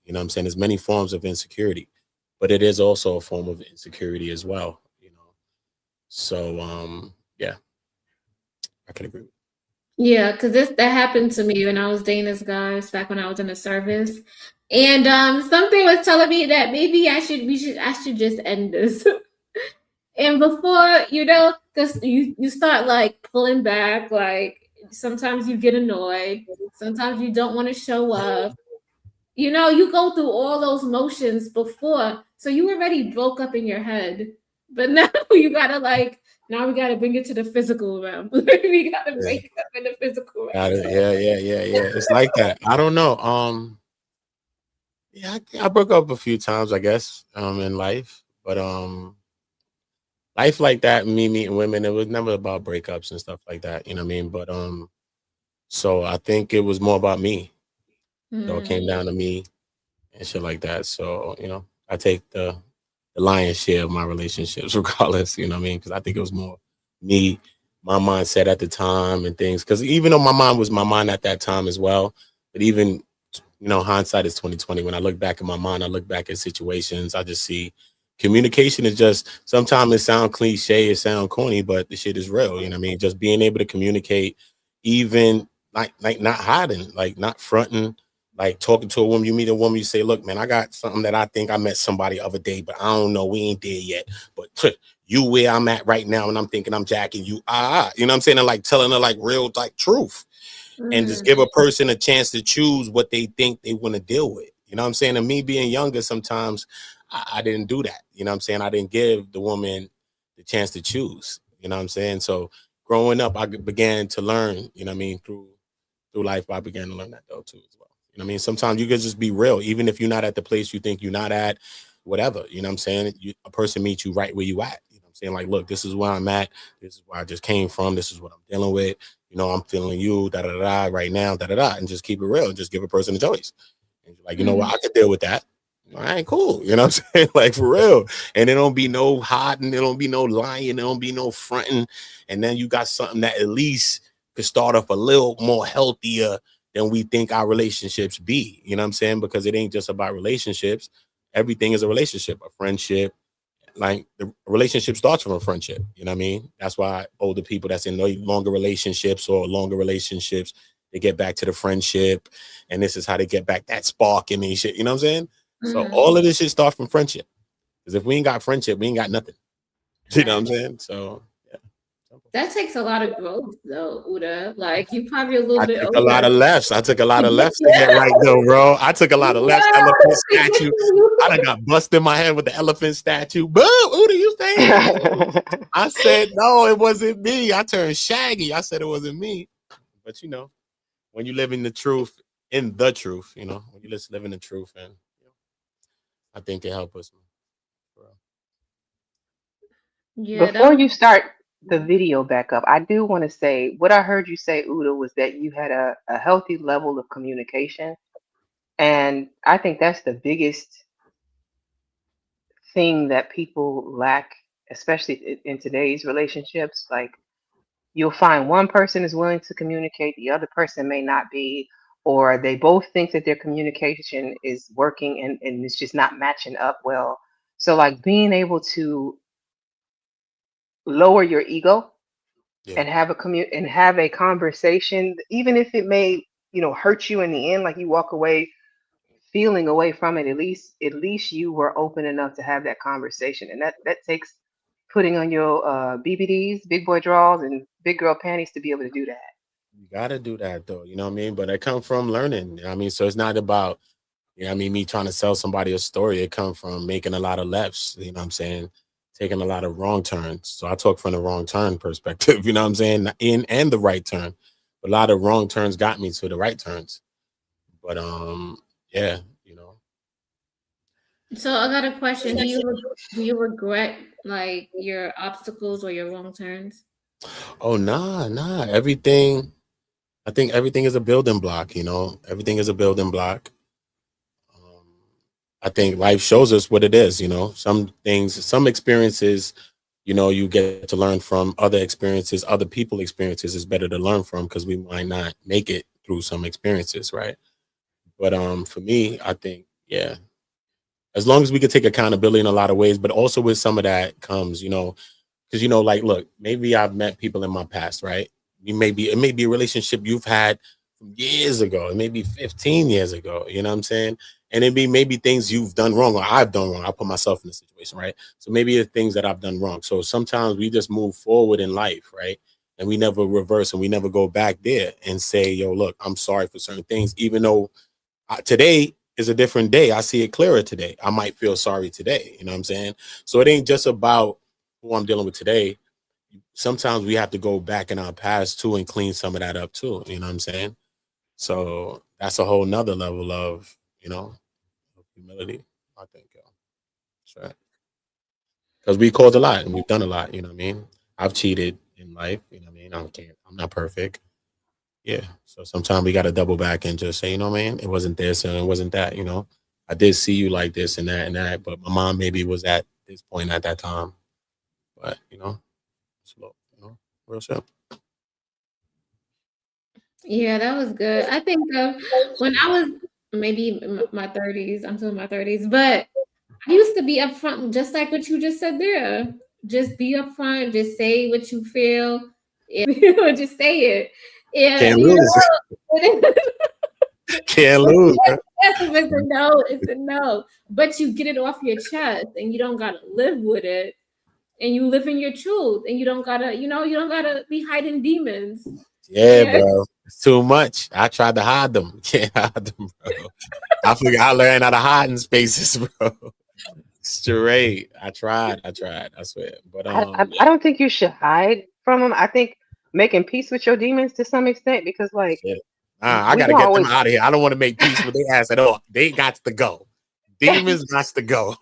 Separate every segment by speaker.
Speaker 1: You know what I'm saying? There's many forms of insecurity, but it is also a form of insecurity as well, you know. So yeah, I can agree.
Speaker 2: Yeah, because this that happened to me when I was dating this guy. It's back when I was in the service, and something was telling me that maybe I should just end this. And before because you start like pulling back, like sometimes you get annoyed, sometimes you don't want to show up. You go through all those motions before, so you already broke up in your head. But now you gotta like now we gotta bring it to the physical realm. We gotta
Speaker 1: Yeah.
Speaker 2: break up in the physical realm.
Speaker 1: Got it.
Speaker 2: So
Speaker 1: Yeah, yeah, yeah, yeah. It's like that. I don't know. Yeah, I broke up a few times, I guess, in life. But life like that, me meeting women, it was never about breakups and stuff like that. You know what I mean? But so I think it was more about me. You know, it
Speaker 2: mm,
Speaker 1: came down to me and shit like that. So, you know, I take the lion's share of my relationships regardless, you know what I mean? Because I think it was more me, my mindset at the time and things. Because even though my mind was my mind at that time as well, but even hindsight is 2020. When I look back at my mind, I look back at situations, I just see communication is just sometimes it sound cliche, it sound corny, but the shit is real. You know what I mean? Just being able to communicate, even like not hiding, like not fronting, like talking to a woman. You meet a woman, you say, "Look, man, I got something that I think I met somebody the other day, but I don't know. We ain't there yet. But you where I'm at right now, and I'm thinking I'm jacking you. You know what I'm saying? And like telling her like real like truth, and just give
Speaker 2: mm,
Speaker 1: a person a chance to choose what they think they want to deal with. You know what I'm saying? And me being younger, sometimes I didn't do that. You know what I'm saying? I didn't give the woman the chance to choose. You know what I'm saying? So growing up, I began to learn. You know what I mean? Through life, I began to learn that though too as well. You know what I mean? Sometimes you can just be real, even if you're not at the place you think you're not at, whatever. You know what I'm saying? A person meets you right where you at. You know what I'm saying? Like, look, this is where I'm at. This is where I just came from. This is what I'm dealing with. I'm feeling you, da da da, right now, da da da, and just keep it real and just give a person a choice. And you're like, you know what,
Speaker 2: mm.
Speaker 1: I could deal with that. All right, cool. You know what I'm saying? Like for real. And it don't be no hiding, there don't be no lying, there don't be no fronting. And then you got something that at least could start off a little more healthier than we think our relationships be. You know what I'm saying? Because it ain't just about relationships. Everything is a relationship, a friendship. Like the relationship starts from a friendship. You know what I mean? That's why older people that's in longer relationships or longer relationships, they get back to the friendship. And this is how they get back that spark in me shit. You know what I'm saying? So
Speaker 2: Mhm.
Speaker 1: all of this shit starts from friendship. Because if we ain't got friendship, we ain't got nothing. You know what I'm
Speaker 2: Right.
Speaker 1: saying? So yeah.
Speaker 2: That takes a lot of growth, though, Uda. Like you probably a little
Speaker 1: I
Speaker 2: bit
Speaker 1: took a lot
Speaker 2: older.
Speaker 1: of lefts. I took a lot
Speaker 2: To
Speaker 1: of
Speaker 2: get
Speaker 1: lefts to get right though, bro. I took a lot of lefts.
Speaker 2: wow,
Speaker 1: Elephant
Speaker 2: to get
Speaker 1: statue. I done
Speaker 2: to
Speaker 1: got busted in my head with the elephant statue. Boo! Who do you say it? I said no, it wasn't me. I turned shaggy. I said it wasn't me. But when you live in the truth, when you just live in the truth, and I think it helped us. Bro.
Speaker 2: yeah, that
Speaker 3: Before
Speaker 2: was
Speaker 3: you start the video back up, I do want to say what I heard you say, Uda, was that you had a healthy level of communication. And I think that's the biggest thing that people lack, especially in today's relationships. Like, you'll find one person is willing to communicate, the other person may not be, or they both think that their communication is working and it's just not matching up well. So, like, being able to lower your ego
Speaker 1: Yeah.
Speaker 3: and have a conversation, even if it may, hurt you in the end, like you walk away feeling away from it, at least you were open enough to have that conversation. And that takes putting on your BBDs, big boy draws, and big girl panties to be able to do that.
Speaker 1: You gotta do that though. You know what I mean? But it come from learning. You know what I mean? So it's not about me trying to sell somebody a story. It come from making a lot of lefts. You know what I'm saying? Taking a lot of wrong turns. So I talk from the wrong turn perspective. You know what I'm saying? In and the right turn. A lot of wrong turns got me to the right turns. But yeah,
Speaker 2: so I got a question. Do you regret like your obstacles or your wrong turns?
Speaker 1: Oh nah, nah. Everything. I think everything is a building block. Everything is a building block. Um, I think life shows us what it is. Some things, some experiences, you get to learn from other experiences, other people experiences is better to learn from because we might not make it through some experiences, right? But for me, I think Yeah. As long as we could take accountability in a lot of ways, but also with some of that comes, because like, look, maybe I've met people in my past, right? It may be a relationship you've had from years ago, it may be 15 years ago, you know what I'm saying? And it be maybe things you've done wrong or I've done wrong. I put myself in the situation, right? So maybe it's things that I've done wrong. So sometimes we just move forward in life, right? And we never reverse and we never go back there and say, yo, look, I'm sorry for certain things, even though today is a different day. I see it clearer today. I might feel sorry today. You know what I'm saying? So it ain't just about who I'm dealing with today. Sometimes we have to go back in our past too and clean some of that up too. You know what I'm saying? So that's a whole nother level of, of humility, I think. Sure. Because we caused a lot and we've done a lot, you know what I mean? I've cheated in life, you know what I mean? I'm not perfect. Yeah. So sometimes we got to double back and just say, man, it wasn't this and it wasn't that, I did see you like this and that, but my mom maybe was at this point at that time. But, it's low, real simple.
Speaker 2: Yeah, that was good. I think when I was maybe in my 30s, I'm still in my 30s, but I used to be upfront, just like what you just said there. Just be upfront, just say what you feel, and just say it.
Speaker 1: Can't
Speaker 2: And
Speaker 1: lose. Can't lose.
Speaker 2: Yes, if it's a no, it's a no. But you get it off your chest and you don't gotta live with it. And you live in your truth and you don't gotta, you don't gotta be hiding demons.
Speaker 1: Yeah, bro. It's too much. I tried to hide them. Can't hide them, bro. I figured I learned how to hide in spaces, bro. Straight. I tried. I swear. But
Speaker 3: I don't think you should hide from them. I think making peace with your demons to some extent, because like
Speaker 1: I gotta get them out of here. I don't want to make peace with their ass at all. They got to go. Demons got to go.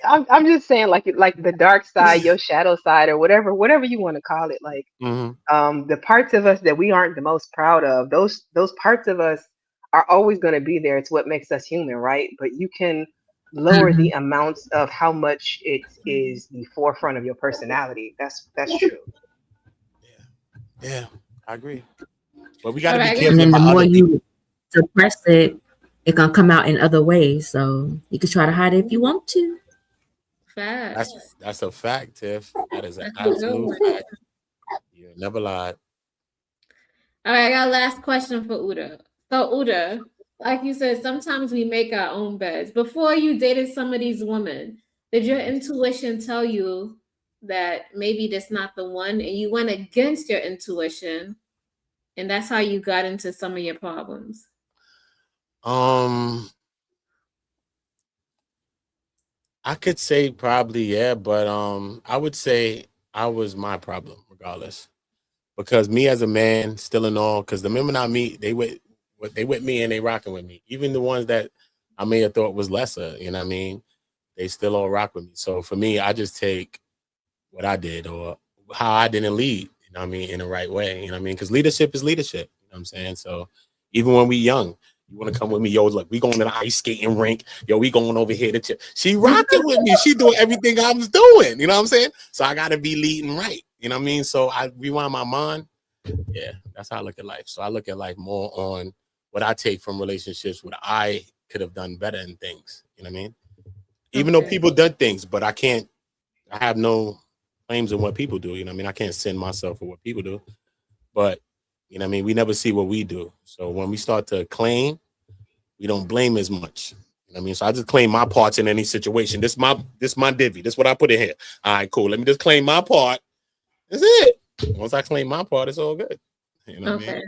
Speaker 3: I'm just saying, like the dark side, your shadow side, or whatever you want to call it. Like the parts of us that we aren't the most proud of, those parts of us are always going to be there. It's what makes us human, right? But you can lower the amounts of how much it is the forefront of your personality. That's true.
Speaker 1: Yeah, I agree. But we got to be careful.
Speaker 4: And then the more you suppress it, it's gonna come out in other ways. So you can try to hide it if you want to.
Speaker 1: That's a fact, Tiff. That is an absolute fact. You never lied.
Speaker 2: All right, I got a last question for Uda. So Uda, like you said, sometimes we make our own beds. Before you dated some of these women, did your intuition tell you that maybe that's not the one and you went against your intuition and that's how you got into some of your problems?
Speaker 1: I could say probably, yeah, but I would say I was my problem regardless. Because me as a man, still in all, because the women I meet, they with me and they rocking with me. Even the ones that I may have thought was lesser, you know what I mean? They still all rock with me. So for me, I just take what I did or how I didn't lead, you know what I mean, in the right way. You know what I mean? Because leadership is leadership. You know what I'm saying? So even when we young, you want to come with me, yo, look, we going to the ice skating rink. Yo, we going over here to she rocking with me. She doing everything I was doing. You know what I'm saying? So I gotta be leading right. You know what I mean? So I rewind my mind. Yeah, that's how I look at life. So I look at life more on what I take from relationships, what I could have done better in things. You know what I mean? Even though people done things, but I have no claims on what people do. You know what I mean? I can't send myself for what people do. But you know what I mean? We never see what we do. So when we start to claim, we don't blame as much. You know what I mean? So I just claim my parts in any situation. This my divvy. This is what I put in here. All right, cool. Let me just claim my part. That's it. Once I claim my part, it's all good. You know what I mean?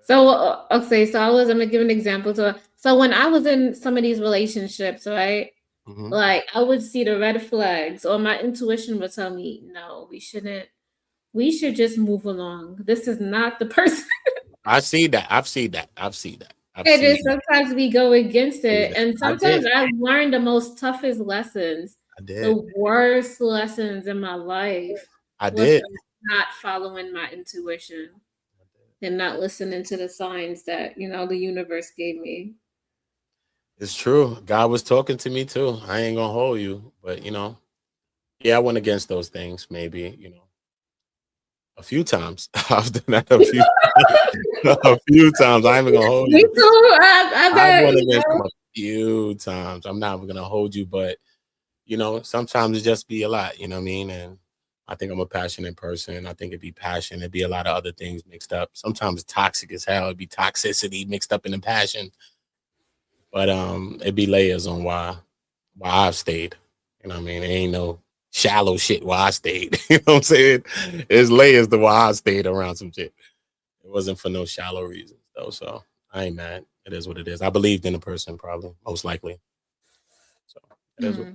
Speaker 2: So I'm gonna give an example. So when I was in some of these relationships, right? Like I would see the red flags, or my intuition would tell me, no, we shouldn't. We should just move along. This is not the person.
Speaker 1: I've seen that.
Speaker 2: Sometimes we go against it. And sometimes I've learned the most toughest lessons. The worst lessons in my life.
Speaker 1: I did.
Speaker 2: Not following my intuition and not listening to the signs that, the universe gave me.
Speaker 1: It's true. God was talking to me too. I ain't gonna hold you. But, yeah, I went against those things maybe, a few times. I've done that a few times. I ain't even gonna hold you.
Speaker 2: Me too. I bet.
Speaker 1: few times. I'm not gonna hold you, but you know, sometimes it just be a lot, you know what I mean? And I think I'm a passionate person. I think it'd be passion. It'd be a lot of other things mixed up. Sometimes it's toxic as hell. It'd be toxicity mixed up in the passion. But it'd be layers on why I've stayed. You know what I mean? It ain't no shallow shit why I stayed. You know what I'm saying? There's layers to why I stayed around some shit. It wasn't for no shallow reasons though. So I ain't mad. It is what it is. I believed in the person probably, most likely. So it is what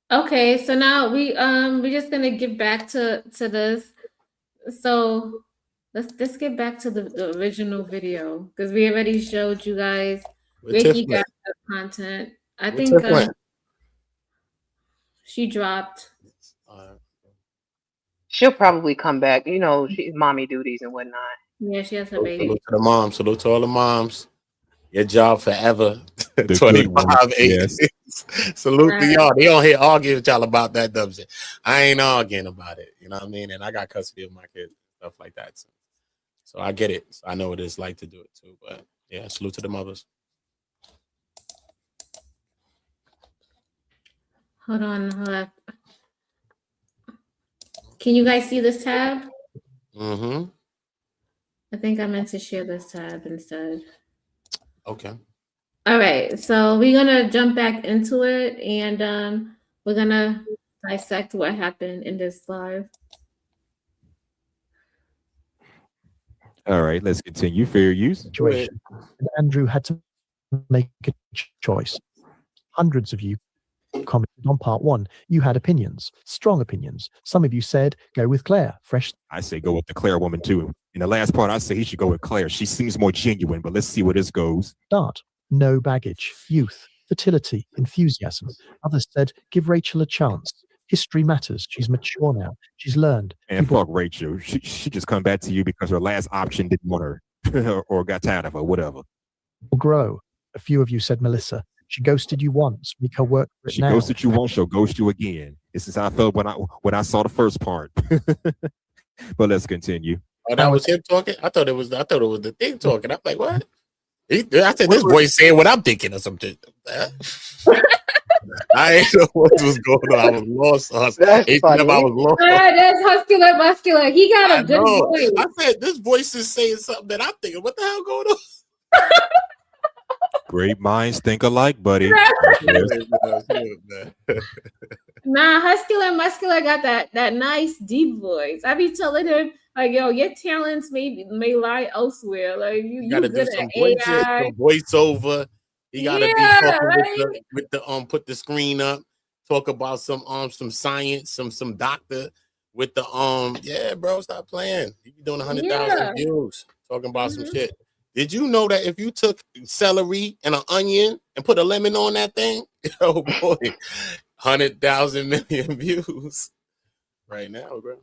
Speaker 2: Okay, so now we're just gonna get back to this. So let's get back to the original video because we already showed you guys.
Speaker 1: With Tiff
Speaker 2: Ricky got
Speaker 1: went.
Speaker 2: the content. I
Speaker 1: With
Speaker 2: think
Speaker 1: Tiff went.
Speaker 2: she dropped.
Speaker 3: She'll probably come back. You know, she's mommy duties and whatnot.
Speaker 2: Yeah, she has her
Speaker 1: Salute
Speaker 2: baby.
Speaker 1: to the moms. Salute to all the moms. Your job forever.
Speaker 5: The
Speaker 1: 25, 8.
Speaker 5: yes.
Speaker 1: Salute to y'all. They don't hear arguing with y'all about that dumb shit. I ain't arguing about it. You know what I mean? And I got custody of my kids, stuff like that. So I get it. So I know what it's like to do it too. But yeah, salute to the mothers.
Speaker 2: Hold on. Can you guys see this tab?
Speaker 1: Mm-hmm.
Speaker 2: I think I meant to share this tab instead.
Speaker 1: Okay.
Speaker 2: All right, so we're gonna jump back into it, and we're gonna dissect what happened in this live.
Speaker 5: All right, let's continue. Fair use.
Speaker 6: Situation. And Andrew had to make a choice. Hundreds of you commented on part one. You had opinions, strong opinions. Some of you said, go with Claire. Fresh
Speaker 5: I say go with the Claire woman too. In the last part, I say he should go with Claire. She seems more genuine, but let's see where this goes.
Speaker 6: start. No baggage. Youth. Fertility. Enthusiasm. Others said, give Rachel a chance. History matters. She's mature now. She's learned.
Speaker 5: And
Speaker 6: People
Speaker 5: fuck Rachel. She just come back to you because her last option didn't want her or got tired of her, whatever.
Speaker 6: will grow. A few of you said Melissa. She ghosted you once. Make her work for it
Speaker 5: She
Speaker 6: now.
Speaker 5: ghosted you once, she'll ghost you again. This is how I felt when I saw the first part. But let's continue.
Speaker 1: Oh, that was him talking? I thought it was the thing talking. I'm like, what? I said this voice saying what I'm thinking or something. I ain't know what was going on. I was lost.
Speaker 3: That's funny.
Speaker 1: I was lost.
Speaker 2: That's muscular. He got
Speaker 1: I
Speaker 2: a good
Speaker 1: know.
Speaker 2: voice.
Speaker 1: I said this voice is saying something that I'm thinking. What the hell going on?
Speaker 5: Great minds think alike, buddy.
Speaker 2: Nah, muscular got that nice deep voice. I be telling him like, yo, your talents may lie elsewhere. Like you
Speaker 1: gotta
Speaker 2: good
Speaker 1: do some
Speaker 2: at
Speaker 1: voices,
Speaker 2: AI.
Speaker 1: some voiceover. You gotta
Speaker 2: Yeah,
Speaker 1: be talking
Speaker 2: right?
Speaker 1: with the put the screen up, talk about some science, some doctor with the yeah, bro, stop playing. You be doing 100,000 views talking about some shit. Did you know that if you took celery and an onion and put a lemon on that thing, oh boy, 100,000 million views right now, bro.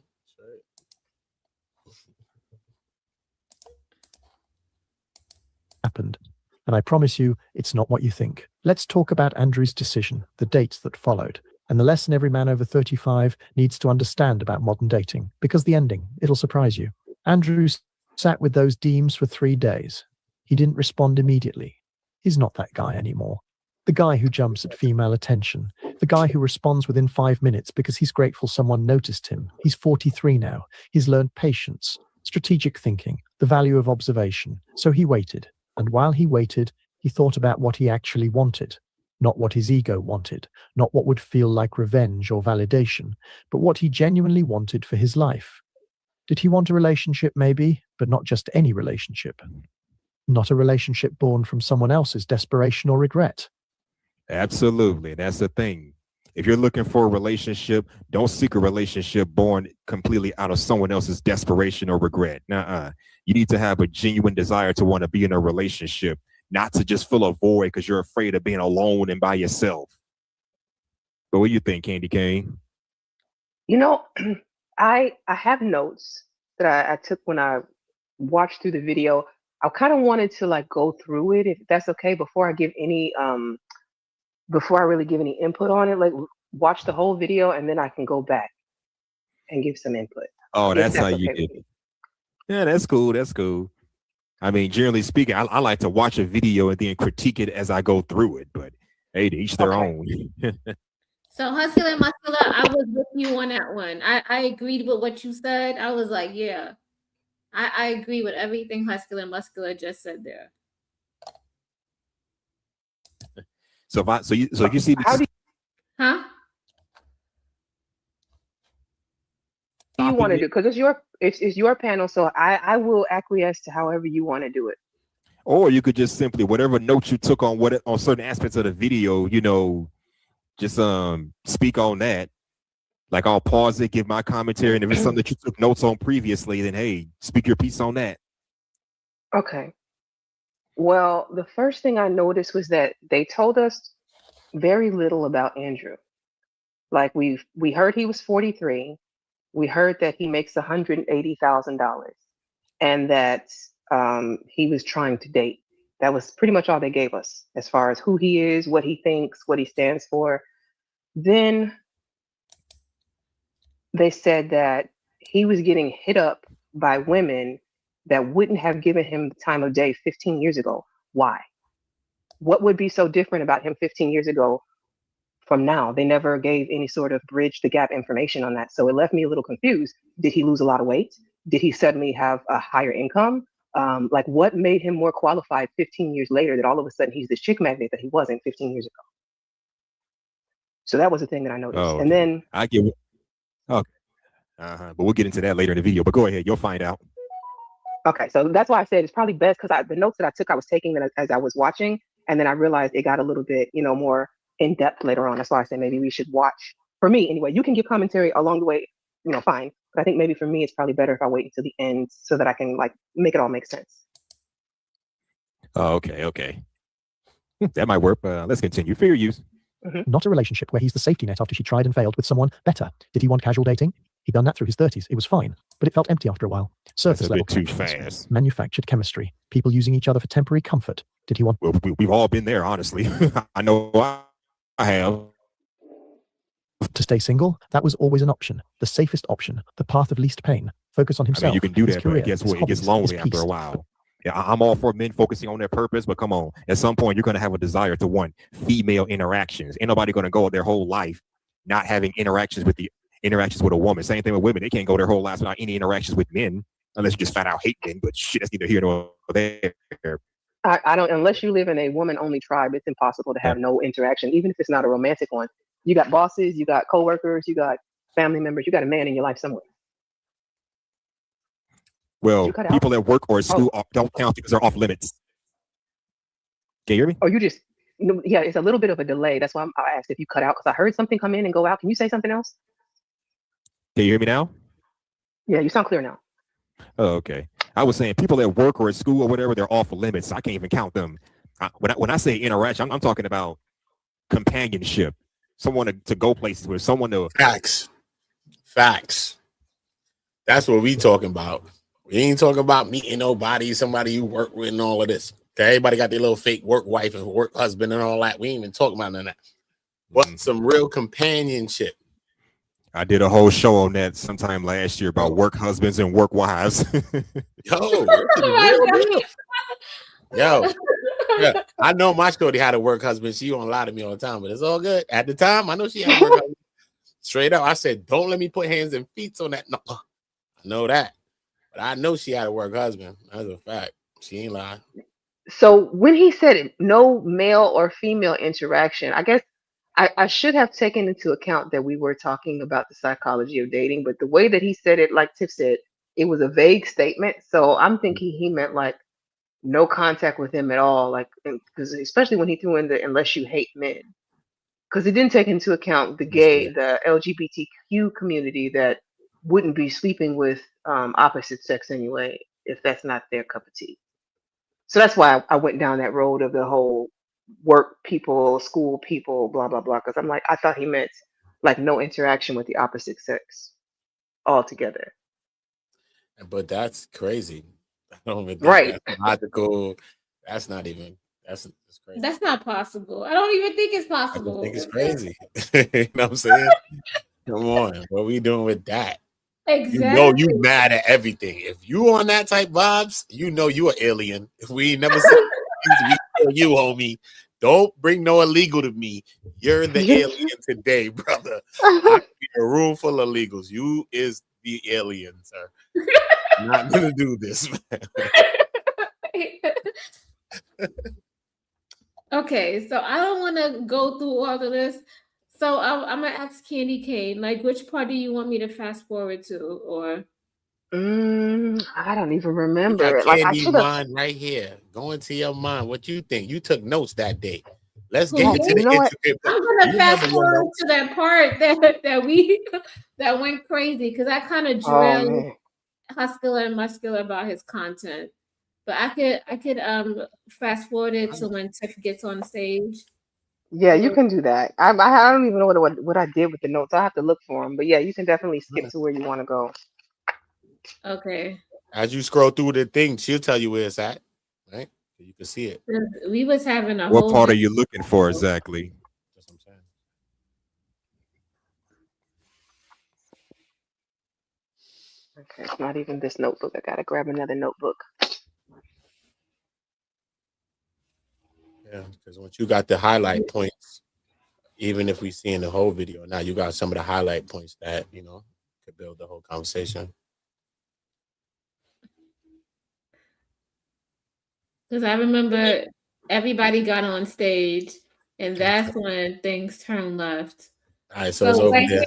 Speaker 6: happened. And I promise you, it's not what you think. Let's talk about Andrew's decision, the dates that followed, and the lesson every man over 35 needs to understand about modern dating, because the ending, it'll surprise you. Andrew sat with those deems for 3 days. He didn't respond immediately. He's not that guy anymore. The guy who jumps at female attention. The guy who responds within 5 minutes because he's grateful someone noticed him. He's 43 now. He's learned patience, strategic thinking, the value of observation. So he waited. And while he waited, he thought about what he actually wanted. Not what his ego wanted, not what would feel like revenge or validation, but what he genuinely wanted for his life. Did he want a relationship? Maybe, but not just any relationship. Not a relationship born from someone else's desperation or regret.
Speaker 5: Absolutely. That's the thing. If you're looking for a relationship, don't seek a relationship born completely out of someone else's desperation or regret. Nuh-uh. You need to have a genuine desire to want to be in a relationship, not to just fill a void because you're afraid of being alone and by yourself. But what do you think, Candy Cane?
Speaker 3: You know, I have notes that I took when I watched through the video. I kind of wanted to like go through it, if that's okay, before I give any before I really give any input on it. Like watch the whole video and then I can go back and give some input.
Speaker 5: Oh,
Speaker 3: If
Speaker 5: that's how
Speaker 3: that's
Speaker 5: you
Speaker 3: okay
Speaker 5: did
Speaker 3: with
Speaker 5: it. Yeah, that's cool. That's cool. I mean, generally speaking, I like to watch a video and then critique it as I go through it. But hey, to each their
Speaker 3: Okay.
Speaker 5: own.
Speaker 2: So Husky and Muscular, I was with you on that one. I agreed with what you said. I was like, yeah, I agree with everything Husky and Muscular just said there.
Speaker 5: So if you see
Speaker 3: How do
Speaker 2: Huh?
Speaker 3: you
Speaker 5: stopping
Speaker 3: want to
Speaker 5: it,
Speaker 3: do? Because it's your panel, so I will acquiesce to however you want to do it.
Speaker 5: or you could just simply whatever notes you took on on certain aspects of the video, just speak on that. Like I'll pause it, give my commentary, and if it's something that you took notes on previously, then hey, speak your piece on that.
Speaker 3: Okay. Well, the first thing I noticed was that they told us very little about Andrew. Like we heard he was 43. We heard that he makes $180,000 and that he was trying to date. That was pretty much all they gave us as far as who he is, what he thinks, what he stands for. Then they said that he was getting hit up by women that wouldn't have given him the time of day 15 years ago. Why? What would be so different about him 15 years ago from now? They never gave any sort of bridge the gap information on that. So it left me a little confused. Did he lose a lot of weight? Did he suddenly have a higher income? Like what made him more qualified 15 years later that all of a sudden he's this chick magnet that he wasn't 15 years ago? So that was the thing that I noticed.
Speaker 5: Oh,
Speaker 3: And then
Speaker 5: I get it. Okay. But we'll get into that later in the video. But go ahead, you'll find out.
Speaker 3: okay, so that's why I said it's probably best because the notes that I took, I was taking them as I was watching, and then I realized it got a little bit, more in depth later on. That's why I said maybe we should watch. For me, anyway, you can give commentary along the way, fine. But I think maybe for me, it's probably better if I wait until the end so that I can make it all make sense.
Speaker 5: Oh, okay. That might work. Let's continue. Fair use.
Speaker 6: Not a relationship where he's the safety net after she tried and failed with someone better. Did he want casual dating? He'd done that through his 30s. It was fine, but it felt empty after a while. Surface
Speaker 5: a
Speaker 6: level
Speaker 5: bit too
Speaker 6: connections,
Speaker 5: fast.
Speaker 6: manufactured chemistry, people using each other for temporary comfort. Did he want
Speaker 5: Well, we've all been there, honestly. I know I have.
Speaker 6: to stay single? That was always an option, the safest option, the path of least pain. Focus on
Speaker 5: I mean,
Speaker 6: himself.
Speaker 5: you can do
Speaker 6: his
Speaker 5: that,
Speaker 6: career,
Speaker 5: but guess
Speaker 6: his
Speaker 5: what? It gets
Speaker 6: hobbies,
Speaker 5: lonely
Speaker 6: his
Speaker 5: after a
Speaker 6: peace.
Speaker 5: while. Yeah, I'm all for men focusing on their purpose, but come on, at some point you're going to have a desire to want female interactions. Ain't nobody going to go their whole life not having interactions with a woman. Same thing with women; they can't go their whole lives without any interactions with men, unless you just flat out hate men. But shit, that's neither here nor there.
Speaker 3: I don't, unless you live in a woman-only tribe, it's impossible to have no interaction, even if it's not a romantic one. You got bosses, you got coworkers, you got family members, you got a man in your life somewhere.
Speaker 5: Well,
Speaker 3: You cut out?
Speaker 5: people at work or at school don't count because they're off limits. Can you hear me?
Speaker 3: Oh, yeah, it's a little bit of a delay. That's why I asked if you cut out because I heard something come in and go out. Can you say something else?
Speaker 5: Can you hear me now?
Speaker 3: Yeah, you sound clear now.
Speaker 5: Oh, okay. I was saying people at work or at school or whatever, they're off limits. I can't even count them. When I say interaction, I'm talking about companionship, someone to go places with, someone to
Speaker 1: Facts. That's what we talking about. We ain't talking about meeting nobody, somebody you work with and all of this. Okay, everybody got their little fake work wife and work husband and all that. We ain't even talking about none of that. What some real companionship.
Speaker 5: I did a whole show on that sometime last year about work husbands and work wives.
Speaker 1: Yo, Yo, yeah, I know my shorty had a work husband. She won't lie to me all the time, but it's all good. At the time, I know she had a work husband. Straight up, I said, don't let me put hands and feet on that. No, I know that. But I know she had a work husband. That's a fact. She ain't lying.
Speaker 3: So when he said it, no male or female interaction, I guess I should have taken into account that we were talking about the psychology of dating, but the way that he said it, like Tiff said, it was a vague statement. So I'm thinking he meant like no contact with him at all, like because especially when he threw in the unless you hate men, because it didn't take into account the gay, the LGBTQ community that wouldn't be sleeping with opposite sex anyway if that's not their cup of tea. So that's why I went down that road of the whole work people, school people, blah, blah, blah. Because I'm like, I thought he meant like no interaction with the opposite sex altogether.
Speaker 1: But that's crazy. I don't even think
Speaker 3: Right.
Speaker 1: that's logical. That's not even, that's crazy.
Speaker 2: That's not possible. I don't even think it's
Speaker 1: I
Speaker 2: possible.
Speaker 1: just think it's crazy. You know what I'm saying? Come on. What are we doing with that? You know
Speaker 2: Exactly.
Speaker 1: you mad at everything. If you on that type vibes, you know you an alien. If we ain't never seen we tell you, homie, don't bring no illegal to me. You're the alien today, brother. I be a room full of illegals. You is the alien, sir. I'm not gonna do this, man.
Speaker 2: Okay, so I don't want to go through all of this. So I'm gonna ask Candy Cane, like, which part do you want me to fast forward to, or
Speaker 3: I don't even
Speaker 1: You
Speaker 3: remember
Speaker 1: got
Speaker 3: it. Like I
Speaker 1: Candy
Speaker 3: should have.
Speaker 1: mind right here. Go into your mind. What you think? You took notes that day. Let's
Speaker 2: who
Speaker 1: get
Speaker 3: Yes,
Speaker 1: into
Speaker 2: me?
Speaker 3: you
Speaker 1: the
Speaker 3: know what?
Speaker 1: intricate part.
Speaker 2: I'm gonna
Speaker 1: You
Speaker 2: fast
Speaker 1: remember your
Speaker 2: forward
Speaker 1: notes.
Speaker 2: to that part that we that went crazy because I kind of
Speaker 3: Oh
Speaker 2: drilled
Speaker 3: man.
Speaker 2: Huscular and Muscular about his content. But I could fast forward it to when Tiff gets on stage.
Speaker 3: Yeah, you can do that. I don't even know what I did with the notes. I have to look for them. But yeah, you can definitely skip to where you want to go.
Speaker 2: Okay.
Speaker 1: As you scroll through the thing, she'll tell you where it's at, right? So you can see it.
Speaker 2: 'Cause we was having a
Speaker 5: What
Speaker 2: whole
Speaker 5: part are
Speaker 2: big
Speaker 5: you looking for exactly?
Speaker 1: That's what I'm saying.
Speaker 3: Okay, it's not even this notebook. I gotta grab another notebook.
Speaker 1: Yeah, because once you got the highlight points, even if we see in the whole video, now you got some of the highlight points that could build the whole conversation.
Speaker 2: because I remember everybody got on stage and that's when things turned left.
Speaker 1: All right, so it's over
Speaker 2: right
Speaker 1: there.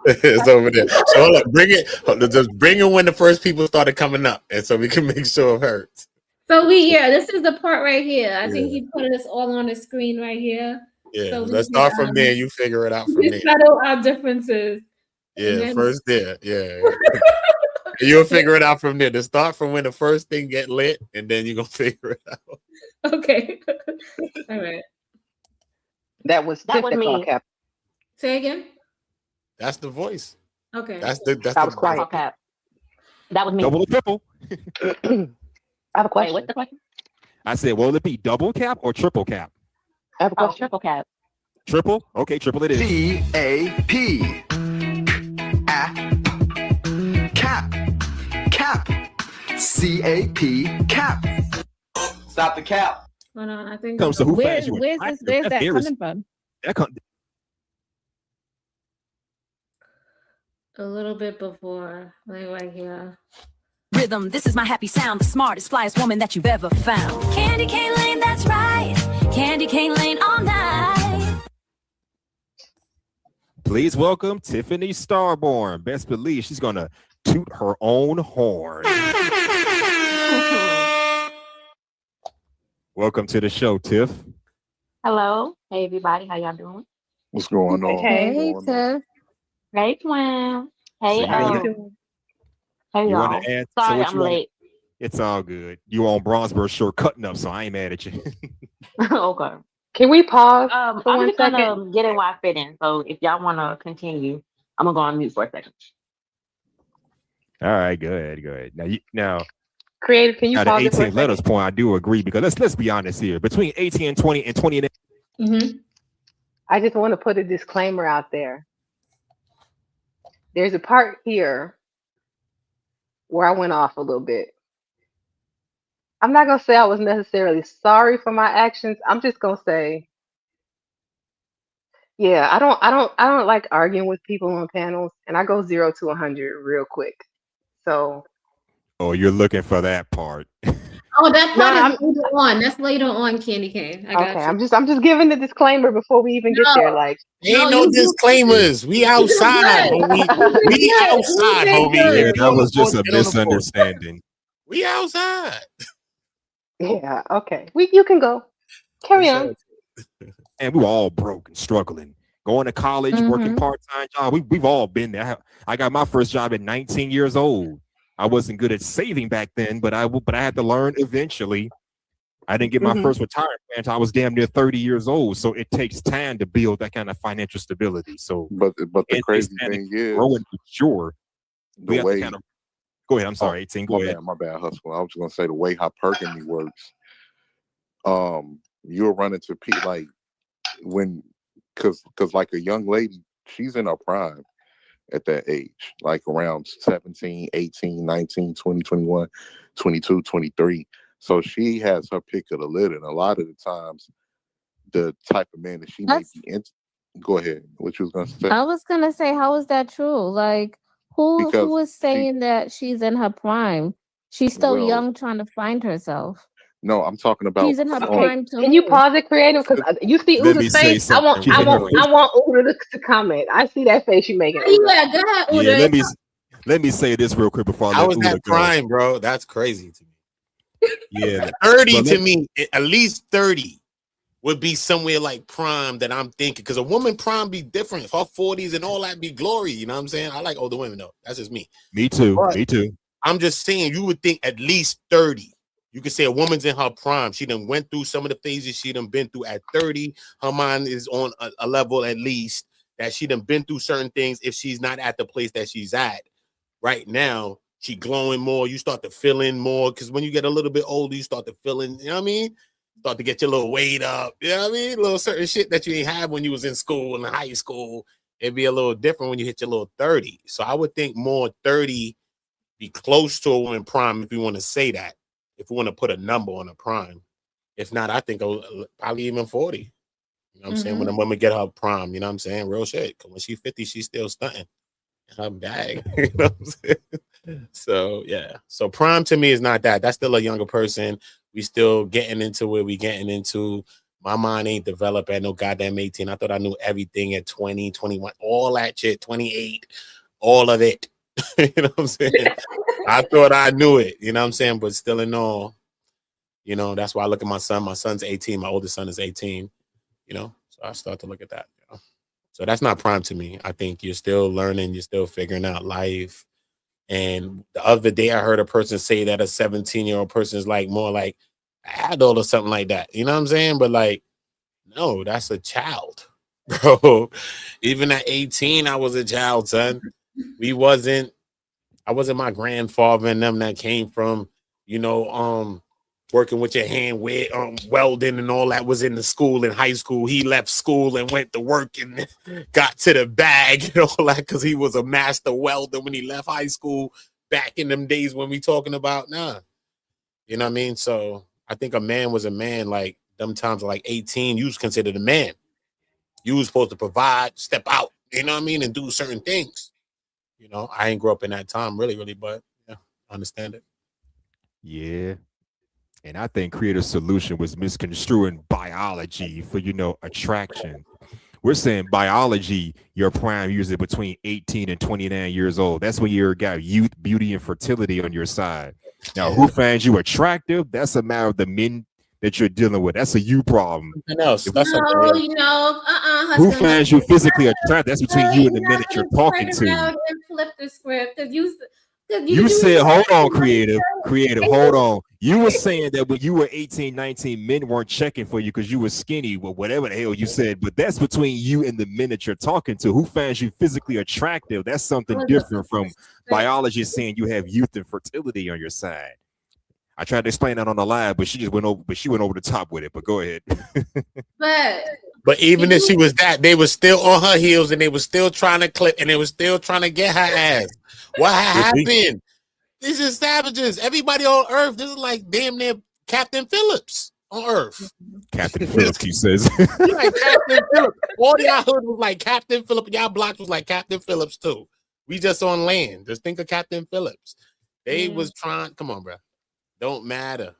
Speaker 2: here,
Speaker 1: It's over there. So hold up, bring it. Just bring it when the first people started coming up, and so we can make sure it hurts.
Speaker 2: so this is the part right here. I think
Speaker 1: Yeah.
Speaker 2: he put us all on the screen right here.
Speaker 1: Yeah,
Speaker 2: So we
Speaker 1: let's
Speaker 2: can,
Speaker 1: start from there. You figure it out from there.
Speaker 2: settle our differences. And
Speaker 1: Yeah,
Speaker 2: then-
Speaker 1: first there. Yeah. You'll figure it out from there. To start from when the first thing get lit, and then you're gonna figure it out.
Speaker 2: Okay. All right.
Speaker 3: That was
Speaker 7: That was
Speaker 3: Tiff
Speaker 7: me.
Speaker 3: Cap.
Speaker 2: Say again.
Speaker 1: That's the voice.
Speaker 2: Okay.
Speaker 1: That's the
Speaker 3: I was quiet.
Speaker 7: Okay. That was me.
Speaker 5: Double or triple?
Speaker 3: I have a
Speaker 7: Wait,
Speaker 3: question.
Speaker 7: what's the question?
Speaker 5: I said, will it be double cap or triple cap?
Speaker 3: I have a
Speaker 7: Oh,
Speaker 3: question.
Speaker 7: triple cap.
Speaker 5: Triple? Okay, triple it is.
Speaker 8: C-A-P. Cap. Cap. C-A-P. Cap.
Speaker 9: Stop the cap.
Speaker 2: Hold on. I think
Speaker 5: Comes to who
Speaker 10: Where's
Speaker 5: fast you?
Speaker 10: where's this? Where's that coming from?
Speaker 5: That come,
Speaker 2: a little bit before, like right here.
Speaker 11: Rhythm, this is my happy sound, the smartest, flyest woman that you've ever found. Candy cane lane, that's right. Candy cane lane all night.
Speaker 5: please welcome Tiffany Starborn. Best believe she's gonna toot her own horn. Welcome to the show, Tiff.
Speaker 7: Hello. Hey, everybody. How y'all doing?
Speaker 12: What's going on?
Speaker 10: Hey,
Speaker 12: What's going on?
Speaker 10: Tiff.
Speaker 7: Hey, twin. Hey,
Speaker 5: So you wanna-
Speaker 7: hey,
Speaker 5: You
Speaker 7: y'all.
Speaker 5: want to add? so
Speaker 7: Sorry,
Speaker 5: what
Speaker 7: I'm
Speaker 5: you wanna-
Speaker 7: late.
Speaker 5: It's all good. You on Bronzeburg short cutting up, so I ain't mad at you.
Speaker 7: Okay.
Speaker 3: Can we pause for
Speaker 7: I'm
Speaker 3: 1
Speaker 7: just
Speaker 3: second?
Speaker 7: gonna get in where I fit in. So if y'all wanna continue, I'm gonna go on mute for a second.
Speaker 5: All right, go ahead. Now
Speaker 3: Creative, can you
Speaker 5: at the
Speaker 3: pause it for a
Speaker 5: 18 letters
Speaker 3: second?
Speaker 5: point, I do agree because let's be honest here. Between 18 and 20 and 20 and
Speaker 2: Mm-hmm.
Speaker 3: I just want to put a disclaimer out there. There's a part here where I went off a little bit. I'm not gonna say I was necessarily sorry for my actions. I'm just gonna say, yeah, I don't like arguing with people on panels, and I go 0 to 100 real quick. So
Speaker 5: oh, you're looking for that part.
Speaker 2: Oh, that
Speaker 3: No,
Speaker 2: part is later on. That's later on, Candy Cane. I got
Speaker 3: okay,
Speaker 2: you.
Speaker 3: I'm just giving the disclaimer before we even get there. Like,
Speaker 1: Ain't
Speaker 2: No,
Speaker 1: no
Speaker 2: you do-
Speaker 1: disclaimers. We outside,
Speaker 2: good.
Speaker 1: homie. We
Speaker 2: You did
Speaker 1: outside,
Speaker 2: good.
Speaker 1: homie.
Speaker 5: Yeah,
Speaker 1: If you
Speaker 5: that
Speaker 1: on the
Speaker 5: was just a
Speaker 1: porch, get on the porch.
Speaker 5: misunderstanding.
Speaker 1: We outside.
Speaker 3: yeah, okay, you can go. Carry on.
Speaker 5: And we were all broke and struggling. Going to college, working
Speaker 2: Mhm.
Speaker 5: part-time job. We've all been there. I got my first job at 19 years old. I wasn't good at saving back then, but I had to learn eventually. I didn't get my
Speaker 3: Mhm.
Speaker 5: first retirement plan until I was damn near 30 years old. So it takes time to build that kind of financial stability. So
Speaker 12: But the
Speaker 5: it
Speaker 12: crazy
Speaker 5: takes time to
Speaker 12: thing is
Speaker 5: grow and mature. We
Speaker 12: the
Speaker 5: have
Speaker 12: way.
Speaker 5: to kind of go ahead. I'm sorry, 18. Go ahead.
Speaker 12: My bad, hustle. I was just gonna say the way hypergamy works. You'll run into people like when, cause like a young lady, she's in her prime. at that age, like around 17, 18, 19, 20, 21, 22, 23. So she has her pick of the litter. And a lot of the times, the type of man that she may be into. Go ahead. What you was going to say?
Speaker 2: I was gonna say, how is that true? Like, who
Speaker 12: Because
Speaker 2: was
Speaker 12: she,
Speaker 2: saying that she's in her prime? She's still
Speaker 12: well,
Speaker 2: young, trying to find herself.
Speaker 12: no, I'm talking about
Speaker 2: She's in her
Speaker 12: on.
Speaker 2: prime
Speaker 3: Can you
Speaker 2: too.
Speaker 3: pause it, creative? Because you see
Speaker 5: Let me
Speaker 3: Uda's
Speaker 5: say
Speaker 3: face. I want,
Speaker 5: something
Speaker 3: I
Speaker 5: real
Speaker 3: want,
Speaker 5: quick.
Speaker 3: I want Uda to comment. I see that face you making, Uda.
Speaker 2: Yeah, go ahead,
Speaker 5: Yeah,
Speaker 2: Uda.
Speaker 5: let me say this real quick before I
Speaker 1: How
Speaker 5: let
Speaker 1: is that
Speaker 5: Uda go.
Speaker 1: prime, bro? That's crazy to me.
Speaker 5: Yeah,
Speaker 1: 30
Speaker 5: but
Speaker 1: to
Speaker 5: let,
Speaker 1: me, at least 30 would be somewhere like prime that I'm thinking. Because a woman prime be different. Her 40s and all that be glory. You know what I'm saying? I like older women though. That's just me.
Speaker 5: me too.
Speaker 1: But
Speaker 5: Me too.
Speaker 1: I'm just saying you would think at least 30. You could say a woman's in her prime. She done went through some of the phases she done been through at 30. Her mind is on a level at least that she done been through certain things if she's not at the place that she's at right now. She glowing more. You start to feel in more because when you get a little bit older, you start to feel in, you know what I mean? Start to get your little weight up. You know what I mean? Little certain shit that you ain't have when you was in school, in high school. It'd be a little different when you hit your little 30. So I would think more 30 be close to a woman prime if we want to say that. If we want to put a number on a prime. If not, I think probably even 40. You know what I'm saying? When a woman get her prime, you know what I'm saying? Real shit. Because when she's 50, she's still stunting. Her bag. You know what I'm saying? So yeah. So prime to me is not that. That's still a younger person. We still getting into where we getting into. My mind ain't developed at no goddamn 18. I thought I knew everything at 20, 21, all that shit, 28, all of it. You know what I'm saying? I thought I knew it, you know what I'm saying? But still in all, you know, that's why I look at my son. My son's 18. My oldest son is 18, you know? So I start to look at that, you know? So that's not prime to me. I think you're still learning. You're still figuring out life. And the other day I heard a person say that a 17-year-old person is like more like an adult or something like that. You know what I'm saying? But like, no, that's a child, bro. Even at 18, I was a child, son. I wasn't my grandfather and them that came from, you know, working with your hand with welding and all that was in the school in high school. He left school and went to work and got to the bag and all that because he was a master welder when he left high school back in them days when we talking about you know what I mean? So I think a man was a man like them times like 18, you was considered a man. You was supposed to provide, step out, you know what I mean, and do certain things. You know, I ain't grew up in that time really, but yeah, I understand it.
Speaker 5: Yeah. And I think Creative Solution was misconstruing biology for, attraction. We're saying biology, your prime usually between 18 and 29 years old. That's when you got youth, beauty, and fertility on your side. Now, who finds you attractive? That's a matter of the men that you're dealing with. That's a you problem.
Speaker 1: Else, that's
Speaker 2: No, you know,
Speaker 5: Who
Speaker 2: husband,
Speaker 5: finds you physically attractive? That's between you and the men that you're talking
Speaker 2: turn
Speaker 5: to.
Speaker 2: around and flip the script because
Speaker 5: You said, hold on, creative, hold on. You were saying that when you were 18, 19, men weren't checking for you because you were skinny, or whatever the hell you said. But that's between you and the men that you're talking to. Who finds you physically attractive? That's something different from biology saying you have youth and fertility on your side. I tried to explain that on the live, but she went over the top with it. But go ahead.
Speaker 1: But even if she was that, they were still on her heels and they were still trying to clip and they were still trying to get her ass. What happened? These are savages. Everybody on Earth, this is like damn near Captain Phillips on Earth.
Speaker 5: Captain Phillips, he says.
Speaker 1: Like Captain Phillips. All y'all hood was like Captain Phillips. Y'all blocks was like Captain Phillips too. We just on land. Just think of Captain Phillips. They was trying. Come on, bro. Don't matter.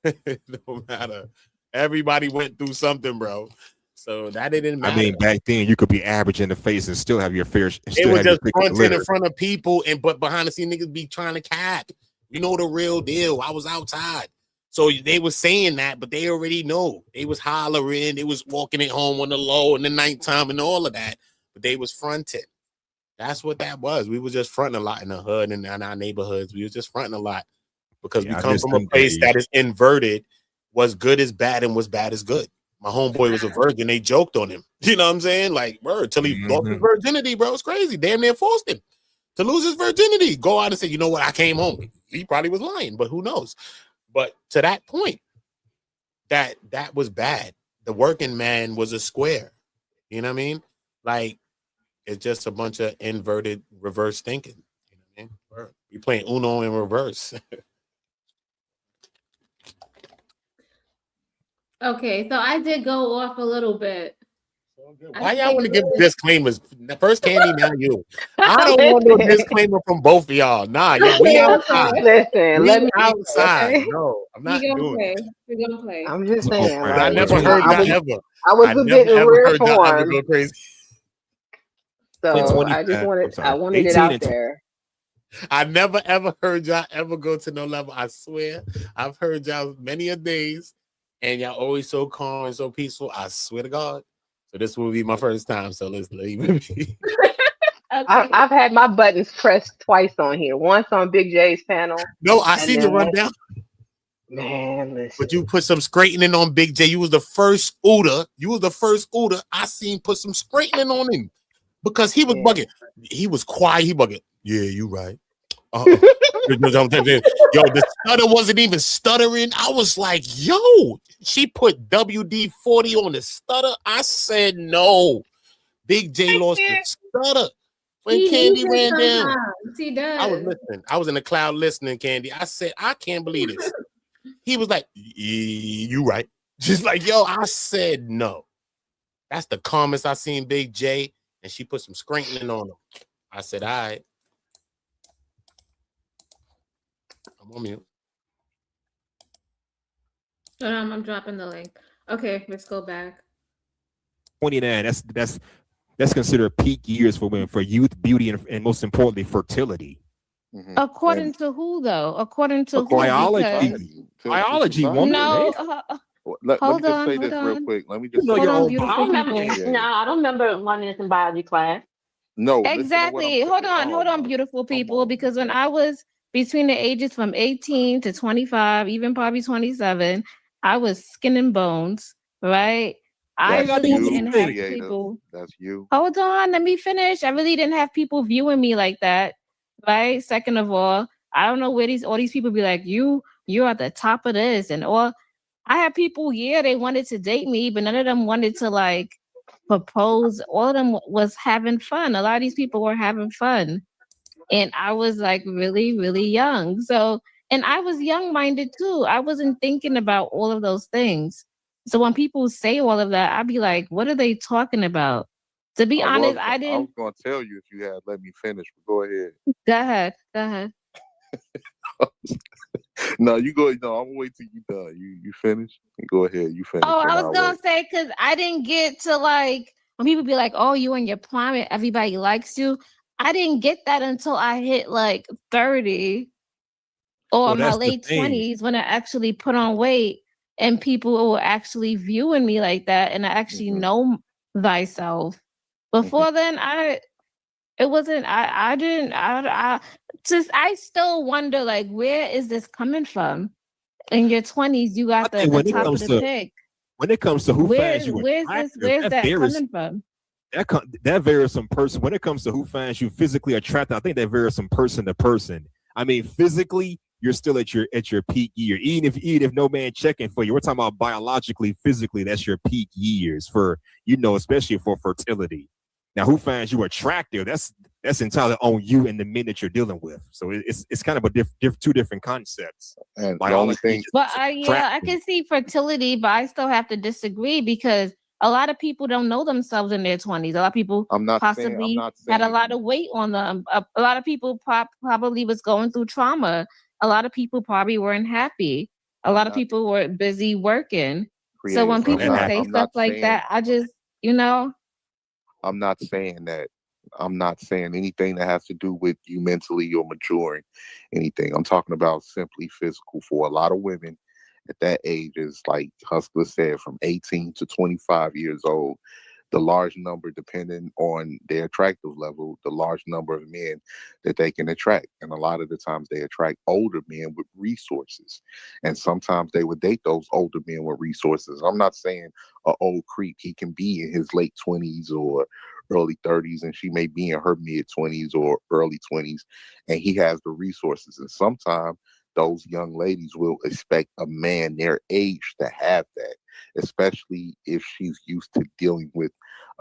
Speaker 1: Don't matter. Everybody went through something, bro. So that didn't matter.
Speaker 5: I mean, back then you could be average in the face and still have your fair.
Speaker 1: They were just fronting in front of people, but behind the scene niggas be trying to cap. You know the real deal. I was outside, so they were saying that, but they already know. They was hollering. They was walking it home on the low in the nighttime and all of that. But they was fronting. That's what that was. We was just fronting a lot in the hood and in our neighborhoods. We was just fronting a lot because we come from a place that is inverted. Was good is bad and was bad is good. My homeboy was a virgin. They joked on him. You know what I'm saying? Like, word, till he lost his virginity, bro. It's crazy. Damn near forced him to lose his virginity. Go out and say, you know what? I came home. He probably was lying, but who knows? But to that point, that was bad. The working man was a square. You know what I mean? Like, it's just a bunch of inverted reverse thinking. You know what I mean? We playing Uno in reverse.
Speaker 2: Okay, so I did go off a little bit.
Speaker 1: Why y'all want to give disclaimers? First Candy, now you. I don't want no
Speaker 3: Listen.
Speaker 1: disclaimer from both of y'all. Nah, we outside.
Speaker 3: Listen,
Speaker 1: We
Speaker 3: let me
Speaker 1: outside.
Speaker 3: okay?
Speaker 1: No, I'm not
Speaker 2: We gonna
Speaker 1: doing
Speaker 2: play.
Speaker 1: it.
Speaker 2: We gonna play.
Speaker 3: I'm just
Speaker 5: We're gonna
Speaker 3: saying,
Speaker 5: play.
Speaker 1: I
Speaker 3: like,
Speaker 1: never
Speaker 3: you know,
Speaker 1: heard
Speaker 3: I
Speaker 1: y'all
Speaker 3: was
Speaker 1: ever.
Speaker 3: I was
Speaker 1: I
Speaker 3: a
Speaker 1: never
Speaker 3: bit
Speaker 1: ever
Speaker 3: rare
Speaker 1: heard y'all ever
Speaker 3: form,
Speaker 1: go crazy.
Speaker 3: so
Speaker 5: 20,
Speaker 3: I just
Speaker 5: I'm
Speaker 3: wanted
Speaker 5: sorry,
Speaker 3: I wanted it
Speaker 5: 18
Speaker 3: out
Speaker 5: and 20.
Speaker 3: there.
Speaker 1: I never ever heard y'all ever go to no level. I swear, I've heard y'all many a days, and y'all always so calm and so peaceful. I swear to God. So this will be my first time. So let's leave it be.
Speaker 2: Okay.
Speaker 3: I've had my buttons pressed twice on here. Once on Big J's panel,
Speaker 1: No, I
Speaker 3: and
Speaker 1: seen
Speaker 3: then
Speaker 1: you run down,
Speaker 3: man,
Speaker 1: but you
Speaker 3: listen.
Speaker 1: put some straightening on Big J. You was the first Uda. You was the first Uda I seen put some straightening on him because he was
Speaker 3: Yeah.
Speaker 1: bugging. He was quiet. He bugging. Yeah, you right. Yo, the stutter wasn't even stuttering. I was like, yo, she put WD-40 on the stutter. I said no. Big J lost the stutter when
Speaker 2: He
Speaker 1: Candy
Speaker 2: needs it
Speaker 1: ran down.
Speaker 2: sometimes. He
Speaker 1: I was
Speaker 2: does.
Speaker 1: listening. I was in the cloud listening, Candy. I said, I can't believe this. He was like, you right. Just like, yo, I said no. That's the calmest I seen Big J, and she put some straightening on him. I said, all right. I'm on mute.
Speaker 2: I'm dropping the link. Okay, let's go back.
Speaker 5: 29. That's considered peak years for women for youth, beauty, and most importantly, fertility.
Speaker 12: Mhm.
Speaker 7: According
Speaker 12: And
Speaker 7: to who though? According to who?
Speaker 5: Biology.
Speaker 7: Because
Speaker 5: Biology,
Speaker 12: society.
Speaker 5: woman.
Speaker 7: no,
Speaker 12: Let me
Speaker 7: hold
Speaker 12: just
Speaker 7: on,
Speaker 12: say
Speaker 7: hold
Speaker 12: this real
Speaker 7: on.
Speaker 12: quick. Let me
Speaker 5: You
Speaker 12: just
Speaker 5: know
Speaker 12: say
Speaker 5: your
Speaker 7: Hold on,
Speaker 5: own
Speaker 12: this.
Speaker 7: beautiful
Speaker 5: biology.
Speaker 7: people.
Speaker 12: Yeah,
Speaker 7: No,
Speaker 12: yeah.
Speaker 7: I don't remember learning this in biology class.
Speaker 12: No, listen to what I'm
Speaker 7: Exactly. Hold
Speaker 12: saying.
Speaker 7: on,
Speaker 12: Oh my,
Speaker 7: beautiful
Speaker 12: come
Speaker 7: people.
Speaker 12: on,
Speaker 7: Because when
Speaker 12: man.
Speaker 7: I was between the ages from 18 to 25, even probably 27, I was skin and bones, right? I
Speaker 12: That's
Speaker 7: really
Speaker 12: you,
Speaker 7: didn't have
Speaker 12: creative.
Speaker 7: people.
Speaker 12: That's you.
Speaker 7: Hold on, let me finish. I really didn't have people viewing me like that, right? Second of all, I don't know where all these people be like, you're at the top of this and all. I had people, yeah, they wanted to date me, but none of them wanted to like propose. All of them was having fun. A lot of these people were having fun. And I was like really, really young. So, and I was young minded too. I wasn't thinking about all of those things. So when people say all of that, I'd be like, what are they talking about? To be honest, I
Speaker 12: I
Speaker 7: didn't.
Speaker 12: was going to tell you if you had let me finish, but go ahead.
Speaker 7: Go ahead. Go ahead.
Speaker 12: No, you go. No, I'm gonna wait till you done. You finish. Go ahead. You finish.
Speaker 7: Oh,
Speaker 12: And
Speaker 7: I was
Speaker 12: I'll
Speaker 7: gonna
Speaker 12: wait.
Speaker 7: say because I didn't get to like when people be like, "Oh, you in your prime and everybody likes you." I didn't get that until I hit like 30 or
Speaker 5: Well,
Speaker 7: my
Speaker 5: that's the
Speaker 7: late
Speaker 5: thing.
Speaker 7: 20s when I actually put on weight and people were actually viewing me like that, and I actually
Speaker 12: Mhm.
Speaker 7: know thyself. Before then, it wasn't. I didn't. I still wonder like where is this coming from? In your 20s, you
Speaker 5: I
Speaker 7: got the
Speaker 5: think when it
Speaker 7: top of
Speaker 5: comes
Speaker 7: the
Speaker 5: to
Speaker 7: pick.
Speaker 5: who finds you
Speaker 7: Where's
Speaker 5: attractive,
Speaker 7: that coming from?
Speaker 5: that varies from person. When it comes to who finds you physically attractive, I think that varies from person to person. I mean, physically, you're still at your peak year. Even if no man checking for you, we're talking about biologically, physically, that's your peak years for especially for fertility. Now, who finds you attractive? That's entirely on you and the men that you're dealing with. So it's kind of a two different concepts.
Speaker 12: And the only
Speaker 5: Biology
Speaker 12: thing,
Speaker 7: But I can see fertility, but I still have to disagree because a lot of people don't know themselves in their 20s. A lot of people
Speaker 12: I'm not
Speaker 7: possibly
Speaker 12: not
Speaker 7: had a
Speaker 12: saying.
Speaker 7: lot of weight on them. A lot of people probably was going through trauma. A lot of people probably weren't happy. A
Speaker 12: I'm
Speaker 7: lot of
Speaker 12: not
Speaker 7: people were busy working. So
Speaker 12: creative.
Speaker 7: when people say
Speaker 12: I'm
Speaker 7: stuff
Speaker 12: not
Speaker 7: like
Speaker 12: saying.
Speaker 7: that, I just,
Speaker 12: I'm not saying that. I'm not saying anything that has to do with you mentally or maturing anything. I'm talking about simply physical for a lot of women at that age is like Hustler said, from 18 to 25 years old. The large number, depending on their attractive level, the large number of men that they can attract. And a lot of the times they attract older men with resources. And sometimes they would date those older men with resources. I'm not saying an old creep. He can be in his late 20s or early 30s, and she may be in her mid 20s or early 20s, and he has the resources. And sometimes those young ladies will expect a man their age to have that, especially if she's used to dealing with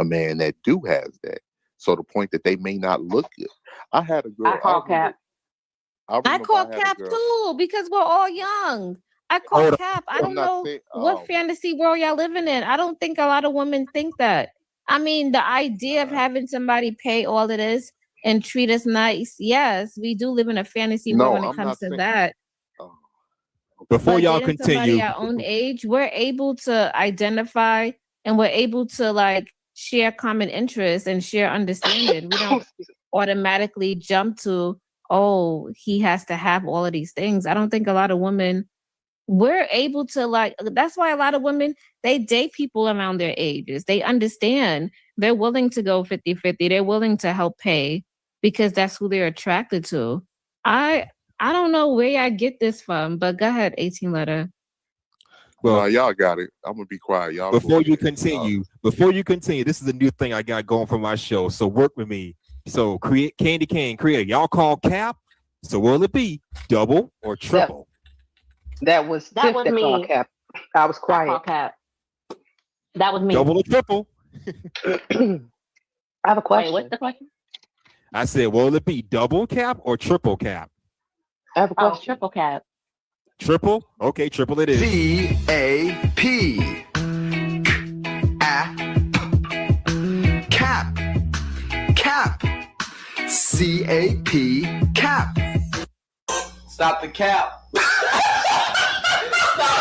Speaker 12: a man that has that. So the point that they may not look good. I had a girl.
Speaker 10: I call cap.
Speaker 7: I call cap too because we're all young. I call cap. I don't know what fantasy world y'all living in. I don't think a lot of women think that. I mean, the idea of having somebody pay all of this and treat us nice. Yes, we do live in a fantasy world when it comes to that.
Speaker 5: Before y'all
Speaker 7: dating
Speaker 5: continue,
Speaker 7: somebody our own age, we're able to identify and we're able to like share common interests and share understanding. We don't automatically jump to, oh, he has to have all of these things. I don't think a lot of women, we're able to like, that's why a lot of women, they date people around their ages. They understand. They're willing to go 50-50. They're willing to help pay because that's who they're attracted to. I don't know where I get this from, but go ahead, 18 letter.
Speaker 12: Well, y'all got it. I'm gonna be quiet. Y'all.
Speaker 5: Before you continue, this is a new thing I got going for my show. So work with me. So create Candy Cane creator. Y'all call cap. So will it be double or triple?
Speaker 3: That was
Speaker 10: me.
Speaker 3: Cap. I was quiet.
Speaker 10: I call cap. That was me.
Speaker 5: Double or triple?
Speaker 3: I have a question.
Speaker 10: Wait, what's the question?
Speaker 5: I said, will it be double cap or triple cap?
Speaker 3: I have a question.
Speaker 10: Triple cap.
Speaker 5: Triple? Okay, triple it is.
Speaker 8: C-A-P. Cap. Cap. C-A-P. Cap.
Speaker 9: Stop the cap. Stop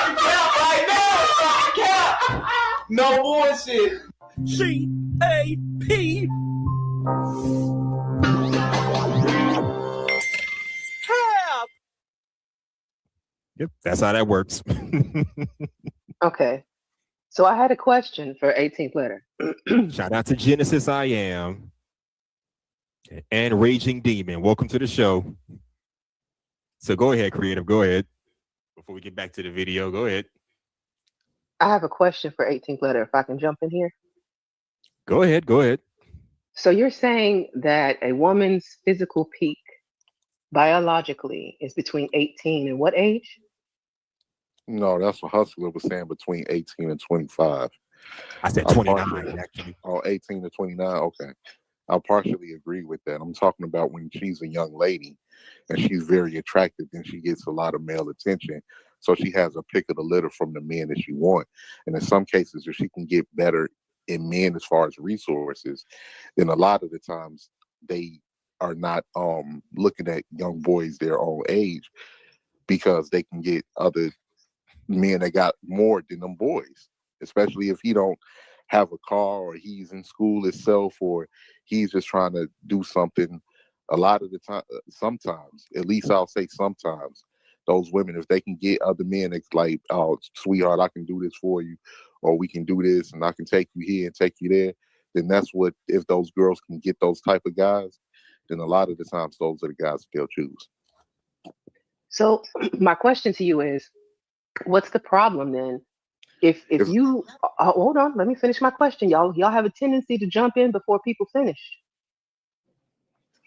Speaker 9: the cap right now. Stop the cap. No bullshit.
Speaker 5: C-A-P. Cap. Yep, that's how that works.
Speaker 3: Okay. So I had a question for 18th letter.
Speaker 5: Shout out to Genesis I Am and Raging Demon. Welcome to the show. So go ahead, creative. Go ahead. Before we get back to the video, go ahead.
Speaker 3: I have a question for 18th letter, if I can jump in here.
Speaker 5: Go ahead. Go ahead.
Speaker 3: So you're saying that a woman's physical peak biologically is between 18 and what age?
Speaker 12: No, that's what Hustler was saying, between 18 and 25.
Speaker 5: I said 29, actually.
Speaker 12: Oh, 18 to 29. Okay. I partially agree with that. I'm talking about when she's a young lady and she's very attractive, then she gets a lot of male attention. So she has a pick of the litter from the men that she wants. And in some cases, if she can get better in men as far as resources, then a lot of the times they are not looking at young boys their own age because they can get other men that got more than them boys, especially if he don't have a car or he's in school itself or he's just trying to do something. A lot of the time, sometimes, at least I'll say sometimes, those women, if they can get other men, it's like, oh, sweetheart, I can do this for you, or we can do this and I can take you here and take you there, then that's what, if those girls can get those type of guys, then a lot of the times those are the guys they'll choose.
Speaker 3: So my question to you is, what's the problem then? If you hold on, let me finish my question. Y'all have a tendency to jump in before people finish.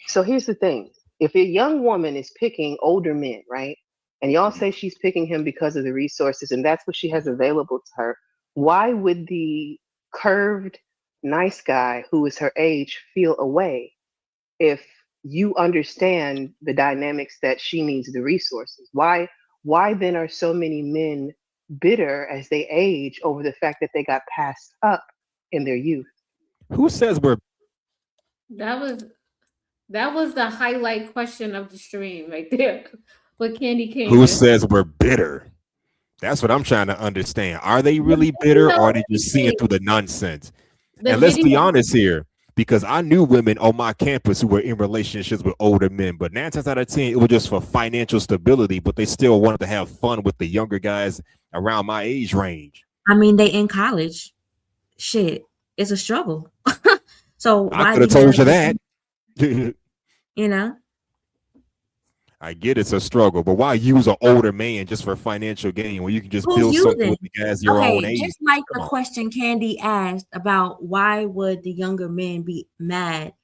Speaker 3: So here's the thing. If a young woman is picking older men, right? And y'all say she's picking him because of the resources and that's what she has available to her, why would the curved, nice guy who is her age feel away if you understand the dynamics that she needs the resources? Why then are so many men bitter as they age over the fact that they got passed up in their youth?
Speaker 5: Who says we're...
Speaker 2: That was the highlight question of the stream right there. What Candy Cane?
Speaker 5: Who says we're bitter? That's what I'm trying to understand. Are they really bitter or are they just seeing through the nonsense? And let's be honest here, because I knew women on my campus who were in relationships with older men, but 9 times out of 10, it was just for financial stability, but they still wanted to have fun with the younger guys around my age range.
Speaker 4: I mean, they in college. Shit, it's a struggle. So
Speaker 5: I could have told you that.
Speaker 4: You know?
Speaker 5: I get it's a struggle, but why use an older man just for financial gain when you can just build something with the guys your own age?
Speaker 4: Just like the question Candy asked about why would the younger men be mad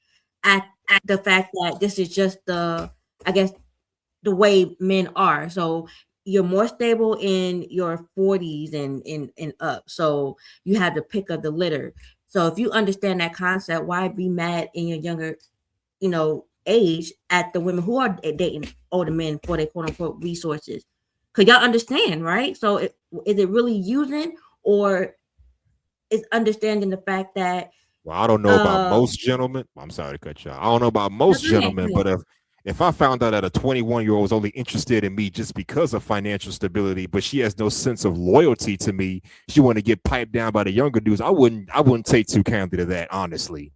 Speaker 4: at the fact that this is just the way men are. So you're more stable in your 40s and up. So you have the pick of the litter. So if you understand that concept, why be mad in your younger, age at the women who are dating older men for their quote unquote resources? Because y'all understand, right? So is it really using, or is understanding the fact that
Speaker 5: Well, I don't know about most gentlemen. I'm sorry to cut you off. I don't know about most gentlemen, but if I found out that a 21-year-old was only interested in me just because of financial stability, but she has no sense of loyalty to me, she want to get piped down by the younger dudes, I wouldn't take too kindly to that, honestly.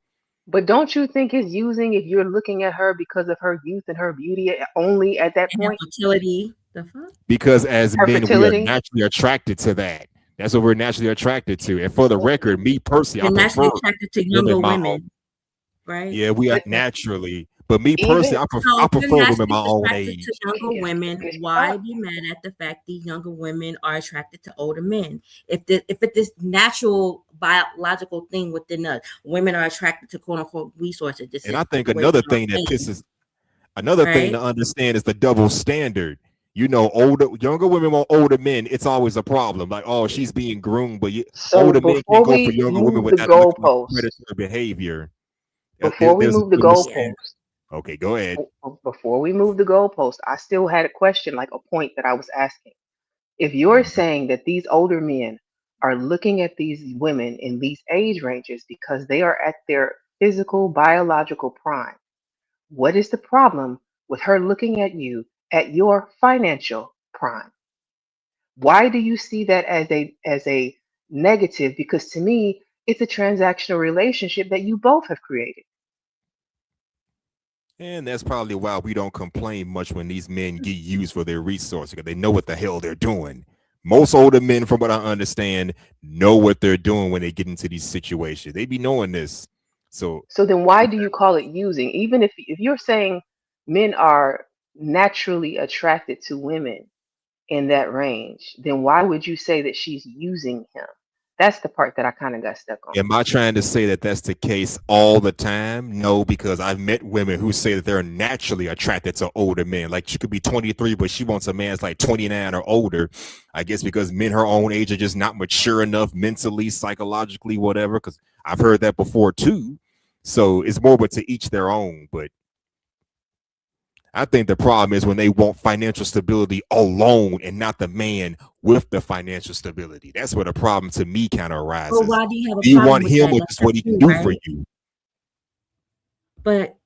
Speaker 3: But don't you think it's using if you're looking at her because of her youth and her beauty only at that point?
Speaker 4: Fertility. The fuck?
Speaker 5: Because as
Speaker 3: Her
Speaker 5: men,
Speaker 3: fertility?
Speaker 5: we are naturally attracted to that. That's what we're naturally attracted to. And for the record, me personally,
Speaker 4: You're
Speaker 5: I
Speaker 4: naturally
Speaker 5: prefer
Speaker 4: attracted to younger
Speaker 5: my
Speaker 4: women,
Speaker 5: own.
Speaker 4: right?
Speaker 5: Yeah, we are
Speaker 3: But-
Speaker 5: naturally. But me
Speaker 3: Even-
Speaker 5: personally, I
Speaker 4: So if
Speaker 5: prefer
Speaker 4: you're
Speaker 5: women my
Speaker 4: naturally
Speaker 5: own
Speaker 4: attracted
Speaker 5: age.
Speaker 4: to younger
Speaker 3: Yeah,
Speaker 4: women,
Speaker 3: it's
Speaker 4: why
Speaker 3: not.
Speaker 4: be mad at the fact these younger women are attracted to older men? If it's this natural biological thing within us, women are attracted to quote unquote resources. This
Speaker 5: And
Speaker 4: is
Speaker 5: I think
Speaker 4: the way
Speaker 5: another
Speaker 4: we are
Speaker 5: thing that
Speaker 4: made,
Speaker 5: pisses, another thing
Speaker 4: right?
Speaker 5: to understand is the double standard. Younger women want older men. It's always a problem. Like, oh, she's being groomed, but
Speaker 3: So
Speaker 5: older men
Speaker 3: before
Speaker 5: can't go for
Speaker 3: we
Speaker 5: younger women
Speaker 3: move the
Speaker 5: without looking like
Speaker 3: goalposts,
Speaker 5: predatory behavior.
Speaker 3: before we
Speaker 5: There's a
Speaker 3: move the
Speaker 5: double standard.
Speaker 3: goalposts,
Speaker 5: Okay, go ahead.
Speaker 3: before we move the goalpost, I still had a question, like a point that I was asking. If you're saying that these older men are looking at these women in these age ranges because they are at their physical, biological prime, what is the problem with her looking at you at your financial prime? Why do you see that as a negative? Because to me, it's a transactional relationship that you both have created.
Speaker 5: And that's probably why we don't complain much when these men get used for their resources, because they know what the hell they're doing. Most older men, from what I understand, know what they're doing when they get into these situations. They be knowing this. So
Speaker 3: then why do you call it using? Even if you're saying men are naturally attracted to women in that range, then why would you say that she's using him? That's the part that I kind of got stuck on.
Speaker 5: am I trying to say that that's the case all the time? No, because I've met women who say that they're naturally attracted to older men. Like, she could be 23, but she wants a man that's like 29 or older. I guess because men her own age are just not mature enough mentally, psychologically, whatever. Because I've heard that before too. So it's more but to each their own. But I think the problem is when they want financial stability alone and not the man with the financial stability. That's where the problem to me kind of arises.
Speaker 4: But why do you have a
Speaker 5: Do you
Speaker 4: problem
Speaker 5: want
Speaker 4: with
Speaker 5: him
Speaker 4: that?
Speaker 5: or
Speaker 4: That's
Speaker 5: just what he
Speaker 4: up
Speaker 5: can
Speaker 4: to
Speaker 5: do
Speaker 4: you,
Speaker 5: for
Speaker 4: right?
Speaker 5: you?
Speaker 4: But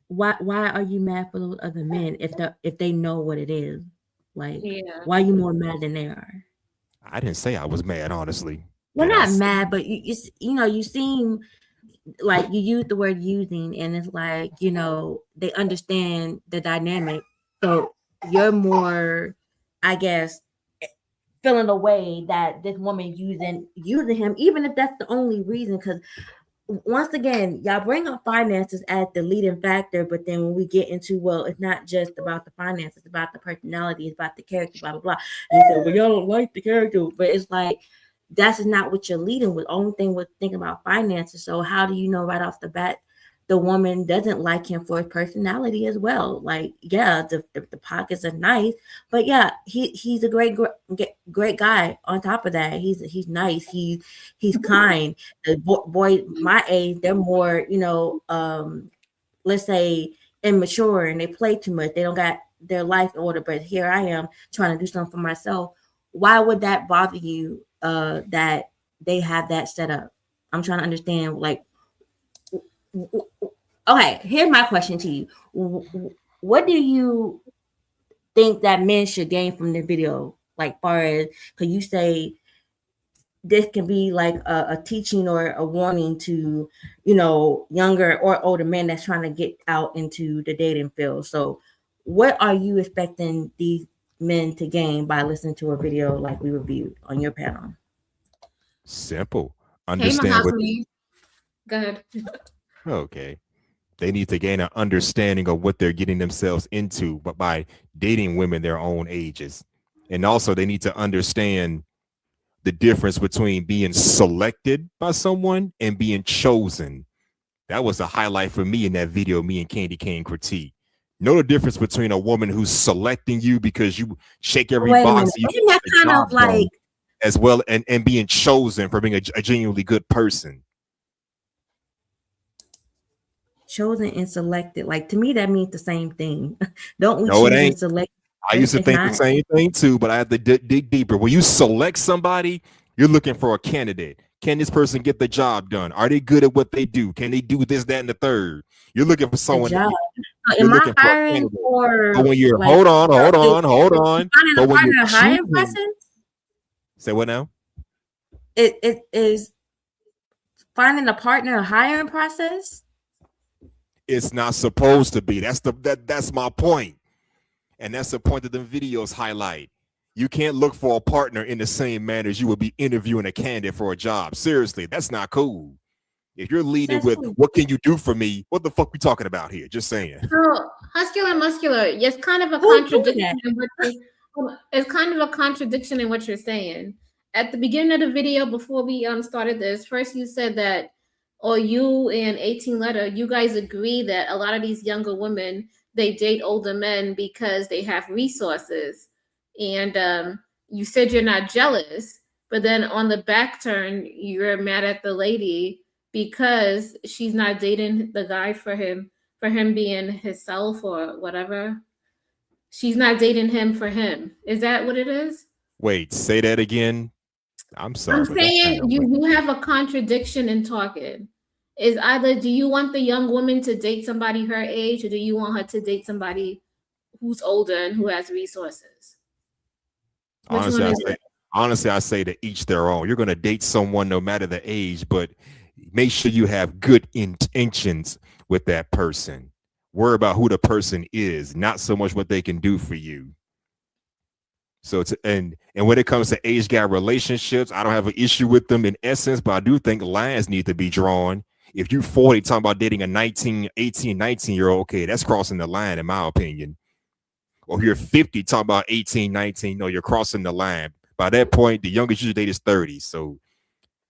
Speaker 4: why are you mad for those other men if they know what it is? Like,
Speaker 2: Yeah.
Speaker 4: why are you more mad than they are?
Speaker 5: I didn't say I was mad, honestly.
Speaker 4: Well,
Speaker 5: And I
Speaker 4: not
Speaker 5: s-
Speaker 4: mad, but you seem like you use the word using, and it's like, they understand the dynamic. So you're more, I guess, feeling the way that this woman using him, even if that's the only reason. Because once again, y'all bring up finances as the leading factor, but then when we get into, well, it's not just about the finances, it's about the personality, it's about the character, blah blah blah. And you say, well, y'all don't like the character, but it's like that's not what you're leading with. Only thing with thinking about finances. So how do you know right off the bat the woman doesn't like him for his personality as well? Like, yeah, the pockets are nice, but yeah, he's a great guy. On top of that, he's nice. He's kind. The boy my age, they're more, let's say immature, and they play too much. They don't got their life in order. But here I am trying to do something for myself. Why would that bother you? That they have that set up. I'm trying to understand. Like, okay, here's my question to you. What do you think that men should gain from the video? Like, far as, because you say this can be like a teaching or a warning to, younger or older men that's trying to get out into the dating field. So what are you expecting these men to gain by listening to a video like we reviewed on your panel?
Speaker 5: Simple.
Speaker 2: Hey,
Speaker 5: Understand what.
Speaker 2: Mahogany. Go ahead.
Speaker 5: Okay. They need to gain an understanding of what they're getting themselves into, but by dating women their own ages. And also they need to understand the difference between being selected by someone and being chosen. That was a highlight for me in that video me and Candy Cane critique. Know the difference between a woman who's selecting you because you shake every
Speaker 4: Wait a
Speaker 5: box
Speaker 4: minute. Isn't that kind of like
Speaker 5: as well, and being chosen for being a genuinely good person.
Speaker 4: chosen and selected? Like, to me, that means the same thing. Don't we
Speaker 5: No, it
Speaker 4: choose and
Speaker 5: ain't.
Speaker 4: select?
Speaker 5: I used to
Speaker 4: It's
Speaker 5: think the
Speaker 4: not?
Speaker 5: same thing too, but I had to dig deeper. When you select somebody, you're looking for a candidate. Can this person get the job done? Are they good at what they do? Can they do this, that, and the third? You're looking for someone.
Speaker 4: job.
Speaker 5: You're
Speaker 4: Am I
Speaker 5: looking for a
Speaker 4: hiring
Speaker 5: candidate.
Speaker 4: for
Speaker 5: But when you're
Speaker 4: like,
Speaker 5: hold on.
Speaker 4: finding
Speaker 5: But
Speaker 4: a
Speaker 5: when
Speaker 4: partner
Speaker 5: you're
Speaker 4: a hiring
Speaker 5: choosing,
Speaker 4: process?
Speaker 5: say what now?
Speaker 4: It is finding a partner a hiring process?
Speaker 5: It's not supposed to be. That's my point. And that's the point that the videos highlight. You can't look for a partner in the same manner as you would be interviewing a candidate for a job. Seriously, that's not cool. If you're leading with what can you do for me, what the fuck we talking about here? Just saying.
Speaker 2: So Huscular Muscular, it's kind of a
Speaker 4: Who's doing
Speaker 2: contradiction in it's kind of a contradiction in what you're saying. At the beginning of the video, before we started this, first you said that, or you and 18 Letter, you guys agree that a lot of these younger women, they date older men because they have resources. And you said you're not jealous, but then on the back turn, you're mad at the lady because she's not dating the guy for him being himself or whatever. She's not dating him for him. Is that what it is?
Speaker 5: Wait, say that again. I'm sorry.
Speaker 2: I'm saying you have a contradiction in talking. Is either do you want the young woman to date somebody her age, or do you want her to date somebody who's older and who has resources?
Speaker 5: Honestly, I say to each their own. You're going to date someone no matter the age, but make sure you have good intentions with that person. Worry about who the person is, not so much what they can do for you. So and when it comes to age gap relationships, I don't have an issue with them in essence, but I do think lines need to be drawn. If you're 40 talking about dating a 19, 18, 19-year-old, okay, that's crossing the line in my opinion. Or if you're 50 talking about 18, 19, no, you're crossing the line. By that point, the youngest you date is 30. So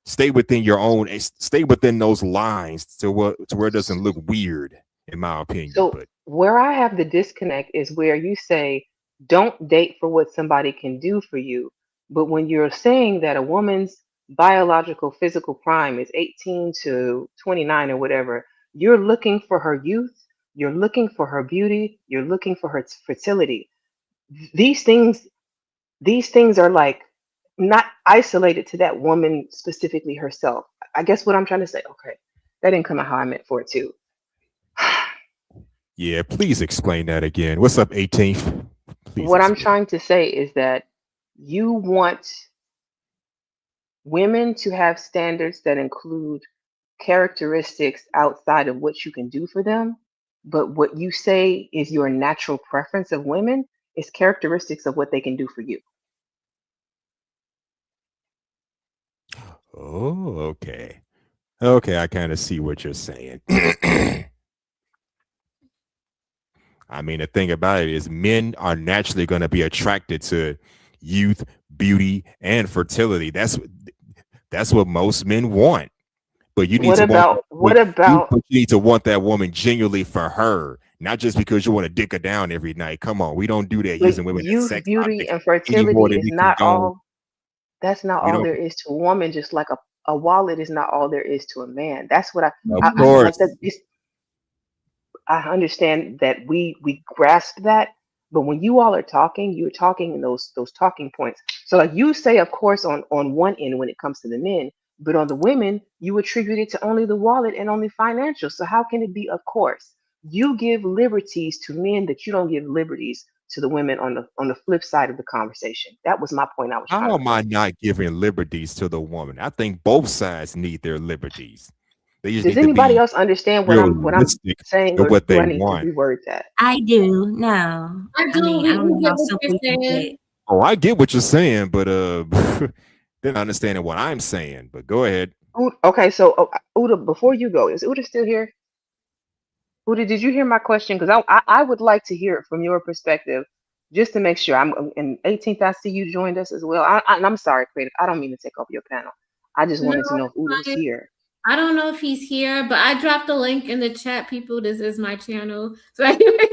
Speaker 5: stay within your own, stay within those lines to where it doesn't look weird, in my opinion.
Speaker 3: So where I have the disconnect is where you say, don't date for what somebody can do for you. But when you're saying that a woman's biological physical prime is 18 to 29 or whatever, you're looking for her youth, you're looking for her beauty, you're looking for her fertility. These things are like not isolated to that woman specifically herself. I guess what I'm trying to say, okay, that didn't come out how I meant for it too.
Speaker 5: Yeah, please explain that again. What's up, 18th? Please
Speaker 3: what I'm trying to say is that you want women to have standards that include characteristics outside of what you can do for them. But what you say is your natural preference of women is characteristics of what they can do for you.
Speaker 5: Oh, okay. Okay, I kind of see what you're saying. I mean, the thing about it is men are naturally going to be attracted to youth, beauty, and fertility. That's what most men want. But you need you need to want that woman genuinely for her, not just because you want to dick her down every night. Come on, we don't do that using women as sex
Speaker 3: beauty, and fertility is not all. That's not all there is to a woman. Just like a wallet is not all there is to a man. That's what
Speaker 5: Of course.
Speaker 3: I understand that we grasp that, but when you all are talking, you're talking in those talking points. So like you say, of course, on one end when it comes to the men, but on the women, you attribute it to only the wallet and only financial. So how can it be of course? You give liberties to men that you don't give liberties to the women on the flip side of the conversation. That was my point.
Speaker 5: How am I not giving liberties to the woman? I think both sides need their liberties.
Speaker 3: Does anybody else understand what I'm saying, or
Speaker 5: what
Speaker 3: do
Speaker 5: they
Speaker 3: I need
Speaker 5: want.
Speaker 3: to reword that?
Speaker 4: I do. No,
Speaker 2: I do.
Speaker 4: mean, I don't know how
Speaker 2: what
Speaker 4: simple
Speaker 2: you're
Speaker 4: you can
Speaker 2: saying.
Speaker 4: get.
Speaker 5: Oh, I get what you're saying, but then understanding what I'm saying. But go ahead.
Speaker 3: Okay, so Uda, before you go, is Uda still here? Uda, did you hear my question? Because I would like to hear it from your perspective, just to make sure. And 18th, I see you joined us as well. I'm sorry, Creative. I don't mean to take over your panel. I just wanted to know if Uda was here.
Speaker 2: I don't know if he's here, but I dropped the link in the chat, people. This is my channel. So anyway,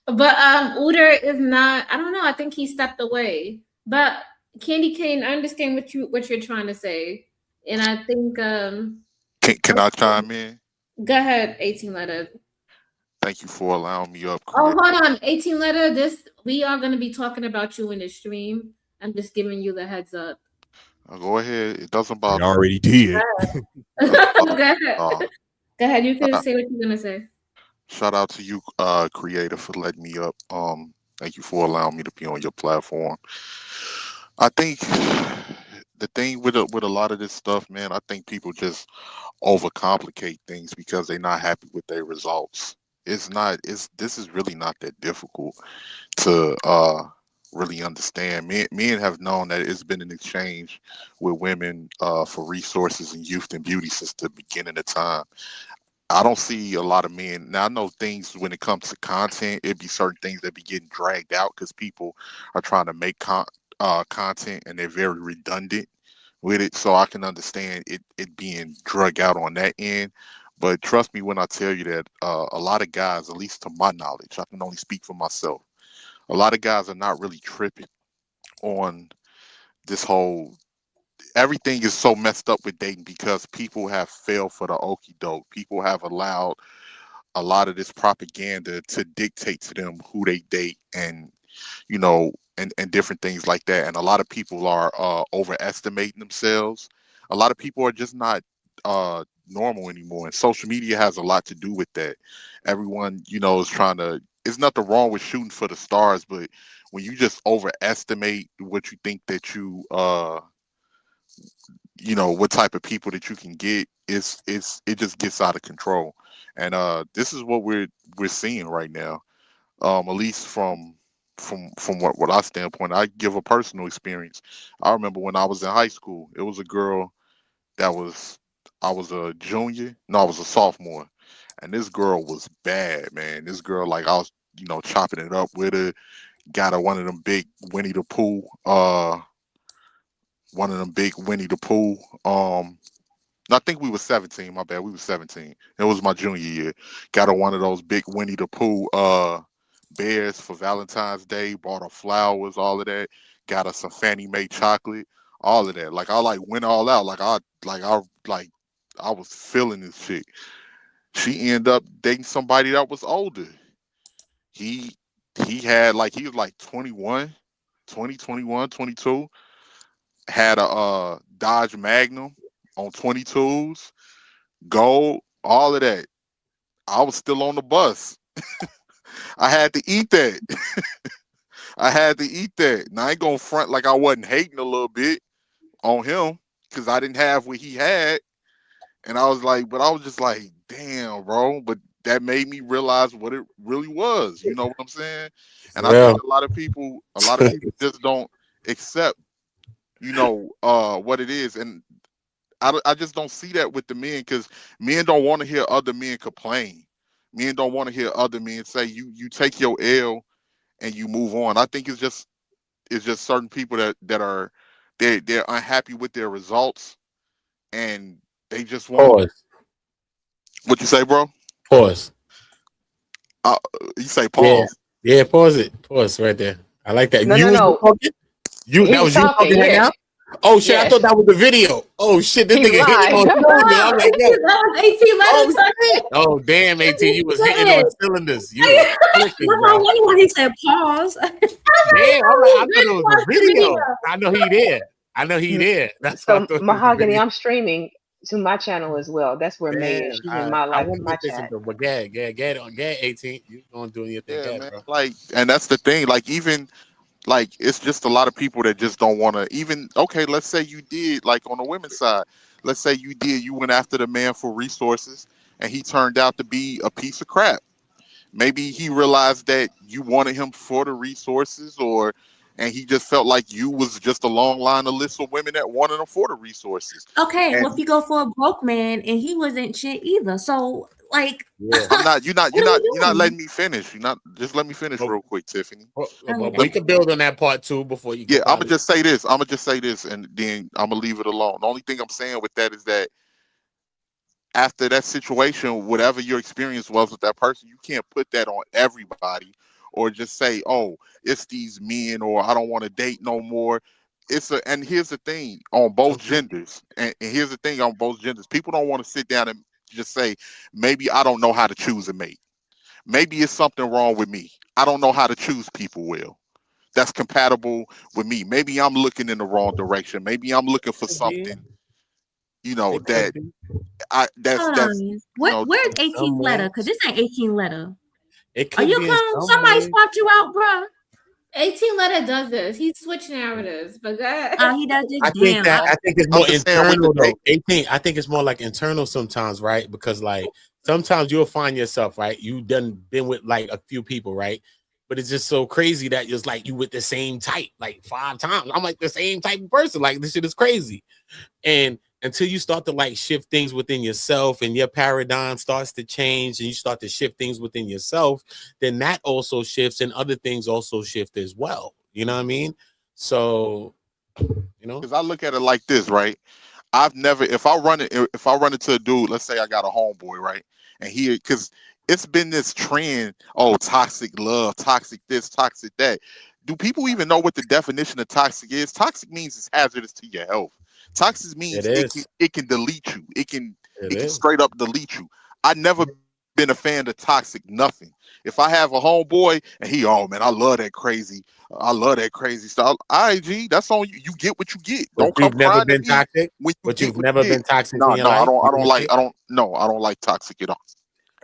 Speaker 2: But Uter is not. I don't know. I think he stepped away. But Candy Cane, I understand what you're trying to say, and I think
Speaker 12: Can I chime in?
Speaker 2: go ahead, 18 letter.
Speaker 12: Thank you for allowing me up,
Speaker 2: Oh,
Speaker 12: Creator.
Speaker 2: hold on, 18 letter. We are going to be talking about you in the stream. I'm just giving you the heads up.
Speaker 12: Go ahead. It doesn't
Speaker 5: We
Speaker 12: bother me.
Speaker 5: already did.
Speaker 2: Go ahead.
Speaker 12: Uh,
Speaker 2: Go ahead. You can
Speaker 12: uh,
Speaker 2: say what you're gonna say.
Speaker 12: Shout out to you, Creator, for letting me up. Thank you for allowing me to be on your platform. I think the thing with a lot of this stuff, man, I think people just overcomplicate things because they're not happy with their results. This is really not that difficult to really understand. Men have known that it's been an exchange with women for resources and youth and beauty since the beginning of time. I don't see a lot of men now. I know things when it comes to content, it'd be certain things that be getting dragged out because people are trying to make content and they're very redundant with it. So I can understand it being drug out on that end. But trust me when I tell you that a lot of guys, at least to my knowledge, I can only speak for myself. A lot of guys are not really tripping on this whole. Everything is so messed up with dating because people have failed for the okie doke. People have allowed a lot of this propaganda to dictate to them who they date and and different things like that. And a lot of people are overestimating themselves. A lot of people are just not normal anymore. And social media has a lot to do with that. Everyone, is trying to. There's nothing wrong with shooting for the stars, but when you just overestimate what you think that what type of people that you can get, it just gets out of control. And this is what we're seeing right now. At least from what our standpoint, I give a personal experience. I remember when I was in high school, it was a girl I was a junior. No, I was a sophomore. And this girl was bad, man. This girl, like I was, chopping it up with her, got her one of them big Winnie the Pooh, I think we were 17. My bad. We were 17. It was my junior year. Got her one of those big Winnie the Pooh bears for Valentine's Day. Bought her flowers, all of that. Got her some Fannie Mae chocolate, all of that. Like I went all out. I was feeling this shit. She ended up dating somebody that was older. He had he was like 21, 20, 21, 22. Had a Dodge Magnum on 22s, gold, all of that. I was still on the bus. I had to eat that. I had to eat that. Now I ain't gonna front like I wasn't hating a little bit on him because I didn't have what he had. And I was just like, damn, bro. But that made me realize what it really was. You know what I'm saying? And I think a lot of people just don't accept, what it is. And I just don't see that with the men because men don't want to hear other men complain. Men don't want to hear other men say you take your L and you move on. I think it's just certain people that are they're unhappy with their results and they just want.
Speaker 1: Pause.
Speaker 12: What you say, bro?
Speaker 1: Pause.
Speaker 12: You say pause.
Speaker 1: Yeah, pause it. Pause right there. I like that.
Speaker 3: No.
Speaker 1: That was you talking right now? Oh shit!
Speaker 3: Yes.
Speaker 1: I thought that was the video. Oh shit! This
Speaker 3: He
Speaker 1: nigga hit
Speaker 3: lied.
Speaker 1: on Tuesday. I'm like, yo.
Speaker 2: That was 18 letter.
Speaker 1: Oh damn, 18, you was hitting on cylinders. You was clicking,
Speaker 4: I
Speaker 1: bro.
Speaker 4: wonder why he said pause.
Speaker 1: Damn, I thought it was a video. I know he there. That's what I
Speaker 3: So
Speaker 1: thought.
Speaker 3: Mahogany, I'm streaming to my channel as well. That's where May is. She's in my life, my chat.
Speaker 1: But get on 18. You gonna do your thing,
Speaker 12: Yeah, man.
Speaker 1: bro.
Speaker 12: And that's the thing. Even it's just a lot of people that just don't want to even. Okay, let's say you did on the women's side. Let's say you went after the man for resources, and he turned out to be a piece of crap. Maybe he realized that you wanted him for the resources, and he just felt like you was just a long line of list of women that wanted him for the resources.
Speaker 4: Okay, well, if you go for a broke man and he wasn't shit either, so
Speaker 12: You're not letting me finish. Just let me finish real quick, Tiffany.
Speaker 1: But we can build on that part too before you.
Speaker 12: Yeah, I'm gonna just say this, and then I'm gonna leave it alone. The only thing I'm saying with that is that after that situation, whatever your experience was with that person, you can't put that on everybody or just say, oh, it's these men, or I don't want to date no more. And here's the thing on both genders, and here's the thing on both genders. People don't want to sit down and just say, maybe I don't know how to choose a mate. Maybe it's something wrong with me. I don't know how to choose people well. That's compatible with me. Maybe I'm looking in the wrong direction. Maybe I'm looking for something, that
Speaker 4: Hold on. Where's 18 letter? Because this ain't 18 letter. Are you clone? Somebody swapped you out, bro.
Speaker 2: 18 letter does this. He switched narratives, but
Speaker 4: he does this.
Speaker 1: I think it's more internal though. 18. I think it's more like internal sometimes, right? Because like sometimes you'll find yourself, right? You done been with like a few people, right? But it's just so crazy that it's like you with the same type like 5 times. I'm like the same type of person. Like this shit is crazy. And until you start to like shift things within yourself and your paradigm starts to change and you start to shift things within yourself, then that also shifts and other things also shift as well. You know what I mean? So,
Speaker 12: because I look at it like this, right? I've never, if I run into a dude, let's say I got a homeboy, right? And because it's been this trend, toxic love, toxic this, toxic that. Do people even know what the definition of toxic is? Toxic means it's hazardous to your health. Toxic means it can delete you. It can straight up delete you. I've never been a fan of toxic nothing. If I have a homeboy and he, oh man, I love that crazy stuff. IG, that's on you. You get what you get.
Speaker 1: Don't come never been toxic. But you've never been toxic. No,
Speaker 12: I don't like toxic at all.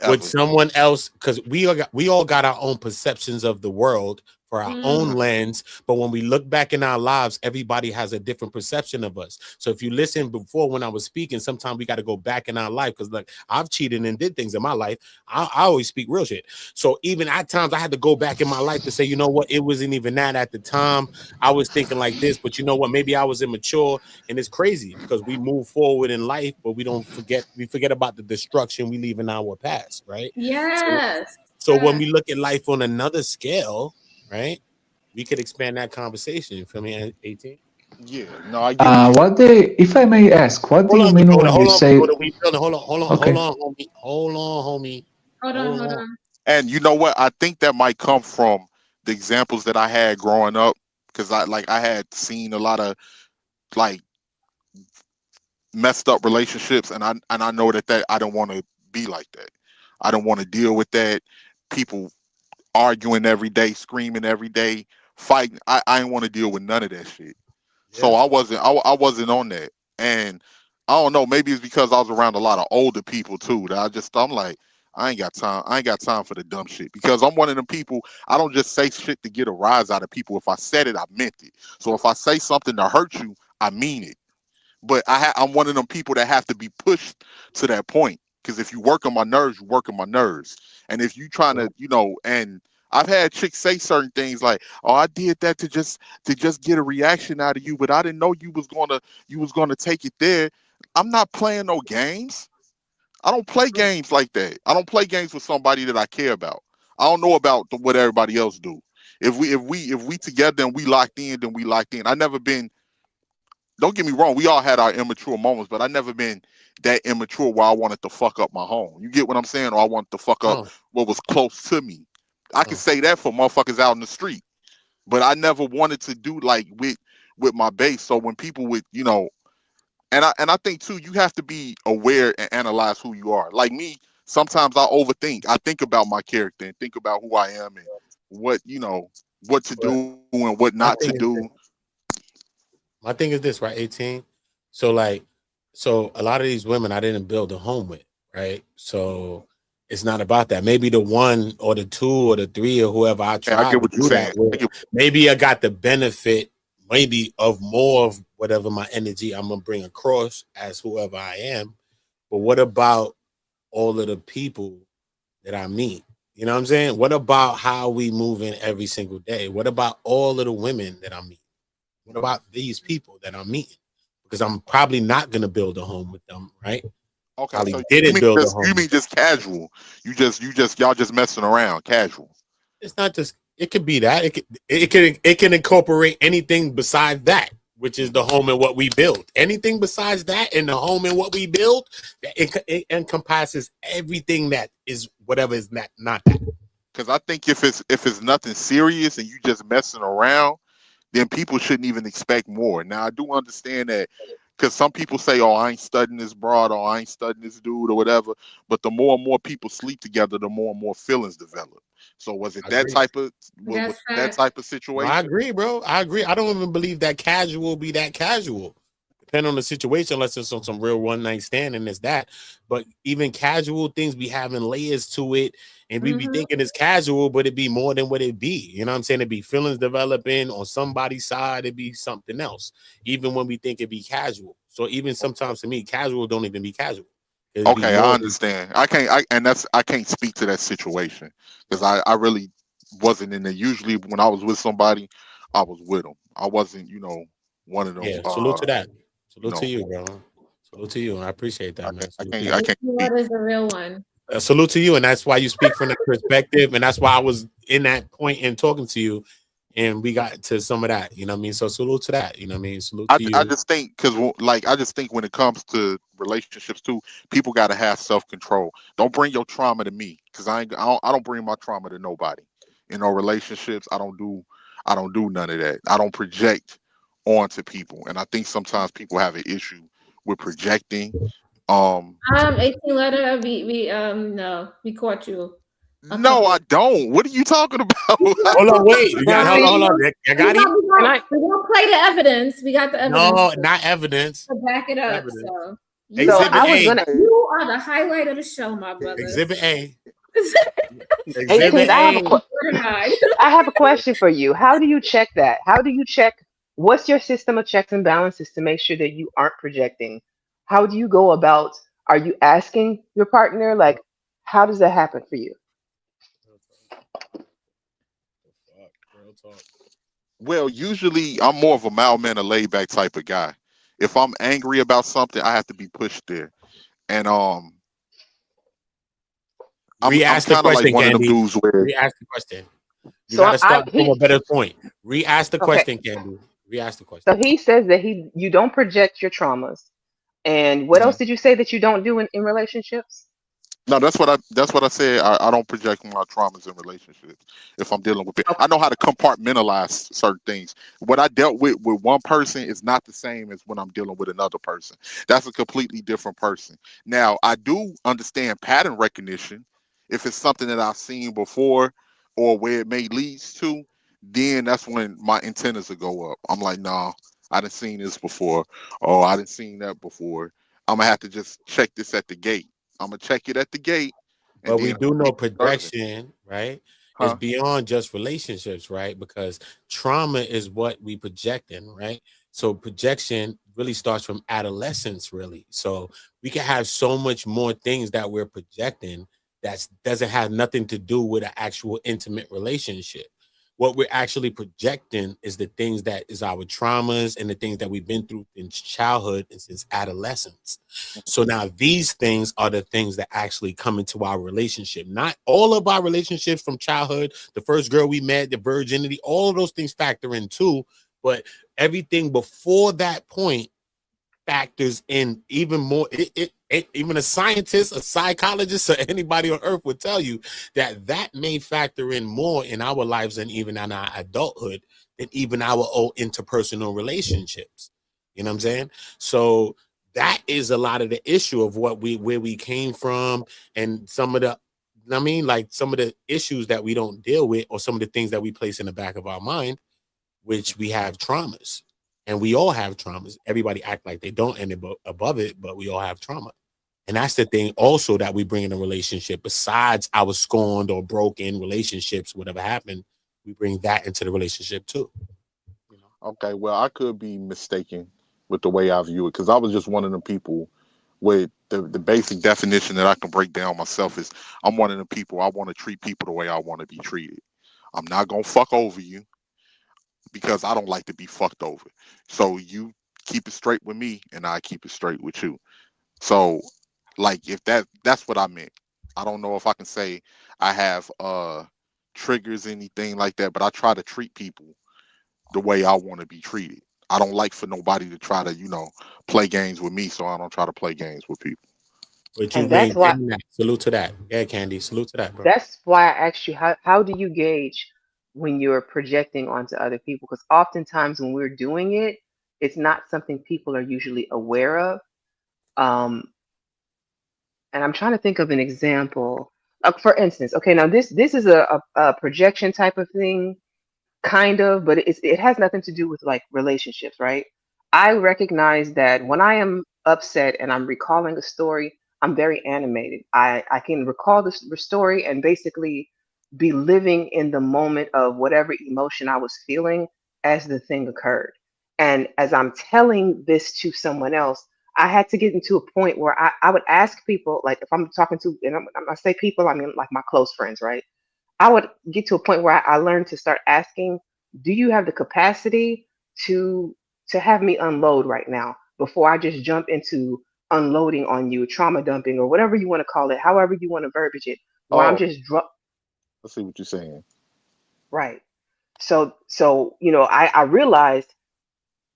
Speaker 1: With someone else, because we all got our own perceptions of the world for our own lens, but when we look back in our lives, everybody has a different perception of us. So if you listen before when I was speaking, sometimes we got to go back in our life because like I've cheated and did things in my life. I always speak real shit. So even at times I had to go back in my life to say, you know what, it wasn't even that at the time. I was thinking like this, but you know what, maybe I was immature. And it's crazy because we move forward in life, but we forget about the destruction we leave in our past, right?
Speaker 2: Yes.
Speaker 1: So when we look at life on another scale, right, we could expand that conversation. You feel me? 18.
Speaker 12: Yeah. No, I get
Speaker 13: if I may ask, what do you mean when you say?
Speaker 1: Hold on.
Speaker 12: And you know what? I think that might come from the examples that I had growing up, because I had seen a lot of like messed up relationships, and I know that I don't want to be like that. I don't want to deal with that. People arguing every day, screaming every day, fighting. I didn't want to deal with none of that shit. Yeah. So I wasn't on that. And I don't know, maybe it's because I was around a lot of older people too that I'm like, I ain't got time for the dumb shit, because I'm one of them people. I don't just say shit to get a rise out of people. If I said it, I meant it. So if I say something to hurt you, I mean it. But I'm one of them people that have to be pushed to that point. Because if you work on my nerves, you work on my nerves. And if you trying to, and I've had chicks say certain things like, "Oh, I did that to just get a reaction out of you, but I didn't know you was gonna take it there." I'm not playing no games. I don't play games like that. I don't play games with somebody that I care about. I don't know about what everybody else do. If we together and we locked in, then we locked in. I never been. Don't get me wrong. We all had our immature moments, but I never been that immature where I wanted to fuck up my home. You get what I'm saying? Or I wanted to fuck up what was close to me. I can say that for motherfuckers out in the street, but I never wanted to do like with my base. So when people with, and I think too, you have to be aware and analyze who you are. Like me, sometimes I overthink. I think about my character and think about who I am and what to do and what not to do.
Speaker 1: My thing is this, right? 18. So a lot of these women I didn't build a home with, right? So it's not about that. Maybe the 1 or the 2 or the 3 or whoever I tried
Speaker 12: I get what
Speaker 1: to do that with, maybe I got the benefit maybe of more of whatever my energy I'm gonna bring across as whoever I am. But what about all of the people that I meet? You know what I'm saying? What about how we move in every single day? What about all of the women that I meet? What about these people that I'm meeting? Because I'm probably not gonna build a home with them, right?
Speaker 12: Okay,
Speaker 1: probably
Speaker 12: so
Speaker 1: you
Speaker 12: mean just casual? Y'all just messing around, casual?
Speaker 1: It's not just. It could be that. It can incorporate anything besides that, which is the home and what we build. Anything besides that and the home and what we build, it encompasses everything that is whatever is not that.
Speaker 12: Because I think if it's nothing serious and you just messing around, then people shouldn't even expect more. Now I do understand that because some people say, "Oh, I ain't studying this broad, or I ain't studying this dude, or whatever." But the more and more people sleep together, the more and more feelings develop. So was it
Speaker 1: I
Speaker 12: that
Speaker 1: agree.
Speaker 12: type of
Speaker 2: That's
Speaker 12: that
Speaker 2: facts.
Speaker 12: type of
Speaker 1: No,
Speaker 12: situation?
Speaker 1: I agree, bro. I agree. I don't even believe that casual be that casual. Depending on the situation, unless it's on some real one night stand and it's that. But even casual things be having layers to it, and we be
Speaker 2: Mhm.
Speaker 1: thinking it's casual, but it be more than what it be. You know what I'm saying? It be feelings developing on somebody's side, it be something else. Even when we think it be casual. So even sometimes to me, casual don't even be casual. It'd be
Speaker 12: Okay, I
Speaker 1: more than
Speaker 12: understand. I can't speak to that situation because I really wasn't in there. Usually when I was with somebody, I was with them. I wasn't, one of them.
Speaker 1: yeah. Salute to that.
Speaker 12: You
Speaker 1: Salute to
Speaker 12: know,
Speaker 1: you, bro. Salute to you. I appreciate that, man.
Speaker 12: I
Speaker 1: Salute to
Speaker 12: can't,
Speaker 1: you.
Speaker 12: I can't speak.
Speaker 2: What is the real one?
Speaker 1: Salute to you, and that's why you speak from that perspective, and that's why I was in that point in talking to you, and we got to some of that. You know what I mean? So salute to that. You know what I mean? Salute to
Speaker 12: I
Speaker 1: you.
Speaker 12: just think I just think when it comes to relationships too, people got to have self control. Don't bring your trauma to me because I don't bring my trauma to nobody. In our relationships, I don't do none of that. I don't project onto people, and I think sometimes people have an issue with projecting.
Speaker 2: 18 letter, no, we caught you a
Speaker 12: No,
Speaker 2: couple.
Speaker 12: I don't. What are you talking about?
Speaker 1: Hold on, wait. You got
Speaker 3: Now,
Speaker 1: hold on. I got him.
Speaker 3: and I
Speaker 2: We gonna play the evidence. We got the evidence
Speaker 1: No, not evidence.
Speaker 2: to back it up.
Speaker 1: Evidence.
Speaker 2: So
Speaker 3: so
Speaker 1: Exhibit
Speaker 3: I was
Speaker 1: A.
Speaker 3: gonna
Speaker 2: you are the highlight of the show, my brother.
Speaker 1: Exhibit A.
Speaker 3: 18.
Speaker 1: Exhibit
Speaker 3: I have
Speaker 1: A.
Speaker 3: I have a question for you. How do you check that? How do you check? What's your system of checks and balances to make sure that you aren't projecting? How do you go about? Are you asking your partner like, how does that happen for you?
Speaker 1: Real talk.
Speaker 12: Well, usually I'm more of a mild mannered, laid back type of guy. If I'm angry about something, I have to be pushed there. And I'm
Speaker 1: Re-ask the
Speaker 12: kind of like
Speaker 1: question,
Speaker 12: one of them
Speaker 1: Candy.
Speaker 12: dudes where
Speaker 1: Re-ask the question. You
Speaker 3: So
Speaker 1: got to
Speaker 3: I
Speaker 1: start from a
Speaker 3: he
Speaker 1: better point. Re-ask the
Speaker 3: okay.
Speaker 1: question, Candy. Re-ask the question.
Speaker 3: So he says that you don't project your traumas. And what else did you say that you don't do in relationships?
Speaker 12: no, that's what I said. I don't project my traumas in relationships. If I'm dealing with it,
Speaker 3: Okay.
Speaker 12: I know how to compartmentalize certain things. What I dealt with one person is not the same as when I'm dealing with another person. That's a completely different person. Now, I do understand pattern recognition. If it's something that I've seen before or where it may leads to, then that's when my antennas will go up. I'm like, nah, I didn't seen this before. Oh, I didn't seen that before. I'm gonna have to just check this at the gate. I'm gonna check it at the gate, and
Speaker 1: But we
Speaker 12: then
Speaker 1: do know
Speaker 12: keep observing.
Speaker 1: projection, right? Is
Speaker 12: Huh?
Speaker 1: beyond just relationships, right? Because trauma is what we project in, right? So projection really starts from adolescence, really. So we can have so much more things that we're projecting that doesn't have nothing to do with an actual intimate relationship. What we're actually projecting is the things that is our traumas and the things that we've been through in childhood and since adolescence. So now these things are the things that actually come into our relationship. Not all of our relationships from childhood, the first girl we met, the virginity, all of those things factor in too. But everything before that point factors in even more. Even a scientist, a psychologist, or anybody on earth would tell you that may factor in more in our lives and even in our adulthood than even our old interpersonal relationships. You know what I'm saying? So that is a lot of the issue of where we came from and some of the like some of the issues that we don't deal with or some of the things that we place in the back of our mind, which we have traumas. And we all have traumas. Everybody act like they don't end above it, but we all have trauma. And that's the thing also that we bring in a relationship. Besides our scorned or broken relationships, whatever happened, we bring that into the relationship too.
Speaker 12: Okay, well, I could be mistaken with the way I view it because I was just one of the people with the basic definition that I can break down myself is I'm one of the people I want to treat people the way I want to be treated. I'm not gonna fuck over you because I don't like to be fucked over. So you keep it straight with me and I keep it straight with you. So like if that's what I meant. I don't know if I can say I have triggers, anything like that, but I try to treat people the way I want to be treated. I don't like for nobody to try to, play games with me, so I don't try to play games with people.
Speaker 1: But you
Speaker 3: And that's why
Speaker 1: maintain that. Salute to that. Yeah, Candy. Salute to that, bro.
Speaker 3: that's why I asked you how do you gauge when you're projecting onto other people? Because oftentimes when we're doing it, it's not something people are usually aware of. Um, and I'm trying to think of an example. For instance, okay, now this is a projection type of thing, kind of, but it has nothing to do with like relationships, right? I recognize that when I am upset and I'm recalling a story, I'm very animated. I can recall the story and basically be living in the moment of whatever emotion I was feeling as the thing occurred. And as I'm telling this to someone else, I had to get into a point where I would ask people, like if I'm talking to, and I say people, I mean like my close friends, right? I would get to a point where I learned to start asking, do you have the capacity to have me unload right now before I just jump into unloading on you, trauma dumping, or whatever you want to call it, however you want to verbiage it, where I'm
Speaker 12: Oh,
Speaker 3: just
Speaker 12: I see what you're saying.
Speaker 3: right. So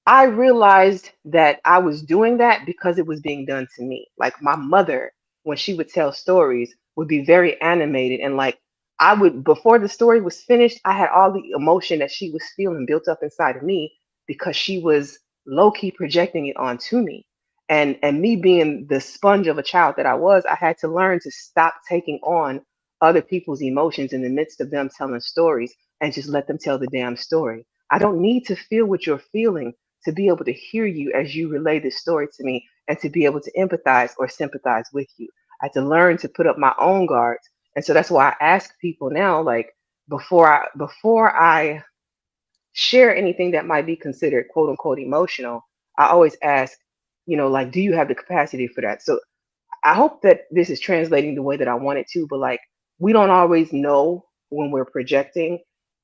Speaker 3: I realized that I was doing that because it was being done to me. Like my mother, when she would tell stories, would be very animated and like I would, before the story was finished, I had all the emotion that she was feeling built up inside of me because she was low key projecting it onto me. And me being the sponge of a child that I was, I had to learn to stop taking on other people's emotions in the midst of them telling stories and just let them tell the damn story. I don't need to feel what you're feeling to be able to hear you as you relay this story to me and to be able to empathize or sympathize with you. I had to learn to put up my own guards. And so that's why I ask people now, like before I share anything that might be considered quote unquote emotional, I always ask, like, do you have the capacity for that? So I hope that this is translating the way that I want it to, but like we don't always know when we're projecting.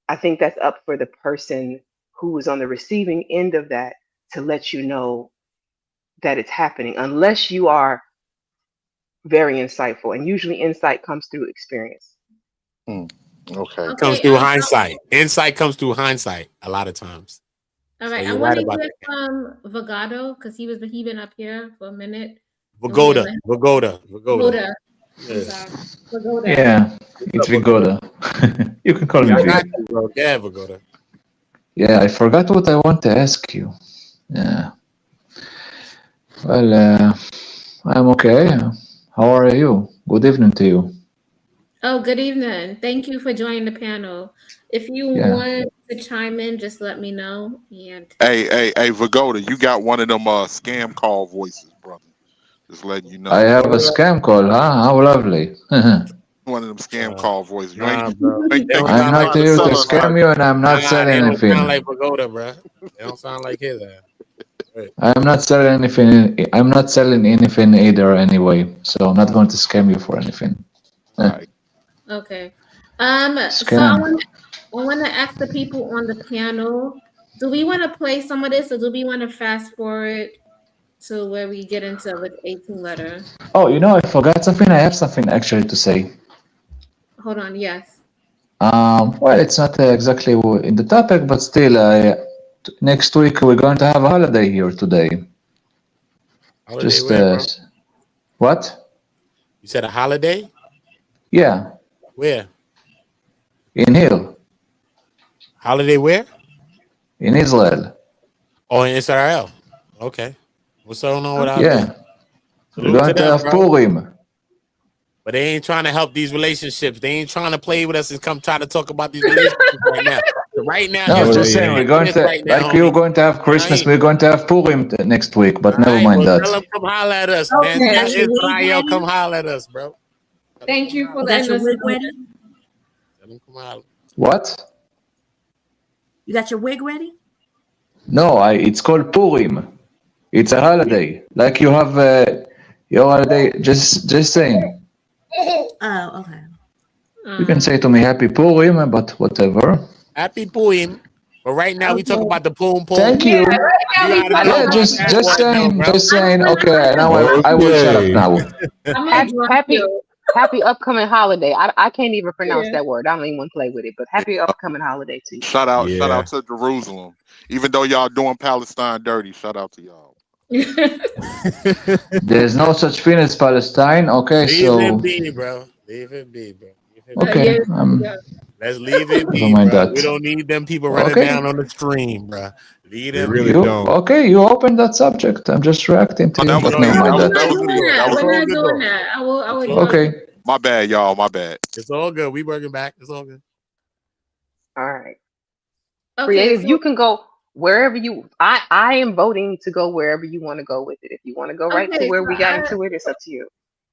Speaker 3: I think that's up for the person who is on the receiving end of that to let you know that it's happening, unless you are very insightful. And usually insight comes through experience.
Speaker 12: Okay.
Speaker 1: Comes through hindsight. Insight comes through hindsight a lot of times.
Speaker 2: All
Speaker 1: So
Speaker 2: right, I
Speaker 1: you're
Speaker 2: want
Speaker 1: right
Speaker 2: to
Speaker 1: about
Speaker 2: hear
Speaker 1: that.
Speaker 2: from Vagado because he been up here for a minute.
Speaker 1: Vagoda.
Speaker 2: Vagoda.
Speaker 1: Yeah.
Speaker 2: I'm sorry. Vagoda.
Speaker 13: Yeah, it's Vigoda. You can call me
Speaker 1: I
Speaker 13: Vigoda.
Speaker 1: got you, bro. Yeah, Vagoda.
Speaker 13: Yeah, I forgot what I want to ask you. Yeah. Well, I'm okay. How are you? Good evening to you.
Speaker 2: Oh, good evening. Thank you for joining the panel. If you
Speaker 13: Yeah.
Speaker 2: want to chime in, just let me know. And
Speaker 12: Hey, Vagoda, you got one of them scam call voices, brother. Just letting you know.
Speaker 13: I have a scam call, huh? How lovely.
Speaker 12: One of them scam call voices. You ain't,
Speaker 1: Nah, bro.
Speaker 12: you ain't
Speaker 1: They don't
Speaker 12: thinking
Speaker 13: I'm
Speaker 1: sound
Speaker 12: you
Speaker 13: not
Speaker 1: like
Speaker 12: trying to
Speaker 13: here to
Speaker 12: sell us
Speaker 1: Vagoda, bro.
Speaker 13: scam you, and I'm not
Speaker 1: Nah,
Speaker 13: selling
Speaker 1: they don't
Speaker 13: anything.
Speaker 1: sound like Vagoda, bro. They don't sound like his ass. Right.
Speaker 13: I'm not selling anything. I'm not selling anything either, anyway. So I'm not going to scam you for anything.
Speaker 12: Right.
Speaker 2: okay. So I
Speaker 13: Scam.
Speaker 2: want to ask the people on the panel, do we want to play some of this or do we want to fast forward to where we get into the 18 letter?
Speaker 13: Oh, I forgot something. I have something actually to say.
Speaker 2: Hold on, yes.
Speaker 13: Well, it's not exactly in the topic, but still, next week we're going to have a holiday here today.
Speaker 1: Holiday
Speaker 13: Just
Speaker 1: where, bro?
Speaker 13: what?
Speaker 1: You said a holiday?
Speaker 13: Yeah,
Speaker 1: Where?
Speaker 13: in Hill,
Speaker 1: Holiday where?
Speaker 13: in Israel.
Speaker 1: Oh, in Israel. Okay. What's going on with our
Speaker 13: Yeah, we're
Speaker 1: Salute to
Speaker 13: going to
Speaker 1: them,
Speaker 13: have
Speaker 1: bro.
Speaker 13: Purim.
Speaker 1: But they ain't trying to help these relationships. They ain't trying to play with us and come try to talk about these relationships right now. So right now,
Speaker 13: No,
Speaker 1: here's
Speaker 13: just saying we're going to,
Speaker 1: right now,
Speaker 13: like you're
Speaker 1: homie.
Speaker 13: going to have Christmas, we're going to have Purim next week, but never
Speaker 1: All right,
Speaker 13: mind
Speaker 1: well,
Speaker 13: that.
Speaker 1: tell them come holler at us,
Speaker 2: Okay.
Speaker 1: man.
Speaker 2: Got your wig
Speaker 1: Israel,
Speaker 2: ready?
Speaker 1: come holler at us, bro.
Speaker 2: Thank you for
Speaker 4: You got
Speaker 2: letting
Speaker 4: your
Speaker 2: us
Speaker 4: wig
Speaker 2: know.
Speaker 4: ready?
Speaker 1: Tell them come holler.
Speaker 13: What?
Speaker 4: You got your wig ready?
Speaker 13: No, it's called Purim. It's a holiday. Like you have your holiday. Just saying.
Speaker 4: Oh, okay.
Speaker 13: You can say to me Happy Purim, but whatever.
Speaker 1: Happy Purim. But right now, we talk about the Purim.
Speaker 13: Thank you. Yeah, just saying. Okay, now I will shut up now.
Speaker 3: Happy upcoming holiday. I can't even pronounce that word. I don't even want to play with it, but happy upcoming holiday to you.
Speaker 12: Shout out to Jerusalem. Even though y'all doing Palestine dirty, shout out to y'all.
Speaker 13: There's no such thing as Palestine. Okay,
Speaker 1: Leave
Speaker 13: so
Speaker 1: it be, bro. Leave it be, bro. Leave it be.
Speaker 13: okay,
Speaker 1: Let's leave it
Speaker 13: I
Speaker 1: be,
Speaker 13: don't mind
Speaker 1: bro.
Speaker 13: that.
Speaker 1: We don't need them people running
Speaker 13: Okay.
Speaker 1: down on the stream, bro. Leave
Speaker 5: We
Speaker 1: them
Speaker 5: really
Speaker 1: be.
Speaker 13: You
Speaker 5: don't.
Speaker 13: okay? You opened that subject. I'm just reacting to
Speaker 12: Oh,
Speaker 13: you,
Speaker 12: that was
Speaker 13: but
Speaker 12: me.
Speaker 13: never
Speaker 1: No,
Speaker 13: mind
Speaker 1: we're
Speaker 12: That
Speaker 13: that.
Speaker 1: not
Speaker 12: was
Speaker 1: doing
Speaker 12: me.
Speaker 1: that.
Speaker 12: That was
Speaker 1: We're
Speaker 2: We're
Speaker 1: all
Speaker 2: not
Speaker 1: good
Speaker 2: doing
Speaker 1: though.
Speaker 2: that. I would
Speaker 1: It's
Speaker 2: do
Speaker 1: all,
Speaker 13: Okay.
Speaker 12: my bad, y'all. My bad.
Speaker 1: it's all good. We working back. It's all good.
Speaker 3: All right.
Speaker 2: Okay,
Speaker 3: Creative,
Speaker 2: so
Speaker 3: you can go wherever you. I am voting to go wherever you want to go with it. If you want to go right to
Speaker 2: okay,
Speaker 3: where
Speaker 2: so
Speaker 3: we got into it, it's up to you.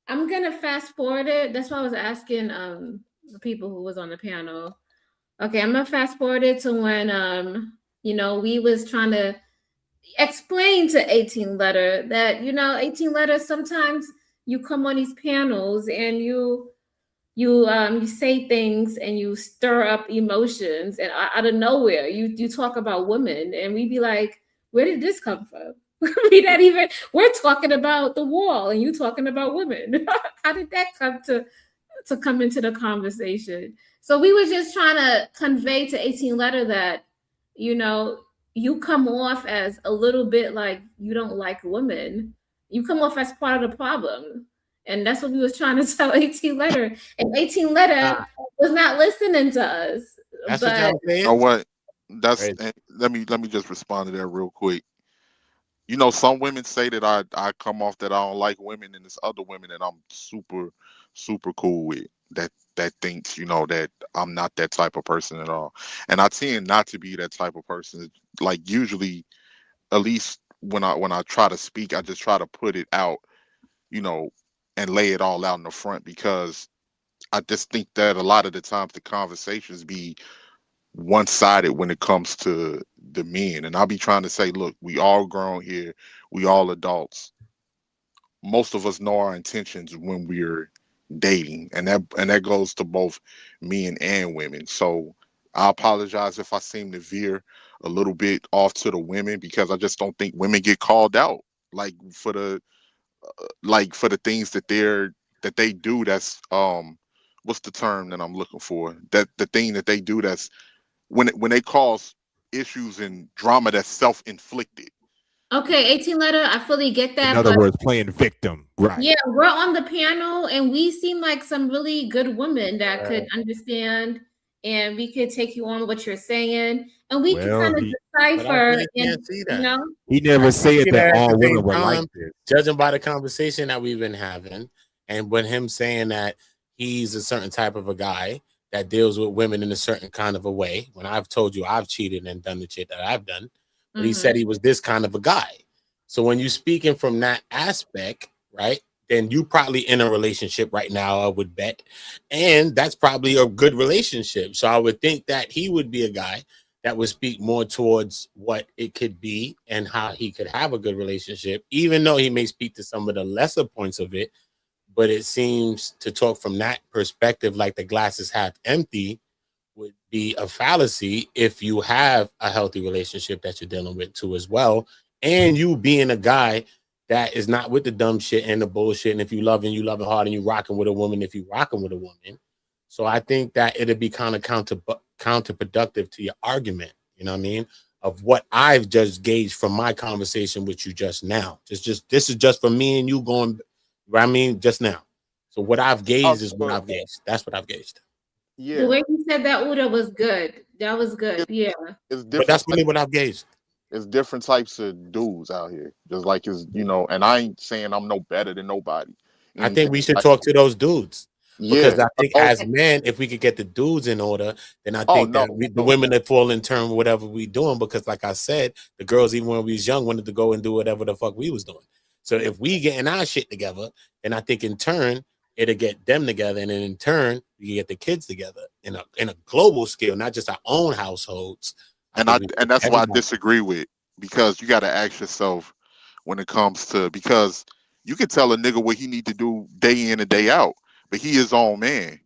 Speaker 2: I'm gonna fast forward it. That's why I was asking the people who was on the panel. Okay, I'm gonna fast forward it to when we was trying to explain to 18 letter that 18 letter sometimes you come on these panels and you say things and you stir up emotions and out of nowhere you talk about women and we be like, where did this come from? We're talking about the wall and you talking about women. How did that come into the conversation? So we were just trying to convey to 18 letter that you come off as a little bit like you don't like women. You come off as part of the problem. And that's what we was trying to tell 18 letter. And 18 letter was not listening to us.
Speaker 1: That's what
Speaker 2: But
Speaker 1: y'all saying.
Speaker 12: You know what? That's
Speaker 1: Right.
Speaker 12: let me just respond to that real quick. Some women say that I come off that I don't like women, and there's other women that I'm super, super cool with that thinks, that I'm not that type of person at all. And I tend not to be that type of person. Like usually, at least when I try to speak, I just try to put it out, and lay it all out in the front, because I just think that a lot of the times the conversations be one-sided when it comes to the men. And I'll be trying to say, look, we all grown here, we all adults. Most of us know our intentions when we're dating, and that goes to both men and women. So I apologize if I seem to veer a little bit off to the women, because I just don't think women get called out for the things that they do. That's what's the term that I'm looking for, that the thing that they do, that's when they cause issues and drama that's self-inflicted.
Speaker 2: okay, 18 letter, I fully get that.
Speaker 5: In other
Speaker 2: but
Speaker 5: words, playing victim. Right.
Speaker 2: yeah, we're on the panel and we seem like some really good women that could understand, and we could take you on what you're saying, and we could
Speaker 5: Well,
Speaker 2: kind of
Speaker 1: But I
Speaker 2: decipher
Speaker 1: really
Speaker 2: and
Speaker 1: can't see that.
Speaker 5: he never said
Speaker 1: See
Speaker 5: that
Speaker 1: at
Speaker 5: all
Speaker 1: the
Speaker 5: women
Speaker 1: same
Speaker 5: were like
Speaker 1: time,
Speaker 5: this.
Speaker 1: judging by the conversation that we've been having, and with him saying that he's a certain type of a guy that deals with women in a certain kind of a way. When I've told you I've cheated and done the shit that I've done, but he said he was this kind of a guy. So when you speaking from that aspect, right, then you probably in a relationship right now, I would bet, and that's probably a good relationship. So I would think that he would be a guy that would speak more towards what it could be and how he could have a good relationship, even though he may speak to some of the lesser points of it. But it seems to talk from that perspective, like the glass is half empty, would be a fallacy if you have a healthy relationship that you're dealing with too as well. And you being a guy that is not with the dumb shit and the bullshit. And if you love hard, and you rocking with a woman, if you rocking with a woman. So I think that it'd be kind of counterproductive to your argument, you know what I mean? Of what I've just gauged from my conversation with you just now. This is just for me and you going, just now. So what I've gauged is what I've gauged. That's what I've gauged.
Speaker 12: Yeah.
Speaker 2: the way you said that, Uda, was good. That was good. Yeah.
Speaker 12: It's
Speaker 1: But
Speaker 12: different.
Speaker 1: that's really what I've gauged.
Speaker 12: It's different types of dudes out here. Just like and I ain't saying I'm no better than nobody.
Speaker 1: I think we should talk to those dudes. Because
Speaker 12: Yeah.
Speaker 1: I think as men, if we could get the dudes in order, then I think the women that fall in turn whatever we doing. Because like I said, the girls, even when we was young, wanted to go and do whatever the fuck we was doing. So if we getting our shit together, then I think in turn it'll get them together, and then in turn we get the kids together in a global scale, not just our own households.
Speaker 12: And that's why I disagree with, because you got to ask yourself when it comes to, because you can tell a nigga what he need to do day in and day out, but he his own man.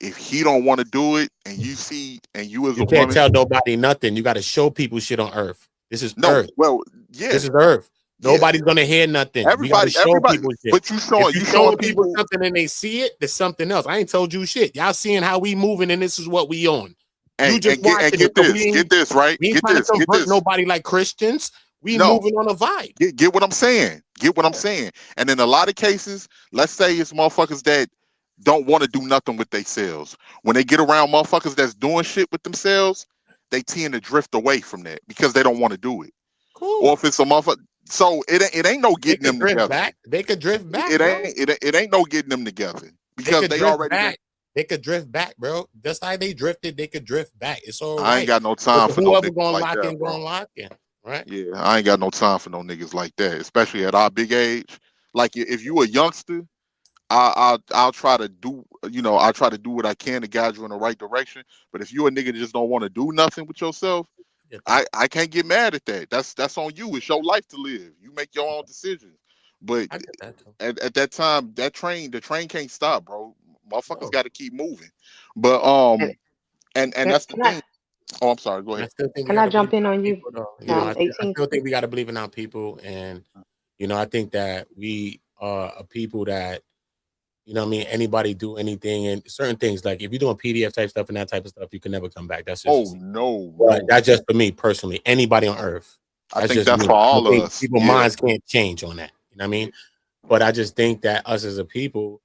Speaker 12: If he don't want to do it, and you see, and you as a woman,
Speaker 1: can't tell nobody nothing. You got to show people shit on Earth. This is Earth.
Speaker 12: Well, yeah,
Speaker 1: this is Earth. Nobody's gonna hear nothing.
Speaker 12: Everybody,
Speaker 1: people shit.
Speaker 12: But you showing
Speaker 1: people something and they see it. There's something else. I ain't told you shit. Y'all seeing how we moving, and this is what we on.
Speaker 12: And,
Speaker 1: you just
Speaker 12: get this right.
Speaker 1: We ain't trying to convert nobody like Christians. We
Speaker 12: No.
Speaker 1: moving on a vibe.
Speaker 12: Get what I'm saying? Get what I'm saying? And in a lot of cases, let's say it's motherfuckers that don't want to do nothing with themselves. When they get around motherfuckers that's doing shit with themselves, they tend to drift away from that because they don't want to do it.
Speaker 1: Cool.
Speaker 12: Or if it's a motherfucker, so it ain't no
Speaker 1: They
Speaker 12: getting them
Speaker 1: could drift
Speaker 12: together.
Speaker 1: back. They could drift back.
Speaker 12: It
Speaker 1: bro.
Speaker 12: ain't no getting them together because
Speaker 1: could
Speaker 12: they
Speaker 1: drift
Speaker 12: already.
Speaker 1: back. They could drift back, bro. Just like they drifted, they could drift back. It's all
Speaker 12: I
Speaker 1: right.
Speaker 12: ain't got no time for no
Speaker 1: whoever
Speaker 12: niggas
Speaker 1: gonna
Speaker 12: like
Speaker 1: lock
Speaker 12: that,
Speaker 1: in,
Speaker 12: bro.
Speaker 1: gonna lock in, right?
Speaker 12: Yeah, I ain't got no time for no niggas like that, especially at our big age. Like if you a youngster, I'll try to do, I'll try to do what I can to guide you in the right direction. But if you a nigga that just don't want to do nothing with yourself, I can't get mad at that. That's on you. It's your life to live. You make your own decisions. But at that time, the train can't stop, bro. Motherfuckers got to keep moving. But and that's the thing. Oh, I'm sorry. Go ahead.
Speaker 3: Can I jump in on you?
Speaker 1: I
Speaker 3: 18.
Speaker 1: still think we got to believe in our people, and I think that we are a people that, anybody do anything and certain things. Like if you're doing PDF type stuff and that type of stuff, you can never come back. That's just
Speaker 12: no.
Speaker 1: Right. That's just for me personally. Anybody on earth.
Speaker 12: I think that's for all of us.
Speaker 1: People's minds can't change on that. You know what I mean? But I just think that us as a people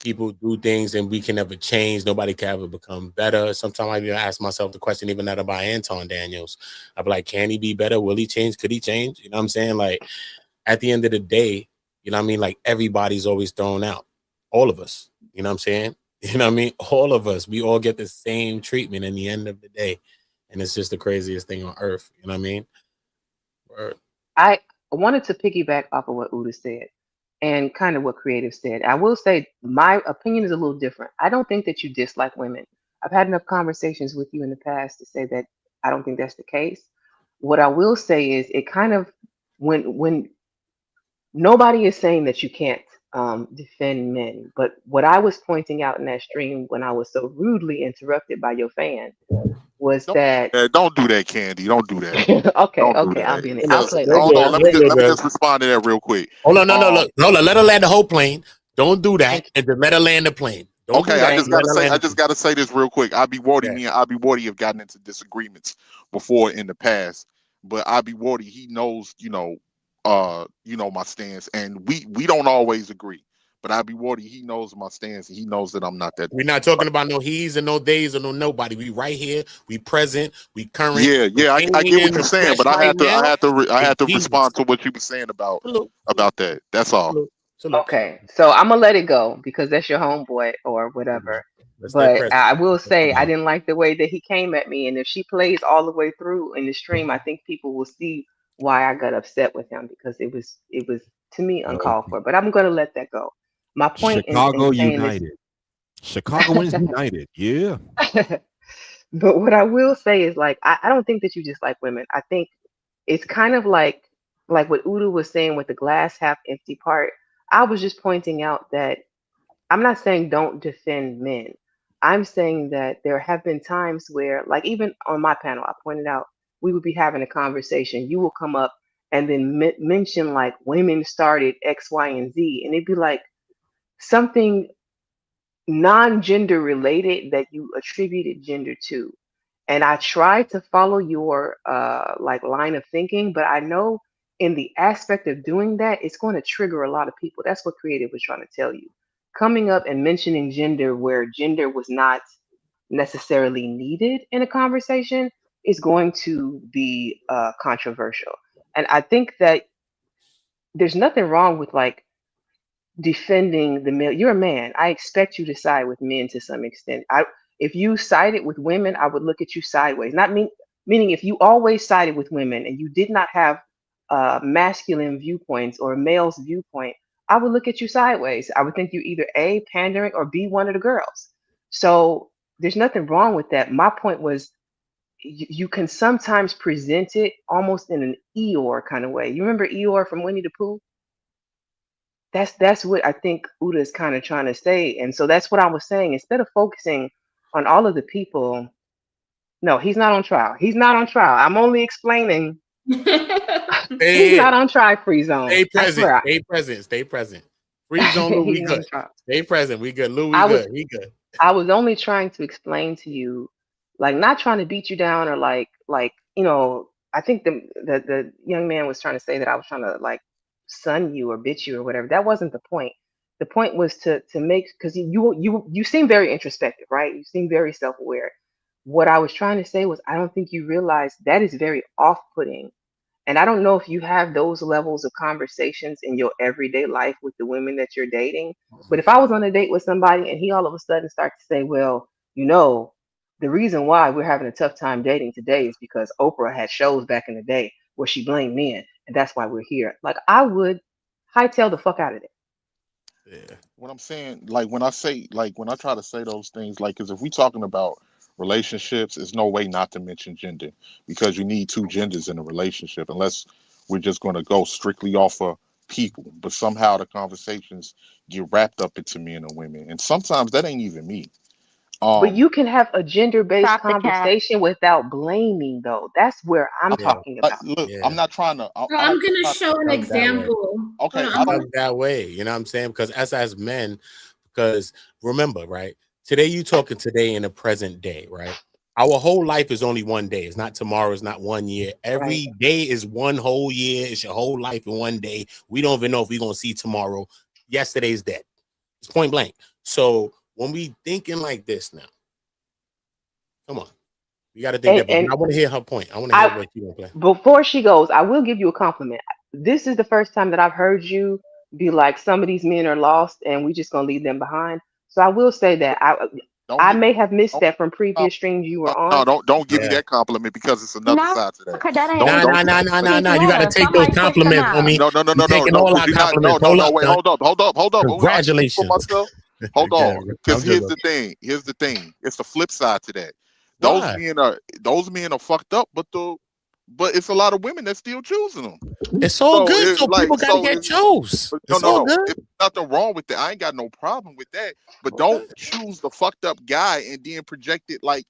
Speaker 1: do things and we can never change. Nobody can ever become better. Sometimes I even ask myself the question, even that about Anton Daniels. I'd be like, can he be better? Will he change? Could he change? You know what I'm saying? Like at the end of the day, you know what I mean? Like everybody's always thrown out. All of us. You know what I'm saying? You know what I mean? All of us. We all get the same treatment in the end of the day. And it's just the craziest thing on earth. You know what I mean?
Speaker 3: I wanted to piggyback off of what Uda said and kind of what Creative said. I will say my opinion is a little different. I don't think that you dislike women. I've had enough conversations with you in the past to say that I don't think that's the case. What I will say is it kind of when nobody is saying that you can't defend men, but what I was pointing out in that stream when I was so rudely interrupted by your fan was that
Speaker 12: don't do that, Candy. Don't do that.
Speaker 3: okay,
Speaker 12: Don't do
Speaker 3: okay,
Speaker 12: that.
Speaker 3: I'll be in it. I'll play that.
Speaker 12: Hold on, let me just respond to that real quick.
Speaker 1: Hold on, no, look, let her land the whole plane. Don't do that, and just let her land the plane. Don't do that,
Speaker 12: I just gotta say this real quick. Me and Abi Wardy have gotten into disagreements before in the past, but Abi Wardy, he knows, my stance, and we don't always agree. But Abi Wardy, he knows my stance, and he knows that I'm not that.
Speaker 1: We're not talking about no he's and no days or no nobody. We right here. We present. We current.
Speaker 12: Yeah. I get what you're saying, but I had to respond to what you were saying about that. That's all.
Speaker 3: Okay, so I'm gonna let it go because that's your homeboy or whatever. But I will say I didn't like the way that he came at me, and if she plays all the way through in the stream, I think people will see why I got upset with him because it was to me uncalled for. But I'm gonna let that go. My point
Speaker 5: Chicago
Speaker 3: in saying
Speaker 5: United. Chicagoans United. Yeah.
Speaker 3: But what I will say is like I don't think that you just like women. I think it's kind of like what Uda was saying with the glass half empty part. I was just pointing out that I'm not saying don't defend men. I'm saying that there have been times where, like even on my panel, I pointed out we would be having a conversation. You will come up and then mention like women started X, Y, and Z, and it'd be like something non-gender related that you attributed gender to. And I tried to follow your like line of thinking, but I know in the aspect of doing that, it's going to trigger a lot of people. That's what Creative was trying to tell you. Coming up and mentioning gender where gender was not necessarily needed in a conversation is going to be controversial. And I think that there's nothing wrong with like defending the male. You're a man. I expect you to side with men to some extent. If you sided with women, I would look at you sideways. Meaning if you always sided with women and you did not have masculine viewpoints or a male's viewpoint, I would look at you sideways. I would think you either A, pandering, or B, one of the girls. So there's nothing wrong with that. My point was you can sometimes present it almost in an Eeyore kind of way. You remember Eeyore from Winnie the Pooh? That's what I think Uda is kind of trying to say. And so that's what I was saying. Instead of focusing on all of the people, no, he's not on trial. He's not on trial. I'm only explaining. He's not on trial, free zone.
Speaker 1: Stay present. Stay present. Stay present. Free zone, Lou, we good. Stay present. We good. Lou, we good. He good.
Speaker 3: I was only trying to explain to you, like not trying to beat you down or like I think the young man was trying to say that I was trying to like sun you or bitch you or whatever. That wasn't the point. The point was to make, because you seem very introspective, right? You seem very self aware. What I was trying to say was I don't think you realize that is very off putting. And I don't know if you have those levels of conversations in your everyday life with the women that you're dating. But if I was on a date with somebody and he all of a sudden starts to say, well, you know, the reason why we're having a tough time dating today is because Oprah had shows back in the day where she blamed men, and that's why we're here. Like, I would hightail the fuck out of it.
Speaker 12: Yeah. What I'm saying, like when I say, like when I try to say those things, like, because if we talking about relationships, there's no way not to mention gender, because you need two genders in a relationship, unless we're just going to go strictly off of people. But somehow the conversations get wrapped up into men and women, and sometimes that ain't even me.
Speaker 3: But you can have a gender-based
Speaker 10: Stop the cat.
Speaker 3: conversation without blaming, though. That's where I'm
Speaker 1: Yeah.
Speaker 3: talking about.
Speaker 12: Look,
Speaker 1: Yeah.
Speaker 12: I'm not trying to.
Speaker 2: So I'm gonna show an
Speaker 1: That way.
Speaker 2: example.
Speaker 12: Okay,
Speaker 2: Hold
Speaker 12: I
Speaker 2: on,
Speaker 12: don't.
Speaker 1: Up that way, you know what I'm saying? Because as men, because remember, right? Today you talking today in the present day, right? Our whole life is only one day. It's not tomorrow. It's not 1 year. Every day is one whole year. It's your whole life in one day. We don't even know if we're gonna see tomorrow. Yesterday's dead. It's point blank. So when we thinking like this now, come on, we got to think that. I want to hear her point. I want to hear what you want to play.
Speaker 3: Before she goes, I will give you a compliment. This is the first time that I've heard you be like, some of these men are lost and we just gonna leave them behind. So I will say that I may have missed that from previous streams you were on.
Speaker 12: No, don't give me that compliment, because it's another side to that.
Speaker 10: Okay, that ain't
Speaker 1: No. You got to take those compliments for me.
Speaker 12: No.
Speaker 1: Taking all our compliments.
Speaker 12: Wait, hold up.
Speaker 1: Congratulations.
Speaker 12: Hold on, because here's the thing. It's the flip side to that. Those men are fucked up, but it's a lot of women that still choosing them.
Speaker 1: It's all good. So people gotta get chose. It's all good.
Speaker 12: There's nothing wrong with that. I ain't got no problem with that. But don't choose the fucked up guy and then project it like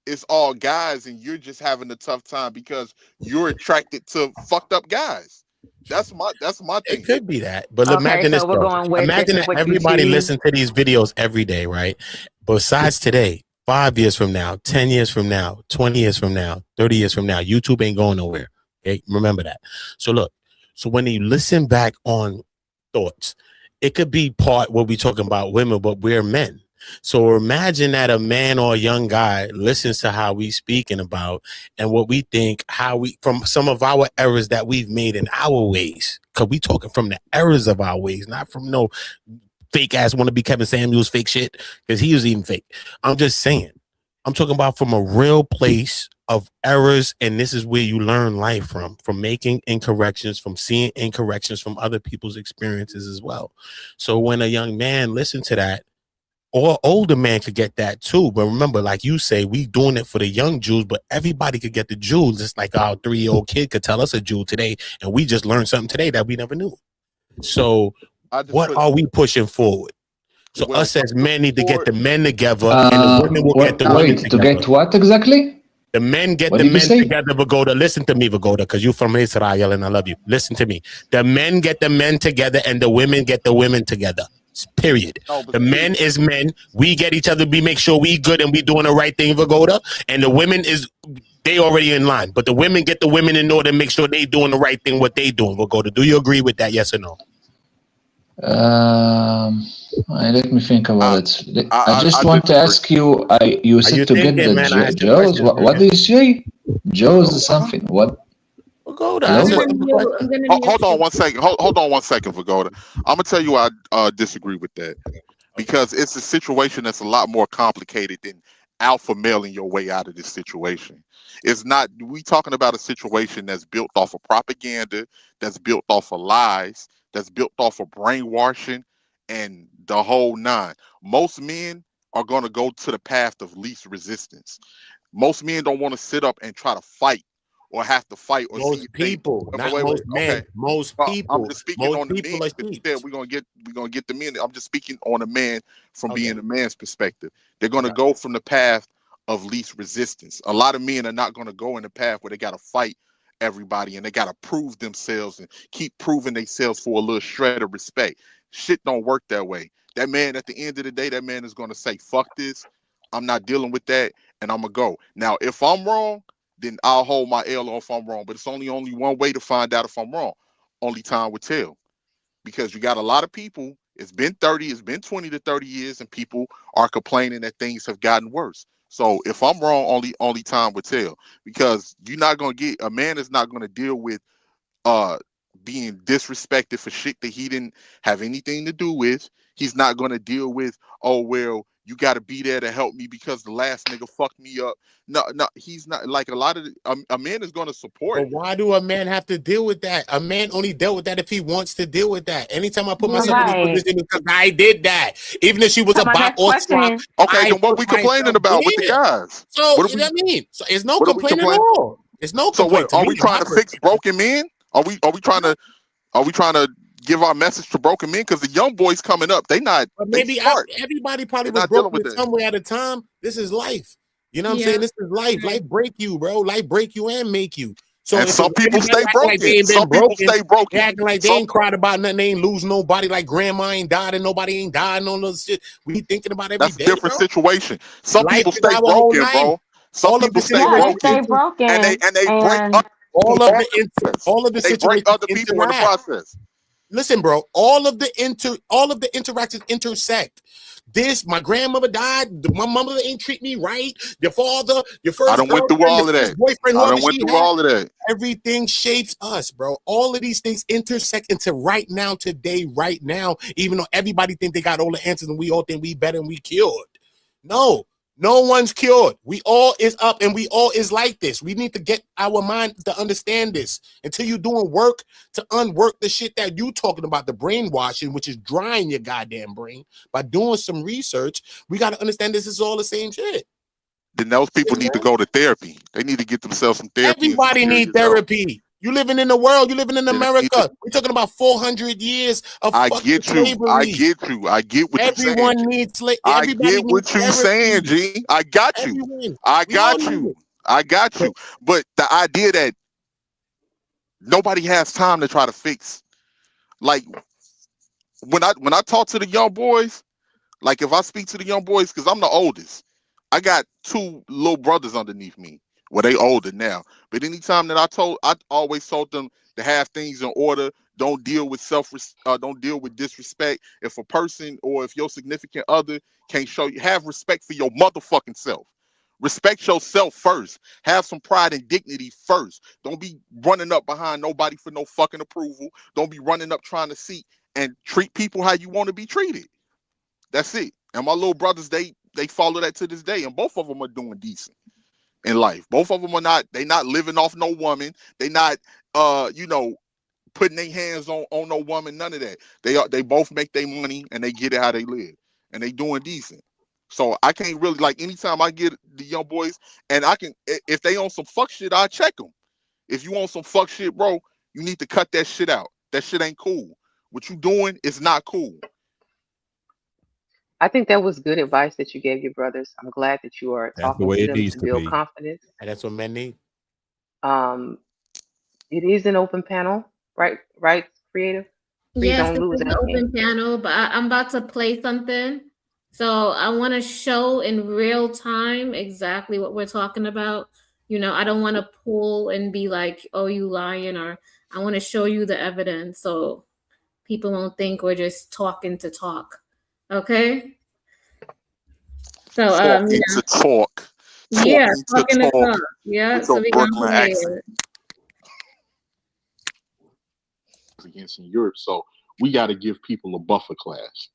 Speaker 12: it's all guys and you're just having a tough time because you're attracted to fucked up guys. That's my thing.
Speaker 1: It could be that, but imagine this. Imagine that everybody listen to these videos every day, right? Besides today, 5 years from now, 10 years from now, 20 years from now, 30 years from now, YouTube ain't going nowhere. Okay, remember that. So look, so when you listen back on thoughts, it could be part what we talking about women, but we're men. So imagine that a man or a young guy listens to how we speaking about and what we think, how we, from some of our errors that we've made in our ways. Cause we talking from the errors of our ways, not from no fake ass want to be Kevin Samuels fake shit, because he was even fake. I'm just saying, I'm talking about from a real place of errors, and this is where you learn life from making incorrections, from seeing incorrections from other people's experiences as well. So when a young man listens to that, or older man could get that too. But remember, like you say, we doing it for the young Jews, but everybody could get the Jews. It's like our 3-year-old kid could tell us a Jew today, and we just learned something today that we never knew. So what are we pushing forward? So us as men need to get the men together, and the women will get the women together.
Speaker 13: To get what exactly?
Speaker 1: The men get the men together, Vagoda. Listen to me, Vagoda, because you're from Israel and I love you. Listen to me. The men get the men together and the women get the women together. Period. The men is men. We get each other. We make sure we good and we doing the right thing, Vagoda. And the women is, they already in line. But the women get the women in order to make sure they doing the right thing, what they doing, Vagoda. Do you agree with that? Yes or no?
Speaker 13: Let me think about it. I just want to ask you. You said to get the Joes. What do you say? Joes is something. What?
Speaker 12: Vagoda. Hold on 1 second. Hold on 1 second, Vagoda. I'm gonna tell you why I disagree with that, because it's a situation that's a lot more complicated than alpha mailing your way out of this situation. It's not. We talking about a situation that's built off of propaganda, that's built off of lies, that's built off of brainwashing, and the whole nine. Most men are gonna go to the path of least resistance. Most men don't want to sit up and try to fight, or have to fight, or
Speaker 1: most people, not most men. Okay. Most people.
Speaker 12: I'm just speaking on the men. Instead, we're gonna get the men. I'm just speaking on a man from being a man's perspective. They're gonna go from the path of least resistance. A lot of men are not gonna go in the path where they gotta fight everybody and they gotta prove themselves and keep proving themselves for a little shred of respect. Shit don't work that way. That man, at the end of the day, that man is gonna say, "Fuck this. I'm not dealing with that," and I'm gonna go. Now, if I'm wrong, then I'll hold my L if I'm wrong. But it's only one way to find out if I'm wrong. Only time will tell. Because you got a lot of people, it's been 20 to 30 years, and people are complaining that things have gotten worse. So if I'm wrong, only time will tell. Because a man is not gonna deal with being disrespected for shit that he didn't have anything to do with. He's not gonna deal with, oh well, you got to be there to help me because the last nigga fucked me up. No, he's not. Like a lot of a man is going to support.
Speaker 1: But why do a man have to deal with that? A man only dealt with that if he wants to deal with that. Anytime I put myself in this position, because I did that, even if she was a bot or swap.
Speaker 12: Okay, then what we complaining about with the guys?
Speaker 1: So you know what I mean? So it's no complaint at all. It's no complaint.
Speaker 12: So what, are we trying to fix broken men? Are we trying to give our message to broken men? Because the young boys coming up, they not.
Speaker 1: But maybe everybody probably was broken some way at a time. This is life. You know what I'm saying? This is life. Life break you, bro. Life break you and make you. So
Speaker 12: and some people stay broken. Some people stay broken.
Speaker 1: They acting like they ain't cried about nothing. They ain't lose nobody. Like grandma ain't died and nobody ain't died. No shit. We thinking about every day.
Speaker 12: That's a different situation. Some people stay broken, bro. Some people stay broken. And they break up.
Speaker 1: All of the situations
Speaker 12: break other people in the process.
Speaker 1: Listen, bro, all of the interactions intersect. My grandmother died. My mother ain't treat me right. Your father, your first
Speaker 12: I don't went through all of that.
Speaker 1: Boyfriend,
Speaker 12: I don't went through all of that.
Speaker 1: Everything shapes us, bro. All of these things intersect into right now, today, right now. Even though everybody think they got all the answers and we all think we better and we cured. No one's cured. We all is up and we all is like this. We need to get our mind to understand this. Until you're doing work to unwork the shit that you talking about, the brainwashing, which is drying your goddamn brain. By doing some research, we got to understand this is all the same shit.
Speaker 12: Then those people need to go to therapy. They need to get themselves some therapy.
Speaker 1: Everybody need therapy. You living in the world. You living in America. We're talking about 400 years of fucking slavery.
Speaker 12: I get what you're saying.
Speaker 1: Everyone needs slavery.
Speaker 12: I get what you're saying, G. I got you. I got you. But the idea that nobody has time to try to fix, like when I talk to the young boys, like if I speak to the young boys, because I'm the oldest, I got 2 little brothers underneath me. Well, they older now, but anytime that I always told them to have things in order. Don't deal with don't deal with disrespect. If a person or if your significant other can't show you, have respect for your motherfucking self. Respect yourself first. Have some pride and dignity first. Don't be running up behind nobody for no fucking approval. Don't be running up trying to see and treat people how you want to be treated. That's it. And my little brothers, they follow that to this day, and both of them are doing decent in life. Both of them are not living off no woman. They not putting their hands on no woman, none of that. They both make their money and they get it how they live. And they doing decent. So I can't really, like, anytime I get the young boys, and I can, if they on some fuck shit, I check them. If you on some fuck shit, bro, you need to cut that shit out. That shit ain't cool. What you doing is not cool.
Speaker 3: I think that was good advice that you gave your brothers. I'm glad that you are talking to them to build confidence.
Speaker 1: And that's what men need.
Speaker 3: It is an open panel, right? Right, Creative?
Speaker 2: Yes, it's an open panel, but I'm about to play something. So I want to show in real time exactly what we're talking about. You know, I don't want to pull and be like, oh, you lying, or I want to show you the evidence so people won't think we're just talking to talk. Okay? So,
Speaker 12: talking to talk.
Speaker 2: Yeah, talking to talk. Yeah, so we're going to play it.
Speaker 12: Against in Europe, so we got to give people a buffer class.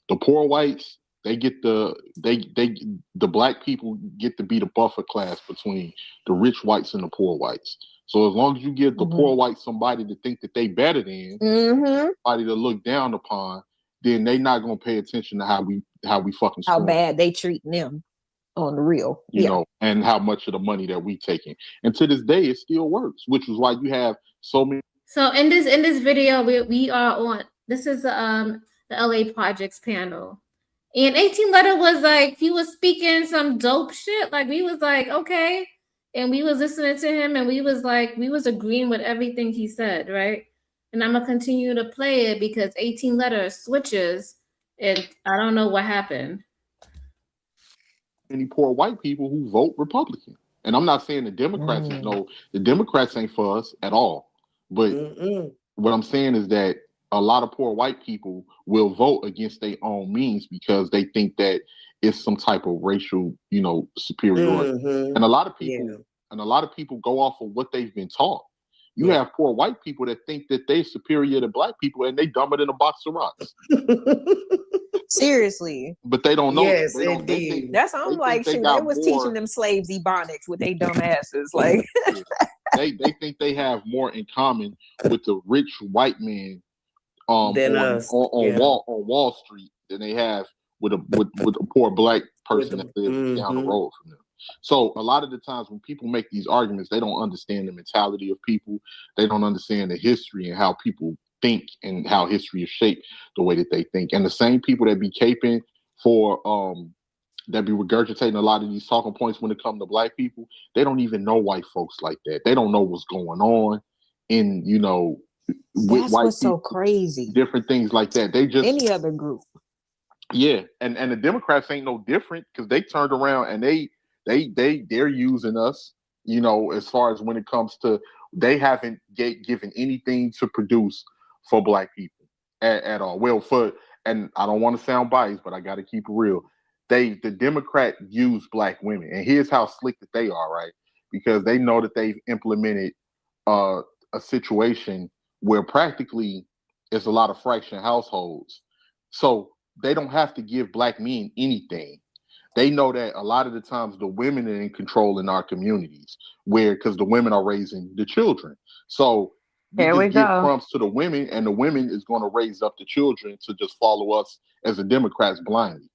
Speaker 12: The poor whites, they get the black people get to be the buffer class between the rich whites and the poor whites. So as long as you give the poor whites somebody to think that they better than, somebody to look down upon, then they not gonna pay attention to how we fucking
Speaker 14: how bad they treat them on the real,
Speaker 12: you know, and how much of the money that we taking. And to this day, it still works, which is why you have so many.
Speaker 2: So in this video, we are on. This is the LA Projects panel, and 18 Letter was like, he was speaking some dope shit. Like we was like, okay, and we was listening to him, and we was like, we was agreeing with everything he said, right? And I'm gonna continue to play it because 18 Letter switches, and I don't know what happened.
Speaker 12: Many poor white people who vote Republican. And I'm not saying the Democrats the Democrats ain't for us at all. But what I'm saying is that a lot of poor white people will vote against their own means because they think that it's some type of racial, superiority. And a lot of people go off of what they've been taught. You have poor white people that think that they're superior to black people and they dumb it in a box of rocks.
Speaker 14: Seriously.
Speaker 12: But they don't know.
Speaker 14: Yes,
Speaker 12: they don't,
Speaker 14: indeed. That's I'm like,
Speaker 12: they
Speaker 14: shoot,
Speaker 12: got
Speaker 14: they was
Speaker 12: more-
Speaker 14: teaching them slaves ebonics with they dumb asses. Like
Speaker 12: they think they have more in common with the rich white man
Speaker 15: Than
Speaker 12: on
Speaker 15: us.
Speaker 12: Wall Street than they have with a poor black person that lives down the road from them. So a lot of the times when people make these arguments, they don't understand the mentality of people. They don't understand the history and how people think and how history is shaped the way that they think. And the same people that be caping for that be regurgitating a lot of these talking points when it comes to black people, they don't even know white folks like that. They don't know what's going on in, with
Speaker 14: that's
Speaker 12: white
Speaker 14: what's
Speaker 12: people,
Speaker 14: so crazy.
Speaker 12: different things like that. They just
Speaker 14: Any other group.
Speaker 12: Yeah, and the Democrats ain't no different because they turned around and they're using us, as far as when it comes to they haven't given anything to produce for black people at all. Well, and I don't want to sound biased, but I got to keep it real. The Democrat use black women, and here's how slick that they are, right? Because they know that they've implemented a situation where practically it's a lot of fraction households, so they don't have to give black men anything. They know that a lot of the times the women are in control in our communities, because the women are raising the children. So
Speaker 3: There we
Speaker 12: just give
Speaker 3: go.
Speaker 12: crumbs to the women, and the women is going to raise up the children to just follow us as the Democrats blindly.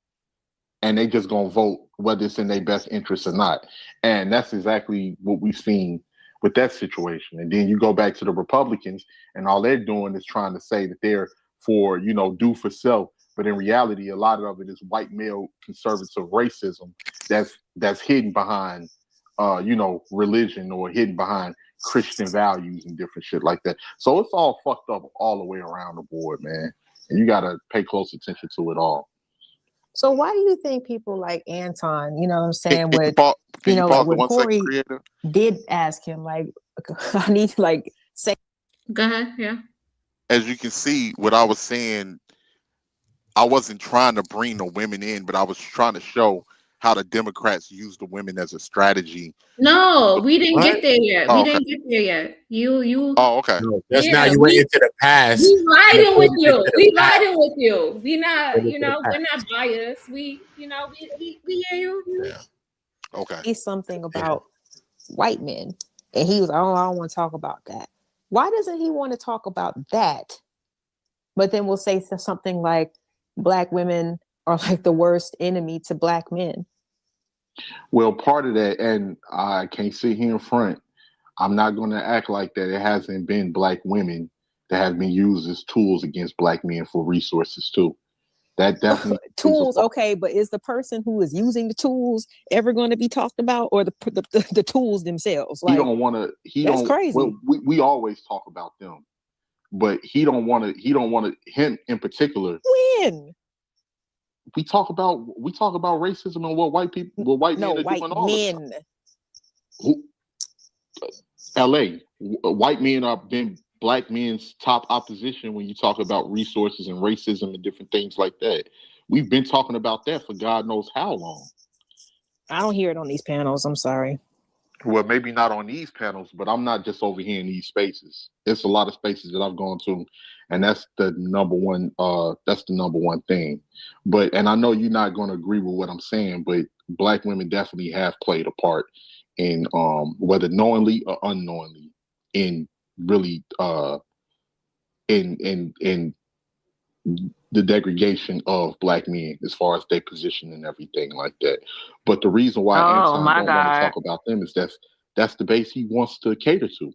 Speaker 12: And they just going to vote whether it's in their best interest or not. And that's exactly what we've seen with that situation. And then you go back to the Republicans, and all they're doing is trying to say that they're for, do for self. But in reality, a lot of it is white male conservative racism that's hidden behind, religion or hidden behind Christian values and different shit like that. So it's all fucked up all the way around the board, man. And you got to pay close attention to it all.
Speaker 14: So why do you think people like Anton, you know what I'm saying,
Speaker 12: Can you
Speaker 14: like
Speaker 12: pause
Speaker 14: when
Speaker 12: 1 second,
Speaker 14: Corey
Speaker 12: creator?
Speaker 14: did ask him, like, I need to like say.
Speaker 2: Go ahead. Yeah.
Speaker 12: As you can see, what I was saying, I wasn't trying to bring the women in, but I was trying to show how the Democrats use the women as a strategy.
Speaker 2: No, we didn't get there yet.
Speaker 12: Oh,
Speaker 2: We
Speaker 12: okay.
Speaker 2: didn't get there yet. You.
Speaker 12: Oh, okay.
Speaker 1: No, just
Speaker 2: Yeah,
Speaker 1: now you went into the past.
Speaker 2: We riding with you.
Speaker 1: The
Speaker 2: We
Speaker 1: past.
Speaker 2: riding with you. We not,
Speaker 1: Into the
Speaker 2: we're
Speaker 1: past.
Speaker 2: not biased. We hear you.
Speaker 12: Yeah. Okay.
Speaker 14: Say something about white men, and he was, oh, I don't want to talk about that. Why doesn't he want to talk about that? But then we'll say something like black women are like the worst enemy to black men.
Speaker 12: Well, part of that, and I can't sit here in front, I'm not going to act like that it hasn't been black women that have been used as tools against black men for resources too. That definitely
Speaker 14: Tools, okay, but is the person who is using the tools ever going to be talked about, or the tools themselves? Like,
Speaker 12: he don't want to.
Speaker 14: that's crazy.
Speaker 12: Well, we always talk about them, but he don't want to. He don't want to. Him in particular.
Speaker 14: When
Speaker 12: we talk about racism and what white men are doing all the time. L.A. White men are been black men's top opposition when you talk about resources and racism and different things like that. We've been talking about that for God knows how long.
Speaker 14: I don't hear it on these panels. I'm sorry.
Speaker 12: Well, maybe not on these panels, but I'm not just over here in these spaces. It's a lot of spaces that I've gone to, and that's the number one. That's the number one thing. And I know you're not going to agree with what I'm saying, but black women definitely have played a part in, whether knowingly or unknowingly, in really in the degradation of black men as far as their position and everything like that. But the reason why Anton don't want to talk about them is that's the base he wants to cater to.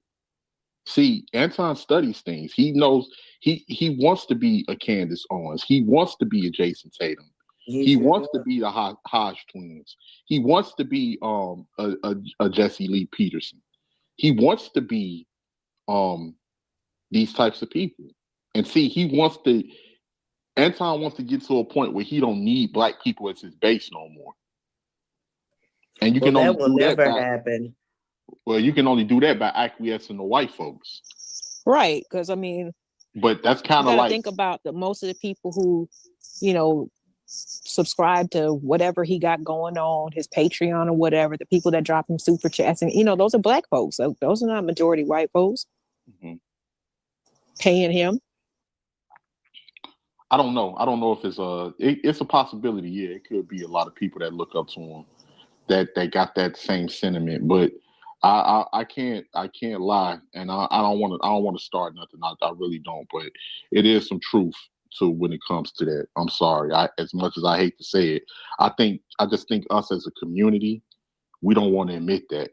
Speaker 12: See, Anton studies things. He knows he wants to be a Candace Owens. He wants to be a Jason Tatum. He wants to be the Hodge twins. He wants to be a Jesse Lee Peterson. He wants to be these types of people. And see, Anton wants to get to a point where he don't need black people as his base no more. And you
Speaker 15: Well,
Speaker 12: can only
Speaker 15: that will
Speaker 12: do that
Speaker 15: never
Speaker 12: by
Speaker 15: happen.
Speaker 12: well, you can only do that by acquiescing to white folks.
Speaker 14: Right, because I mean,
Speaker 12: But that's
Speaker 14: you
Speaker 12: kind of
Speaker 14: got to
Speaker 12: like
Speaker 14: think about the most of the people who, you know, subscribe to whatever he got going on, his Patreon or whatever, the people that drop him super chats, and you know, those are black folks. So those are not majority white folks paying him.
Speaker 12: I don't know. I don't know if it's a possibility. Yeah, it could be a lot of people that look up to him that got that same sentiment. But I can't lie, and I don't want to start nothing. I really don't. But it is some truth to when it comes to that. I'm sorry. As much as I hate to say it, I just think us as a community, we don't want to admit that.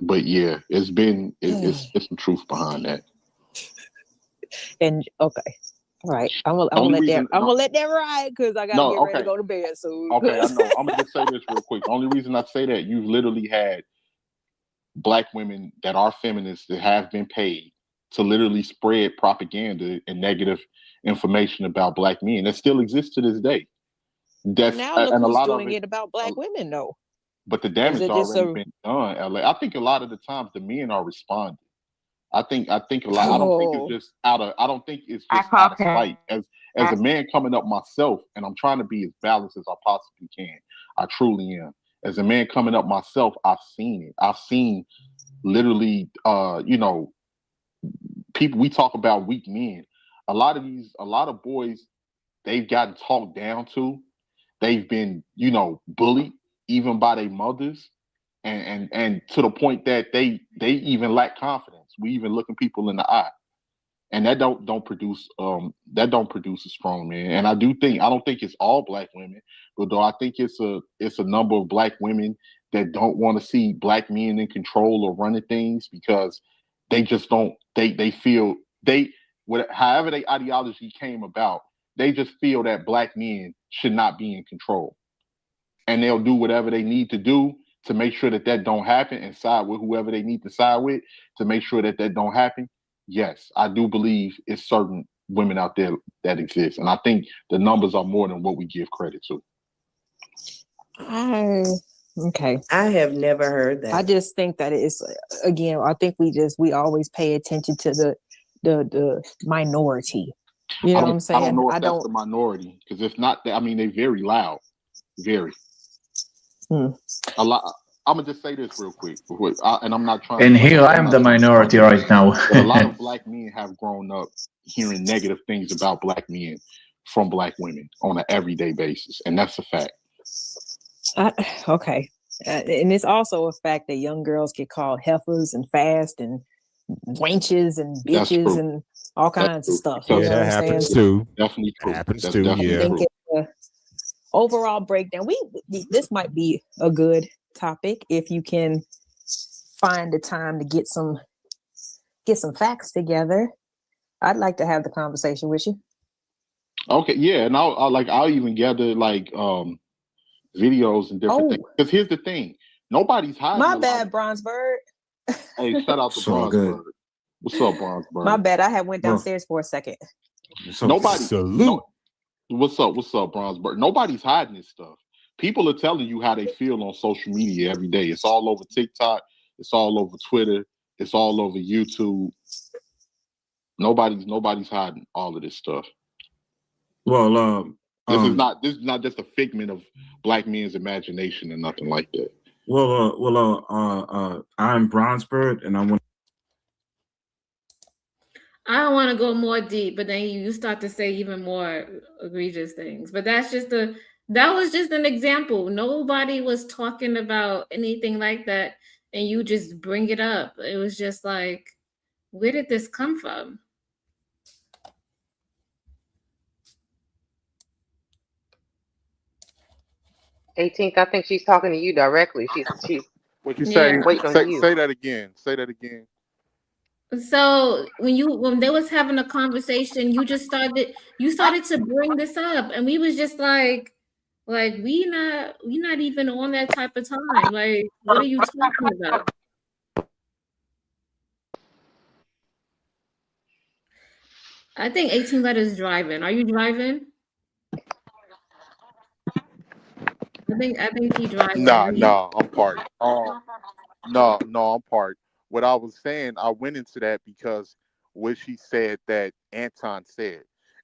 Speaker 12: But yeah, it's some truth behind that.
Speaker 14: And okay. All right, I'm gonna let that ride because I gotta get ready to go to bed soon.
Speaker 12: Okay, I know. I'm gonna just say this real quick. The only reason I say that, you've literally had black women that are feminists that have been paid to literally spread propaganda and negative information about black men that still exists to this day. That's
Speaker 14: now look
Speaker 12: and a
Speaker 14: who's
Speaker 12: lot
Speaker 14: doing
Speaker 12: of
Speaker 14: it about black women though.
Speaker 12: But the
Speaker 14: Is
Speaker 12: damage
Speaker 14: it just
Speaker 12: already been done. LA. I think a lot of the times the men are responding. I think a lot. I don't think it's just out of. I don't think it's just out of spite. As a man coming up myself, and I'm trying to be as balanced as I possibly can. I truly am. As a man coming up myself, I've seen it. I've seen literally, people. We talk about weak men. A lot of boys, they've gotten talked down to. They've been, bullied even by their mothers, and to the point that they even lack confidence. We even looking people in the eye, and that don't produce a strong man. And I don't think it's all black women, but though I think it's a number of black women that don't want to see black men in control or running things because they just don't. They feel however their ideology came about, they just feel that black men should not be in control, and they'll do whatever they need to do to make sure that don't happen and side with whoever they need to side with to make sure that don't happen. Yes, I do believe it's certain women out there that exist. And I think the numbers are more than what we give credit to.
Speaker 14: Okay.
Speaker 15: I have never heard that.
Speaker 14: I just think that it's, again, I think we always pay attention to the minority. You know what I'm saying?
Speaker 12: I don't know if that's the minority, because if not, they're very loud. Very. A lot. I'm gonna just say this real quick, and I'm not trying.
Speaker 13: And here I am the minority right now.
Speaker 12: But a lot of black men have grown up hearing negative things about black men from black women on an everyday basis, and that's a fact.
Speaker 14: Okay, and it's also a fact that young girls get called heifers and fast and wenches and bitches and all kinds of stuff.
Speaker 5: Yeah, that happens too.
Speaker 12: Definitely true.
Speaker 5: Happens too. Yeah.
Speaker 14: Overall breakdown. This might be a good topic if you can find the time to get some facts together. I'd like to have the conversation with you.
Speaker 12: Okay, yeah, and I'll even gather videos and different things. Because here's the thing, nobody's hiding.
Speaker 14: My bad, Bronzebird.
Speaker 12: Hey, shout out to Bronzebird. What's up, Bronzebird?
Speaker 14: My bad. I had went downstairs for a second.
Speaker 5: Salute.
Speaker 12: What's up, Bronzebird? Nobody's hiding this stuff. People are telling you how they feel on social media every day. It's all over TikTok. It's all over Twitter. It's all over YouTube. Nobody's hiding all of this stuff.
Speaker 9: Well,
Speaker 12: this is not just a figment of black men's imagination and nothing like that.
Speaker 9: I'm Bronzebird, and I
Speaker 2: don't want to go more deep, but then you start to say even more egregious things. But that was just an example. Nobody was talking about anything like that, and you just bring it up. It was just like, where did this come from?
Speaker 3: Eighteenth, I think she's talking to you directly. She's
Speaker 12: what you say?
Speaker 3: Waiting on you.
Speaker 12: Say that again. Say that again.
Speaker 2: So when they was having a conversation, you started to bring this up, and we was just like we not even on that type of time. Like, what are you talking about? I think 18 letters driving. Are you driving? I think he drives.
Speaker 12: Nah, I'm part. No, I'm part. What I was saying, I went into that because what she said that Anton said,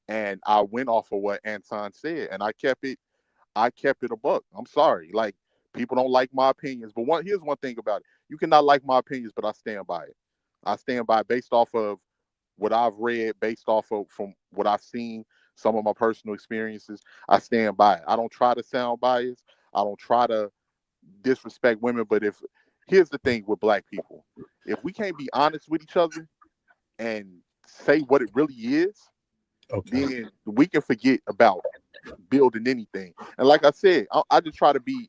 Speaker 12: and I went off of what Anton said, and I kept it a buck. I'm sorry, like people don't like my opinions, but here's one thing about it: you cannot like my opinions, but I stand by it. I stand by it based off of what I've read, based off of from what I've seen, some of my personal experiences. I stand by it. I don't try to sound biased. I don't try to disrespect women, but here's the thing with black people, if we can't be honest with each other and say what it really is, then we can forget about building anything. And like I said, I just try to be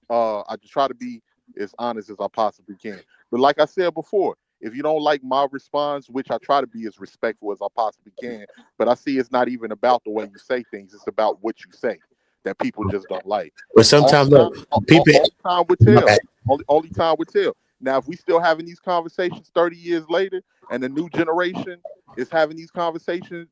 Speaker 12: as honest as I possibly can. But like I said before, if you don't like my response, which I try to be as respectful as I possibly can, but I see it's not even about the way you say things, it's about what you say that people just don't like.
Speaker 1: But sometimes people
Speaker 12: only time would tell. Now, if we still having these conversations 30 years later, and the new generation is having these conversations,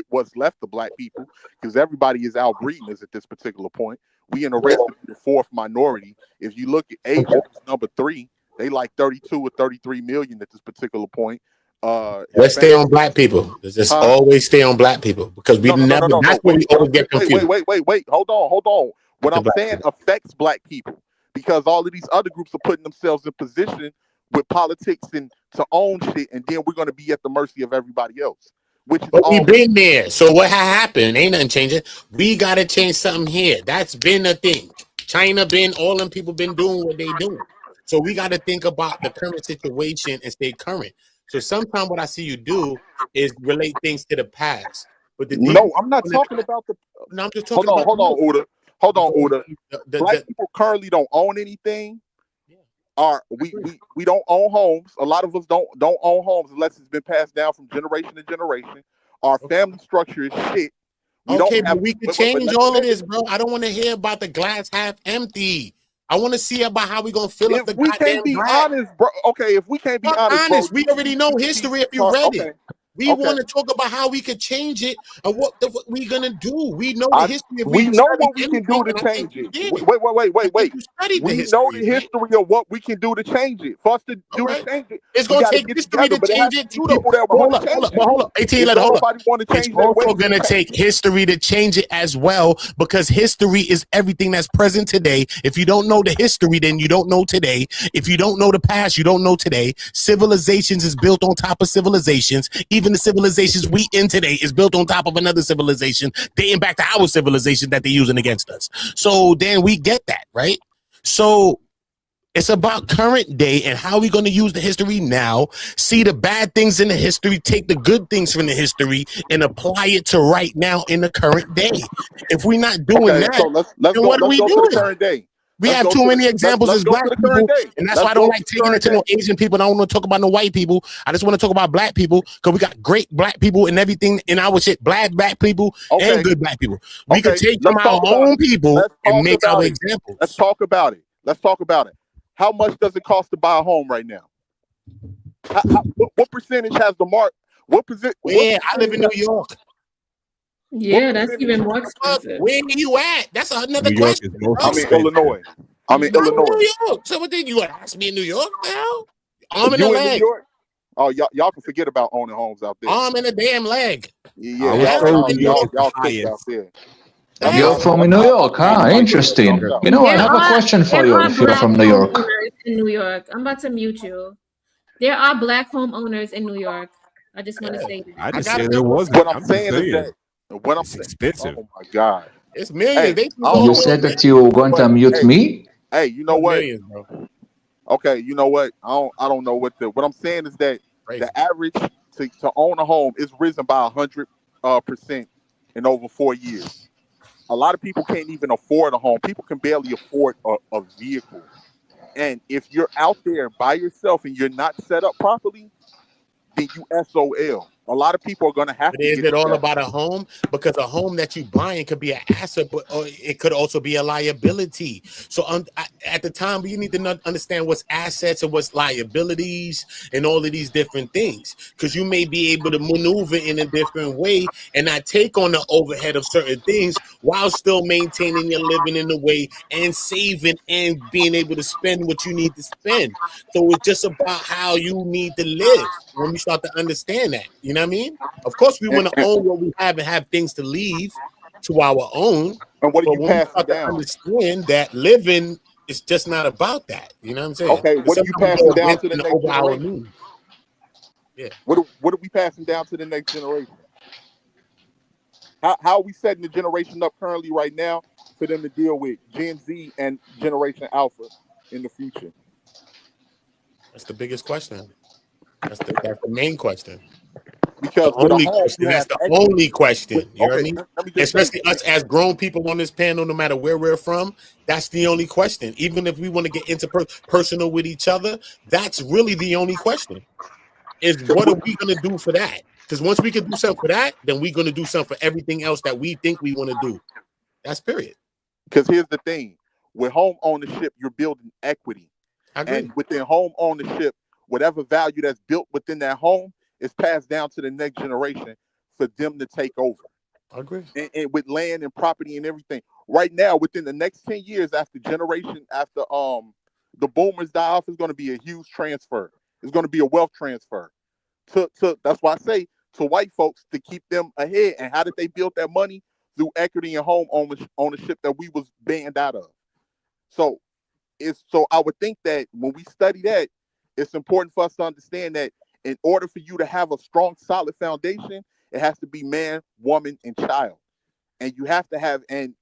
Speaker 12: what's left of black people, because everybody is outbreeding us at this particular point. We in the rest of the fourth minority. If you look at Asia, number 3, they like 32 or 33 million at this particular point.
Speaker 1: Let's stay on black people. Let's just always stay on black people, because we never. That's where we always get confused.
Speaker 12: Wait. Hold on. What I'm saying affects black people, because all of these other groups are putting themselves in position with politics and to own shit, and then we're going to be at the mercy of everybody else. But
Speaker 1: we've been there. So what happened? Ain't nothing changing. We got to change something here. That's been a thing. China all them people been doing what they doing. So we got to think about the current situation and stay current. So sometimes what I see you do is relate things to the past. But
Speaker 12: I'm not talking about the.
Speaker 1: No, I'm just talking
Speaker 12: about.
Speaker 1: Hold
Speaker 12: on, Uda. Black people currently don't own anything. We don't own homes. A lot of us don't own homes unless it's been passed down from generation to generation. Our family structure is shit.
Speaker 1: But we can change all of this, bro. I don't want to hear about the glass half empty. I want to see about how we gonna fill up the goddamn glass.
Speaker 12: If we can't be honest, bro. Okay, if we can't be honest,
Speaker 1: we already know history. If you read it, we want to talk about how we could change it and what we gonna do. We know the history.
Speaker 12: We know what we can do to change it. Wait. We know the history of what we can do to change it. For us to do to change it,
Speaker 1: it's gonna take history to change it too. Hold up. It's also gonna take history to change it as well, because history is everything that's present today. If you don't know the history, then you don't know today. If you don't know the past, you don't know today. Civilizations is built on top of civilizations. Even the civilizations we in today is built on top of another civilization dating back to our civilization that they're using against us. So then we get that, right? So it's about current day and how we're going to use the history now, see the bad things in the history, take the good things from the history and apply it to right now in the current day. If we're not doing that,
Speaker 12: so let's
Speaker 1: then
Speaker 12: go,
Speaker 1: what are we
Speaker 12: to
Speaker 1: doing?
Speaker 12: the current day.
Speaker 1: We have too many examples as black people, and that's why I don't like taking it to no Asian people. And I don't want to talk about no white people. I just want to talk about black people, because we got great black people and everything in our shit. Black people and good black people. We can take from our own people and make our examples.
Speaker 12: Let's talk about it. How much does it cost to buy a home right now? What percentage has the mark? What percent?
Speaker 1: Yeah, I live in New York.
Speaker 2: Yeah, that's even more expensive.
Speaker 1: Where are you at? That's another
Speaker 5: New York
Speaker 1: question.
Speaker 12: I'm in Illinois.
Speaker 1: New York. So what did you ask me in New York now? Arm and a leg.
Speaker 12: New York? Oh, y'all can forget about owning homes out there.
Speaker 1: Arm and a damn leg.
Speaker 12: Yeah, y'all kicked out there.
Speaker 13: You're from New York, huh? Interesting. You know, I have a question for you if you're from New York.
Speaker 2: In New York. I'm about to mute you. There are black homeowners in New York. I just want to say that.
Speaker 5: I just said there was.
Speaker 12: What I'm saying is that
Speaker 5: it's expensive.
Speaker 12: Oh my God.
Speaker 1: It's millions.
Speaker 13: You said that you going to mute me?
Speaker 12: Hey, you know what?
Speaker 1: Millions, bro.
Speaker 12: Okay, you know what? I don't know what I'm saying is that the average to own a home is risen by 100% in over 4 years. A lot of people can't even afford a home. People can barely afford a vehicle. And if you're out there by yourself and you're not set up properly, then you SOL. A lot of people are going to have
Speaker 1: But
Speaker 12: to
Speaker 1: is
Speaker 12: get
Speaker 1: it all
Speaker 12: that.
Speaker 1: about a home? Because a home that you buying could be an asset, but it could also be a liability. So at the time, you need to understand what's assets and what's liabilities and all of these different things. Because you may be able to maneuver in a different way and not take on the overhead of certain things while still maintaining your living in the way and saving and being able to spend what you need to spend. So it's just about how you need to live when we start to understand that. You know what I mean? Of course, we want to own what we have and have things to leave to our own.
Speaker 12: And what are
Speaker 1: But
Speaker 12: you
Speaker 1: when we
Speaker 12: passing
Speaker 1: start to
Speaker 12: down?
Speaker 1: understand that living is just not about that. You know what I'm saying?
Speaker 12: Okay, what are you
Speaker 1: Sometimes we
Speaker 12: passing
Speaker 1: go
Speaker 12: down
Speaker 1: against
Speaker 12: to the
Speaker 1: and
Speaker 12: next
Speaker 1: over our
Speaker 12: generation?
Speaker 1: means. Yeah.
Speaker 12: What are we passing down to the next generation? How are we setting the generation up currently right now for them to deal with Gen Z and Generation Alpha in the future?
Speaker 1: That's the biggest question. That's the main question.
Speaker 12: Because
Speaker 1: The
Speaker 12: with a
Speaker 1: only
Speaker 12: home,
Speaker 1: question.
Speaker 12: you
Speaker 1: That's
Speaker 12: have
Speaker 1: the
Speaker 12: equity.
Speaker 1: only question. You know what I
Speaker 12: Okay,
Speaker 1: mean?
Speaker 12: let me just say,
Speaker 1: Especially us as grown people on this panel, no matter where we're from, that's the only question. Even if we want to get into personal with each other, that's really the only question. Is what are we going to do for that? Because once we can do something for that, then we're going to do something for everything else that we think we want to do. That's period.
Speaker 12: because here's the thing. With home ownership, you're building equity.
Speaker 1: I agree.
Speaker 12: And within home ownership, whatever value that's built within that home is passed down to the next generation for them to take over.
Speaker 1: I agree.
Speaker 12: And with land and property and everything. Right now, within the next 10 years, after the boomers die off, is going to be a huge transfer. It's going to be a wealth transfer. That's why I say to white folks to keep them ahead. And how did they build that money? Through equity and home ownership that we was banned out of. So I would think that when we study that, it's important for us to understand that in order for you to have a strong, solid foundation, it has to be man, woman, and child. And you have to have, and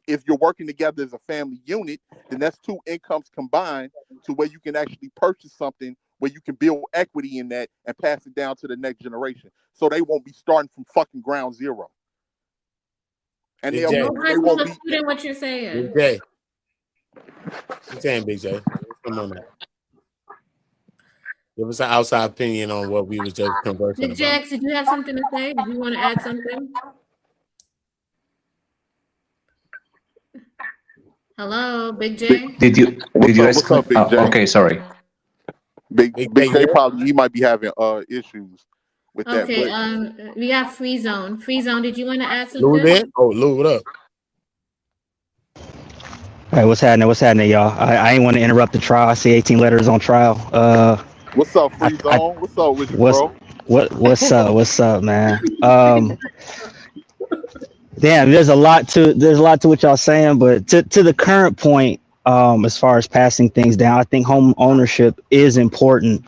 Speaker 12: if you're working together as a family unit, then that's two incomes combined to where you can actually purchase something where you can build equity in that and pass it down to the next generation. So they won't be starting from fucking ground zero. And they won't be
Speaker 2: in what you're saying.
Speaker 1: Big J. What you saying, Big J? Come on now. Give us an outside opinion on what we was just conversing
Speaker 2: Big
Speaker 1: about.
Speaker 2: Jax, did you have something to say? Did you want to add something? Hello, Big J.
Speaker 13: Did you ask?
Speaker 12: What's up, Big J?
Speaker 13: Okay, sorry.
Speaker 12: Big J probably he might be having issues with that.
Speaker 2: Okay,
Speaker 12: But
Speaker 2: we got Free Zone. Free Zone, did you want to add
Speaker 1: Lou
Speaker 2: something?
Speaker 1: there? Oh, Lou, what up?
Speaker 15: Hey, what's happening? What's happening, y'all? I ain't want to interrupt the trial. I see 18 letters on trial.
Speaker 12: What's up, Free Zone? What's up with you, bro?
Speaker 15: What's up? What's up, man? Damn, there's a lot to what y'all saying, but to the current point, as far as passing things down, I think home ownership is important,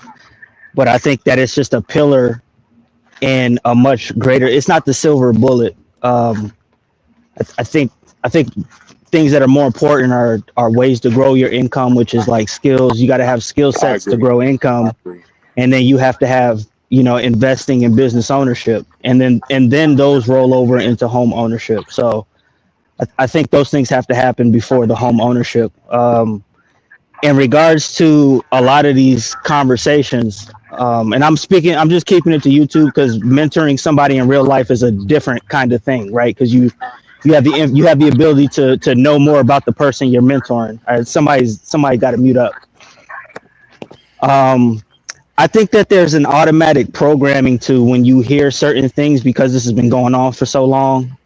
Speaker 15: but I think that it's just a pillar in a much greater. It's not the silver bullet. I think things that are more important are ways to grow your income, which is like skills. You got to have skill sets to grow income, and then you have to have investing in business ownership, and then those roll over into home ownership. So I think those things have to happen before the home ownership. In regards to a lot of these conversations, and I'm just keeping it to YouTube because mentoring somebody in real life is a different kind of thing, right? Because you have the ability to know more about the person you're mentoring. All right, somebody got to mute up. I think that there's an automatic programming to when you hear certain things, because this has been going on for so long.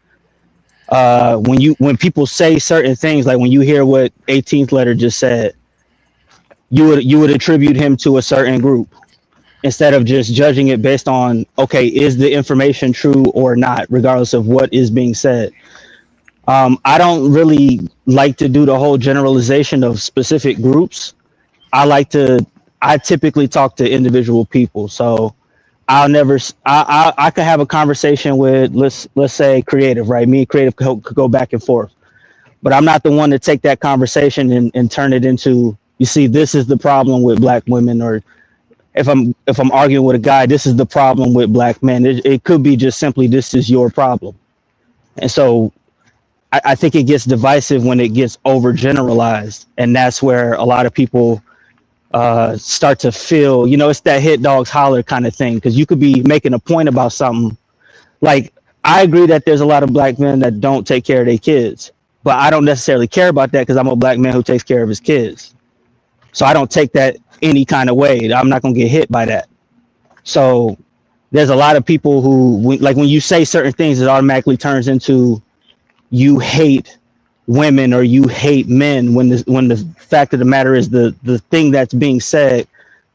Speaker 15: When people say certain things, like when you hear what 18th letter just said, you would attribute him to a certain group instead of just judging it based on, okay, is the information true or not, regardless of what is being said. I don't really like to do the whole generalization of specific groups. I typically talk to individual people. So I could have a conversation with, let's say Creative, right? Me and Creative could go back and forth, but I'm not the one to take that conversation and turn it into, you see, this is the problem with Black women, or if I'm arguing with a guy, this is the problem with Black men. It could be just simply, this is your problem. And so I think it gets divisive when it gets overgeneralized, and that's where a lot of people start to feel, it's that hit dogs holler kind of thing. Because you could be making a point about something. Like, I agree that there's a lot of black men that don't take care of their kids, but I don't necessarily care about that because I'm a black man who takes care of his kids. So I don't take that any kind of way. I'm not going to get hit by that. So there's a lot of people who, like, when you say certain things, it automatically turns into you hate women or you hate men, when the fact of the matter is the thing that's being said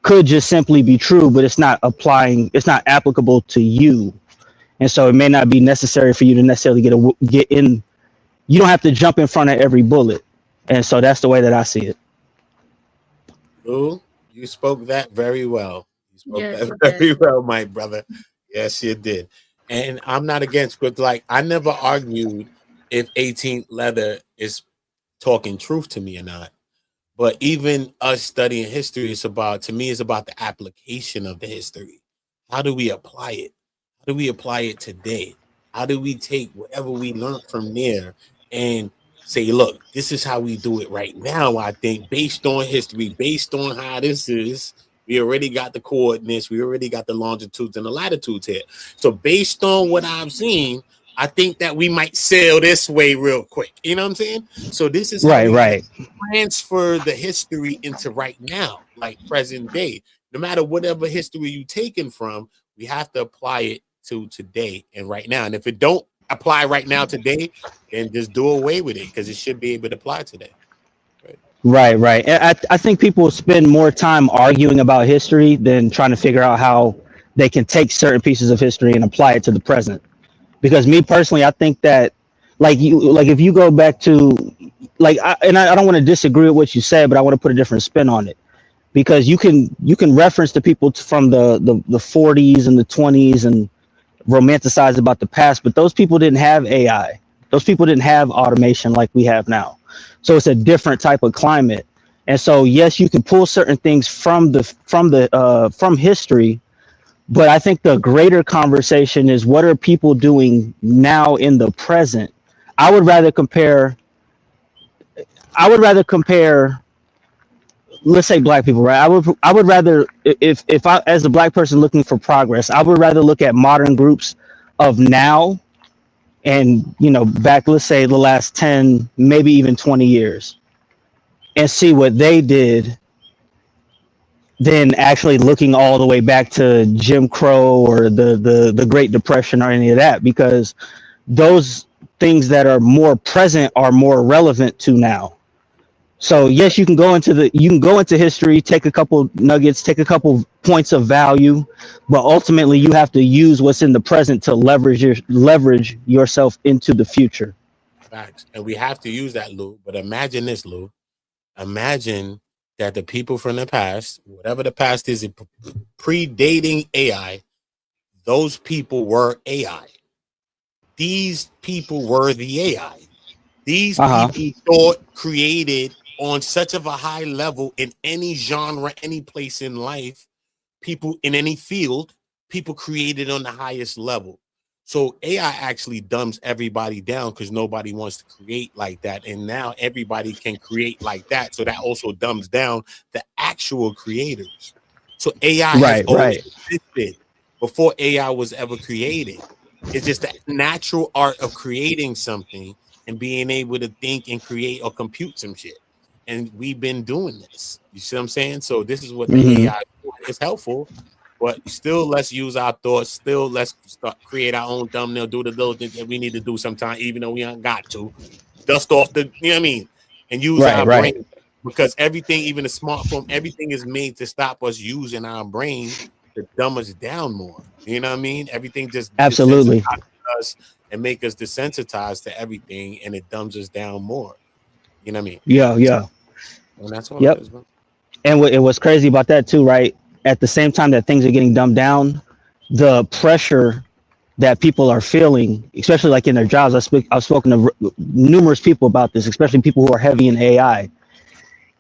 Speaker 15: could just simply be true, but it's not applicable to you. And so it may not be necessary for you to necessarily get in. You don't have to jump in front of every bullet. And so that's the way that I see it.
Speaker 1: Lou, you spoke that very well. You spoke
Speaker 2: Yes,
Speaker 1: that
Speaker 2: you
Speaker 1: very well, my brother. Yes, you did. And I'm not against, but like, I never argued if 18th Leather is talking truth to me or not. But even us studying history, it's about the application of the history. How do we apply it? How do we apply it today? How do we take whatever we learned from there and say, look, this is how we do it right now? I think based on history, based on how this is, we already got the coordinates, we already got the longitudes and the latitudes here. So based on what I've seen, I think that we might sail this way real quick. You know what I'm saying? So this is how we transfer the history into right now, like present day. No matter whatever history you taken from, we have to apply it to today and right now. And if it don't apply right now today, then just do away with it, because it should be able to apply today.
Speaker 15: Right. And I think people spend more time arguing about history than trying to figure out how they can take certain pieces of history and apply it to the present. Because me personally, I think that if you go back to I don't want to disagree with what you said, but I want to put a different spin on it. Because you can reference the people from the 40s and the 20s and romanticize about the past, but those people didn't have AI. Those people didn't have automation like we have now. So it's a different type of climate. And so, yes, you can pull certain things from history, but I think the greater conversation is, what are people doing now in the present? I would rather compare, let's say black people, right? I would rather, if I, as a black person looking for progress, I would rather look at modern groups of now and, back, let's say the last 10, maybe even 20 years, and see what they did, than actually looking all the way back to Jim Crow or the Great Depression or any of that, because those things that are more present are more relevant to now. So yes, you can go into history, take a couple nuggets, take a couple points of value, but ultimately you have to use what's in the present to leverage yourself into the future.
Speaker 1: Facts. And we have to use that, Lou. But imagine this, Lou. Imagine that the people from the past, whatever the past is, predating AI, those people were AI. These people were the AI. These people thought, created on such of a high level in any genre, any place in life, people in any field, people created on the highest level. So AI actually dumbs everybody down, because nobody wants to create like that. And now everybody can create like that. So that also dumbs down the actual creators. So AI has always existed before AI was ever created. It's just the natural art of creating something and being able to think and create or compute some shit. And we've been doing this. You see what I'm saying? So this is what the AI is helpful. But still, let's use our thoughts. Still, let's create our own thumbnail, do the little things that we need to do sometimes, even though we ain't got to. Dust off the, you know what I mean? And use our brain. Because everything, even the smartphone, everything is made to stop us using our brain to dumb us down more. You know what I mean? Everything just
Speaker 15: absolutely
Speaker 1: us and make us desensitized to everything, and it dumbs us down more. You know what I mean?
Speaker 15: Yeah.
Speaker 1: And that's what it is, bro.
Speaker 15: And what's crazy about that too, right? At the same time that things are getting dumbed down, the pressure that people are feeling, especially like in their jobs. I've spoken to numerous people about this, especially people who are heavy in AI.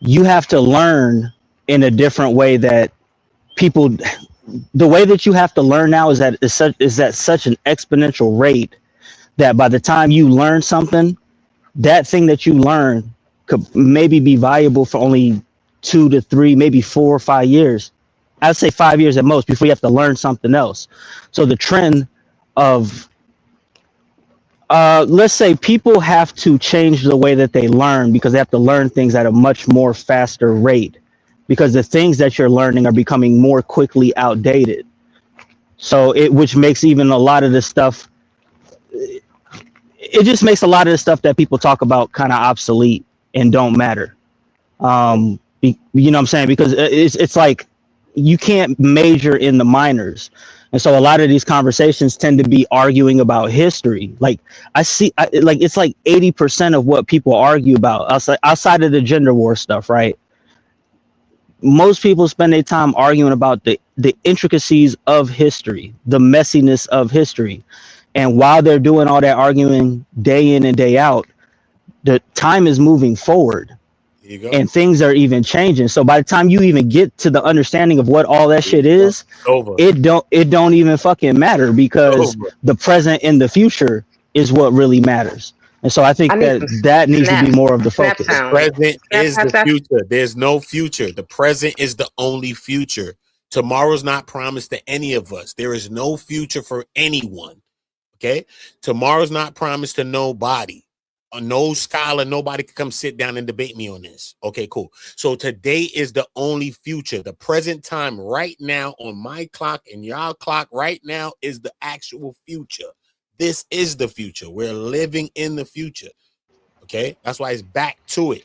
Speaker 15: You have to learn in a different way that people, the way that you have to learn now is at such an exponential rate that by the time you learn something, that thing that you learn could maybe be valuable for only 2 to 3, maybe 4 or 5 years. I'd say 5 years at most before you have to learn something else. So the trend of let's say people have to change the way that they learn because they have to learn things at a much more faster rate because the things that you're learning are becoming more quickly outdated. So which makes even a lot of this stuff, it just makes a lot of the stuff that people talk about kind of obsolete and don't matter. You know what I'm saying? Because it's like you can't major in the minors. And so a lot of these conversations tend to be arguing about history. Like it's like 80% of what people argue about outside of the gender war stuff, right? Most people spend their time arguing about the intricacies of history, the messiness of history. And while they're doing all that arguing day in and day out, the time is moving forward. And things are even changing. So by the time you even get to the understanding of what all that shit is, it don't even fucking matter because the present and the future is what really matters. And so I think that needs to be more of the focus.
Speaker 1: The present is the future. There's no future. The present is the only future. Tomorrow's not promised to any of us. There is no future for anyone. Okay? Tomorrow's not promised to nobody. No scholar, nobody can come sit down and debate me on this. Okay, cool. So today is the only future. The present time right now on my clock and y'all clock right now is the actual future. This is the future. We're living in the future. Okay, that's why it's back to it.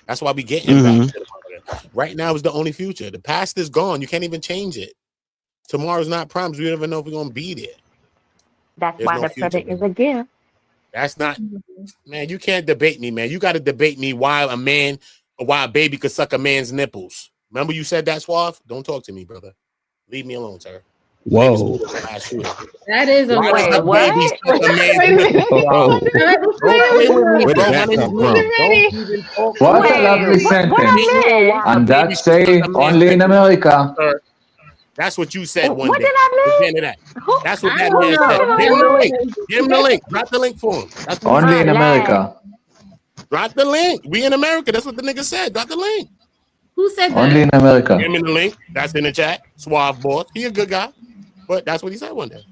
Speaker 1: That's why we getting back to it. Right now is the only future. The past is gone. You can't even change it. Tomorrow's not promised. We don't even know if we're gonna be there.
Speaker 10: That's why the present is a gift.
Speaker 1: That's not, man, you can't debate me, man. You got to debate me while a baby could suck a man's nipples. Remember you said that, Suave? Don't talk to me, brother. Leave me alone, sir.
Speaker 15: Whoa.
Speaker 2: That is a
Speaker 1: Why does
Speaker 2: what?
Speaker 1: baby suck a man's nipples?
Speaker 13: Where did that come from? What a lovely sentence. And that's say only in America.
Speaker 1: That's what you said one day. That's what that man said. Give him the link. Give him the link. Drop the link for him. That's what
Speaker 13: Only in America.
Speaker 1: Drop the link. We in America. That's what the nigga said. Drop the link.
Speaker 2: Who said that?
Speaker 13: Only in America.
Speaker 1: Give me the link. That's in the chat. Suave boss. He a good guy. But that's what he said one day.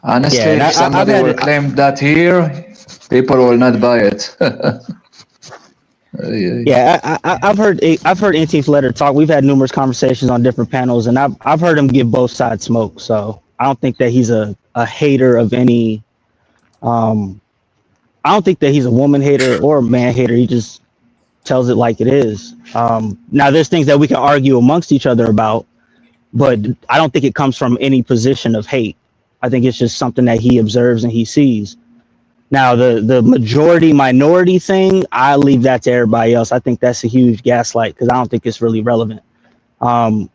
Speaker 13: Honestly, if somebody will claim that here, people will not buy it.
Speaker 15: Yeah, I've heard 18th Letter talk. We've had numerous conversations on different panels, and I've heard him give both sides smoke. So I don't think that he's a hater of any. I don't think that he's a woman hater or a man hater. He just tells it like it is. Now there's things that we can argue amongst each other about, but I don't think it comes from any position of hate. I think it's just something that he observes and he sees. Now, the majority minority thing, I leave that to everybody else. I think that's a huge gaslight because I don't think it's really relevant. I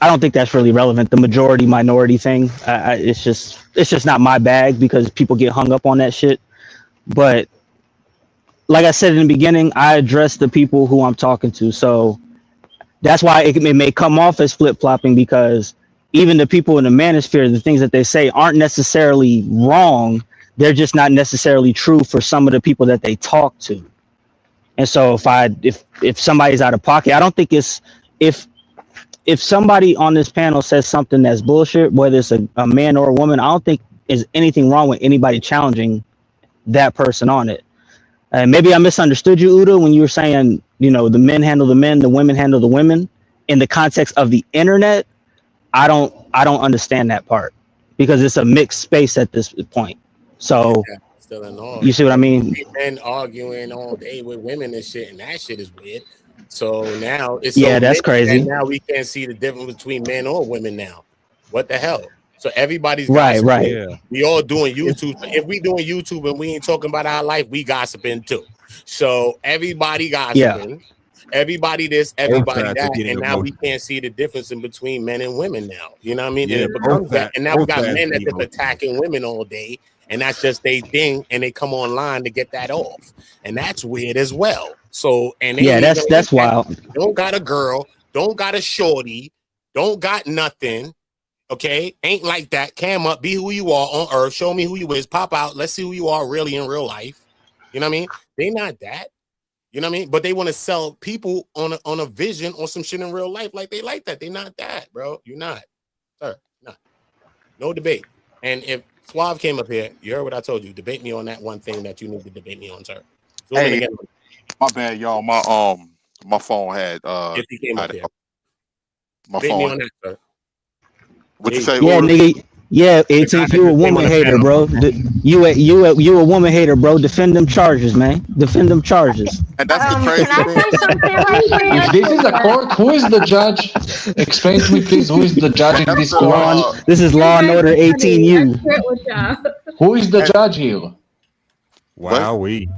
Speaker 15: don't think that's really relevant. The majority minority thing, it's just not my bag because people get hung up on that shit. But like I said in the beginning, I address the people who I'm talking to. So that's why it may come off as flip-flopping because even the people in the manosphere, the things that they say aren't necessarily wrong. They're just not necessarily true for some of the people that they talk to. And so if somebody's out of pocket, I don't think it's if somebody on this panel says something that's bullshit, whether it's a man or a woman, I don't think there's anything wrong with anybody challenging that person on it. And maybe I misunderstood you, Uda, when you were saying, you know, the men handle the men, the women handle the women. In the context of the internet, I don't understand that part because it's a mixed space at this point. So
Speaker 1: Still in all.
Speaker 15: You see what I mean?
Speaker 1: Men arguing all day with women and shit, and that shit is weird. So now it's
Speaker 15: that's crazy.
Speaker 1: And now we can't see the difference between men or women now. What the hell? So everybody's
Speaker 15: right.
Speaker 1: gossiping.
Speaker 15: Yeah.
Speaker 1: We all doing YouTube. If we doing YouTube and we ain't talking about our life, we gossiping too. So everybody gossiping. Everybody this, everybody that, and now we can't see the difference in between men and women now. You know what I mean? And it becomes that. And now we got men that just attacking women all day, and that's just their thing, and they come online to get that off, and that's weird as well. So and
Speaker 15: that's wild.
Speaker 1: Don't got a girl, don't got a shorty, don't got nothing. Okay, ain't like that. Cam up, be who you are on earth. Show me who you is. Pop out. Let's see who you are really in real life. You know what I mean? They not that. You know what I mean? But they want to sell people on a vision or some shit in real life like they like that. They not that, bro. You're not, sir. Not. No debate. And if Suave came up here, you heard what I told you. Debate me on that one thing that you need to debate me on, sir. Zoom in
Speaker 12: Hey,
Speaker 1: again.
Speaker 12: my bad, y'all. My phone had
Speaker 1: If he came up here,
Speaker 12: my
Speaker 1: debate me
Speaker 12: phone.
Speaker 1: on that, sir.
Speaker 12: What you say?
Speaker 15: Yeah,
Speaker 12: Order?
Speaker 15: nigga. Yeah, 18th, you a woman hater, bro. You a woman hater, bro. Defend them charges, man. Defend them charges.
Speaker 12: And that's the crazy
Speaker 10: Can I
Speaker 12: thing.
Speaker 10: say something right quick?
Speaker 13: If this is a court, who is the judge? Explain to me, please, who is the judge in this court?
Speaker 15: This is Law and Order 18U.
Speaker 13: Who is the judge here?
Speaker 5: Wow, we.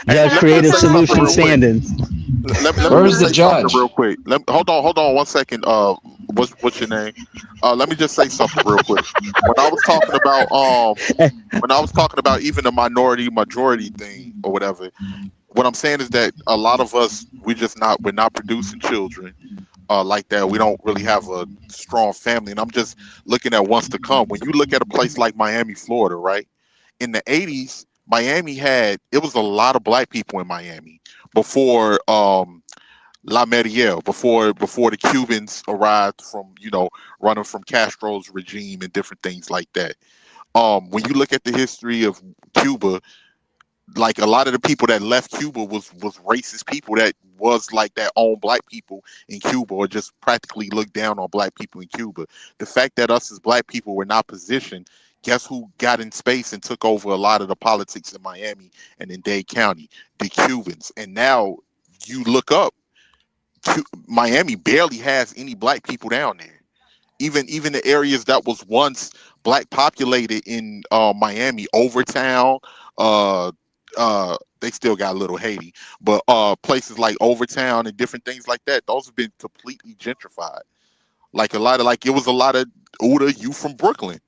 Speaker 15: Judge Creative Solution Standards.
Speaker 12: Let
Speaker 13: Where's
Speaker 12: me
Speaker 13: the
Speaker 12: say something
Speaker 13: judge?
Speaker 12: real quick. Hold on 1 second. What's your name? Let me just say something real quick. When I was talking about even the minority majority thing or whatever, what I'm saying is that a lot of us we're not producing children like that. We don't really have a strong family, and I'm just looking at what's to come. When you look at a place like Miami, Florida, right? In the 80s, Miami it was a lot of black people in Miami before La Marielle, before the Cubans arrived from, running from Castro's regime and different things like that. When you look at the history of Cuba, like a lot of the people that left Cuba was racist people that was like that own black people in Cuba or just practically looked down on black people in Cuba. The fact that us as black people were not positioned, guess who got in space and took over a lot of the politics in Miami and in Dade County? The Cubans. And now you look up, Miami barely has any black people down there. Even the areas that was once black populated in Miami, Overtown, they still got a little Haiti, but places like Overtown and different things like that, those have been completely gentrified. It was a lot of Uda, you from Brooklyn.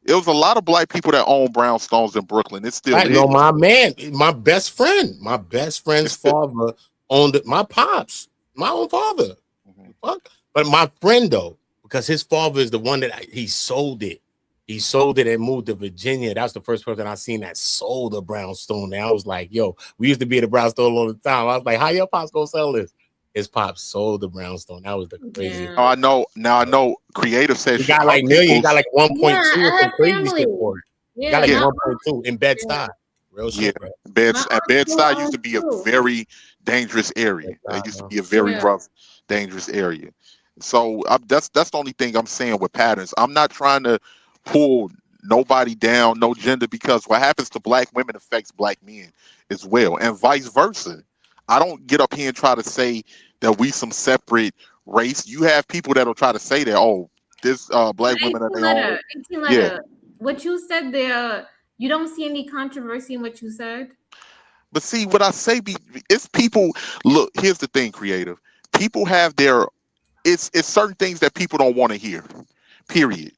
Speaker 12: It was a lot of black people that own brownstones in Brooklyn. It's still
Speaker 1: No, my man, my best friend's father owned it. My pops, my own father. Fuck. But my friend though, because his father is the one that he sold it. He sold it and moved to Virginia. That was the first person I seen that sold a brownstone. And I was like, yo, we used to be at the brownstone all the time. I was like, how your pops gonna sell this? His pops sold the brownstone. That was the crazy.
Speaker 12: Oh, I know. Creative says
Speaker 1: he got like million. He got like 1.2
Speaker 2: Yeah,
Speaker 1: or crazy shit for it. He got like
Speaker 12: Yeah.
Speaker 1: 1.2 in Bed-Stuy. Real shit, bro.
Speaker 12: Bed-Stuy used to be a very dangerous area. It used to be a very rough, dangerous area. So that's the only thing I'm saying with patterns. I'm not trying to pull nobody down, no gender, because what happens to black women affects black men as well, and vice versa. I don't get up here and try to say that we some separate race. You have people that'll try to say that, oh, this black women are their own.
Speaker 2: 18 letter. What you said there, you don't see any controversy in what you said?
Speaker 12: But see, what I say, it's people. Look, here's the thing, creative. People have it's certain things that people don't want to hear. Period.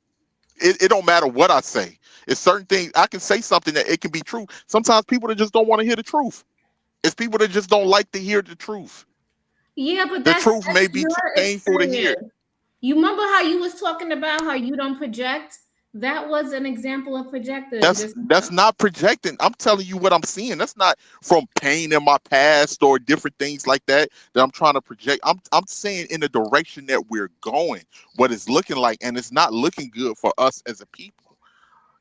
Speaker 12: It don't matter what I say. It's certain things I can say something that it can be true. Sometimes people that just don't want to hear the truth. It's people that just don't like to hear the truth.
Speaker 2: Yeah, but
Speaker 12: the truth may be too
Speaker 2: your
Speaker 12: painful to hear.
Speaker 2: experience. You remember how you was talking about how you don't project? That was an example of projecting.
Speaker 12: That's not projecting. I'm telling you what I'm seeing. That's not from pain in my past or different things like that I'm trying to project. I'm saying in the direction that we're going, what it's looking like, and it's not looking good for us as a people.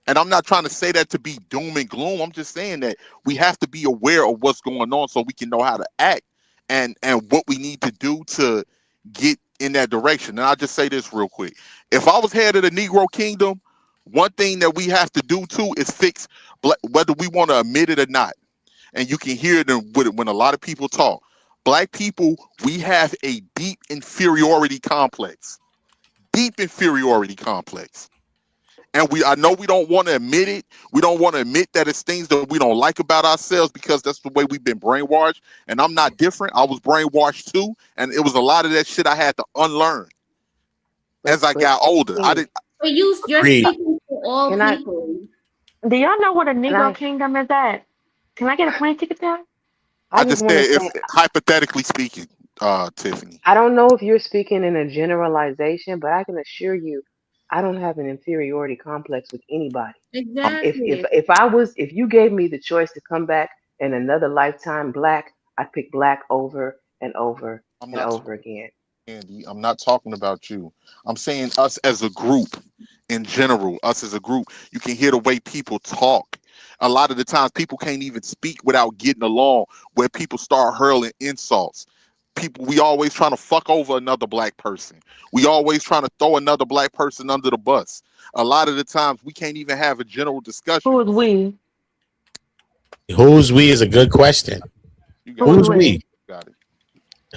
Speaker 12: And I'm not trying to say that to be doom and gloom. I'm just saying that we have to be aware of what's going on so we can know how to act and what we need to do to get in that direction. And I'll just say this real quick. If I was head of the Negro Kingdom, one thing that we have to do too is fix whether we want to admit it or not. And you can hear them when a lot of people talk. Black people, we have a deep inferiority complex. Deep inferiority complex. And I know we don't want to admit it. We don't want to admit that it's things that we don't like about ourselves because that's the way we've been brainwashed. And I'm not different. I was brainwashed too. And it was a lot of that shit I had to unlearn as I got older. I didn't.
Speaker 2: But you're speaking to all people.
Speaker 10: Do y'all know what a Negro Kingdom is at? Can I get a plane ticket there?
Speaker 12: I just said, if hypothetically speaking, Tiffany.
Speaker 3: I don't know if you're speaking in a generalization, but I can assure you, I don't have an inferiority complex with anybody.
Speaker 2: Exactly.
Speaker 3: If you gave me the choice to come back in another lifetime black, I'd pick black over and over
Speaker 12: I'm
Speaker 3: and
Speaker 12: not
Speaker 3: over again.
Speaker 12: Andy. I'm not talking about you. I'm saying us as a group in general. Us as a group. You can hear the way people talk. A lot of the times, people can't even speak without getting along. Where people start hurling insults. We always trying to fuck over another black person. We always trying to throw another black person under the bus. A lot of the times, we can't even have a general discussion.
Speaker 10: Who is we?
Speaker 1: Who's we is a good question. Who's we?
Speaker 12: Got it.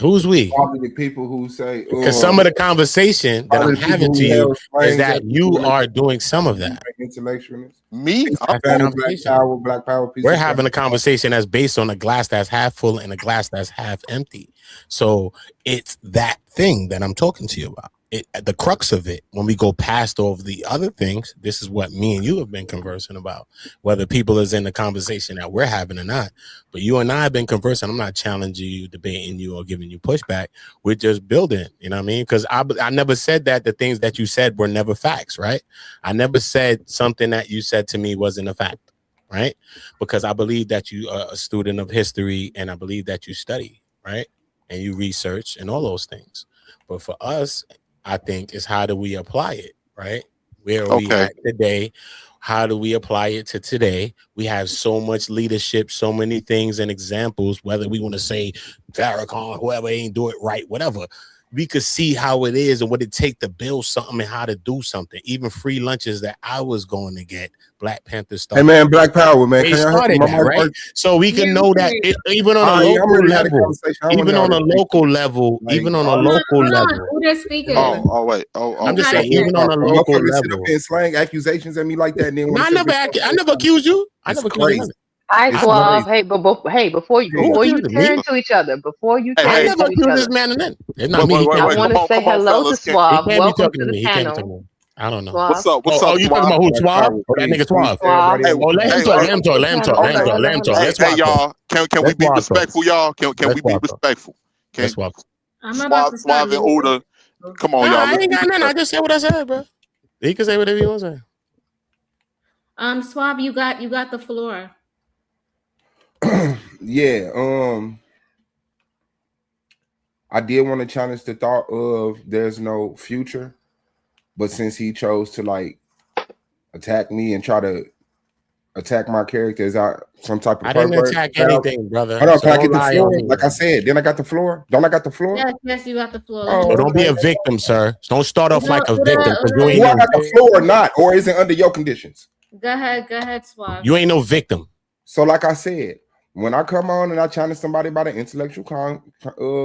Speaker 1: Who's we?
Speaker 9: Probably the people who say,
Speaker 1: Because some of the conversation that I'm
Speaker 9: probably the
Speaker 1: having
Speaker 9: people
Speaker 1: to
Speaker 9: who
Speaker 1: you
Speaker 9: have
Speaker 1: is
Speaker 9: frames
Speaker 1: that
Speaker 9: that
Speaker 1: you
Speaker 9: people
Speaker 1: are doing some of that.
Speaker 9: intellectualness.
Speaker 12: Me?
Speaker 1: That's the conversation.
Speaker 9: Black power.
Speaker 1: We're having a conversation that's based on a glass that's half full and a glass that's half empty. So it's that thing that I'm talking to you about. The crux of it, when we go past all of the other things, this is what me and you have been conversing about, whether people is in the conversation that we're having or not. But you and I have been conversing. I'm not challenging you, debating you, or giving you pushback. We're just building, you know what I mean? Because I never said that the things that you said were never facts, right? I never said something that you said to me wasn't a fact, right? Because I believe that you are a student of history, and I believe that you study, right? And you research and all those things. But for us, I think is how do we apply it, right? Where are we at today? How do we apply it to today? We have so much leadership, so many things and examples, whether we want to say Farrakhan, whoever ain't do it right, whatever. We could see how it is and what it take to build something and how to do something. Even free lunches that I was going to get, Black Panther stuff.
Speaker 9: Hey man, Black Power, man.
Speaker 1: They
Speaker 9: Can y'all
Speaker 1: started
Speaker 9: help me?
Speaker 1: that, right? So we can know that even on a local level, even on a local level, even on a local level.
Speaker 2: Who they're speaking?
Speaker 12: Wait.
Speaker 1: I'm just saying, even on a local level.
Speaker 9: And slang accusations at me like that. And then
Speaker 1: I never accused you. I never accused you.
Speaker 3: Hi, Suave. Hey, before you turn to each other,
Speaker 1: I never accused this man of that. It's not me.
Speaker 3: I want to say hello to Suave. Welcome to the panel.
Speaker 1: I don't know.
Speaker 12: What's up? What's up?
Speaker 1: Oh, you talking about who? Suave? Oh, that nigga Suave. Oh, let him talk.
Speaker 12: Hey, y'all. Can we be respectful, y'all? Can we be respectful?
Speaker 1: Can Suave?
Speaker 12: Suave and Uda. Come on, y'all.
Speaker 1: I ain't got nothing. I just said what I said, bro. He can say whatever he wants to say.
Speaker 2: Suave, you got the floor.
Speaker 9: Yeah. I did want to challenge the thought of there's no future, but since he chose to like attack me and try to attack my character as some type of
Speaker 1: I didn't attack anything, brother.
Speaker 9: Hold on, can I get the floor? Like I said, then I got the floor. Don't I got the floor?
Speaker 2: Yes, you got the floor.
Speaker 9: Oh,
Speaker 1: don't be a victim, sir. Don't start off like a victim.
Speaker 9: Do I got the floor or not, or is it under your conditions?
Speaker 2: Go ahead, Suave.
Speaker 1: You ain't no victim.
Speaker 9: So, like I said, when I come on and I challenge somebody about an intellectual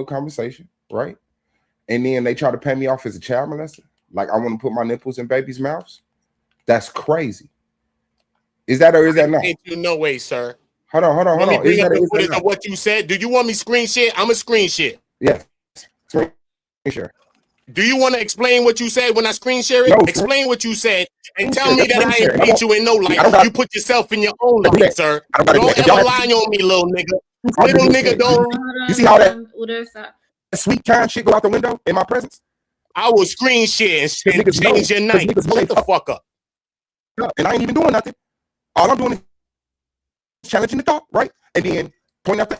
Speaker 9: conversation, right? And then they try to pay me off as a child molester, like I want to put my nipples in babies' mouths. That's crazy. Is that or is that not?
Speaker 1: You no way, sir.
Speaker 9: Hold on.
Speaker 1: Let me bring up the footage of what you said. Do you want me screen share? I'm a screen share.
Speaker 9: Yes. Screen share.
Speaker 1: Do you want to explain what you said when I screen share it?
Speaker 9: No,
Speaker 1: explain what you said and tell me that I ain't paint you in no light. You put yourself in your own light, sir. Don't ever lie on me, little nigga. Little nigga, don't.
Speaker 9: You see how that sweet kind shit go out the window in my presence?
Speaker 1: I will screen share and change your night. Shut the fuck up.
Speaker 9: And I ain't even doing nothing. All I'm doing is challenging the thought, right? And then point out the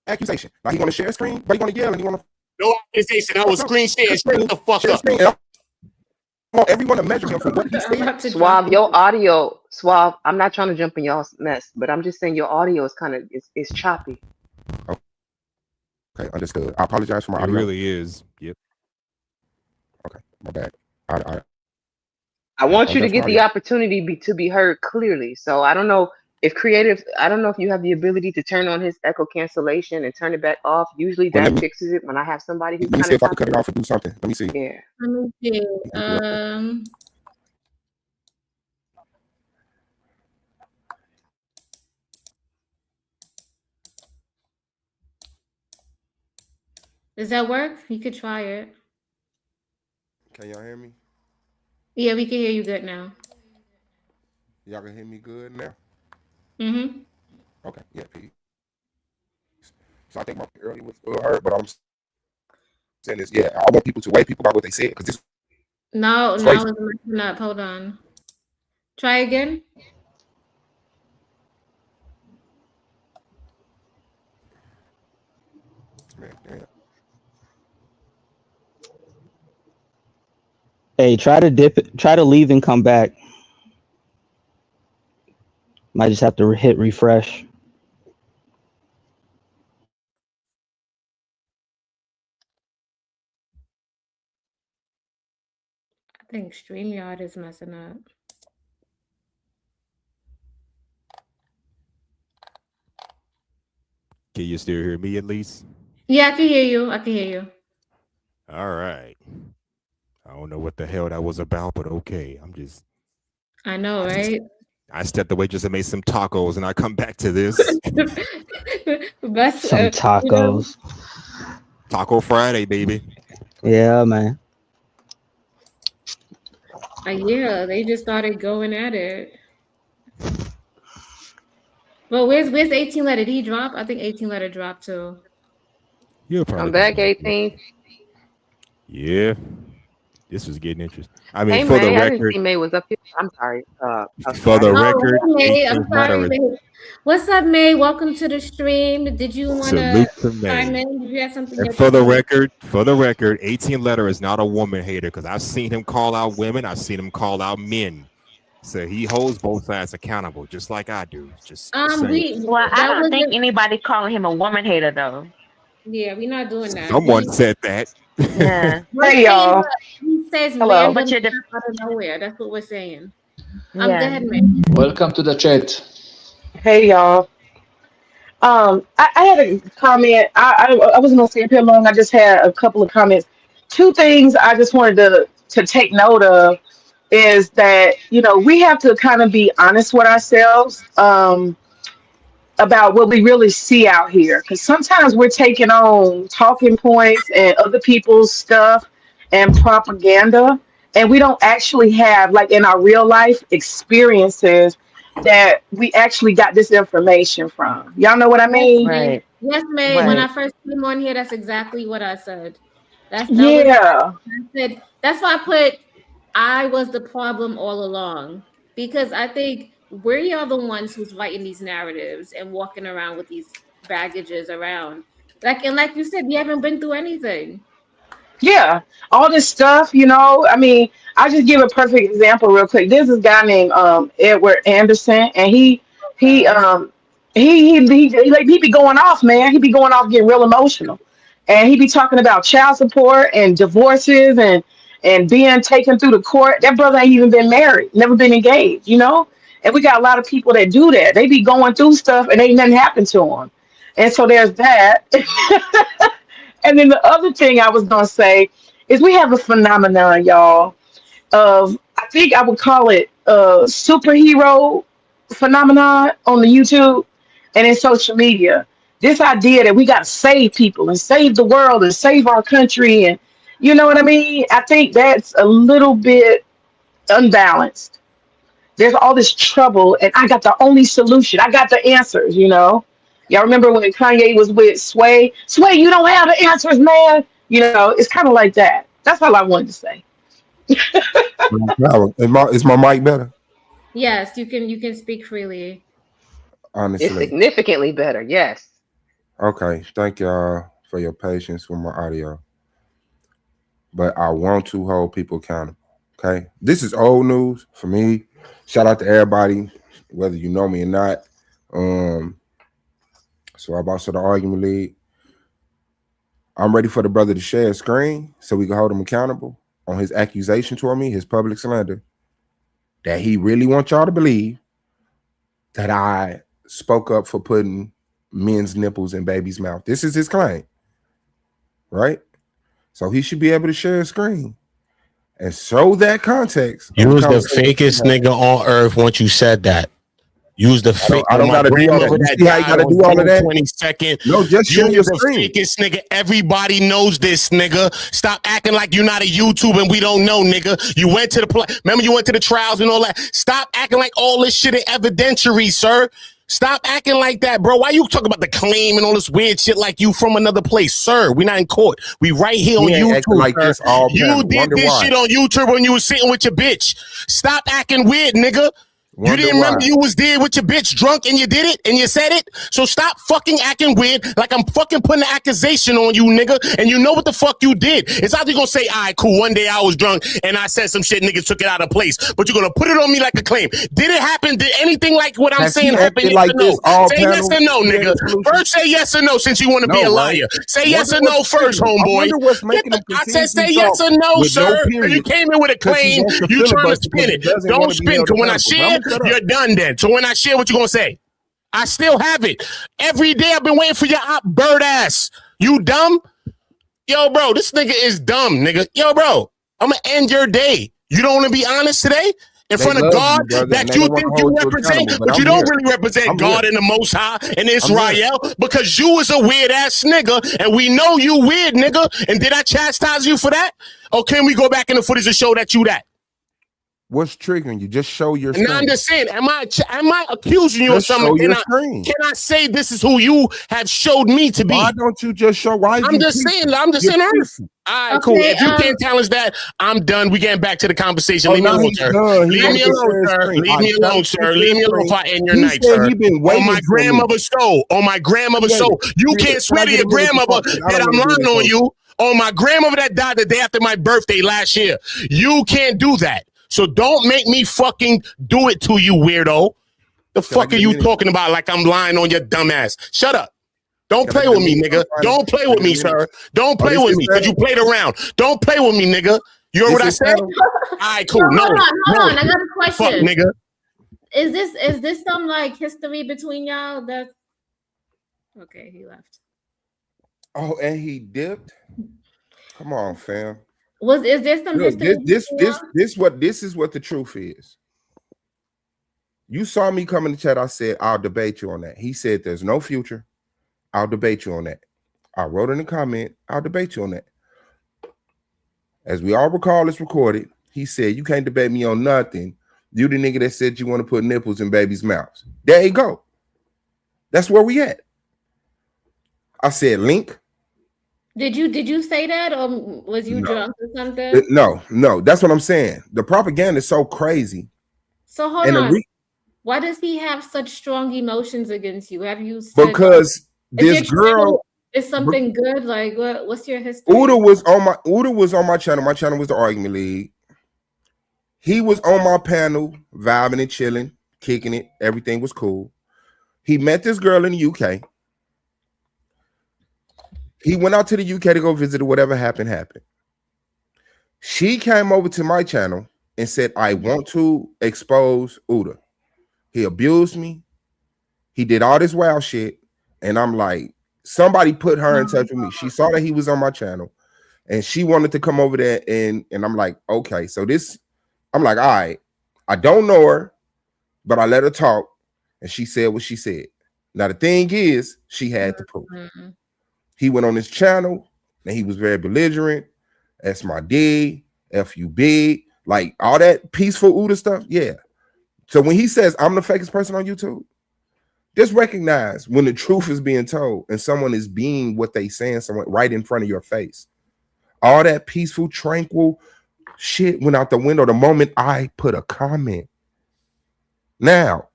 Speaker 9: accusation. Now he want to share a screen, but he want to yell and he want to.
Speaker 1: No accusation. I will screen share and shut the fuck up.
Speaker 9: I want everyone to measure him for what he said.
Speaker 3: Suave, your audio, Suave. I'm not trying to jump in y'all's mess, but I'm just saying your audio is kind of it's choppy.
Speaker 9: Okay, understood. I apologize for my audio.
Speaker 5: It really is. Yep.
Speaker 9: Okay, my bad.
Speaker 3: I want you to get the opportunity to be heard clearly. So I don't know if you have the ability to turn on his echo cancellation and turn it back off. Usually that fixes it when I have somebody who's
Speaker 9: Let me see if I can cut it off and do something. Let me see.
Speaker 3: Yeah.
Speaker 2: Let me see. Does that work? You could try it.
Speaker 9: Can y'all hear me?
Speaker 2: Yeah, we can hear you good now.
Speaker 9: Y'all can hear me good now?
Speaker 2: Mm-hmm.
Speaker 9: Okay, yeah, Pete. So I think my earlier was heard, but I'm saying this, yeah, I want people to weigh people about what they said, because this
Speaker 2: No,
Speaker 9: It's
Speaker 2: now
Speaker 9: like-
Speaker 2: it's messing up. Hold on. Try again.
Speaker 15: Hey, try to dip it, try to leave and come back. Might just have to hit refresh.
Speaker 2: I think StreamYard is messing up.
Speaker 5: Can you still hear me at least?
Speaker 2: Yeah, I can hear you. I can hear you.
Speaker 5: All right. I don't know what the hell that was about, but okay.
Speaker 2: I know, right?
Speaker 5: I stepped away just to make some tacos, and I come back to this.
Speaker 2: Best,
Speaker 15: Some tacos.
Speaker 5: Taco Friday, baby.
Speaker 15: Yeah, man.
Speaker 2: Yeah, they just started going at it. But where's 18 letter? Did he drop? I think 18 letter dropped too.
Speaker 5: You'll probably
Speaker 3: I'm back, 18.
Speaker 5: Yeah. This was getting interesting. I mean,
Speaker 3: Hey,
Speaker 5: for the
Speaker 3: May, I didn't
Speaker 5: record,
Speaker 3: see May was up here. I'm sorry.
Speaker 5: for the
Speaker 2: Oh,
Speaker 5: record,
Speaker 2: hey, May. I'm
Speaker 5: 18th letter
Speaker 2: sorry,
Speaker 5: is
Speaker 2: May. What's up, May? Welcome to the stream. Did you want
Speaker 5: salute
Speaker 2: to
Speaker 5: to
Speaker 2: chime
Speaker 5: May.
Speaker 2: in? Did you have something?
Speaker 5: And
Speaker 2: you're
Speaker 5: for the
Speaker 2: talking about?
Speaker 5: record, 18 letter is not a woman hater because I've seen him call out women. I've seen him call out men. So he holds both sides accountable, just like I do. Just saying.
Speaker 10: Well, I don't think anybody calling him a woman hater though.
Speaker 2: Yeah, we're not doing that.
Speaker 5: Someone said that.
Speaker 10: Yeah.
Speaker 3: Hey, y'all.
Speaker 2: He says
Speaker 3: Hello.
Speaker 2: random stuff out of nowhere. That's what we're saying. Go
Speaker 10: Yeah.
Speaker 2: ahead, May.
Speaker 13: Welcome to the chat.
Speaker 16: Hey y'all. I had a comment. I wasn't gonna stay up here long. I just had a couple of comments. Two things I just wanted to take note of is that we have to kind of be honest with ourselves about what we really see out here, because sometimes we're taking on talking points and other people's stuff and propaganda, and we don't actually have, like, in our real life experiences that we actually got this information from. Y'all know what I mean?
Speaker 10: Right.
Speaker 2: Yes, May. When I
Speaker 10: Right.
Speaker 2: first came on here, that's exactly what I said. That
Speaker 16: Yeah.
Speaker 2: was I said. That's why I was the problem all along, because I think we are the ones who's writing these narratives and walking around with these baggages around. Like you said, we haven't been through anything.
Speaker 16: Yeah, all this stuff, I mean, I just give a perfect example real quick. There's this guy named Edward Anderson, and he be going off, man. He be going off, getting real emotional, and he be talking about child support and divorces and being taken through the court. That brother ain't even been married, never been engaged, And we got a lot of people that do that. They be going through stuff and ain't nothing happened to them, and so there's that. And then the other thing I was gonna say is we have a phenomenon, y'all, of, I think I would call it superhero phenomenon on the YouTube and in social media. This idea that we gotta save people and save the world and save our country, and you know what I mean? I think that's a little bit unbalanced. There's all this trouble, and I got the only solution. I got the answers, Y'all remember when Kanye was with Sway? Sway, you don't have the answers, man. It's kind of like that. That's all I wanted to say.
Speaker 9: Is my mic better?
Speaker 2: Yes, you can speak freely.
Speaker 9: Honestly.
Speaker 3: It's significantly better. Yes.
Speaker 9: Okay. Thank y'all for your patience with my audio. But I want to hold people accountable. Okay. This is old news for me. Shout out to everybody, whether you know me or not. So I'm also the argument lead. I'm ready for the brother to share a screen so we can hold him accountable on his accusation toward me, his public slander, that he really wants y'all to believe that I spoke up for putting men's nipples in babies' mouth. This is his claim, right? So he should be able to share a screen and show that context.
Speaker 1: You was the fakest nigga on earth once you said that. Use the fake.
Speaker 9: I don't gotta do all that. You see how you gotta do all of that?
Speaker 1: 22nd.
Speaker 9: No, just show your screen.
Speaker 1: The fakest nigga. Everybody knows this, nigga. Stop acting like you're not a YouTube and we don't know, nigga. You went to the remember you went to the trials and all that. Stop acting like all this shit is evidentiary, sir. Stop acting like that, bro. Why you talking about the claim and all this weird shit like you from another place? Sir, we're not in court. We right here on
Speaker 9: He ain't acting
Speaker 1: YouTube.
Speaker 9: like
Speaker 1: Sir.
Speaker 9: this all
Speaker 1: You
Speaker 9: panel.
Speaker 1: did
Speaker 9: Wonder
Speaker 1: this
Speaker 9: why.
Speaker 1: shit on YouTube when you was sitting with your bitch. Stop acting weird, nigga. You
Speaker 9: Wonder
Speaker 1: didn't remember
Speaker 9: why.
Speaker 1: you was there with your bitch drunk and you did it and you said it? So stop fucking acting weird like I'm fucking putting an accusation on you, nigga. And you know what the fuck you did. It's either gonna say, all right, cool, one day I was drunk and I said some shit, niggas took it out of place. But you're gonna put it on me like a claim. Did it happen? Did anything like what I'm
Speaker 9: Has
Speaker 1: saying
Speaker 9: he
Speaker 1: happen?
Speaker 9: acted
Speaker 1: Yes
Speaker 9: like
Speaker 1: or no?
Speaker 9: this all
Speaker 1: Say
Speaker 9: panel?
Speaker 1: yes or no,
Speaker 9: He ain't
Speaker 1: nigga.
Speaker 9: a solution.
Speaker 1: First say yes or no since you want to be a
Speaker 9: No,
Speaker 1: liar.
Speaker 9: right?
Speaker 1: Say yes or
Speaker 9: Wonder
Speaker 1: no
Speaker 9: what's
Speaker 1: first,
Speaker 9: triggering. I
Speaker 1: homeboy.
Speaker 9: wonder what's
Speaker 1: Get
Speaker 9: making
Speaker 1: the-
Speaker 9: him
Speaker 1: I said
Speaker 9: continue
Speaker 1: say
Speaker 9: to
Speaker 1: yes
Speaker 9: talk
Speaker 1: or no,
Speaker 9: with no
Speaker 1: sir. Because you
Speaker 9: period.
Speaker 1: came in with a
Speaker 9: 'Cause he
Speaker 1: claim.
Speaker 9: wants to
Speaker 1: You trying to
Speaker 9: filibuster
Speaker 1: spin
Speaker 9: because
Speaker 1: it.
Speaker 9: he doesn't
Speaker 1: Don't
Speaker 9: want to be
Speaker 1: spin.
Speaker 9: held
Speaker 1: Because when I
Speaker 9: accountable.
Speaker 1: share,
Speaker 9: But I'ma shut up.
Speaker 1: you're done then. So when I share, what you gonna say? I still have it. Every day I've been waiting for your op bird ass. You dumb? Yo, bro, this nigga is dumb, nigga. Yo, bro, I'm gonna end your day. You don't want to be honest today? In
Speaker 9: They
Speaker 1: front of
Speaker 9: love
Speaker 1: God
Speaker 9: you, brother,
Speaker 1: that
Speaker 9: and they
Speaker 1: you
Speaker 9: don't wanna
Speaker 1: think you
Speaker 9: hold you
Speaker 1: represent,
Speaker 9: accountable,
Speaker 1: but
Speaker 9: but
Speaker 1: you
Speaker 9: I'm
Speaker 1: don't
Speaker 9: here.
Speaker 1: really represent
Speaker 9: I'm
Speaker 1: God
Speaker 9: here.
Speaker 1: and the Most High and
Speaker 9: I'm here.
Speaker 1: Israel because you is a weird ass nigga and we know you weird nigga. And did I chastise you for that? Or can we go back in the footage and show that you that?
Speaker 9: What's triggering you? Just show your
Speaker 1: And now I'm
Speaker 9: screen.
Speaker 1: just saying, am I accusing you of
Speaker 9: Just
Speaker 1: something?
Speaker 9: show your
Speaker 1: Can
Speaker 9: screen.
Speaker 1: I say this is who you have showed me to be?
Speaker 9: Why don't you just show? Why
Speaker 1: I'm
Speaker 9: you
Speaker 1: just
Speaker 9: peaceful?
Speaker 1: saying, I'm just
Speaker 9: You're
Speaker 1: saying honest.
Speaker 9: peaceful.
Speaker 1: All right, cool.
Speaker 2: Okay,
Speaker 1: If you can't challenge that, I'm done. We getting back to the conversation.
Speaker 9: Oh,
Speaker 1: Leave me
Speaker 9: now
Speaker 1: alone,
Speaker 9: he's
Speaker 1: sir.
Speaker 9: done. He
Speaker 1: Leave
Speaker 9: wanted
Speaker 1: me
Speaker 9: to
Speaker 1: alone,
Speaker 9: share his
Speaker 1: sir.
Speaker 9: screen.
Speaker 1: Leave me
Speaker 9: I
Speaker 1: alone,
Speaker 9: challenged
Speaker 1: sir.
Speaker 9: him to
Speaker 1: Leave
Speaker 9: his
Speaker 1: me alone
Speaker 9: screen.
Speaker 1: if I end your
Speaker 9: He
Speaker 1: night,
Speaker 9: said
Speaker 1: sir.
Speaker 9: he been
Speaker 1: On
Speaker 9: waiting
Speaker 1: my
Speaker 9: for me.
Speaker 1: grandmother's soul. On my grandmother's
Speaker 9: Creator,
Speaker 1: soul. You
Speaker 9: creator,
Speaker 1: can't swear
Speaker 9: can I
Speaker 1: to
Speaker 9: get
Speaker 1: your
Speaker 9: a minute to
Speaker 1: grandmother
Speaker 9: talk? 'Cause I
Speaker 1: that
Speaker 9: don't
Speaker 1: I'm
Speaker 9: wanna do
Speaker 1: lying
Speaker 9: this
Speaker 1: on
Speaker 9: whole-
Speaker 1: you. On my grandmother that died the day after my birthday last year. You can't do that. So don't make me fucking do it to you, weirdo. The
Speaker 9: Can I
Speaker 1: fuck are
Speaker 9: get a
Speaker 1: you
Speaker 9: minute?
Speaker 1: talking about like I'm lying on your dumb ass? Shut up. Don't
Speaker 9: Can I
Speaker 1: play
Speaker 9: get a
Speaker 1: with me,
Speaker 9: minute?
Speaker 1: nigga.
Speaker 9: I'm
Speaker 1: Don't play
Speaker 9: Can I
Speaker 1: with
Speaker 9: get a
Speaker 1: me,
Speaker 9: minute?
Speaker 1: sir. Don't
Speaker 9: Oh,
Speaker 1: play
Speaker 9: this
Speaker 1: with
Speaker 9: is
Speaker 1: me because
Speaker 9: panel?
Speaker 1: you played around. Don't play with me, nigga. You heard
Speaker 9: This
Speaker 1: what I
Speaker 9: is
Speaker 1: said?
Speaker 9: panel?
Speaker 1: All right, cool.
Speaker 2: Hold
Speaker 1: No,
Speaker 2: on, hold on. I got a
Speaker 1: fuck,
Speaker 2: question.
Speaker 1: nigga.
Speaker 2: Is this some like history between y'all? That's okay. He left.
Speaker 9: Oh, and he dipped. Come on, fam.
Speaker 2: Is there some
Speaker 9: Look,
Speaker 2: history?
Speaker 9: this is what the truth is. You saw me come in the chat. I said, I'll debate you on that. He said, there's no future. I'll debate you on that. I wrote in the comment, I'll debate you on that. As we all recall, it's recorded. He said, you can't debate me on nothing. You the nigga that said you want to put nipples in babies' mouths. There you go. That's where we at. I said, link.
Speaker 2: Did you say that, or was you
Speaker 9: No.
Speaker 2: drunk or something?
Speaker 9: No, that's what I'm saying. The propaganda is so crazy.
Speaker 2: So hold
Speaker 9: And the
Speaker 2: on. Why does he have such strong emotions against you? Have you said
Speaker 9: because
Speaker 2: is
Speaker 9: this
Speaker 2: your
Speaker 9: girl,
Speaker 2: channel- is something good? Like what's your history?
Speaker 9: Uda was on my channel. My channel was the Argument League. He was on my panel, vibing and chilling, kicking it. Everything was cool. He met this girl in the UK. He went out to the UK to go visit her. Whatever happened. She came over to my channel and said, I want to expose Uda. He abused me. He did all this wild shit. And I'm like, somebody put her in touch with me. She saw that he was on my channel and she wanted to come over there. And I'm like, okay, so this, I'm like, all right, I don't know her, but I let her talk. And she said what she said. Now, the thing is, she had the proof. He went on his channel and he was very belligerent. That's my D, FUB, like all that peaceful Uda stuff. Yeah. So when he says I'm the fakest person on YouTube, just recognize when the truth is being told and someone is being what they saying, someone right in front of your face. All that peaceful, tranquil shit went out the window the moment I put a comment. Now,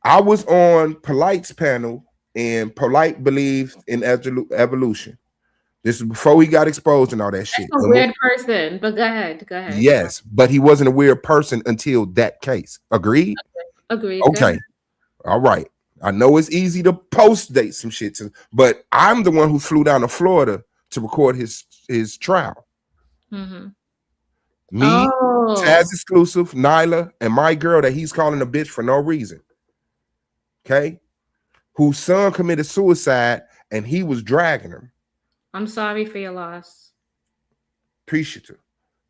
Speaker 9: I was on Polite's panel and Polite believed in evolution. This is before he got exposed and all that shit.
Speaker 2: That's a weird person, but go ahead.
Speaker 9: Yes, but he wasn't a weird person until that case. Agreed?
Speaker 2: Agreed. Go
Speaker 9: Okay.
Speaker 2: ahead.
Speaker 9: All right. I know it's easy to post date some shit, but I'm the one who flew down to Florida to record his trial.
Speaker 2: Mhm.
Speaker 9: Me, Taz Exclusive, Nyla, and my girl that he's calling a bitch for no reason. Okay? Whose son committed suicide and he was dragging her.
Speaker 2: I'm sorry for your loss.
Speaker 9: Appreciative.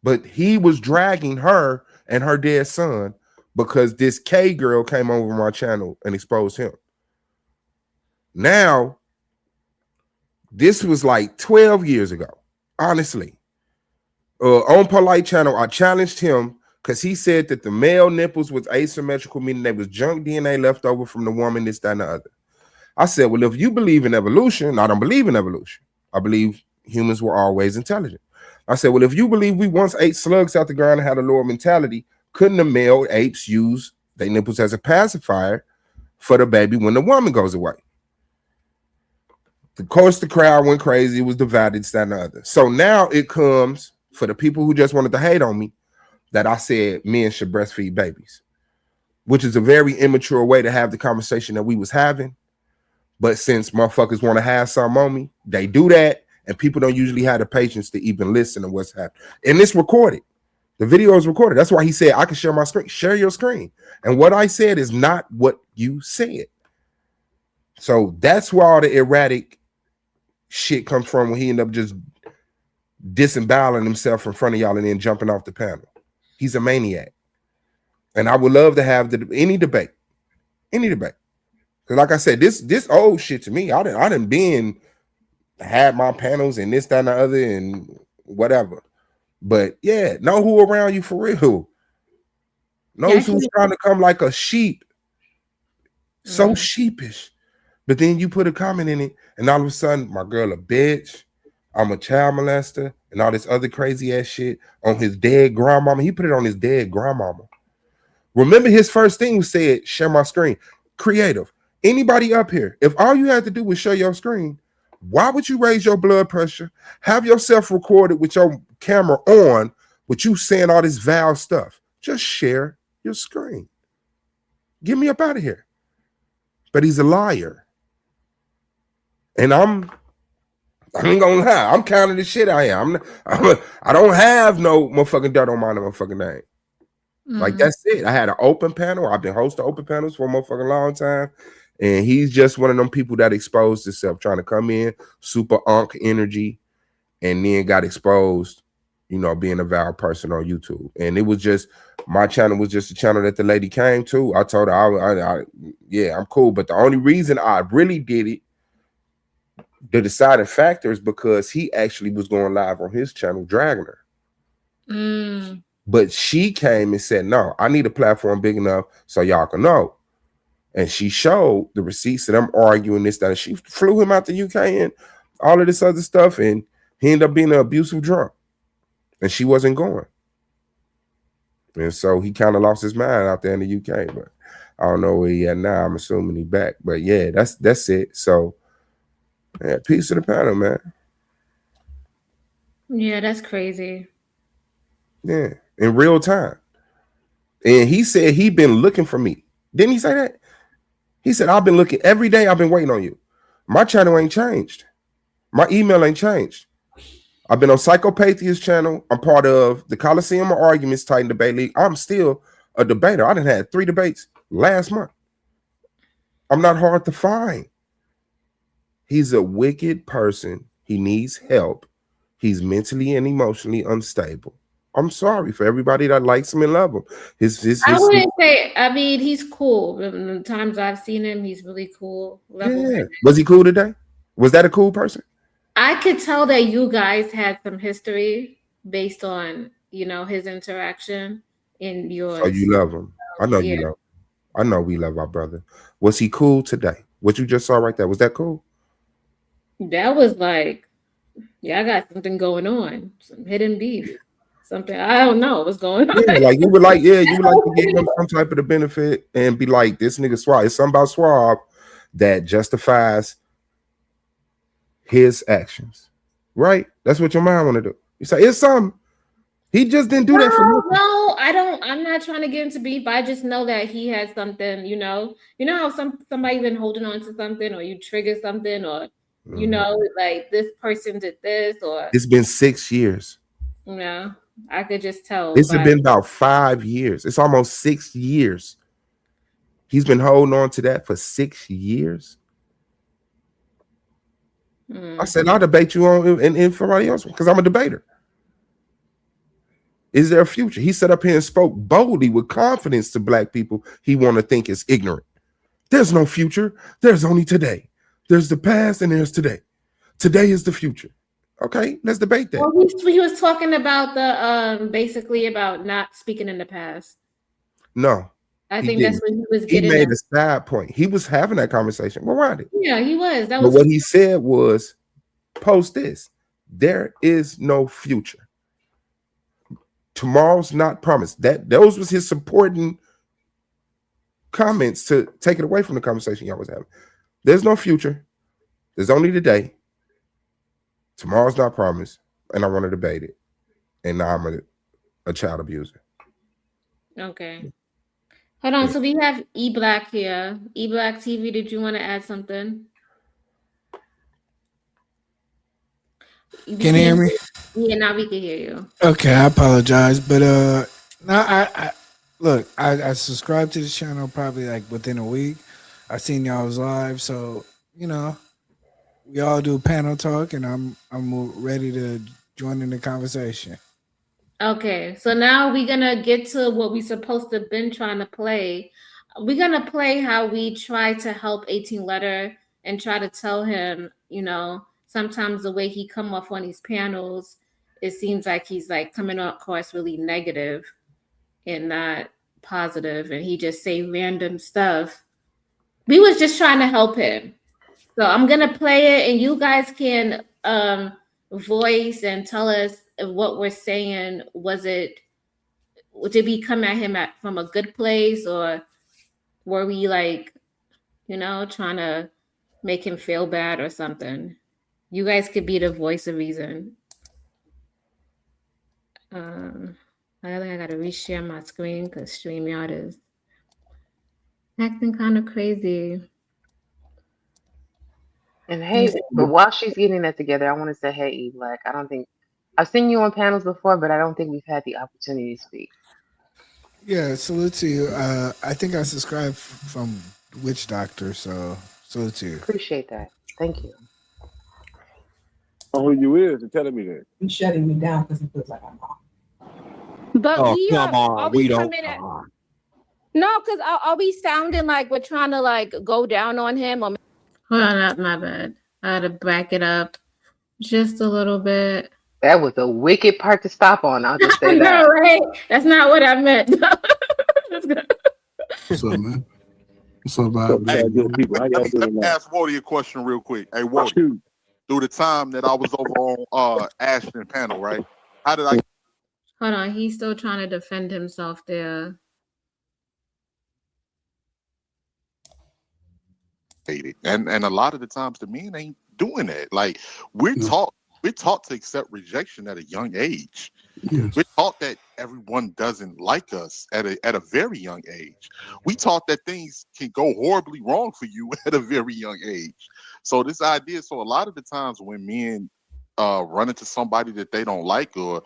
Speaker 9: But he was dragging her and her dead son because this K girl came over my channel and exposed him. Now, this was like 12 years ago, honestly. On Polite channel, I challenged him because he said that the male nipples was asymmetrical, meaning they was junk DNA left over from the woman, this, that, and the other. I said, well, if you believe in evolution, I don't believe in evolution. I believe humans were always intelligent. I said, well, if you believe we once ate slugs out the ground and had a lower mentality, couldn't the male apes use their nipples as a pacifier for the baby when the woman goes away? Of course, the crowd went crazy. It was divided, this, that, and the other. So now it comes for the people who just wanted to hate on me that I said men should breastfeed babies, which is a very immature way to have the conversation that we was having. But since motherfuckers want to have something on me, they do that, and people don't usually have the patience to even listen to what's happening. And it's recorded. The video is recorded. That's why he said, I can share my screen. Share your screen. And what I said is not what you said. So that's where all the erratic shit comes from, when he ended up just disemboweling himself in front of y'all and then jumping off the panel. He's a maniac. And I would love to have any debate. Because like I said, this old shit to me, I done had my panels and this, that, and the other, and whatever. But yeah, know who around you for real. Knows who's trying to come like a sheep. So sheepish. But then you put a comment in it, and all of a sudden, my girl a bitch, I'm a child molester, and all this other crazy ass shit on his dead grandmama. He put it on his dead grandmama. Remember, his first thing was said, share my screen. Creative. Anybody up here, if all you had to do was share your screen, why would you raise your blood pressure, have yourself recorded with your camera on, with you saying all this vile stuff? Just share your screen. Get me up out of here. But he's a liar. And I ain't gonna lie, I'm counting the shit I am. I don't have no motherfucking dirt on my motherfucking name. Like, that's it. I had an open panel. I've been hosting open panels for a motherfucking long time. And he's just one of them people that exposed himself, trying to come in, super unk energy, and then got exposed, you know, being a vile person on YouTube. And it was just, my channel was just a channel that the lady came to. I told her, yeah, I'm cool. But the only reason I really did it, the deciding factor, is because he actually was going live on his channel, dragging her. But she came and said, no, I need a platform big enough so y'all can know. And she showed the receipts of them arguing this, that, and she flew him out the UK and all of this other stuff. And he ended up being an abusive drunk. And she wasn't going. And so he kind of lost his mind out there in the UK. But I don't know where he at now. I'm assuming he back. But yeah, that's it. So yeah, peace to the panel, man.
Speaker 2: Yeah, that's crazy.
Speaker 9: Yeah, in real time. And he said he'd been looking for me. Didn't he say that? He said, I've been looking every day. I've been waiting on you. My channel ain't changed. My email ain't changed. I've been on Psychopathia channel. I'm part of the Coliseum of Arguments Titan Debate League. I'm still a debater. I done had 3 debates last month. I'm not hard to find. He's a wicked person. He needs help. He's mentally and emotionally unstable. I'm sorry for everybody that likes him and love him.
Speaker 2: I wouldn't say, I mean, he's cool. The times I've seen him, he's really cool.
Speaker 9: Yeah. Was he cool today? Was that a cool person?
Speaker 2: I could tell that you guys had some history based on, you know, his interaction in yours.
Speaker 9: Oh, you love him. I know you love him. I know we love our brother. Was he cool today? What you just saw right there, was that cool?
Speaker 2: That was like, yeah, I got something going on. Some hidden beef. Something, I don't know what's going on.
Speaker 9: Yeah, like you would like to give him some type of the benefit and be like, this nigga Swab. It's something about Swab that justifies his actions, right? That's what your mind want to do. You say it's something. He just didn't do that for me.
Speaker 2: No, I don't. I'm not trying to get into beef. I just know that he has something. You know how somebody been holding on to something, or you trigger something, or you know, like this person did this, or
Speaker 9: it's been 6 years.
Speaker 2: You know, I could just tell.
Speaker 9: It's been about 5 years. It's almost 6 years. He's been holding on to that for 6 years. I said, I'll debate you on and somebody else because I'm a debater. Is there a future? He sat up here and spoke boldly with confidence to black people he want to think is ignorant. There's no future. There's only today. There's the past and there's today. Today is the future. Okay, let's debate that.
Speaker 2: Well, he was talking about the basically about not speaking in the past.
Speaker 9: No,
Speaker 2: I
Speaker 9: he
Speaker 2: think that's
Speaker 9: didn't.
Speaker 2: what he was
Speaker 9: He
Speaker 2: getting
Speaker 9: made
Speaker 2: at.
Speaker 9: a side point. He was having that conversation around it.
Speaker 2: Yeah, he was. That
Speaker 9: But
Speaker 2: was
Speaker 9: what he said was, post this. There is no future. Tomorrow's not promised. Those was his supporting comments to take it away from the conversation y'all was having. There's no future. There's only today. Tomorrow's not promised. And I want to debate it. And now I'm a child abuser.
Speaker 2: okay. Hold on. So we have E-Black here. E-Black TV, did you want to add something?
Speaker 17: Can you hear me?
Speaker 2: Yeah, now we can hear you.
Speaker 17: Okay, I apologize, but no, I look, I subscribed to this channel probably like within a week. I seen y'all's live, so you know, we all do panel talk, and I'm ready to join in the conversation.
Speaker 2: Okay, so now we're gonna get to what we supposed to been trying to play. We're gonna play how we try to help 18 Letter and try to tell him, you know, sometimes the way he come off on these panels, it seems like he's like coming across really negative and not positive, and he just say random stuff. We was just trying to help him. So I'm gonna play it, and you guys can voice and tell us if what we're saying did we come at him from a good place, or were we like, you know, trying to make him feel bad or something? You guys could be the voice of reason. I think I gotta reshare my screen because StreamYard is acting kind of crazy.
Speaker 3: And hey, but while she's getting that together, I want to say, hey, E-Black, I don't think I've seen you on panels before, but I don't think we've had the opportunity to speak.
Speaker 17: Yeah, salute to you. I think I subscribed from Witch Doctor, so salute to you.
Speaker 3: Appreciate that. Thank you.
Speaker 18: Who you is and telling me that?
Speaker 19: He's shutting me down because he feels like I'm wrong.
Speaker 7: But
Speaker 5: Oh,
Speaker 7: we
Speaker 5: come
Speaker 7: are
Speaker 5: on. We don't.
Speaker 7: coming at, no, because are we sounding like we're trying to like go down on him? Or
Speaker 2: Hold on, my bad. I had to back it up just a little bit.
Speaker 3: That was a wicked part to stop on. I'll just
Speaker 2: I
Speaker 3: say that.
Speaker 2: know, right? That's not what I meant.
Speaker 18: What's up, man? What's up, Bob?
Speaker 12: Hey,
Speaker 18: Good people. How y'all
Speaker 12: let
Speaker 18: doing
Speaker 12: me
Speaker 18: now?
Speaker 12: ask Wody a question real quick. Hey, Wody, through the time that I was over on Ashton panel, right? How did I
Speaker 2: Hold on, he's still trying to defend himself there.
Speaker 12: and a lot of the times the men ain't doing that. Like we're taught to accept rejection at a young age.
Speaker 18: Yes.
Speaker 12: We're taught that everyone doesn't like us at a very young age. We taught that things can go horribly wrong for you at a very young age. So this idea, so a lot of the times when men run into somebody that they don't like or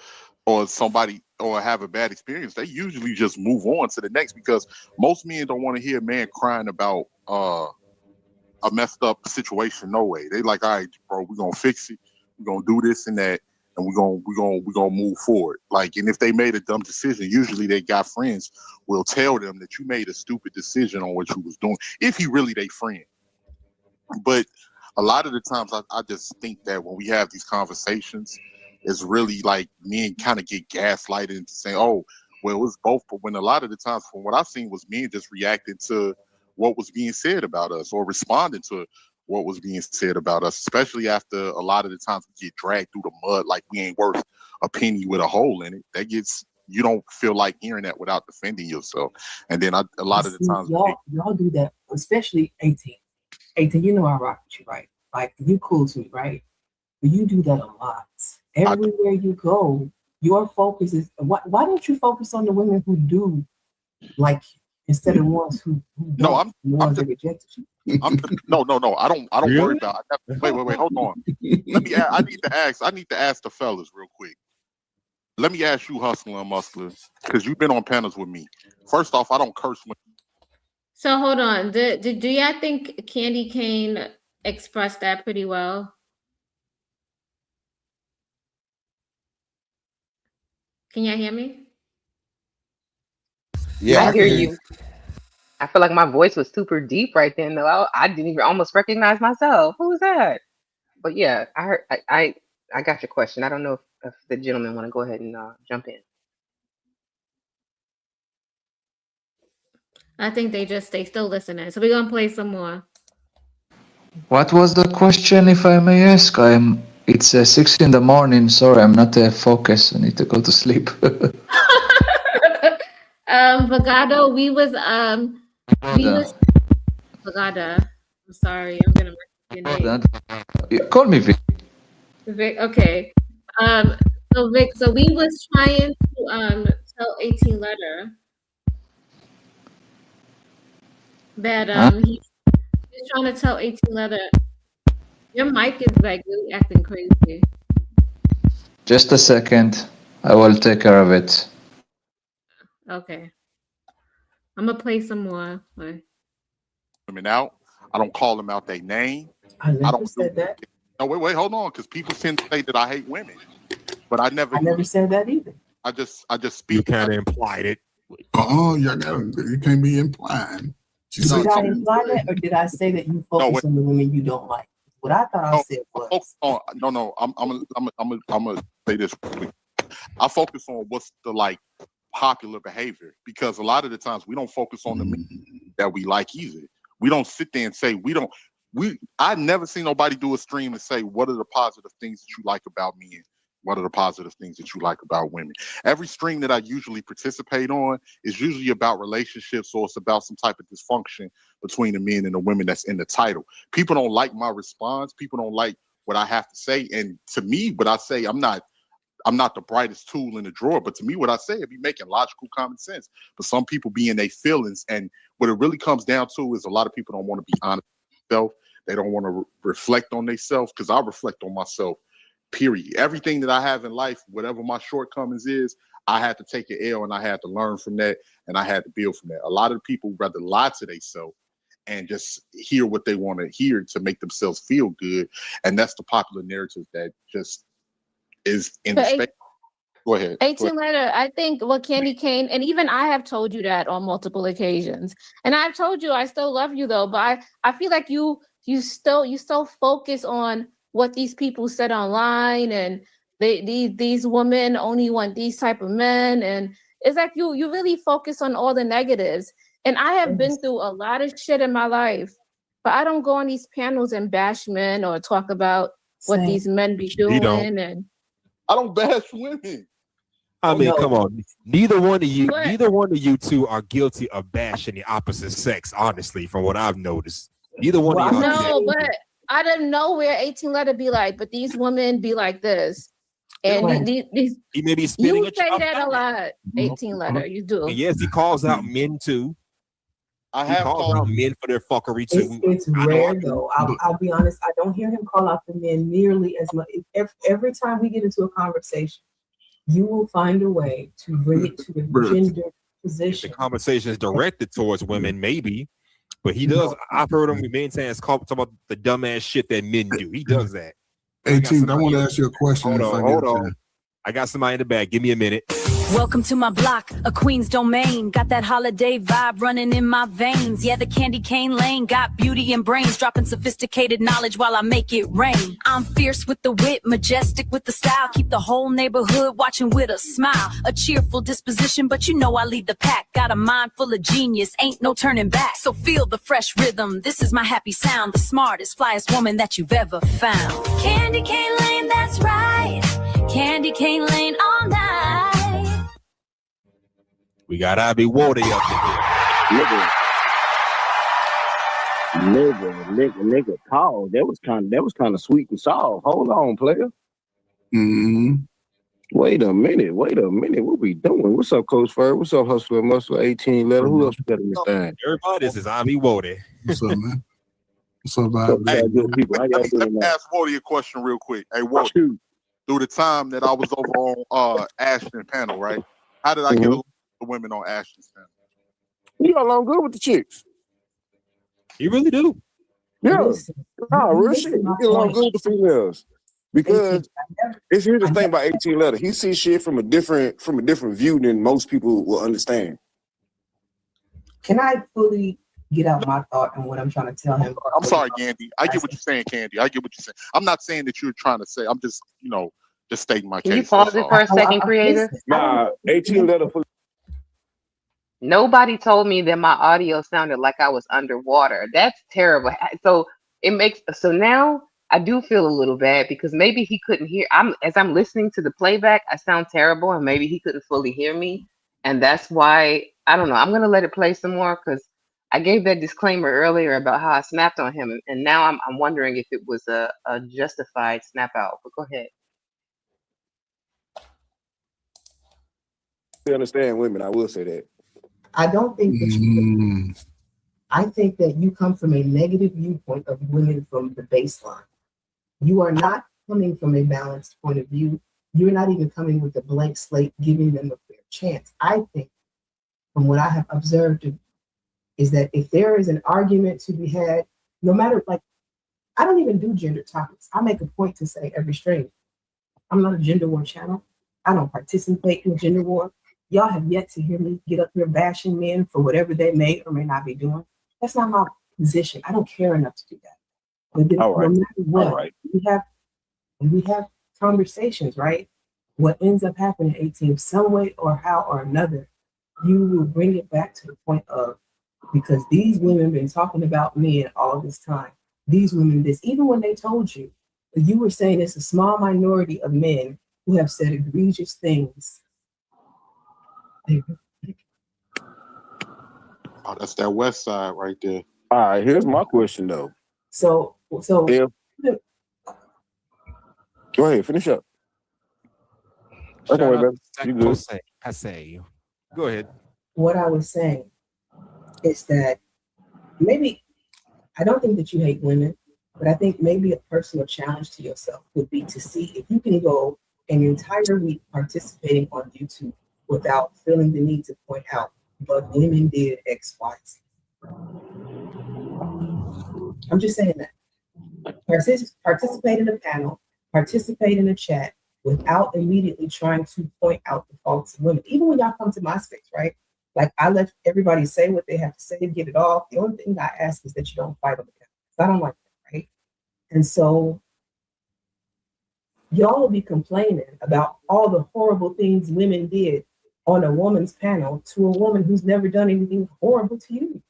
Speaker 12: somebody or have a bad experience, they usually just move on to the next, because most men don't want to hear a man crying about a messed up situation. No way. They like, all right, bro, we're gonna fix it, we're gonna do this and that, and we're gonna move forward. Like, and if they made a dumb decision, usually they got friends will tell them that you made a stupid decision on what you was doing, if he really they friend. But a lot of the times I just think that when we have these conversations, it's really like men kind of get gaslighted into saying, oh, well, it was both. But when a lot of the times from what I've seen was men just reacting to what was being said about us or responding to what was being said about us, especially after a lot of the times we get dragged through the mud like we ain't worth a penny with a hole in it. That gets, you don't feel like hearing that without defending yourself. And then a lot of the times
Speaker 19: y'all do that, especially 18. 18, you know I rock with you, right? Like you cool to me, right? But you do that a lot. Everywhere you go, your focus is why don't you focus on the women who do like you instead of ones who
Speaker 12: no,
Speaker 19: don't, the ones that rejected you?
Speaker 12: No. I don't
Speaker 19: Really?
Speaker 12: worry about it. Wait, hold on. I need to ask the fellas real quick. Let me ask you, Hustler and Muscler, because you've been on panels with me. First off, I don't curse when.
Speaker 2: So hold on. Do y'all think Candy Cane expressed that pretty well? Can y'all hear me?
Speaker 3: Yeah, I hear you. I feel like my voice was super deep right then, though. I didn't even almost recognize myself. Who was that? But yeah, I heard. I got your question. I don't know if the gentleman want to go ahead and jump in.
Speaker 2: I think they still listening. So we're gonna play some more.
Speaker 13: What was the question, if I may ask? It's 6 in the morning. Sorry, I'm not focused. I need to go to sleep.
Speaker 2: Vagado, we was Vagada. I'm sorry, I'm gonna mess your name.
Speaker 13: Call me Vic.
Speaker 2: Vic, okay. So Vic, so we was trying to tell 18 letter that he's trying to tell 18 letter your mic is like really acting crazy.
Speaker 13: Just a second. I will take care of it.
Speaker 2: Okay. I'm gonna play some more. Right.
Speaker 12: Women out. I don't call them out their name.
Speaker 19: I never
Speaker 12: don't
Speaker 19: said that.
Speaker 12: No, wait, hold on, because people tend to say that I hate women, but I never
Speaker 19: said that either.
Speaker 12: I just speak.
Speaker 5: You kind of implied it.
Speaker 18: You can't be implying.
Speaker 19: Did I imply that, or did I say that you focus on the women you don't like? What I thought I said was.
Speaker 12: I'm gonna say this quickly. I focus on what's the popular behavior, because a lot of the times we don't focus on the men that we like either. We don't sit there and say I never seen nobody do a stream and say, what are the positive things that you like about men? What are the positive things that you like about women? Every stream that I usually participate on is usually about relationships, or it's about some type of dysfunction between the men and the women that's in the title. People don't like my response. People don't like what I have to say. And to me, what I say, I'm not the brightest tool in the drawer, but to me, what I say, it be making logical common sense. But some people be in their feelings, and what it really comes down to is a lot of people don't want to be honest with themselves. They don't want to reflect on themselves, because I reflect on myself. Period. Everything that I have in life, whatever my shortcomings is, I had to take an L, and I had to learn from that, and I had to build from that. A lot of people rather lie to themselves and just hear what they want to hear to make themselves feel good, and that's the popular narrative that just is in the space. Go ahead.
Speaker 7: 18 letter, I think what Candy Cane, and even I have told you that on multiple occasions. And I've told you I still love you though, but I feel like you still focus on what these people said online, and these women only want these type of men, and it's like you really focus on all the negatives. And I have been through a lot of shit in my life, but I don't go on these panels and bash men or talk about what these men be doing. And
Speaker 12: I don't bash women.
Speaker 5: I mean, come on. Neither one of you two are guilty of bashing the opposite sex, honestly, from what I've noticed. Neither one of y'all.
Speaker 7: No, but I didn't know where 18 letter be like, but these women be like this. And these
Speaker 5: he may be spitting
Speaker 7: you say that a lot, 18 letter. You do.
Speaker 5: And yes, he calls out men too. He calls out men for their fuckery too.
Speaker 19: It's rare though. I'll be honest. I don't hear him call out the men nearly as much. Every time we get into a conversation, you will find a way to bring it to the gender position.
Speaker 5: The conversation is directed towards women, maybe, but he does. I've heard him many times talk about the dumbass shit that men do. He does that.
Speaker 18: 18, I want to ask you a question.
Speaker 5: Hold on. I got somebody in the back. Give me a minute.
Speaker 11: Welcome to my block, a Queens domain. Got that holiday vibe running in my veins. Yeah, the Candy Cane lane got beauty and brains, dropping sophisticated knowledge while I make it rain. I'm fierce with the wit, majestic with the style. Keep the whole neighborhood watching with a smile. A cheerful disposition, but you know I lead the pack. Got a mind full of genius, ain't no turning back. So feel the fresh rhythm. This is my happy sound, the smartest, flyest woman that you've ever found. Candy Cane lane, that's right. Candy Cane lane all night.
Speaker 5: We got Ivy Water up in here.
Speaker 20: Nigga, Paul. That was kind of sweet and soft. Hold on, player.
Speaker 18: Mm-hmm.
Speaker 20: Wait a minute. What we doing? What's up, Coach Fur? What's up, Hustler Muscle 18 letter? Who else we got in this thing?
Speaker 5: Everybody, this is Ivy Water.
Speaker 18: What's up, man? What's up, Ivy?
Speaker 12: Let me ask Woody a question real quick. Hey, Woody, through the time that I was over on Ashton panel, right? How did I get along with the women on Ashton's panel?
Speaker 20: You got along good with the chicks.
Speaker 5: You really do.
Speaker 20: Yeah. Real shit. You get along good with the females. Because here's the thing about 18 letter. He sees shit from a different view than most people will understand.
Speaker 19: Can I fully get out my thought and what I'm trying to tell him.
Speaker 12: I'm sorry, Candy. I get what you're saying, Candy. I get what you're saying. I'm not saying that you're trying to say. I'm just, just stating my
Speaker 3: Can you
Speaker 12: case.
Speaker 3: pause
Speaker 12: That's
Speaker 3: it
Speaker 12: all.
Speaker 3: for a second, creator?
Speaker 20: Nah, 18 letter for
Speaker 3: Nobody told me that my audio sounded like I was underwater. That's terrible. So now I do feel a little bad because maybe he couldn't hear. As I'm listening to the playback, I sound terrible, and maybe he couldn't fully hear me, and that's why I don't know. I'm gonna let it play some more because I gave that disclaimer earlier about how I snapped on him, and now I'm wondering if it was a justified snap out. But go ahead.
Speaker 20: to understand women. I will say that.
Speaker 19: I don't think that you. I think that you come from a negative viewpoint of women from the baseline. You are not coming from a balanced point of view. You're not even coming with a blank slate, giving them a fair chance. I think, from what I have observed, is that if there is an argument to be had, no matter, I don't even do gender topics. I make a point to say every stream, I'm not a gender war channel. I don't participate in gender war. Y'all have yet to hear me get up here bashing men for whatever they may or may not be doing. That's not my position. I don't care enough to do that. But then,
Speaker 20: All right.
Speaker 19: no matter what,
Speaker 20: All right.
Speaker 19: we have conversations, right? What ends up happening, 18, some way or how or another, you will bring it back to the point of, because these women have been talking about men all this time. These women, even when they told you, you were saying it's a small minority of men who have said egregious things.
Speaker 12: Oh, that's that West Side right there.
Speaker 20: All right, here's my question though.
Speaker 19: So
Speaker 20: Go ahead, finish up.
Speaker 5: Shout
Speaker 20: Don't worry,
Speaker 5: out
Speaker 20: baby.
Speaker 5: to
Speaker 20: You good.
Speaker 5: Zach Passe. Go ahead.
Speaker 19: what I was saying is that maybe, I don't think that you hate women, but I think maybe a personal challenge to yourself would be to see if you can go an entire week participating on YouTube without feeling the need to point out, but women did X, Y, Z. I'm just saying that. Participate in a panel, participate in a chat without immediately trying to point out the faults of women. Even when y'all come to my space, right? Like, I let everybody say what they have to say, get it off. The only thing I ask is that you don't fight on the panel. I don't like that, right? And so y'all will be complaining about all the horrible things women did on a woman's panel to a woman who's never done anything horrible to you.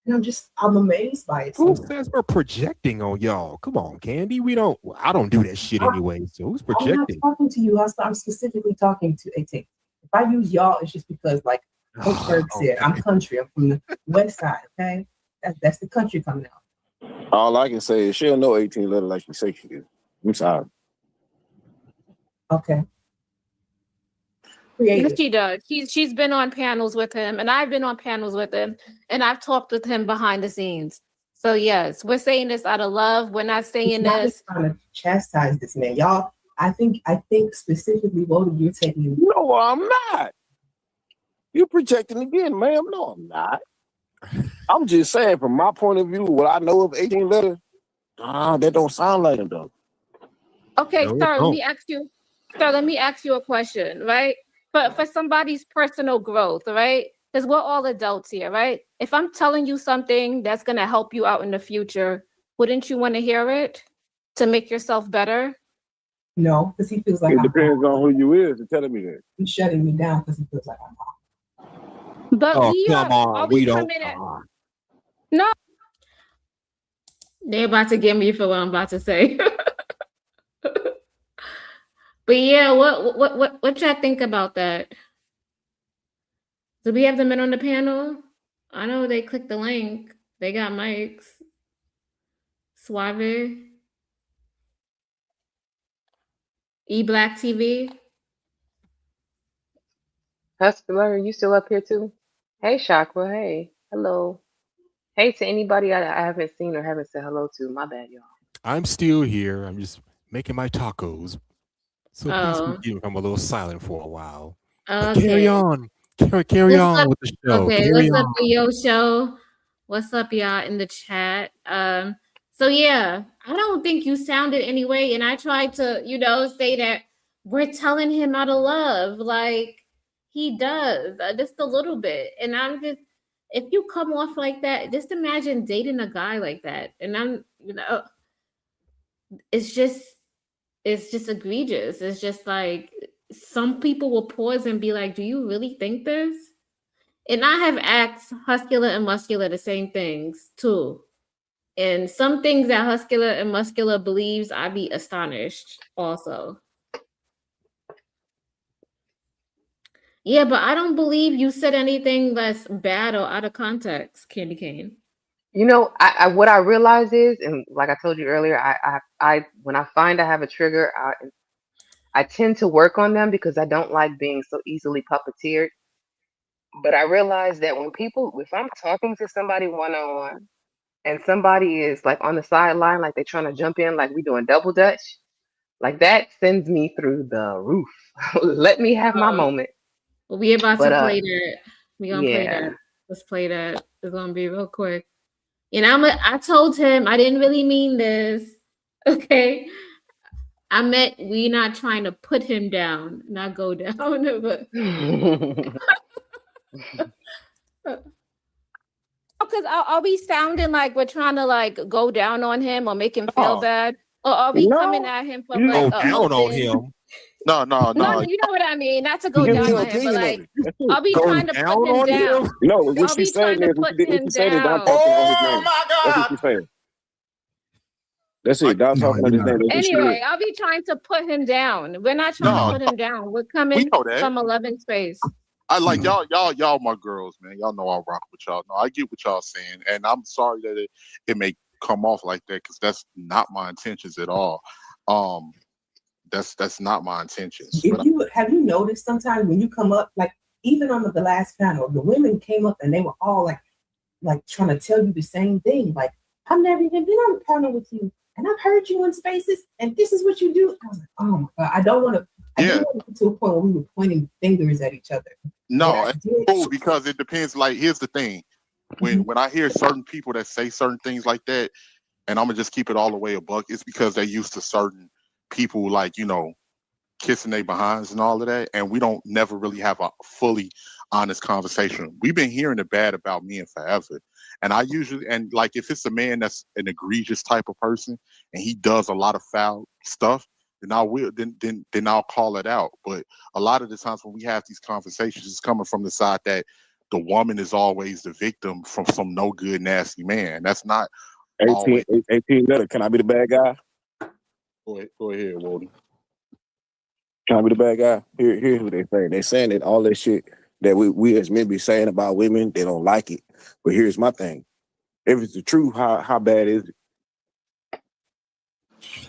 Speaker 19: And I'm amazed by it.
Speaker 5: Who says we're projecting on y'all? Come on, Candy. I don't do that shit anyway. So who's
Speaker 19: I'm not
Speaker 5: projecting?
Speaker 19: talking to you. I'm specifically talking to 18. If I use y'all, it's just because, like Coach Berg said, I'm country. I'm from the West Side. Okay, that's the country coming out.
Speaker 20: All I can say is she'll know 18 letter like you say she is. I'm sorry.
Speaker 19: Okay.
Speaker 7: Yes, she does. She's been on panels with him, and I've been on panels with him, and I've talked with him behind the scenes. So yes, we're saying this out of love. We're not saying this.
Speaker 19: Trying to chastise this man, y'all. I think specifically, Woda, you're taking.
Speaker 20: No, I'm not. You're projecting again, ma'am. No, I'm not. I'm just saying, from my point of view, what I know of 18 letter, that don't sound like him though.
Speaker 7: Okay,
Speaker 20: No, it
Speaker 7: sir.
Speaker 20: don't.
Speaker 7: Let me ask you a question, right? For somebody's personal growth, right? Because we're all adults here, right? If I'm telling you something that's gonna help you out in the future, wouldn't you want to hear it to make yourself better?
Speaker 19: No, because he feels like
Speaker 20: It depends on who you is and telling me that.
Speaker 19: He's shutting me down because he feels like I'm wrong.
Speaker 7: But
Speaker 5: Oh,
Speaker 7: we
Speaker 5: come
Speaker 7: are
Speaker 5: on. We don't.
Speaker 7: coming at? No. They're about to get me for what I'm about to say. But yeah, what y'all think about that? Do we have the men on the panel? I know they clicked the link. They got mics. Suave. E-Black TV.
Speaker 3: Hustler, you still up here too? Hey, Chakra. Hey, hello. Hey to anybody I haven't seen or haven't said hello to. My bad, y'all.
Speaker 5: I'm still here. I'm just making my tacos. So please
Speaker 2: Oh.
Speaker 5: forgive if I'm a little silent for a while. But
Speaker 2: Okay.
Speaker 5: carry on. Carry
Speaker 2: What's
Speaker 5: on
Speaker 2: up?
Speaker 5: with the show.
Speaker 2: Okay,
Speaker 5: Carry
Speaker 2: what's up,
Speaker 5: on.
Speaker 2: Yo Show? What's up, y'all, in the chat? So yeah, I don't think you sounded anyway, and I tried to, say that we're telling him out of love, like he does, just a little bit. And if you come off like that, just imagine dating a guy like that. And I'm, it's just egregious. It's just like some people will pause and be like, do you really think this? And I have asked Huscular and Muscular the same things too. And some things that Huscular and Muscular believes, I'd be astonished also. Yeah, but I don't believe you said anything that's bad or out of context, Candy Cane.
Speaker 3: You know, what I realize is, and like I told you earlier, I when I find I have a trigger, I tend to work on them because I don't like being so easily puppeteered. But I realize that if I'm talking to somebody one-on-one and somebody is like on the sideline, like they're trying to jump in, like we doing double dutch, like that sends me through the roof. Let me have my moment.
Speaker 2: We about to play that. We gonna play
Speaker 3: yeah.
Speaker 2: that. Let's play that. It's gonna be real quick. And I told him I didn't really mean this. Okay. I meant we're not trying to put him down, not go down. But because are we sounding like we're trying to like go down on him or make him feel bad? Or are we coming at him from like
Speaker 5: go down on him?
Speaker 20: No.
Speaker 2: No, you know what I mean. Not to go down on him, but like, are we trying to put him down?
Speaker 20: No,
Speaker 2: Are
Speaker 20: what
Speaker 2: we
Speaker 20: she's saying
Speaker 2: trying to
Speaker 20: is,
Speaker 2: put
Speaker 20: what
Speaker 2: him
Speaker 20: she's saying is, don't
Speaker 2: down?
Speaker 20: talk on his name. That's what she's saying. That's it. Don't talk on his name. That's what she
Speaker 2: Anyway,
Speaker 20: is.
Speaker 2: are we trying to put him down? We're not trying to put him down. We're coming
Speaker 12: know that.
Speaker 2: from 11 space.
Speaker 12: I like y'all my girls, man. Y'all know I rock with y'all. No, I get what y'all saying, and I'm sorry that it may come off like that because that's not my intentions at all. That's not my intentions.
Speaker 19: Have you noticed sometimes when you come up, like even on the last panel, the women came up and they were all like trying to tell you the same thing. Like, I've never even been on a panel with you, and I've heard you in spaces, and this is what you do. I was like, oh my God, I don't want to get to a point where we were pointing fingers at each other.
Speaker 12: No, it's cool because it depends. Like, here's the thing: when I hear certain people that say certain things like that, and I'm gonna just keep it all the way a buck, it's because they're used to certain people, like, kissing their behinds and all of that, and we don't never really have a fully honest conversation. We've been hearing the bad about men forever, and I usually, and like if it's a man that's an egregious type of person and he does a lot of foul stuff, then I will then I'll call it out. But a lot of the times when we have these conversations, it's coming from the side that the woman is always the victim from some no good nasty man. That's not
Speaker 20: 18 letter. Can I be the bad guy?
Speaker 12: Go ahead, Walden.
Speaker 20: Can I be the bad guy? Here's what they're saying. They're saying that all that shit that we as men be saying about women, they don't like it. But here's my thing. If it's the truth, how bad is it?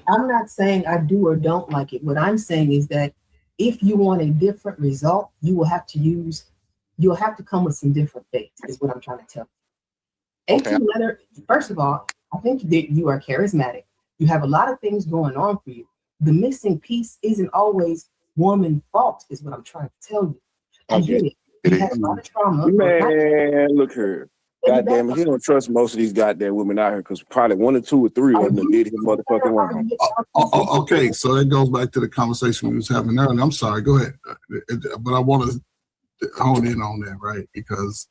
Speaker 19: I'm not saying I do or don't like it. What I'm saying is that if you want a different result, you'll have to come with some different things, is what I'm trying to tell you. 18 letter, first of all, I think that you are charismatic. You have a lot of things going on for you. The missing piece isn't always woman's fault, is what I'm trying to tell you. I get it. You had a lot of trauma.
Speaker 20: Man, look here. God damn it, he don't trust most of these goddamn women out here because probably 1 or 2 or 3 of them did his motherfucking wrong.
Speaker 18: Okay, so that goes back to the conversation we was having earlier. I'm sorry, go ahead. But I want to hone in on that, right? Because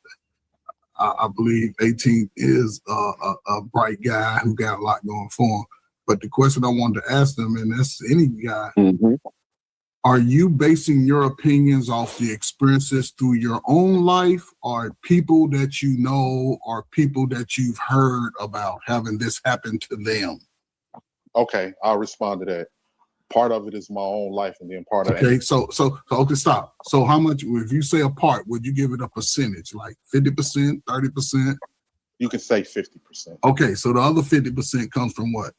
Speaker 18: I believe 18 is a bright guy who got a lot going for him. But the question I wanted to ask them, and that's any guy, are you basing your opinions off the experiences through your own life, or people that you know, or people that you've heard about having this happen to them?
Speaker 12: Okay, I'll respond to that. Part of it is my own life, and then part of it.
Speaker 18: Okay, so okay, stop. So how much, if you say a part, would you give it a percentage, like 50%, 30%?
Speaker 12: You can say 50%.
Speaker 18: Okay, so the other 50% comes from what?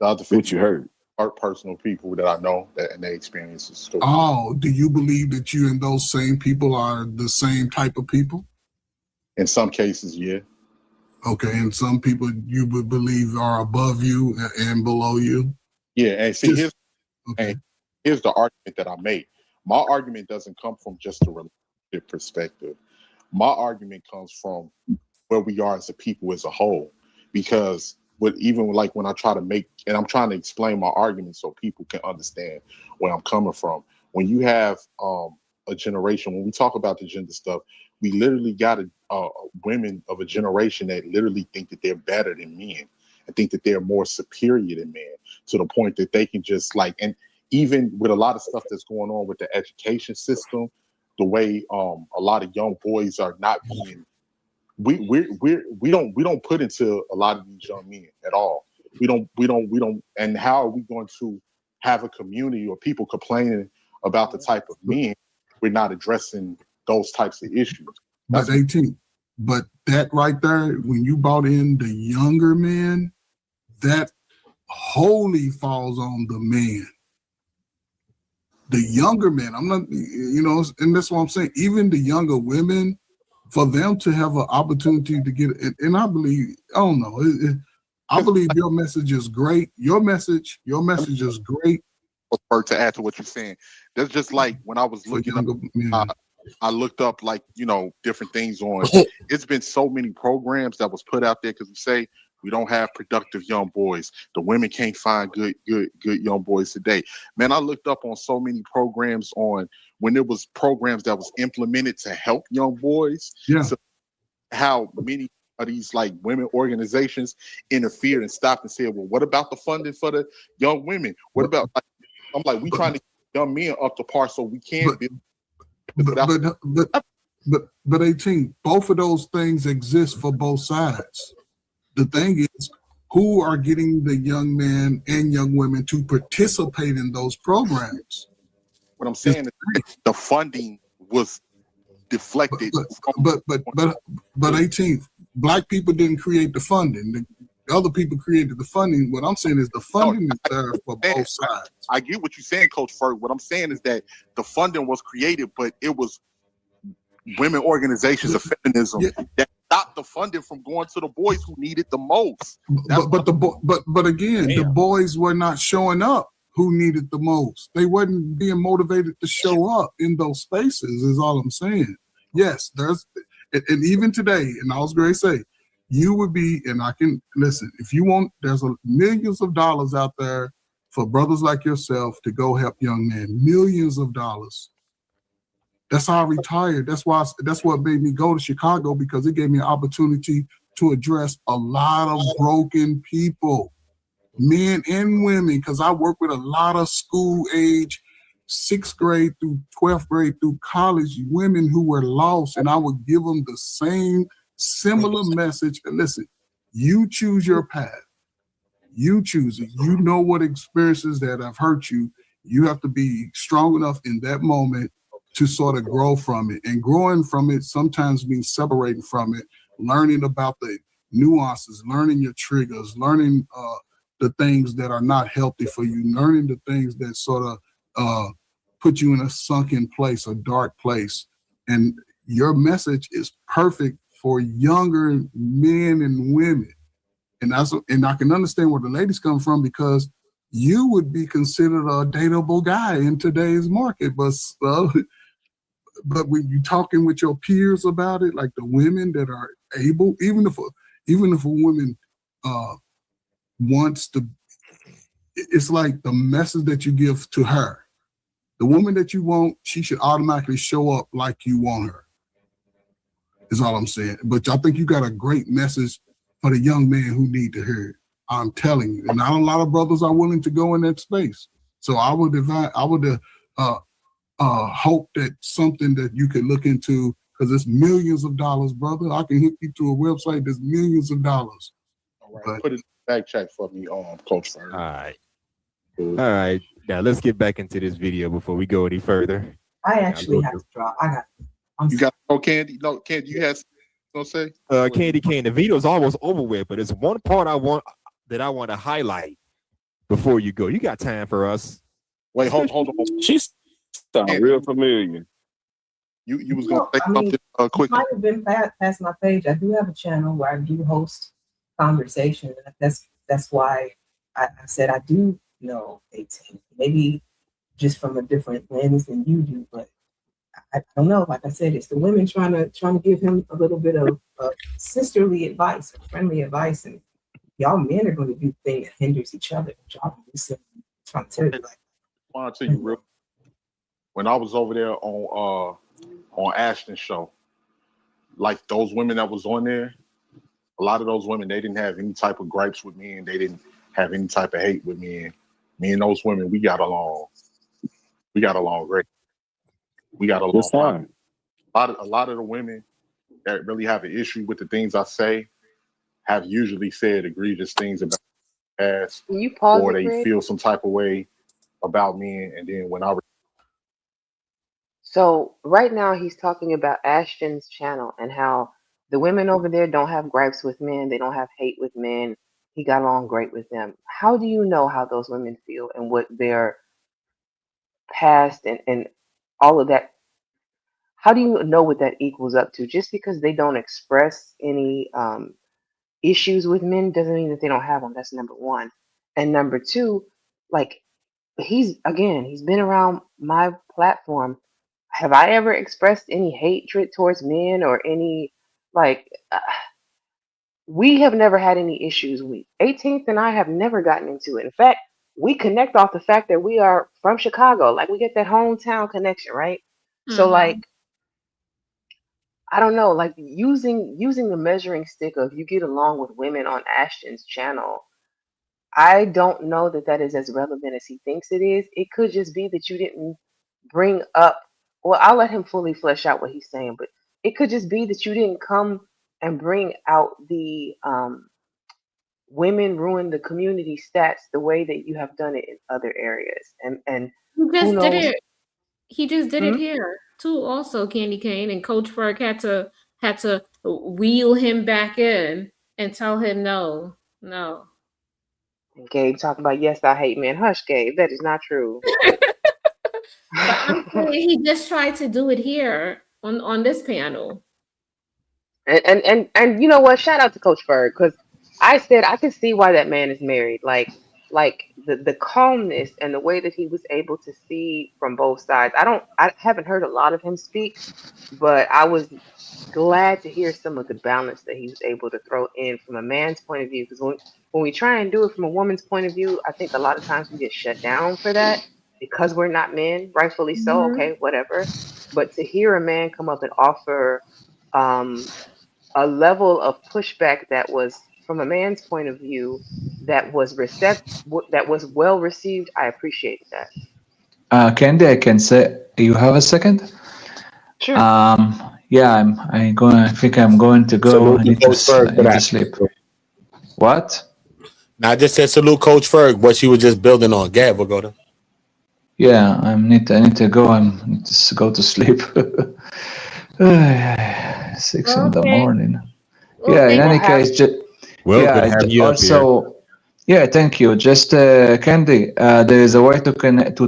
Speaker 12: The other 50% you heard are personal people that I know and they experience the story.
Speaker 18: Oh, do you believe that you and those same people are the same type of people?
Speaker 12: In some cases, yeah.
Speaker 18: Okay, and some people you would believe are above you and below you?
Speaker 12: Yeah, and see, here's the argument that I make. My argument doesn't come from just a relationship perspective. My argument comes from where we are as a people as a whole. Because even like when I try to make, and I'm trying to explain my argument so people can understand where I'm coming from. When you have a generation, when we talk about the gender stuff, we literally got women of a generation that literally think that they're better than men and think that they're more superior than men, to the point that they can just like, and even with a lot of stuff that's going on with the education system, the way a lot of young boys are not being, we don't put into a lot of these young men at all. We don't, and how are we going to have a community or people complaining about the type of men we're not addressing those types of issues?
Speaker 18: But 18, but that right there, when you brought in the younger men, that wholly falls on the man. The younger men, I'm not, and that's what I'm saying. Even the younger women, for them to have an opportunity to get it, and I believe, I don't know, I believe your message is great. Your message is great.
Speaker 12: To add to what you're saying, that's just like when I was looking up, I looked up like, different things on, it's been so many programs that was put out there because we say we don't have productive young boys. The women can't find good young boys today. Man, I looked up on so many programs on when there was programs that was implemented to help young boys.
Speaker 18: Yeah.
Speaker 12: So how many of these like women organizations interfered and stopped and said, well, what about the funding for the young women? What about, like, I'm like, we trying to get young men up to par so we can build.
Speaker 18: But 18, both of those things exist for both sides. The thing is, who are getting the young men and young women to participate in those programs?
Speaker 12: What I'm saying is the funding was deflected.
Speaker 18: But 18, black people didn't create the funding. The other people created the funding. What I'm saying is the funding is there for both sides.
Speaker 12: I get what you're saying, Coach Ferg. What I'm saying is that the funding was created, but it was women organizations of feminism that stopped the funding from going to the boys who needed the most.
Speaker 18: But again, the boys were not showing up who needed the most. They wasn't being motivated to show up in those spaces, is all I'm saying. Yes, and even today, and I was going to say, you would be, and I can listen, if you want, there's millions of dollars out there for brothers like yourself to go help young men, millions of dollars. That's how I retired. That's what made me go to Chicago, because it gave me an opportunity to address a lot of broken people, men and women, because I work with a lot of school age, 6th grade through 12th grade through college women who were lost, and I would give them the same similar message. And listen, you choose your path. You choose it. You know what experiences that have hurt you. You have to be strong enough in that moment to sort of grow from it. And growing from it sometimes means separating from it, learning about the nuances, learning your triggers, learning the things that are not healthy for you, learning the things that sort of put you in a sunken place, a dark place. And your message is perfect for younger men and women. And I can understand where the ladies come from, because you would be considered a dateable guy in today's market. But when you're talking with your peers about it, like the women that are able, even if a woman wants to, it's like the message that you give to her. The woman that you want, she should automatically show up like you want her, is all I'm saying. But I think you got a great message for the young man who need to hear it. I'm telling you. And not a lot of brothers are willing to go in that space. So I would hope that something that you could look into, because it's millions of dollars, brother. I can hook you to a website that's millions of dollars.
Speaker 12: All right, put it in the back check for me, Coach Ferg.
Speaker 5: All right. Now let's get back into this video before we go any further.
Speaker 19: I actually have to drop.
Speaker 12: You got Candy? No, Candy, you had something to say?
Speaker 5: Candy Cane, the video's almost over with, but it's one part I want to highlight before you go. You got time for us?
Speaker 12: Wait, hold on.
Speaker 20: She's real familiar.
Speaker 12: You was gonna say something quick.
Speaker 19: Might have been past my page. I do have a channel where I do host conversations. That's why I said I do know 18. Maybe just from a different lens than you do, but I don't know. Like I said, it's the women trying to give him a little bit of sisterly advice, friendly advice, and y'all men are going to do things that hinders each other. Y'all trying to tell you, like,
Speaker 12: I want to tell you real. When I was over there on Ashton's show,
Speaker 2: like those women that was on there, a lot of those women, they didn't have any type of gripes with me, and they didn't have any type of hate with me. And me and those women, we got along. We got along great. We got along
Speaker 20: It's fine.
Speaker 2: A lot of the women that really have an issue with the things I say have usually said egregious things about me in the past,
Speaker 3: Can you pause
Speaker 2: or
Speaker 3: it,
Speaker 2: they
Speaker 3: Greg?
Speaker 2: feel some type of way about me, and then when I
Speaker 3: So right now he's talking about Ashton's channel and how the women over there don't have gripes with men, they don't have hate with men. He got along great with them. How do you know how those women feel and what their past and all of that? How do you know what that equals up to? Just because they don't express any issues with men doesn't mean that they don't have them. That's number one. And number two, like he's been around my platform. Have I ever expressed any hatred towards men or any like? We have never had any issues. We 18th and I have never gotten into it. In fact, we connect off the fact that we are from Chicago. Like we get that hometown connection, right? So like I don't know, like using the measuring stick of you get along with women on Ashton's channel. I don't know that that is as relevant as he thinks it is. It could just be that you didn't bring up. Well, I'll let him fully flesh out what he's saying, but it could just be that you didn't come and bring out the women ruin the community stats the way that you have done it in other areas. And
Speaker 2: Hmm?
Speaker 3: who knows?
Speaker 2: He just did it here too. Also, Candy Cane and Coach Ferg had to wheel him back in and tell him no.
Speaker 3: And Gabe talking about yes, I hate men. Hush, Gabe. That is not true.
Speaker 2: But I'm saying he just tried to do it here on this panel.
Speaker 3: And you know what? Shout out to Coach Ferg because I said I could see why that man is married. Like the calmness and the way that he was able to see from both sides. I haven't heard a lot of him speak, but I was glad to hear some of the balance that he was able to throw in from a man's point of view. Because when we try and do it from a woman's point of view, I think a lot of times we get shut down for that because we're not men, rightfully so. Okay, whatever. But to hear a man come up and offer a level of pushback that was from a man's point of view that was well received, I appreciated that.
Speaker 13: Candy, I can say you have a second.
Speaker 3: Sure.
Speaker 13: Yeah, I think I'm going to go.
Speaker 1: Salute
Speaker 13: I
Speaker 1: to
Speaker 13: need
Speaker 1: Coach Ferg
Speaker 13: to
Speaker 1: for that.
Speaker 13: sleep. What?
Speaker 1: Now I just said salute Coach Ferg, what she was just building on. Gab, we'll go to.
Speaker 13: Yeah, I need to go. I need to go to sleep. 6 in the morning.
Speaker 2: Well,
Speaker 13: Yeah. In
Speaker 2: thank
Speaker 13: any
Speaker 2: you.
Speaker 13: case,
Speaker 5: Well,
Speaker 13: yeah.
Speaker 5: good to have you up here.
Speaker 13: Also, yeah. Thank you. Just Candy, there is a way to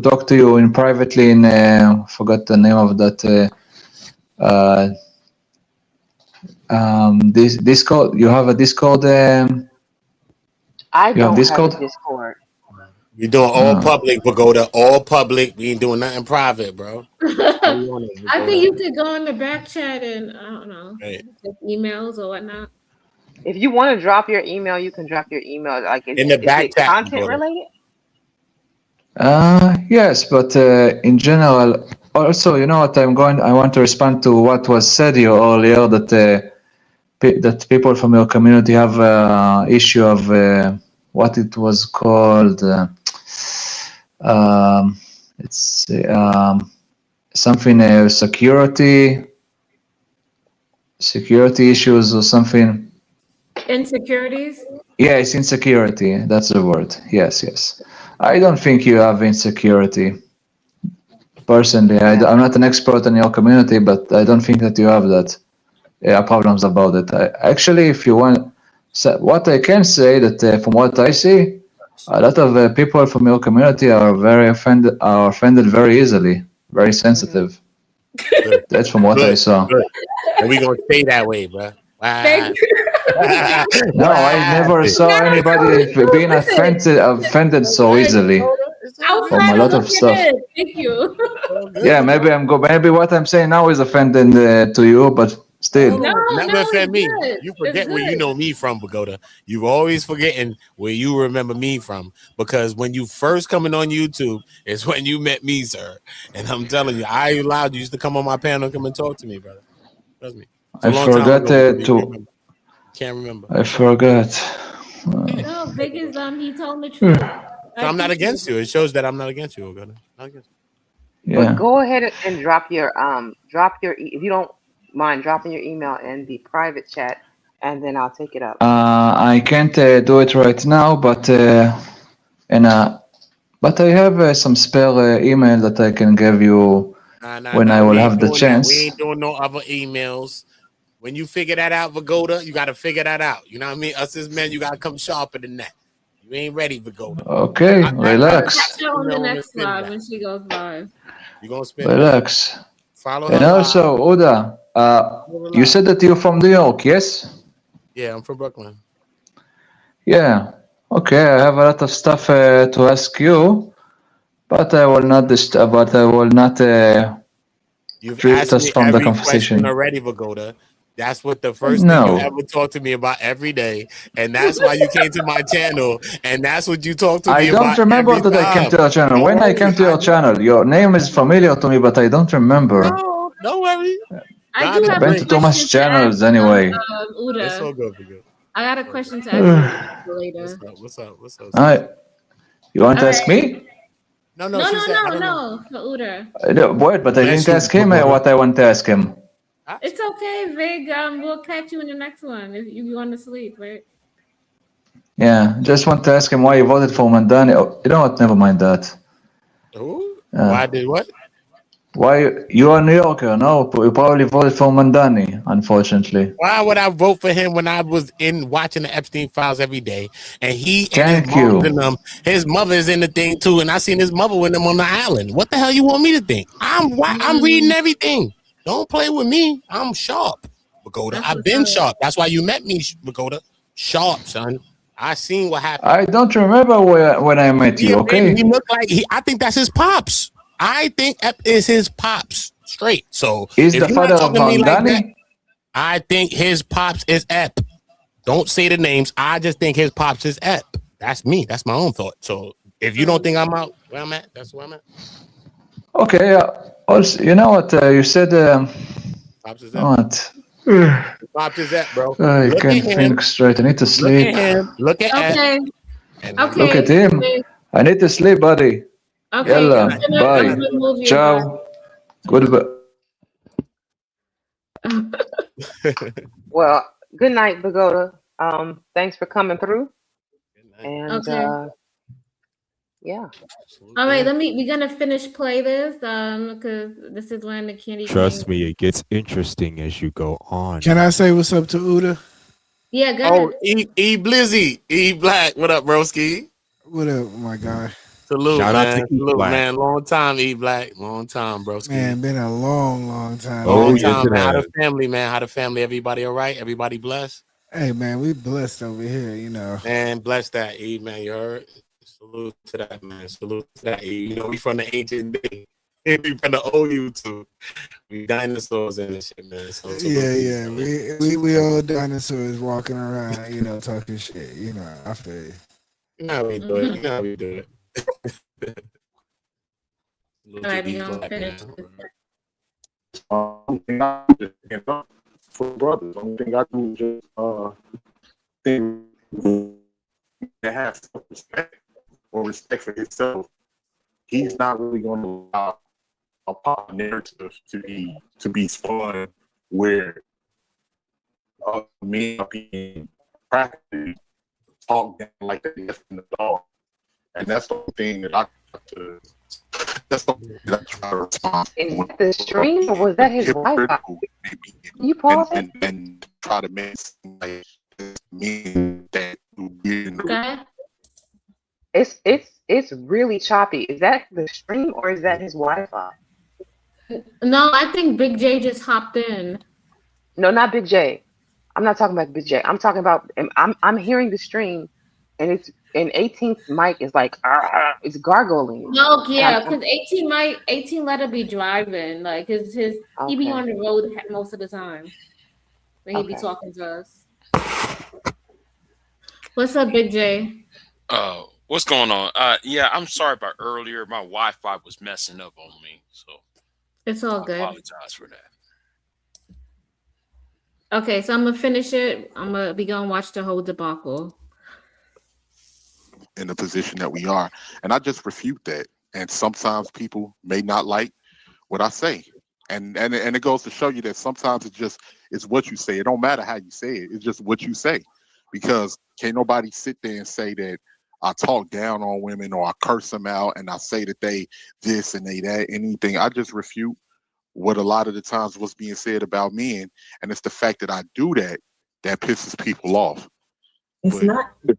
Speaker 13: talk to you in privately. In forgot the name of that. This Discord. You have a Discord.
Speaker 3: I
Speaker 13: You have
Speaker 3: don't have
Speaker 13: Discord?
Speaker 3: a Discord.
Speaker 1: We doing all public, Pagoda. All public. We ain't doing nothing private, bro.
Speaker 2: I think you could go in the back chat and I don't know,
Speaker 1: Right.
Speaker 2: check emails or whatnot.
Speaker 3: If you want to drop your email, you can drop your email. Like,
Speaker 1: In the
Speaker 3: is
Speaker 1: back
Speaker 3: it
Speaker 1: chat,
Speaker 3: content
Speaker 1: Pagoda.
Speaker 3: related?
Speaker 13: Yes, but in general, also, you know what? I want to respond to what was said here earlier that that people from your community have issue of what it was called. It's something security issues or something.
Speaker 2: Insecurities?
Speaker 13: Yeah, it's insecurity. That's the word. Yes. I don't think you have insecurity. Personally, I'm not an expert in your community, but I don't think that you have that problems about it. Actually, if you want, so what I can say that from what I see, a lot of people from your community are offended very easily, very sensitive. That's from what I saw.
Speaker 1: Good. And we gonna stay that way, bro.
Speaker 2: Thank you.
Speaker 13: No, I never saw anybody being offended so easily
Speaker 2: I was
Speaker 13: from
Speaker 2: trying
Speaker 13: a
Speaker 2: to
Speaker 13: lot of
Speaker 2: look
Speaker 13: stuff.
Speaker 2: at it. Thank you.
Speaker 13: Yeah, maybe what I'm saying now is offending to you, but still.
Speaker 1: Never offend me.
Speaker 2: good.
Speaker 1: You
Speaker 2: It's
Speaker 1: forget where you
Speaker 2: good.
Speaker 1: know me from, Pagoda. You always forgetting where you remember me from. Because when you first coming on YouTube, it's when you met me, sir. And I'm telling you, I allowed you to come on my panel and come and talk to me, brother. Trust me. It's a
Speaker 13: I
Speaker 1: long time
Speaker 13: forgot
Speaker 1: ago. You
Speaker 13: to.
Speaker 1: can't remember.
Speaker 13: I forgot.
Speaker 2: No, Big is he told the truth.
Speaker 1: So I'm not against you. It shows that I'm not against you, Ogata. Not against you.
Speaker 3: But
Speaker 13: Yeah.
Speaker 3: go ahead and drop your if you don't mind dropping your email in the private chat, and then I'll take it up.
Speaker 13: I can't do it right now, but but I have some spare email that I can give you when I will
Speaker 1: We
Speaker 13: have
Speaker 1: ain't
Speaker 13: the
Speaker 1: doing that.
Speaker 13: chance.
Speaker 1: We ain't doing no other emails. When you figure that out, Vagoda, you got to figure that out. You know what I mean? Us as men, you got to come sharper than that. You ain't ready, Vagoda.
Speaker 13: Okay, relax.
Speaker 2: Catch her on the next live when she goes live.
Speaker 1: You gonna spin
Speaker 13: Relax.
Speaker 1: Follow her
Speaker 13: And also, Oda, you said that you're from New York, yes?
Speaker 1: Yeah, I'm from Brooklyn.
Speaker 13: Yeah. Okay, I have a lot of stuff to ask you, but I will not
Speaker 1: You've
Speaker 13: drift
Speaker 1: asked
Speaker 13: us
Speaker 1: me
Speaker 13: from the
Speaker 1: every question
Speaker 13: conversation.
Speaker 1: already, Vagoda. That's what the first thing you
Speaker 13: No.
Speaker 1: ever talk to me about every day, and that's why you came to my channel, and that's what you talk to
Speaker 13: I
Speaker 1: me
Speaker 13: don't
Speaker 1: about
Speaker 13: remember
Speaker 1: every
Speaker 13: that I came to
Speaker 1: time.
Speaker 13: your channel.
Speaker 1: Don't
Speaker 13: When I
Speaker 1: worry,
Speaker 13: came to
Speaker 1: I
Speaker 13: your channel, your name is familiar to me, but I don't remember.
Speaker 1: No, don't worry.
Speaker 2: I
Speaker 1: God
Speaker 2: do
Speaker 1: is
Speaker 2: have
Speaker 13: I've been
Speaker 2: a
Speaker 13: to too much
Speaker 2: question to ask
Speaker 13: channels anyway.
Speaker 2: Uda.
Speaker 1: It's all good, Vagoda.
Speaker 2: I got a question to ask you later.
Speaker 1: What's up? What's up?
Speaker 13: Alright. You want to
Speaker 2: All
Speaker 13: ask
Speaker 2: right.
Speaker 13: me?
Speaker 1: No, she said, I don't know.
Speaker 2: For Uda.
Speaker 13: Wait, but I
Speaker 1: Bless
Speaker 13: didn't
Speaker 1: you,
Speaker 13: ask him
Speaker 1: Vagoda.
Speaker 13: what I want to ask him.
Speaker 2: It's okay, Vig. We'll catch you in the next one if you want to sleep, right?
Speaker 13: Yeah, just want to ask him why he voted for Mandani. Oh, you know what? Never mind that.
Speaker 1: Who? Why did what?
Speaker 13: Why you are a New Yorker? No, you probably voted for Mandani. Unfortunately.
Speaker 1: Why would I vote for him when I was in watching the Epstein files every day, and he and his
Speaker 13: Thank
Speaker 1: mom's
Speaker 13: you.
Speaker 1: in them, his mother's in the thing too, and I seen his mother with them on the island. What the hell you want me to think? I'm reading everything. Don't play with me. I'm sharp, Vagoda. I've been sharp. That's why you met me, Vagoda. Sharp, son. I seen what happened.
Speaker 13: I don't remember when I met you. Okay.
Speaker 1: He looked like I think that's his pops. I think Ep is his pops straight. So
Speaker 13: Is
Speaker 1: if
Speaker 13: the
Speaker 1: you're
Speaker 13: father
Speaker 1: not
Speaker 13: of
Speaker 1: talking to me like that,
Speaker 13: Mandani?
Speaker 1: I think his pops is Ep. Don't say the names. I just think his pops is Ep. That's me. That's my own thought. So if you don't think I'm out where I'm at, that's where I'm at.
Speaker 13: Okay. Also, you know what you said?
Speaker 1: Pops is Ep.
Speaker 13: What?
Speaker 1: Pops is Ep, bro.
Speaker 13: I
Speaker 1: Look
Speaker 13: can't
Speaker 1: at him.
Speaker 13: think straight. I need to
Speaker 1: Look
Speaker 13: sleep.
Speaker 1: at him. Look at
Speaker 2: Okay.
Speaker 1: Ep.
Speaker 13: Look at him. I need to sleep, buddy.
Speaker 2: Okay.
Speaker 13: Yalla.
Speaker 2: I'm
Speaker 13: Bye.
Speaker 2: gonna move you.
Speaker 13: Ciao. Goodbye.
Speaker 3: Well, good night, Pagoda. Thanks for coming through. And
Speaker 2: Okay.
Speaker 3: yeah.
Speaker 2: All right, we're gonna finish play this because this is when the candy
Speaker 5: Trust
Speaker 2: cane.
Speaker 5: me, it gets interesting as you go on.
Speaker 17: Can I say what's up to Uda?
Speaker 2: Yeah, go
Speaker 1: Oh,
Speaker 2: ahead.
Speaker 1: E Blizzy, E Black. What up, broski?
Speaker 17: What up, my guy?
Speaker 1: Salute,
Speaker 5: Shout out
Speaker 1: man.
Speaker 5: to E
Speaker 1: Salute,
Speaker 5: Black.
Speaker 1: man. Long time, E Black. Long time, broski.
Speaker 17: Man, been a long time.
Speaker 5: Oh,
Speaker 1: Long
Speaker 5: yes,
Speaker 1: time,
Speaker 5: it
Speaker 1: man. How
Speaker 5: has.
Speaker 1: the family, man? How the family? Everybody all right? Everybody blessed?
Speaker 17: Hey, man, we blessed over here, you know.
Speaker 1: Man, bless that, E, man. You heard? Salute to that, man. Salute to that, E. You know, we from the ancient day. We from the old YouTube. We dinosaurs and shit, man. So,
Speaker 17: Yeah. We all dinosaurs walking around, you know, talking shit, you know. I feel you.
Speaker 1: You know how we do it. You know how we do it.
Speaker 2: All right, we're gonna finish.
Speaker 12: For brothers, only thing I do is just think that has self-respect or respect for himself. He's not really going to allow a pop narrative to be spun where men are being practically talked down like that in the dog, and that's the thing that I have to. That's the thing that I try to respond.
Speaker 3: Is that the stream or was that his Wi-Fi? You pause it?
Speaker 12: And try to make it seem like men that
Speaker 2: Okay.
Speaker 3: It's really choppy. Is that the stream or is that his Wi-Fi?
Speaker 2: No, I think Big J just hopped in.
Speaker 3: No, not Big J. I'm not talking about Big J. I'm talking about I'm hearing the stream, and it's an 18th mic is like it's gargling.
Speaker 2: No, yeah, because 18 let her be driving. Like his he be
Speaker 3: Okay.
Speaker 2: on the road most of the time when he be
Speaker 3: Okay.
Speaker 2: talking to us. What's up, Big J?
Speaker 21: What's going on? Yeah, I'm sorry about earlier. My Wi-Fi was messing up on me, so
Speaker 2: It's all
Speaker 21: I
Speaker 2: good.
Speaker 21: apologize for that.
Speaker 2: Okay, so I'm gonna finish it. I'm gonna be gonna watch the whole debacle.
Speaker 12: In the position that we are. And I just refute that. And sometimes people may not like what I say. And it goes to show you that sometimes it's what you say. It don't matter how you say it. It's just what you say. Because can't nobody sit there and say that I talk down on women or I curse them out and I say that they this and they that, anything. I just refute what a lot of the times what's being said about men. And it's the fact that I do that pisses people off.
Speaker 19: It's not
Speaker 20: The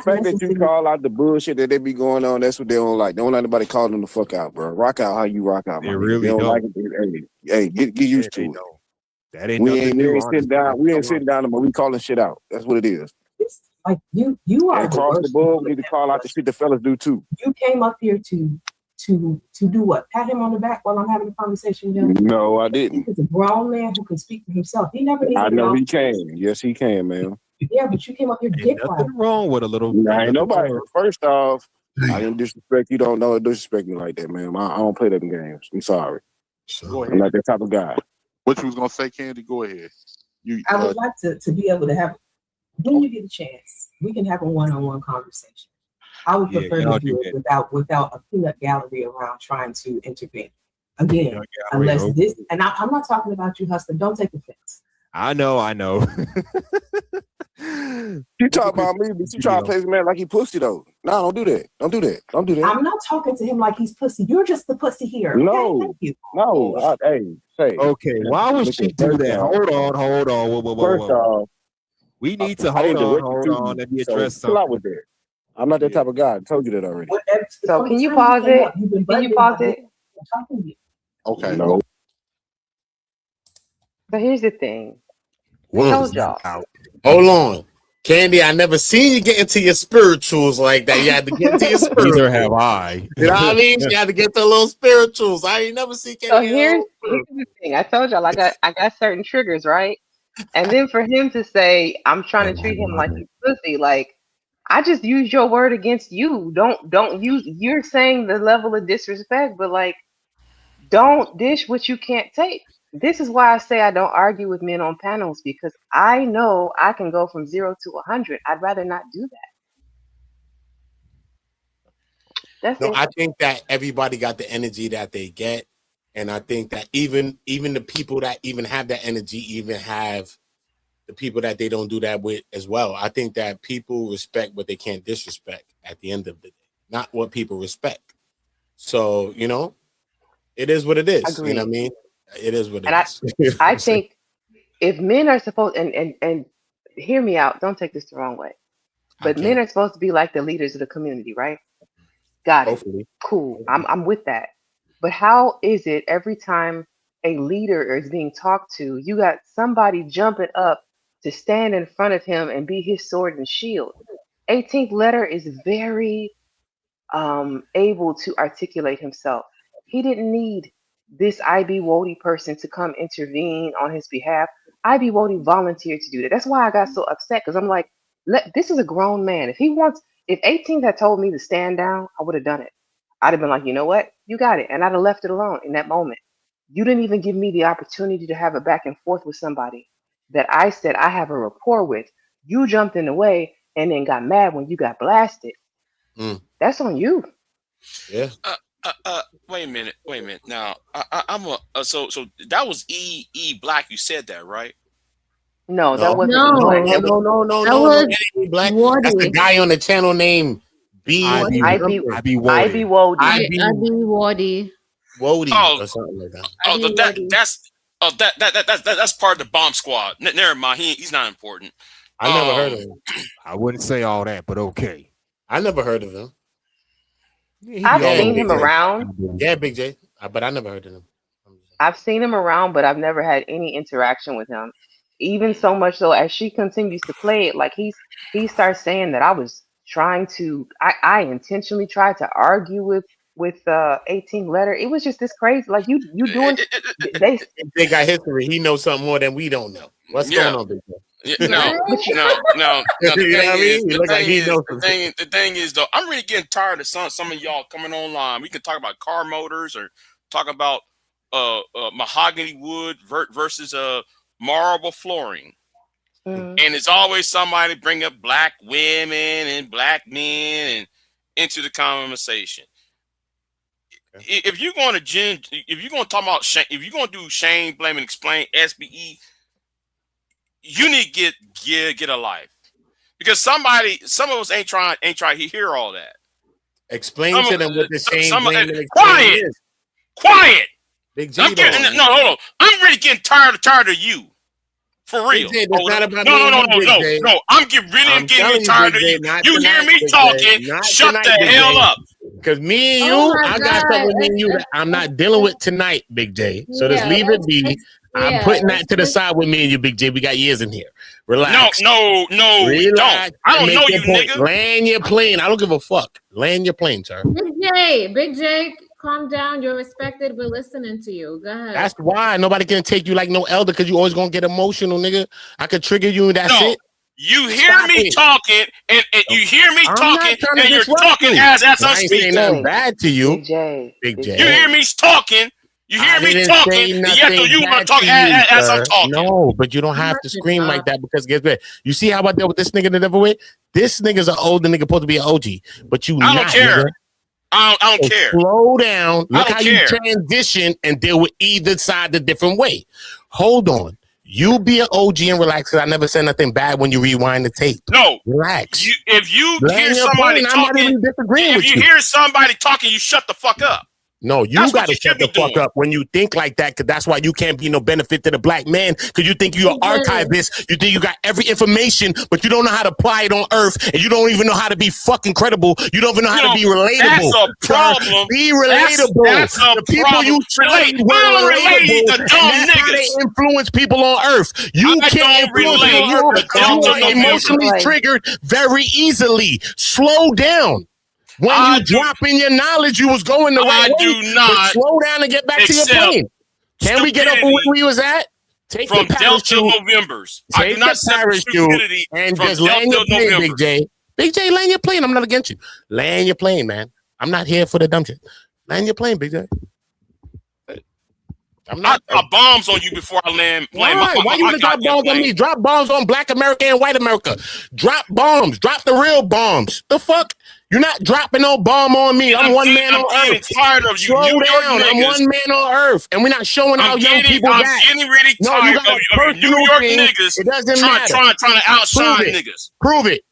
Speaker 20: fact that you call out the bullshit that they be going on, that's what they don't like. Don't let anybody call them the fuck out, bro. Rock out how you rock out,
Speaker 5: They
Speaker 20: man.
Speaker 5: really
Speaker 20: They don't
Speaker 5: don't.
Speaker 20: like it. Hey, get used to it.
Speaker 5: That ain't
Speaker 20: We
Speaker 5: nothing
Speaker 20: ain't
Speaker 5: new.
Speaker 20: sitting
Speaker 5: honestly.
Speaker 20: down. We ain't sitting down, but we calling shit out. That's what it is.
Speaker 19: Like you are
Speaker 20: And
Speaker 19: the
Speaker 20: across the
Speaker 19: worst.
Speaker 20: board, we need to call out the shit the fellas do too.
Speaker 19: You came up here to do what? Pat him on the back while I'm having a conversation with him.
Speaker 20: No, I didn't.
Speaker 19: He's a grown man who can speak for himself. He never needs
Speaker 20: I
Speaker 19: a
Speaker 20: know he
Speaker 19: mouthpiece.
Speaker 20: can. Yes, he can, man.
Speaker 19: Yeah, but you came up here to get quiet.
Speaker 5: Nothing wrong with a little.
Speaker 20: Nah, ain't
Speaker 5: nothing
Speaker 20: nobody.
Speaker 5: wrong.
Speaker 20: First off, I didn't disrespect you. Don't know disrespect me like that, man. I don't play them games. I'm sorry.
Speaker 12: Go ahead.
Speaker 20: I'm not that type of guy.
Speaker 12: What you was gonna say, Candy? Go ahead. You
Speaker 19: I would like to be able to have, when you get a chance, we can have a one-on-one conversation. I would
Speaker 5: Yeah,
Speaker 19: prefer
Speaker 5: y'all
Speaker 19: to
Speaker 5: do
Speaker 19: do it without a peanut gallery around trying to intervene. Again,
Speaker 5: Yeah,
Speaker 19: unless
Speaker 5: okay.
Speaker 19: this, and I'm not talking about you, Hustler. Don't take offense.
Speaker 5: I know.
Speaker 20: You talk about me, but you try to play this man like he pussy though. No, don't do that. Don't do that. Don't do that.
Speaker 19: I'm not talking to him like he's pussy. You're just the pussy here. Okay?
Speaker 20: No,
Speaker 19: Thank you.
Speaker 20: no. Hey.
Speaker 5: Okay, why would she do that? Hold on. Whoa.
Speaker 20: First off,
Speaker 5: we need to
Speaker 20: I didn't
Speaker 5: hold
Speaker 20: direct it to
Speaker 5: on.
Speaker 20: you,
Speaker 5: Let me
Speaker 20: so
Speaker 5: address
Speaker 20: chill out
Speaker 5: something.
Speaker 20: with that. I'm not that type of guy. I told you that already.
Speaker 3: So can you pause it? Can you pause it?
Speaker 12: Okay.
Speaker 20: No.
Speaker 3: So here's the thing. I
Speaker 1: Once.
Speaker 3: told y'all.
Speaker 1: Hold on. Candy, I never seen you get into your spirituals like that. You had to get into your spirituals.
Speaker 5: Neither have I.
Speaker 1: You know what I mean? You had to get to a little spirituals. I ain't never seen
Speaker 3: So
Speaker 1: Candy.
Speaker 3: here's the thing. I told y'all I got certain triggers, right? And then for him to say, I'm trying to treat him like he's pussy, like I just used your word against you. Don't use, you're saying the level of disrespect, but like don't dish what you can't take. This is why I say I don't argue with men on panels, because I know I can go from 0 to 100. I'd rather not do that. That's
Speaker 1: No,
Speaker 3: it.
Speaker 1: I think that everybody got the energy that they get. And I think that even the people that even have that energy even have the people that they don't do that with as well. I think that people respect what they can't disrespect at the end of the day, not what people respect. So, you know, it is what it is. You know what I mean? It is what it is.
Speaker 3: I think if men are supposed, and hear me out, don't take this the wrong way, but men are supposed to be like the leaders of the community, right? Got it.
Speaker 1: Hopefully.
Speaker 3: Cool. I'm with that. But how is it every time a leader is being talked to, you got somebody jumping up to stand in front of him and be his sword and shield? 18th letter is very able to articulate himself. He didn't need this IB Wody person to come intervene on his behalf. IB Wody volunteered to do that. That's why I got so upset, because I'm like, this is a grown man. If 18th had told me to stand down, I would have done it. I'd have been like, you know what? You got it. And I'd have left it alone in that moment. You didn't even give me the opportunity to have a back and forth with somebody that I said I have a rapport with. You jumped in the way and then got mad when you got blasted. That's on you.
Speaker 1: Yeah.
Speaker 21: Wait a minute. Now, so that was E Black. You said that, right?
Speaker 3: No, that wasn't
Speaker 1: No,
Speaker 3: Black.
Speaker 1: that was Black. That's the guy on the channel named
Speaker 3: IB
Speaker 2: Wody.
Speaker 1: Wody or something like that.
Speaker 21: That's part of the bomb squad. Never mind. He's not important.
Speaker 1: I never heard of him.
Speaker 5: I wouldn't say all that, but okay.
Speaker 1: I never heard of him.
Speaker 3: I've seen him around.
Speaker 1: Yeah, Big J. But I never heard of him.
Speaker 3: I've seen him around, but I've never had any interaction with him. Even so much so, as she continues to play it, like he starts saying that I was trying to, I intentionally tried to argue with 18 letter. It was just this crazy. Like you doing.
Speaker 1: They got history. He knows something more than we don't know. What's going on, Big J?
Speaker 21: No. The thing is, though, I'm really getting tired of some of y'all coming online. We can talk about car motors or talk about mahogany wood versus marble flooring. And it's always somebody bring up black women and black men and into the conversation. If you're going to talk about shame, if you're going to do shame, blame, and explain SBE, you need to get a life, because some of us ain't trying to hear all that.
Speaker 1: Explain to them what the shame, blame, and
Speaker 21: quiet
Speaker 1: is.
Speaker 21: Quiet.
Speaker 1: Big J,
Speaker 21: hold on. I'm really getting tired of you. For real.
Speaker 1: Big J, it's not about
Speaker 21: no. I'm getting tired of you. You hear me talking? Shut the hell up.
Speaker 1: Because me and you, I got something with me and you that I'm not dealing with tonight, Big J. So just leave it be. I'm putting that to the side with me and you, Big J. We got years in here. Relax.
Speaker 21: No, we don't. I don't know you, nigga.
Speaker 1: Land your plane. I don't give a fuck. Land your plane, sir.
Speaker 2: Big J, calm down. You're respected. We're listening to you. Go ahead.
Speaker 1: That's why nobody can take you like no elder, because you always gonna get emotional, nigga. I could trigger you and that's it.
Speaker 21: You hear me talking, and you hear me talking, and you're talking as I'm
Speaker 1: I ain't saying
Speaker 21: speaking.
Speaker 1: nothing bad to you,
Speaker 3: Big
Speaker 1: J.
Speaker 21: You hear me talking. You hear me talking, and yet you want to talk as I'm talking.
Speaker 1: No, but you don't have to scream like that, because guess what? You see how I dealt with this nigga the other way? This nigga's an older nigga supposed to be an OG, but you
Speaker 21: I don't
Speaker 1: not,
Speaker 21: care.
Speaker 1: nigga.
Speaker 21: I don't care.
Speaker 1: Slow down. Look
Speaker 21: don't
Speaker 1: how
Speaker 21: care.
Speaker 1: you transition and deal with either side the different way. Hold on. You be an OG and relax, because I never said nothing bad when you rewind the tape.
Speaker 21: No.
Speaker 1: Relax.
Speaker 21: If you
Speaker 1: Land
Speaker 21: hear
Speaker 1: your
Speaker 21: somebody
Speaker 1: plane. I'm not
Speaker 21: talking,
Speaker 1: even disagreeing
Speaker 21: if
Speaker 1: with
Speaker 21: you
Speaker 1: you.
Speaker 21: hear somebody talking, you shut the fuck up.
Speaker 1: No, you
Speaker 21: That's what
Speaker 1: gotta
Speaker 21: you
Speaker 1: shut
Speaker 21: should
Speaker 1: the
Speaker 21: be
Speaker 1: fuck
Speaker 21: doing.
Speaker 1: up when you think like that, because that's why you can't be no benefit to the black man, because you think you're an archivist, you think you got every information, but you don't know how to apply it on earth, and you don't even know how to be fucking credible. You don't even know how to be relatable.
Speaker 21: That's a
Speaker 1: Sir,
Speaker 21: problem.
Speaker 1: be relatable.
Speaker 21: That's a
Speaker 1: the people
Speaker 21: problem.
Speaker 1: you studied were
Speaker 21: I don't relate
Speaker 1: relatable,
Speaker 21: to
Speaker 1: and
Speaker 21: dumb
Speaker 1: that's how they
Speaker 21: niggas.
Speaker 1: influence people on earth. You
Speaker 21: I
Speaker 1: can't
Speaker 21: don't
Speaker 1: influence
Speaker 21: relate
Speaker 1: people on earth.
Speaker 21: to
Speaker 1: You
Speaker 21: Delta
Speaker 1: are emotionally
Speaker 21: November.
Speaker 1: triggered very easily. Slow down. When you drop in your knowledge, you was going the right way.
Speaker 21: do not
Speaker 1: But slow down and get back to your
Speaker 21: accept
Speaker 1: plane. Can we get up where we was at? Take
Speaker 21: from
Speaker 1: the
Speaker 21: Delta
Speaker 1: parachute.
Speaker 21: Novembers. I
Speaker 1: Take
Speaker 21: do not
Speaker 1: the
Speaker 21: accept
Speaker 1: parachute
Speaker 21: stupidity
Speaker 1: and
Speaker 21: from
Speaker 1: just land your
Speaker 21: Delta
Speaker 1: plane,
Speaker 21: Novembers.
Speaker 1: Big J. Big J, land your plane. I'm not against you. Land your plane, man. I'm not here for the dumb shit. Land your plane, Big J. I'm not.
Speaker 21: I drop bombs on you before I land.
Speaker 1: Why you gonna drop bombs on me? Drop bombs on Black America and White America. Drop bombs. Drop the real bombs. The fuck? You're not dropping no bomb on me. I'm one man on earth.
Speaker 21: Tired of you.
Speaker 1: Slow
Speaker 21: New York
Speaker 1: down. I'm
Speaker 21: niggas.
Speaker 1: one man on earth, and we're not showing how young people
Speaker 21: I'm
Speaker 1: got.
Speaker 21: getting really
Speaker 1: No,
Speaker 21: tired
Speaker 1: you
Speaker 21: of
Speaker 1: got a
Speaker 21: you New
Speaker 1: personal
Speaker 21: York
Speaker 1: thing.
Speaker 21: niggas
Speaker 1: It doesn't
Speaker 21: trying
Speaker 1: matter.
Speaker 21: to outshine
Speaker 1: Prove it.
Speaker 21: niggas.
Speaker 1: Prove it.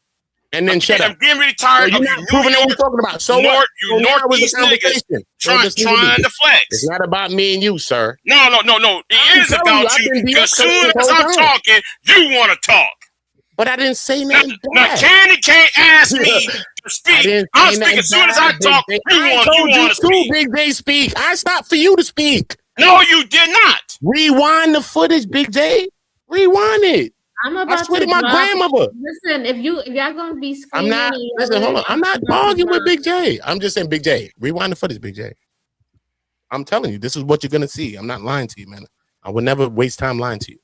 Speaker 1: And then shut up.
Speaker 21: I'm getting really tired
Speaker 1: You're
Speaker 21: of
Speaker 1: not
Speaker 21: you
Speaker 1: proving
Speaker 21: New
Speaker 1: what
Speaker 21: York,
Speaker 1: we're talking about. So what?
Speaker 21: you
Speaker 1: So now it was
Speaker 21: Northeast
Speaker 1: a conversation.
Speaker 21: niggas
Speaker 1: So just leave
Speaker 21: trying
Speaker 1: it.
Speaker 21: to flex.
Speaker 1: It's not about me and you, sir.
Speaker 21: No. It is
Speaker 1: telling you,
Speaker 21: about
Speaker 1: I've
Speaker 21: you.
Speaker 1: been beat
Speaker 21: Because
Speaker 1: up
Speaker 21: soon
Speaker 1: this
Speaker 21: as
Speaker 1: whole
Speaker 21: I'm
Speaker 1: time.
Speaker 21: talking, you want to talk.
Speaker 1: But I didn't say nothing
Speaker 21: Now,
Speaker 1: bad.
Speaker 21: Candy can't ask me to speak. I'm speaking as soon as I talk. You want to speak.
Speaker 1: Big J, speak. I stopped for you to speak.
Speaker 21: No, you did not.
Speaker 1: Rewind the footage, Big J. Rewind it.
Speaker 2: I'm about
Speaker 1: I swear
Speaker 2: to
Speaker 1: to my
Speaker 2: drop-
Speaker 1: grandmother.
Speaker 2: Listen, if y'all gonna be
Speaker 1: I'm
Speaker 2: screaming,
Speaker 1: not.
Speaker 2: and
Speaker 1: Listen,
Speaker 2: yelling,
Speaker 1: hold on. I'm not
Speaker 2: about to
Speaker 1: arguing with
Speaker 2: drop.
Speaker 1: Big J. I'm just saying, Big J. Rewind the footage, Big J. I'm telling you, this is what you're gonna see. I'm not lying to you, man. I would never waste time lying to you.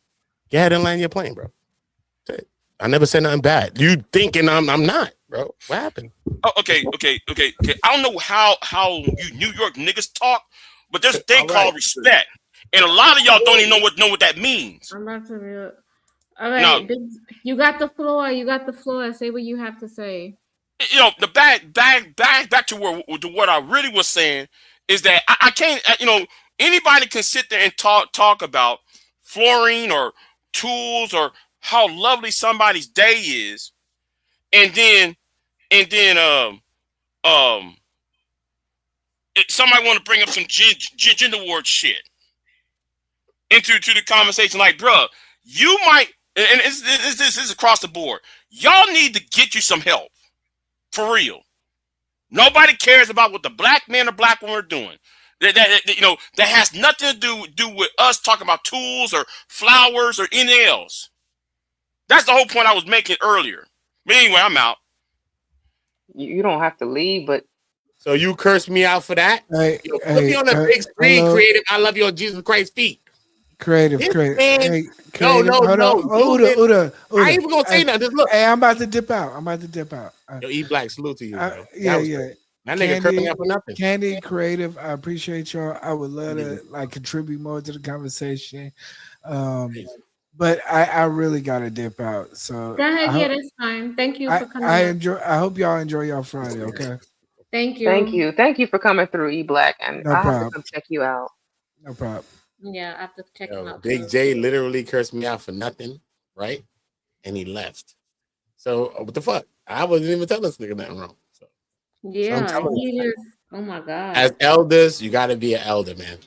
Speaker 1: Go ahead and land your plane, bro. That's it. I never said nothing bad. You thinking I'm not, bro. What happened?
Speaker 21: Oh, okay. I don't know how you New York niggas talk, but there's a thing called respect, and a lot of y'all don't even know what that means.
Speaker 2: I'm about to real. All right, you got the floor. You got the floor. Say what you have to say.
Speaker 21: You know, the back to what I really was saying is that I can't. Anybody can sit there and talk about flooring or tools or how lovely somebody's day is, and then somebody want to bring up some gender war shit into the conversation. Like, bruh, you might, and this is across the board. Y'all need to get you some help for real. Nobody cares about what the black man or black woman are doing. That has nothing to do with us talking about tools or flowers or anything else. That's the whole point I was making earlier. But anyway, I'm out.
Speaker 3: You don't have to leave, but
Speaker 1: So you cursed me out for that?
Speaker 17: Hey,
Speaker 1: Put me on the big screen,
Speaker 17: hello.
Speaker 1: creative. I love your Jesus Christ feet.
Speaker 17: Creative.
Speaker 1: Man,
Speaker 17: Hey,
Speaker 1: no.
Speaker 17: Uda.
Speaker 1: I ain't even gonna say nothing. Just look.
Speaker 17: Hey, I'm about to dip out.
Speaker 1: Yo, E Black, salute to you, bro.
Speaker 17: Yeah.
Speaker 1: That nigga cursed me out for nothing.
Speaker 17: Candy, creative. I appreciate y'all. I would love to contribute more to the conversation. But I really gotta dip out. So
Speaker 2: Go ahead.
Speaker 17: I
Speaker 2: Yeah,
Speaker 17: hope,
Speaker 2: that's fine. Thank you for coming.
Speaker 17: I hope y'all enjoy your Friday. Okay.
Speaker 2: Thank you.
Speaker 3: Thank you for coming through, E Black, and
Speaker 17: No
Speaker 3: I'll have to
Speaker 17: problem.
Speaker 3: come check you out.
Speaker 17: No problem.
Speaker 2: Yeah, I have to check him
Speaker 1: Yo,
Speaker 2: out.
Speaker 1: Big J literally cursed me out for nothing, right? And he left. So what the fuck? I wasn't even telling this nigga nothing wrong. So
Speaker 2: Yeah,
Speaker 1: telling
Speaker 2: he just. Oh my god.
Speaker 1: as elders, you got to be an elder, man.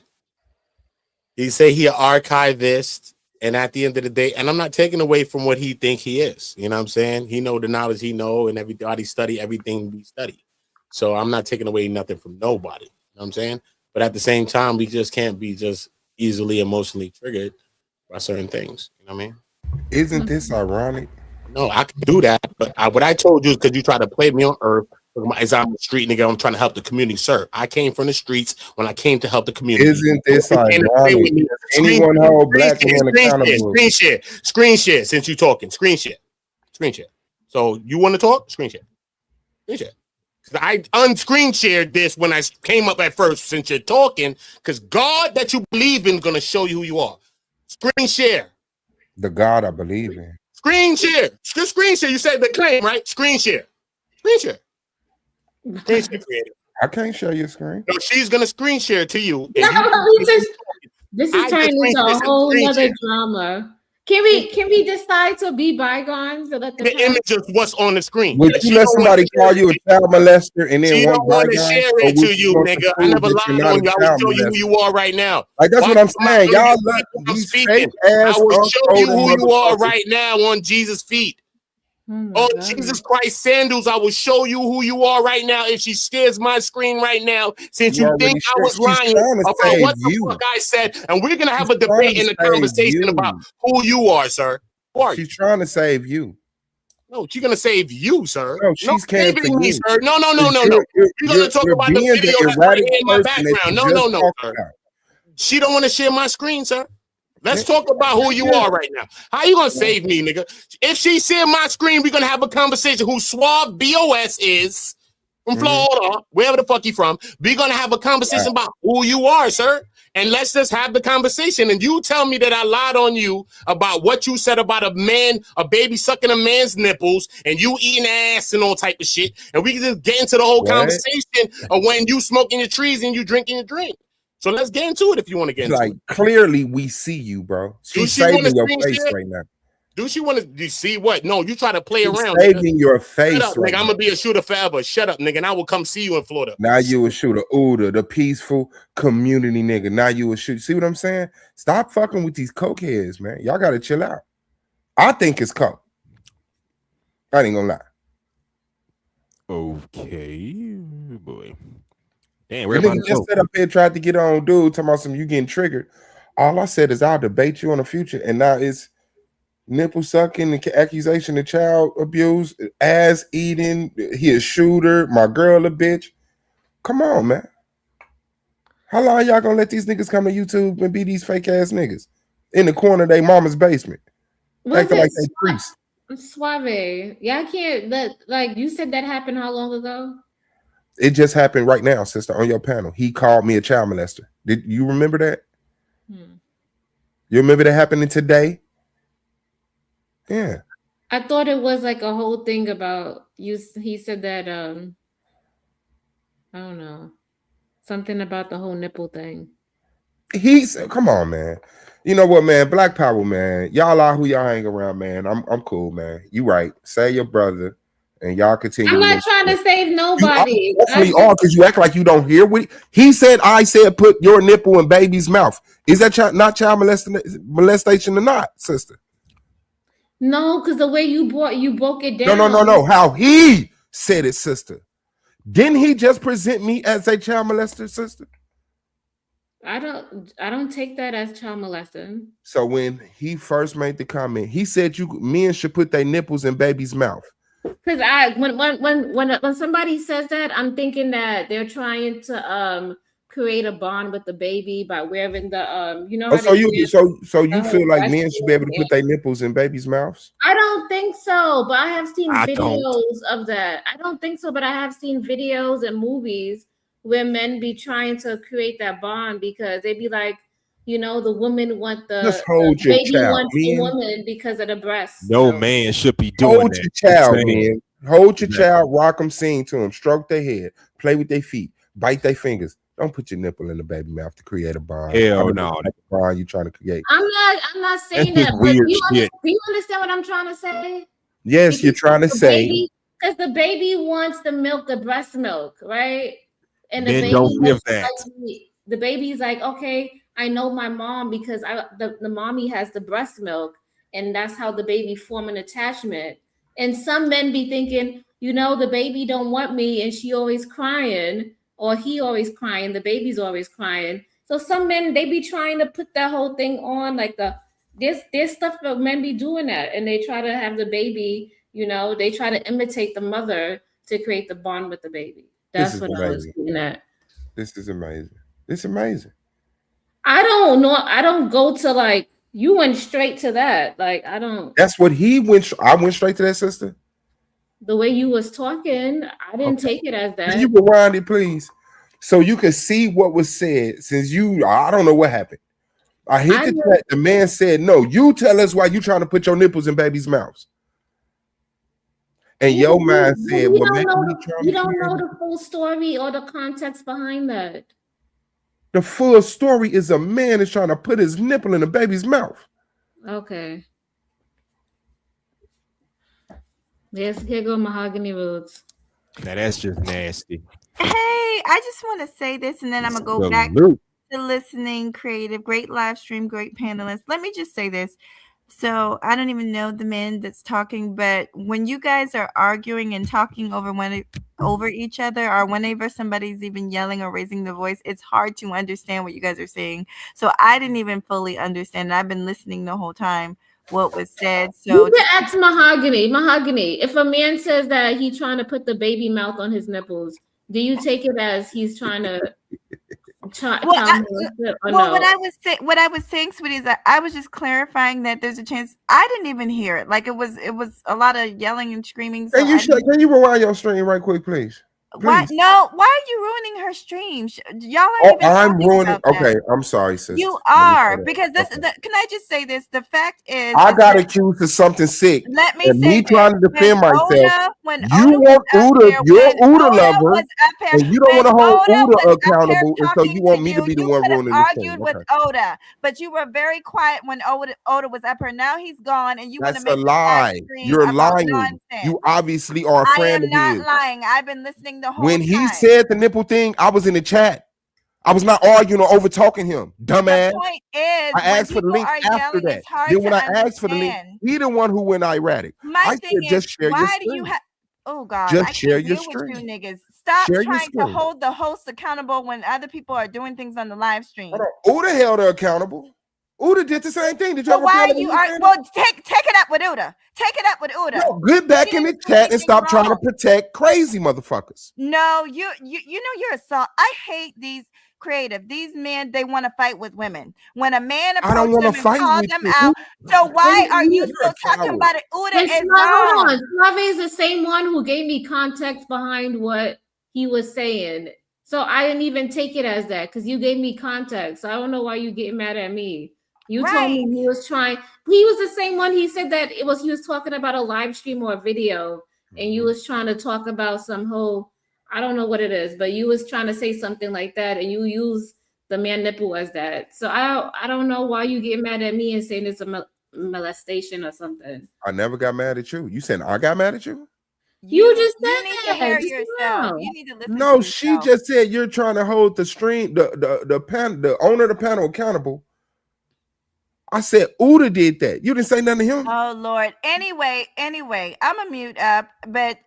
Speaker 1: He say he an archivist, and at the end of the day, and I'm not taking away from what he think he is. You know what I'm saying? He know the knowledge he know, and everybody study everything we study. So I'm not taking away nothing from nobody. You know what I'm saying? But at the same time, we just can't be just easily emotionally triggered by certain things. You know what I mean?
Speaker 9: Isn't this ironic?
Speaker 1: No, I can do that, but what I told you is because you try to play me on earth. As I'm a street nigga, I'm trying to help the community, sir. I came from the streets when I came to help the community.
Speaker 9: Isn't this
Speaker 1: You can't play with
Speaker 9: ironic?
Speaker 1: me.
Speaker 9: Anyone hold black men accountable?
Speaker 1: Screen share. Since you talking, screen share. So you want to talk? Screen share. Because I unscreen shared this when I came up at first. Since you're talking, because God that you believe in is gonna show you who you are. Screen share.
Speaker 9: The God I believe in.
Speaker 1: Screen share. Screen share. You said the claim, right? Screen share. Screen share. Screen share creator.
Speaker 9: I can't share your screen.
Speaker 1: No, she's gonna screen share to you.
Speaker 2: No, this is turning into a whole other drama. Can we decide to be bygones and let
Speaker 1: the image of what's on the screen?
Speaker 9: Would you let somebody call you a child molester and
Speaker 1: She
Speaker 9: then
Speaker 1: don't want to
Speaker 9: bygones,
Speaker 1: share
Speaker 9: or
Speaker 1: it
Speaker 9: would
Speaker 1: to you,
Speaker 9: want to
Speaker 1: nigga. I
Speaker 9: prove
Speaker 1: never
Speaker 9: that you're
Speaker 1: lied
Speaker 9: not
Speaker 1: on
Speaker 9: a
Speaker 1: you. I will
Speaker 9: child
Speaker 1: show you who
Speaker 9: molester?
Speaker 1: you are right now.
Speaker 9: Like that's
Speaker 1: Why
Speaker 9: what I'm
Speaker 1: am I
Speaker 9: saying.
Speaker 1: showing
Speaker 9: Y'all
Speaker 1: you
Speaker 9: let
Speaker 1: I'm
Speaker 9: these
Speaker 1: speaking?
Speaker 9: fake
Speaker 1: I
Speaker 9: ass
Speaker 1: will show you who you are
Speaker 9: motherfuckers.
Speaker 1: right now on Jesus' feet. On Jesus Christ sandals, I will show you who you are right now. If she shares my screen right now, since
Speaker 9: You
Speaker 1: you
Speaker 9: already
Speaker 1: think I
Speaker 9: shared.
Speaker 1: was
Speaker 9: She's
Speaker 1: lying
Speaker 9: trying to
Speaker 1: about
Speaker 9: save
Speaker 1: what the
Speaker 9: you.
Speaker 1: fuck I said, and we're gonna have a
Speaker 9: She's trying
Speaker 1: debate
Speaker 9: to
Speaker 1: and a
Speaker 9: save
Speaker 1: conversation
Speaker 9: you.
Speaker 1: about who you are, sir. Who are you?
Speaker 9: She's trying to save you.
Speaker 1: No, she's gonna save you, sir.
Speaker 9: No, she's caring for
Speaker 1: saving me,
Speaker 9: you.
Speaker 1: sir. No.
Speaker 9: You're
Speaker 1: We're gonna talk about the
Speaker 9: being the
Speaker 1: video that's right
Speaker 9: erratic
Speaker 1: here in my
Speaker 9: person that
Speaker 1: background.
Speaker 9: you just
Speaker 1: No,
Speaker 9: talked
Speaker 1: sir.
Speaker 9: about.
Speaker 1: She don't want to share my screen, sir. Let's
Speaker 9: Yeah.
Speaker 1: talk about who you are right now. How you gonna save me, nigga? If she share my screen, we're gonna have a conversation. Who Suave BOS is from Florida, wherever the fuck you from. We're gonna have a conversation about who you are, sir. And let's just have the conversation. And you tell me that I lied on you about what you said about a man, a baby sucking a man's nipples, and you eating ass and all type of shit. And we can just get into the whole
Speaker 9: What?
Speaker 1: conversation of when you smoking your trees and you drinking your drink. So let's get into it if you want to get into
Speaker 9: Like
Speaker 1: it.
Speaker 9: clearly, we see you, bro.
Speaker 1: Do
Speaker 9: She's
Speaker 1: she want to
Speaker 9: saving your
Speaker 1: screen
Speaker 9: face
Speaker 1: share?
Speaker 9: right now.
Speaker 1: Do she want to? Do you see what? No, you try to play
Speaker 9: She's
Speaker 1: around.
Speaker 9: saving
Speaker 1: Nigga.
Speaker 9: your
Speaker 1: Shut
Speaker 9: face
Speaker 1: up,
Speaker 9: right
Speaker 1: nigga. I'm
Speaker 9: now.
Speaker 1: gonna be a shooter forever. Shut up, nigga. And I will come see you in Florida.
Speaker 9: Now you a shooter. Ooh, the peaceful community nigga. Now you a shoot. See what I'm saying? Stop fucking with these cokeheads, man. Y'all gotta chill out. I think it's coke. I ain't gonna lie.
Speaker 5: Okay, boy. Damn,
Speaker 9: The
Speaker 5: where about
Speaker 9: nigga
Speaker 5: to
Speaker 9: just
Speaker 5: go?
Speaker 9: set up here, tried to get on dude, talking about some you getting triggered. All I said is I'll debate you in the future, and now it's nipple sucking, the accusation of child abuse, ass eating, he a shooter, my girl a bitch. Come on, man. How long y'all gonna let these niggas come to YouTube and be these fake ass niggas in the corner of their mama's basement?
Speaker 2: Was
Speaker 9: Acting like
Speaker 2: it
Speaker 9: they priests.
Speaker 2: Suave? Yeah, I can't. Like you said, that happened how long ago?
Speaker 9: It just happened right now, sister, on your panel. He called me a child molester. Did you remember that? You remember that happening today? Yeah.
Speaker 2: I thought it was like a whole thing about you. He said that I don't know, something about the whole nipple thing.
Speaker 9: He's come on, man. You know what, man? Black power, man. Y'all are who y'all hang around, man. I'm cool, man. You right. Say your brother, and y'all continue.
Speaker 2: I'm
Speaker 9: to
Speaker 2: not
Speaker 9: live.
Speaker 2: trying to save nobody.
Speaker 9: You definitely are, because you act like you don't hear what he said. I said put your nipple in baby's mouth. Is that not child molestation or not, sister?
Speaker 2: No, because the way you broke it down.
Speaker 9: No. How he said it, sister. Didn't he just present me as a child molester, sister?
Speaker 2: I don't take that as child molesting.
Speaker 9: So when he first made the comment, he said men should put their nipples in baby's mouth.
Speaker 2: Because when somebody says that, I'm thinking that they're trying to create a bond with the baby by wearing the you know.
Speaker 9: Oh,
Speaker 2: how
Speaker 9: so
Speaker 2: they
Speaker 9: you
Speaker 2: wear
Speaker 9: so you
Speaker 2: the
Speaker 9: feel like
Speaker 2: whole
Speaker 9: men should be able to put their nipples in babies' mouths?
Speaker 2: I don't think so, but I have seen
Speaker 9: I
Speaker 2: videos
Speaker 9: don't.
Speaker 2: of that. I don't think so, but I have seen videos and movies where men be trying to create that bond because they be like, you know, the women want
Speaker 9: Just
Speaker 2: the
Speaker 9: hold your
Speaker 2: baby
Speaker 9: child,
Speaker 2: wants the
Speaker 9: man.
Speaker 2: woman because of the breasts.
Speaker 5: No
Speaker 2: So
Speaker 5: man should be doing
Speaker 9: Hold
Speaker 5: that.
Speaker 9: your child,
Speaker 5: I'm saying.
Speaker 9: man. Hold your
Speaker 5: Exactly.
Speaker 9: child, rock them, sing to them, stroke their head, play with their feet, bite their fingers. Don't put your nipple in the baby mouth to create a bond. I
Speaker 5: Hell
Speaker 9: don't know
Speaker 5: no.
Speaker 9: what type of bond you trying to create.
Speaker 2: I'm not
Speaker 5: That's
Speaker 2: saying
Speaker 5: just
Speaker 2: that, but
Speaker 5: weird
Speaker 2: do
Speaker 5: shit.
Speaker 2: you understand what I'm trying to say?
Speaker 9: Yes, you're trying to
Speaker 2: The
Speaker 9: say
Speaker 2: baby, because the baby wants the milk, the breast milk, right? And the
Speaker 5: Men
Speaker 2: baby
Speaker 5: don't give
Speaker 2: looks
Speaker 5: that.
Speaker 2: like me. The baby's like, okay, I know my mom because the mommy has the breast milk, and that's how the baby form an attachment. And some men be thinking, you know, the baby don't want me, and she always crying, or he always crying, the baby's always crying. So some men, they be trying to put that whole thing on, like there's stuff that men be doing that, and they try to have the baby, you know, they try to imitate the mother to create the bond with the baby.
Speaker 9: this
Speaker 2: That's
Speaker 9: is
Speaker 2: what I was
Speaker 9: amazing.
Speaker 2: getting at.
Speaker 9: This is amazing. It's amazing.
Speaker 2: I don't know. I don't go to like you went straight to that. Like I don't.
Speaker 9: That's what he went. I went straight to that, sister.
Speaker 2: The way you was talking, I didn't take it as
Speaker 9: Can you
Speaker 2: that.
Speaker 9: rewind it, please, so you can see what was said? Since I don't know what happened. I hit the chat. The man said, "No, you tell us why you trying to put your nipples in babies' mouths." And your mind said,
Speaker 2: You
Speaker 9: "Well,
Speaker 2: don't
Speaker 9: maybe
Speaker 2: know.
Speaker 9: he trying
Speaker 2: You
Speaker 9: to
Speaker 2: don't
Speaker 9: create
Speaker 2: know the full story or the context behind that.
Speaker 9: the full story is a man is trying to put his nipple in a baby's mouth."
Speaker 2: Okay. Yes, here go Mahogany Roots.
Speaker 5: Now that's just nasty.
Speaker 6: Hey, I just want to say this and then I'm going to go back
Speaker 5: Salute.
Speaker 6: to listening, creative, great live stream, great panelists. Let me just say this. So I don't even know the man that's talking, but when you guys are arguing and talking over each other, or whenever somebody's even yelling or raising their voice, it's hard to understand what you guys are saying. So I didn't even fully understand. I've been listening the whole time what was said. So
Speaker 2: You can ask Mahogany. If a man says that he's trying to put the baby mouth on his nipples, do you take it as he's trying to
Speaker 6: Well,
Speaker 2: or
Speaker 6: well,
Speaker 2: no?
Speaker 6: what I was saying, sweetie, is that I was just clarifying that there's a chance. I didn't even hear it. Like it was a lot of yelling and screaming. So
Speaker 9: Can you rewind your stream right quick, please?
Speaker 6: why?
Speaker 9: Please.
Speaker 6: No, why are you ruining her stream? Y'all aren't
Speaker 9: Oh,
Speaker 6: even
Speaker 9: I'm
Speaker 6: talking
Speaker 9: ruining.
Speaker 6: about that.
Speaker 9: Okay, I'm sorry, sister.
Speaker 6: You
Speaker 9: Let me say
Speaker 6: are
Speaker 9: that.
Speaker 6: because this.
Speaker 9: Okay.
Speaker 6: Can I just say this? The fact is,
Speaker 9: I
Speaker 6: is
Speaker 9: got
Speaker 6: that-
Speaker 9: accused of something sick.
Speaker 6: Let me
Speaker 9: and
Speaker 6: say
Speaker 9: me trying to defend
Speaker 6: when
Speaker 9: myself.
Speaker 6: when
Speaker 9: You
Speaker 6: Oda
Speaker 9: want
Speaker 6: was up
Speaker 9: Uda,
Speaker 6: here,
Speaker 9: you're
Speaker 6: when
Speaker 9: Uda
Speaker 6: Oda
Speaker 9: lover,
Speaker 6: was up here,
Speaker 9: and you don't
Speaker 6: when
Speaker 9: want to hold
Speaker 6: Oda was
Speaker 9: Uda
Speaker 6: up here
Speaker 9: accountable, and so you
Speaker 6: talking
Speaker 9: want
Speaker 6: to
Speaker 9: me to
Speaker 6: you,
Speaker 9: be the
Speaker 6: you
Speaker 9: one
Speaker 6: could have
Speaker 9: ruining the
Speaker 6: argued
Speaker 9: thing.
Speaker 6: with
Speaker 9: Okay.
Speaker 6: Oda, but you were very quiet when Oda was up here. Now he's gone, and you want to
Speaker 9: That's a
Speaker 6: make a live
Speaker 9: lie.
Speaker 6: stream
Speaker 9: You're
Speaker 6: about
Speaker 9: lying.
Speaker 6: nonsense.
Speaker 9: You obviously are a
Speaker 6: I
Speaker 9: friend
Speaker 6: am
Speaker 9: of
Speaker 6: not
Speaker 9: his.
Speaker 6: lying. I've been listening the whole
Speaker 9: When
Speaker 6: time.
Speaker 9: he said the nipple thing, I was in the chat. I was not arguing or over talking him. Dumbass.
Speaker 6: The point is,
Speaker 9: I
Speaker 6: when
Speaker 9: asked for the
Speaker 6: people
Speaker 9: link
Speaker 6: are
Speaker 9: after
Speaker 6: yelling,
Speaker 9: that.
Speaker 6: it's hard
Speaker 9: Then
Speaker 6: to
Speaker 9: when I asked for the link,
Speaker 6: understand.
Speaker 9: he the one who went ironic.
Speaker 6: My
Speaker 9: I
Speaker 6: thing
Speaker 9: said, just
Speaker 6: is,
Speaker 9: share your
Speaker 6: why do you
Speaker 9: screen.
Speaker 6: have? Oh God,
Speaker 9: Just
Speaker 6: I
Speaker 9: share
Speaker 6: can't
Speaker 9: your
Speaker 6: deal with you
Speaker 9: screen.
Speaker 6: niggas. Stop
Speaker 9: Share your
Speaker 6: trying to
Speaker 9: screen.
Speaker 6: hold the host accountable when other people are doing things on the live stream.
Speaker 9: Hold on. Uda held her accountable. Uda did the same thing. Did you
Speaker 6: So
Speaker 9: ever
Speaker 6: why
Speaker 9: feel
Speaker 6: are
Speaker 9: like
Speaker 6: you
Speaker 9: he
Speaker 6: are?
Speaker 9: did?
Speaker 6: Well, take it up with Uda. Take it up with Uda.
Speaker 9: No, get back in the chat and stop trying to protect crazy motherfuckers.
Speaker 6: No, you know you're a salt. I hate these creative. These men, they want to fight with women. When a man
Speaker 9: I don't
Speaker 6: approaches
Speaker 9: wanna
Speaker 6: them and
Speaker 9: fight
Speaker 6: call
Speaker 9: with
Speaker 6: them
Speaker 9: you.
Speaker 6: out, so why are you
Speaker 9: You're
Speaker 6: still
Speaker 9: a
Speaker 6: talking
Speaker 9: coward.
Speaker 6: about it? Uda
Speaker 2: And
Speaker 6: is
Speaker 2: hold
Speaker 6: gone.
Speaker 2: on. Suave is the same one who gave me context behind what he was saying. So I didn't even take it as that because you gave me context. So I don't know why you getting mad at me. You told me he was trying. He was the same one. He said that he was talking about a live stream or a video, and you was trying to talk about some whole, I don't know what it is, but you was trying to say something like that, and you use the man nipple as that. So I don't know why you get mad at me and saying it's a molestation or something.
Speaker 9: I never got mad at you. You said I got mad at you?
Speaker 2: You just said
Speaker 6: You need to hear yourself. You need to listen
Speaker 9: No,
Speaker 6: to
Speaker 9: she
Speaker 6: yourself.
Speaker 9: just said you're trying to hold the stream, the owner of the panel accountable. I said Uda did that. You didn't say nothing to him.
Speaker 6: Oh Lord. Anyway, I'm a mute up. But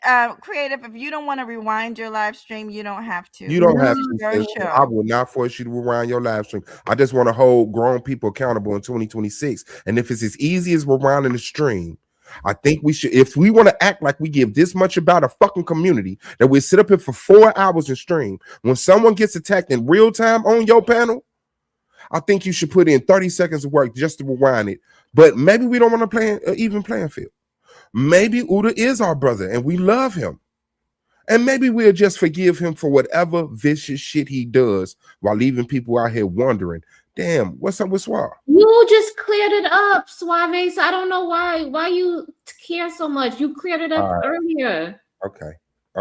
Speaker 6: creative, if you don't want to rewind your live stream, you don't have to.
Speaker 9: You don't
Speaker 6: This
Speaker 9: have
Speaker 6: is
Speaker 9: to.
Speaker 6: your
Speaker 9: Sister.
Speaker 6: show.
Speaker 9: I will not force you to rewind your live stream. I just want to hold grown people accountable in 2026. And if it's as easy as rewinding the stream, I think we should, if we want to act like we give this much about a fucking community, that we sit up here for 4 hours and stream. When someone gets attacked in real time on your panel, I think you should put in 30 seconds of work just to rewind it. But maybe we don't want to play an even playing field. Maybe Uda is our brother and we love him. And maybe we'll just forgive him for whatever vicious shit he does while leaving people out here wondering, Damn, what's up with Suave?
Speaker 2: You just cleared it up, Suave. So I don't know why you care so much. You cleared it up
Speaker 9: All right.
Speaker 2: earlier.
Speaker 9: Okay.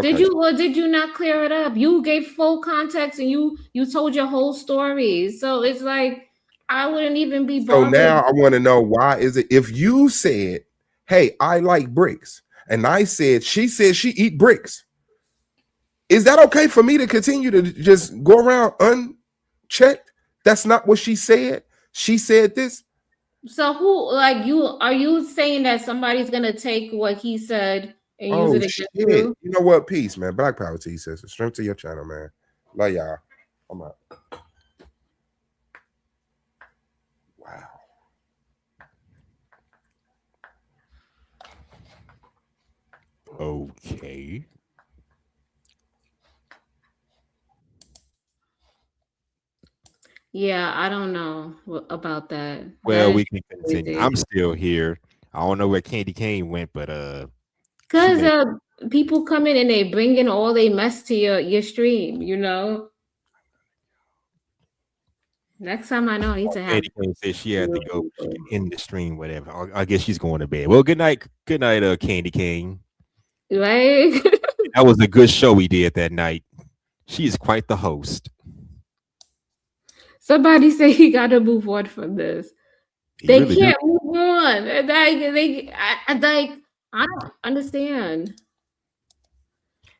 Speaker 2: Did you or did you not clear it up? You gave full context and you told your whole story. So it's like I wouldn't even be
Speaker 9: So
Speaker 2: bothered.
Speaker 9: now I want to know, why is it if you said, hey, I like bricks, and I said she said she eat bricks, is that okay for me to continue to just go around unchecked? That's not what she said. She said this.
Speaker 2: So who are you saying that somebody's gonna take what he said and use
Speaker 9: Oh
Speaker 2: it against
Speaker 9: shit.
Speaker 2: you?
Speaker 9: You know what? Peace, man. Black Power T says strength to your channel, man. Love y'all. I'm out.
Speaker 5: Okay.
Speaker 2: Yeah, I don't know about that.
Speaker 5: Well,
Speaker 2: That
Speaker 5: we
Speaker 2: is
Speaker 5: can continue.
Speaker 2: crazy.
Speaker 5: I'm still here. I don't know where Candy Cane went, but
Speaker 2: Because people come in and they bring in all they mess to your stream, you know. Next time I know, I need to have.
Speaker 5: Candy Cane said she had to go. She can end the stream, whatever. I guess she's going to bed. Well, good night, Candy Cane.
Speaker 2: Right?
Speaker 5: That was a good show we did that night. She is quite the host.
Speaker 2: Somebody say he got to move on from this.
Speaker 5: He
Speaker 2: They
Speaker 5: really
Speaker 2: can't move on. I don't understand.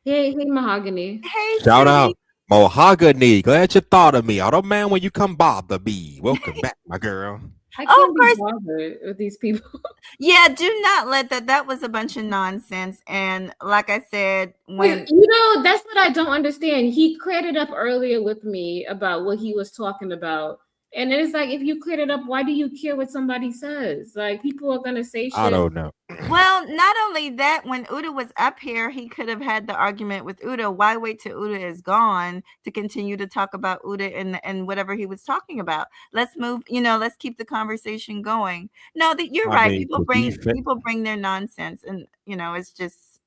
Speaker 2: Hey, Mahogany.
Speaker 6: Hey,
Speaker 5: Shout out Mahogany. Glad you thought of me. I don't mind when you come bother me. Welcome back, my girl.
Speaker 2: I
Speaker 6: Oh,
Speaker 2: can't
Speaker 6: of
Speaker 2: be
Speaker 6: course.
Speaker 2: bothered with these people.
Speaker 6: Yeah, do not let that was a bunch of nonsense. And like I said, when
Speaker 2: You know, that's what I don't understand. He cleared it up earlier with me about what he was talking about. And it's like, if you cleared it up, why do you care what somebody says? Like, people are going to say shit.
Speaker 5: I don't know.
Speaker 6: well, not only that, when Uda was up here, he could have had the argument with Uda. Why wait till Uda is gone to continue to talk about Uda and whatever he was talking about? Let's move, let's keep the conversation going. No, you're
Speaker 5: I
Speaker 6: right.
Speaker 5: mean, to be fair-
Speaker 6: People bring their nonsense, and it's just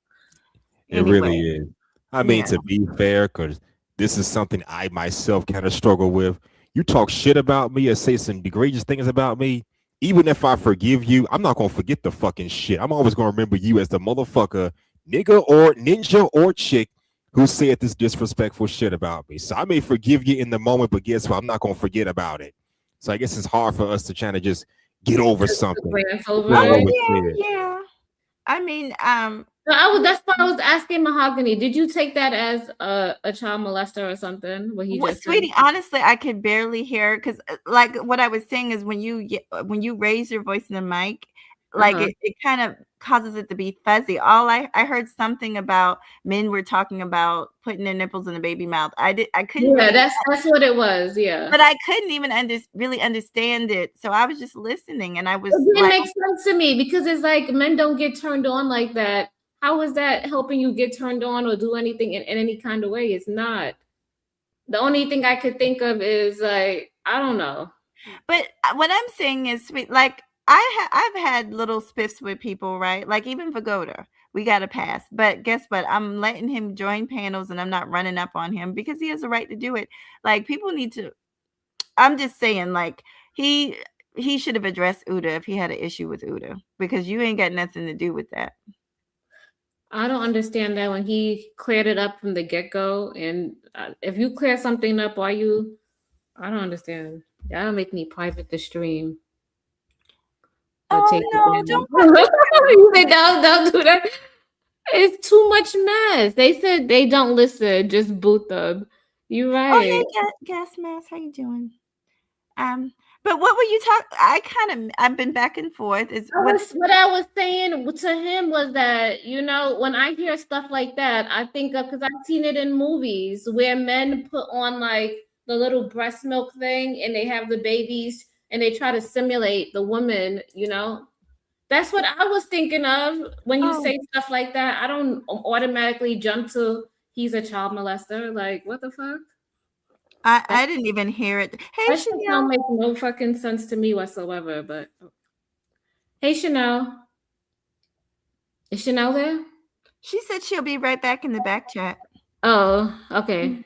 Speaker 5: It really is. I mean,
Speaker 6: Yeah.
Speaker 5: to be fair, because this is something I myself kind of struggle with. You talk shit about me or say some egregious things about me. Even if I forgive you, I'm not gonna forget the fucking shit. I'm always gonna remember you as the motherfucker, nigga or ninja or chick who said this disrespectful shit about me. So I may forgive you in the moment, but guess what? I'm not gonna forget about it. So I guess it's hard for us to try to just get over something.
Speaker 2: Glance over
Speaker 5: What
Speaker 2: it.
Speaker 5: was said.
Speaker 6: yeah. I mean,
Speaker 2: that's why I was asking Mahogany. Did you take that as a child molester or something? What he
Speaker 6: Well,
Speaker 2: just said?
Speaker 6: sweetie, honestly, I could barely hear because, like, what I was saying is when you raise your voice in the mic, like
Speaker 2: Uh-huh.
Speaker 6: it kind of causes it to be fuzzy. I heard something about men were talking about putting their nipples in the baby mouth. I couldn't.
Speaker 2: Yeah,
Speaker 6: really,
Speaker 2: that's what it was. Yeah,
Speaker 6: but I couldn't even really understand it. So I was just listening, and I was
Speaker 2: it didn't
Speaker 6: like,
Speaker 2: make sense to me because it's like men don't get turned on like that. How is that helping you get turned on or do anything in any kind of way? It's not. The only thing I could think of is like, I don't know.
Speaker 6: But what I'm saying is, sweet. Like I've had little spiffs with people, right? Like even Vagoda, we got a pass. But guess what? I'm letting him join panels, and I'm not running up on him because he has a right to do it. Like people need to. I'm just saying, like he should have addressed Uda if he had an issue with Uda because you ain't got nothing to do with that.
Speaker 2: I don't understand that when he cleared it up from the get-go. And if you clear something up, I don't understand. That'll make me private the stream.
Speaker 6: Oh
Speaker 2: take
Speaker 6: no,
Speaker 2: it down. You say don't do that. It's too much mess. They said they don't listen, just boot them. You're
Speaker 6: Oh
Speaker 2: right.
Speaker 6: hey, Gas Mask, how you doing? But what were you talking? I've been back and forth.
Speaker 2: What I was saying to him was that, when I hear stuff like that, I think of, because I've seen it in movies where men put on like the little breast milk thing and they have the babies and they try to simulate the woman, That's what I was thinking of when you say stuff like that. I don't automatically jump to he's a child molester. Like, what the fuck?
Speaker 6: I didn't even hear it. Hey,
Speaker 2: That shit
Speaker 6: Chanel.
Speaker 2: don't make no fucking sense to me whatsoever. But hey, Chanel. Is Chanel there?
Speaker 6: She said she'll be right back in the back chat.
Speaker 2: Oh, okay.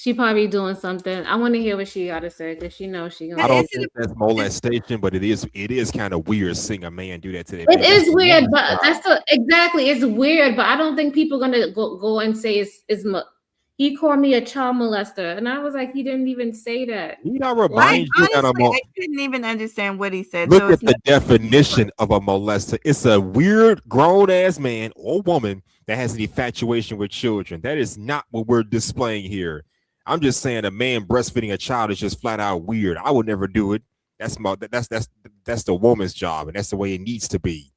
Speaker 2: She probably doing something. I want to hear what she got to say because she knows she gonna.
Speaker 5: I don't
Speaker 2: say
Speaker 5: think that's molestation, but it is kind of weird seeing a man do that to their
Speaker 2: It
Speaker 5: baby. That's
Speaker 2: is
Speaker 5: the
Speaker 2: weird,
Speaker 5: woman's
Speaker 2: but
Speaker 5: job.
Speaker 2: that's the exactly. It's weird, but I don't think people gonna go and say he called me a child molester, and I was like, he didn't even say that.
Speaker 5: You know,
Speaker 6: I
Speaker 5: remind you that
Speaker 6: honestly, I couldn't even understand what he said.
Speaker 5: look
Speaker 6: So
Speaker 5: at
Speaker 6: it's
Speaker 5: the
Speaker 6: not
Speaker 5: definition of a molester. It's a weird grown ass man or woman that has an infatuation with children. That is not what we're displaying here. I'm just saying a man breastfeeding a child is just flat out weird. I would never do it. That's the woman's job, and that's the way it needs to be.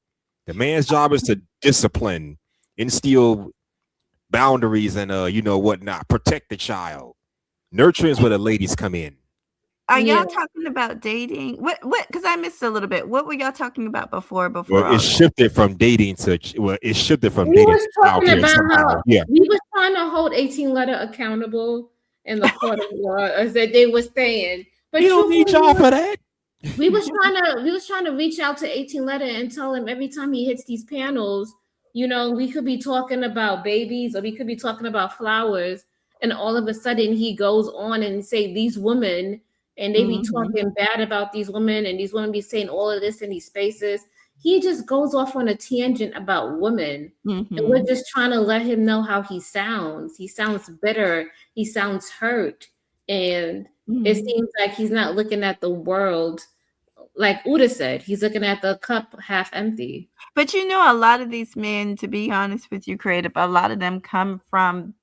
Speaker 5: The man's job is to discipline, instill boundaries, and whatnot. Protect the child. Nurturing is where the ladies come in.
Speaker 6: Are y'all talking about dating? What? Because I missed a little bit. What were y'all talking about before?
Speaker 5: Well,
Speaker 6: all
Speaker 5: it shifted from dating to
Speaker 2: We
Speaker 5: dating
Speaker 2: was
Speaker 5: to
Speaker 2: talking
Speaker 5: childcare
Speaker 2: about
Speaker 5: somehow.
Speaker 2: how
Speaker 5: Yeah.
Speaker 2: we was trying to hold 18 letter accountable in the court of law, as that they were saying. But
Speaker 5: We don't need
Speaker 2: truthfully,
Speaker 5: y'all for that.
Speaker 2: we was trying to reach out to 18 letter and tell him every time he hits these panels, we could be talking about babies or we could be talking about flowers, and all of a sudden he goes on and say these women, and they be talking bad about these women, and these women be saying all of this in these spaces. He just goes off on a tangent about women, and we're just trying to let him know how he sounds. He sounds bitter. He sounds hurt, and it seems like he's not looking at the world like Uda said. He's looking at the cup half empty.
Speaker 6: But a lot of these men, to be honest with you, Creative, a lot of them come from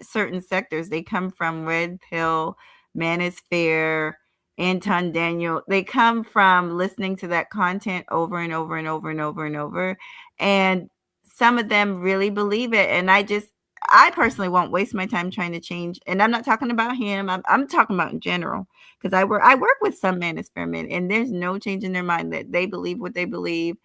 Speaker 6: certain sectors. They come from Red Pill, Manosphere, Anton Daniel. They come from listening to that content over and over and over and over and over. And some of them really believe it. And I personally won't waste my time trying to change. And I'm not talking about him. I'm talking about in general. Because I work with some Manosphere men, and there's no change in their mind that they believe what they believe.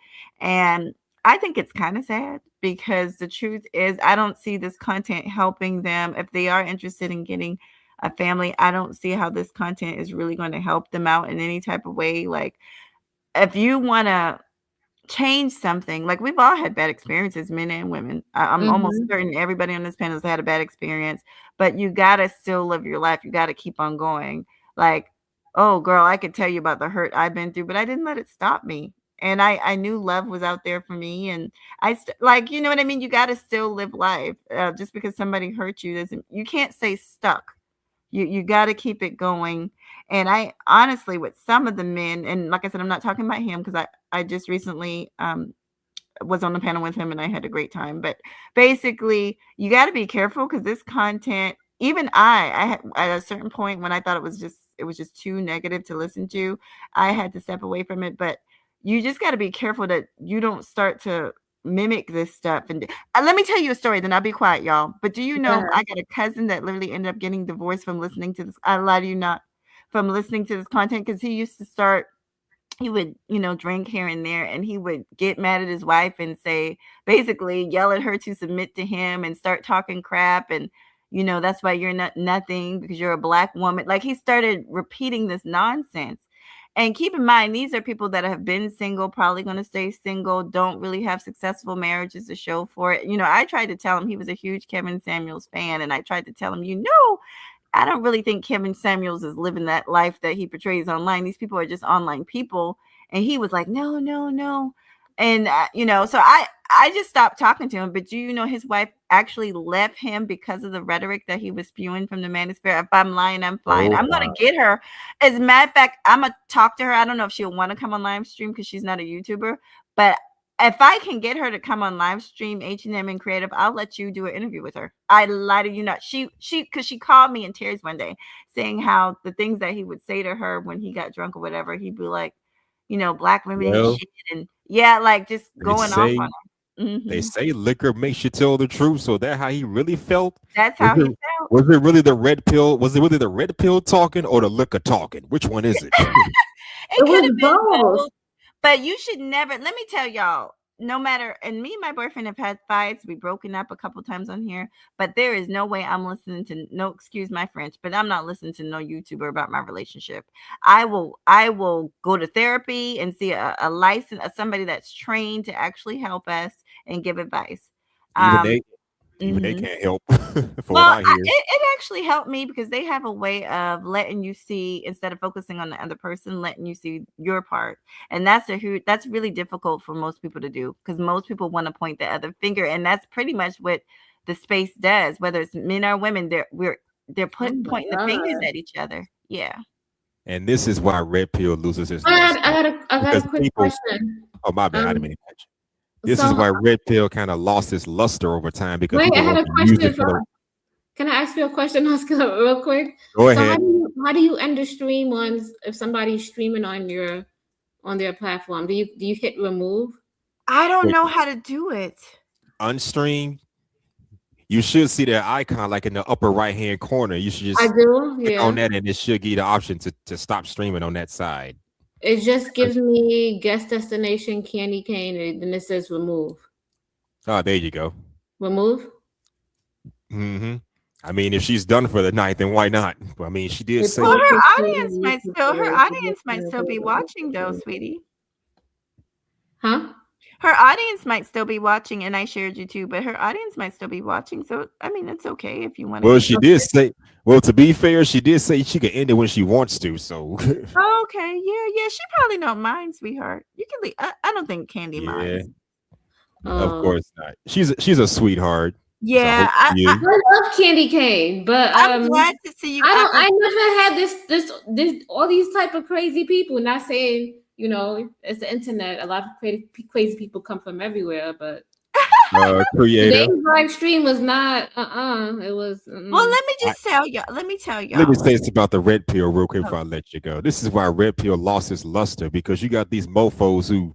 Speaker 6: And I think it's kind of sad, because the truth is I don't see this content helping them. If they are interested in getting a family, I don't see how this content is really going to help them out in any type of way. Like, if you want to change something, like, we've all had bad experiences, men and women. I'm almost certain everybody on this panel has had a bad experience, but you got to still live your life. You got to keep on going. Like, oh girl, I could tell you about the hurt I've been through, but I didn't let it stop me. And I knew love was out there for me. And you know what I mean? You got to still live life. Just because somebody hurt you you can't stay stuck. You got to keep it going. And I honestly, with some of the men, and like I said, I'm not talking about him, because I just recently was on the panel with him and I had a great time. But basically, you got to be careful, because this content, even I had, at a certain point when I thought it was just too negative to listen to, I had to step away from it. But you just got to be careful that you don't start to mimic this stuff. And let me tell you a story, then I'll be quiet, y'all. But do you know, I got a cousin that literally ended up getting divorced from listening to this. I lie to you not, from listening to this content, because he used to start, he would, drink here and there, and he would get mad at his wife and say, basically yell at her to submit to him and start talking crap. And, that's why you're not nothing, because you're a Black woman. Like, he started repeating this nonsense. And keep in mind, these are people that have been single, probably going to stay single, don't really have successful marriages to show for it. I tried to tell him, he was a huge Kevin Samuels fan, and I tried to tell him, I don't really think Kevin Samuels is living that life that he portrays online. These people are just online people. And he was like, no. And, so I just stopped talking to him. But do you know his wife actually left him because of the rhetoric that he was spewing from the Manosphere? If I'm lying, I'm flying. I'm going to get her. As a matter of fact, I'm going to talk to her. I don't know if she'll want to come on live stream, because she's not a YouTuber. But if I can get her to come on live stream, H&M and Creative, I'll let you do an interview with her. I lie to you not. Because she called me in tears one day, saying how the things that he would say to her when he got drunk or whatever, he'd be like, Black women and shit, and like just going off on her.
Speaker 5: They say liquor makes you tell the truth. So that how he really felt?
Speaker 6: That's how he felt.
Speaker 5: Was it really the red pill? Was it really the red pill talking or the liquor talking? Which one is it?
Speaker 6: It could have been both. But you should never, let me tell y'all, no matter, and me and my boyfriend have had fights. We've broken up a couple times on here, but there is no way I'm listening to, no, excuse my French, but I'm not listening to no YouTuber about my relationship. I will go to therapy and see a license, somebody that's trained to actually help us and give advice.
Speaker 5: Even they
Speaker 6: Mhm.
Speaker 5: can't help for
Speaker 6: Well,
Speaker 5: what I hear.
Speaker 6: it actually helped me because they have a way of letting you see instead of focusing on the other person, letting you see your part, and that's really difficult for most people to do because most people want to point the other finger, and that's pretty much what the space does. Whether it's men or women, they're
Speaker 2: Oh
Speaker 6: pointing
Speaker 2: my
Speaker 6: the fingers
Speaker 2: God.
Speaker 6: at each other. Yeah.
Speaker 5: And this is why Red Pill loses its
Speaker 2: I
Speaker 5: luster.
Speaker 2: got
Speaker 5: Because
Speaker 2: a quick
Speaker 5: people,
Speaker 2: question.
Speaker 5: oh my bad, I didn't mean to catch you. This is
Speaker 2: So
Speaker 5: why Red Pill kind of lost its luster over time because
Speaker 2: wait, I
Speaker 5: people
Speaker 2: had
Speaker 5: want
Speaker 2: a
Speaker 5: to use
Speaker 2: question
Speaker 5: it for the.
Speaker 2: Can I ask you a question, Oscar, real quick?
Speaker 5: Go
Speaker 2: So
Speaker 5: ahead.
Speaker 2: how do you end the stream once if somebody's streaming on their platform? Do you hit remove?
Speaker 6: I don't
Speaker 5: Wait,
Speaker 6: know how to do it.
Speaker 5: unstream, you should see that icon like in the upper right hand corner. You should
Speaker 2: I
Speaker 5: just
Speaker 2: do,
Speaker 5: click on
Speaker 2: yeah.
Speaker 5: that and it should give you the option to stop streaming on that side.
Speaker 2: It just gives me guest destination candy cane, and then it says remove.
Speaker 5: Oh, there you go.
Speaker 2: Remove?
Speaker 5: Hmm. I mean, if she's done for the night, then why not? I mean, she did say.
Speaker 6: Well, her audience might still be watching though, sweetie.
Speaker 2: Huh?
Speaker 6: Her audience might still be watching, and I shared you too, but her audience might still be watching. So I mean, it's okay if you want to.
Speaker 5: Well, she did say. Well, to be fair, she did say she can end it when she wants to. So
Speaker 6: Oh, okay, yeah. She probably don't mind, sweetheart. You can leave. I don't think Candy
Speaker 5: yeah,
Speaker 6: minds.
Speaker 5: of course not. She's a sweetheart. So
Speaker 6: Yeah,
Speaker 5: hopefully-
Speaker 2: I love candy cane, but
Speaker 6: I'm glad to see you.
Speaker 2: I never had this all these type of crazy people. Not saying it's the internet. A lot of crazy people come from everywhere, but
Speaker 5: creator.
Speaker 2: today's live stream was not. It was.
Speaker 6: Well, let me just tell y'all. Let me tell y'all.
Speaker 5: Let me say this about the Red Pill real quick before I let you go. This is why Red Pill lost its luster because you got these mofos who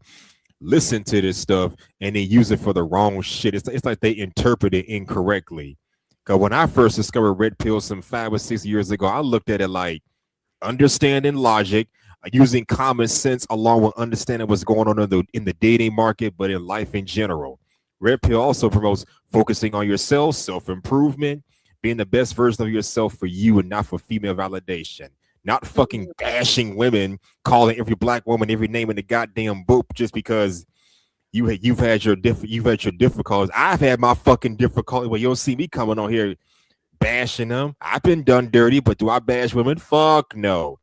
Speaker 5: listen to this stuff and they use it for the wrong shit. It's like they interpret it incorrectly. Because when I first discovered Red Pill some 5 or 6 years ago, I looked at it like understanding logic, using common sense along with understanding what's going on in the dating market, but in life in general. Red Pill also promotes focusing on yourself, self-improvement, being the best version of yourself for you and not for female validation. Not fucking bashing women, calling every black woman every name in the goddamn book just because you've had your difficulties. I've had my fucking difficulties. Well, you don't see me coming on here bashing them. I've been done dirty, but do I bash women? Fuck no.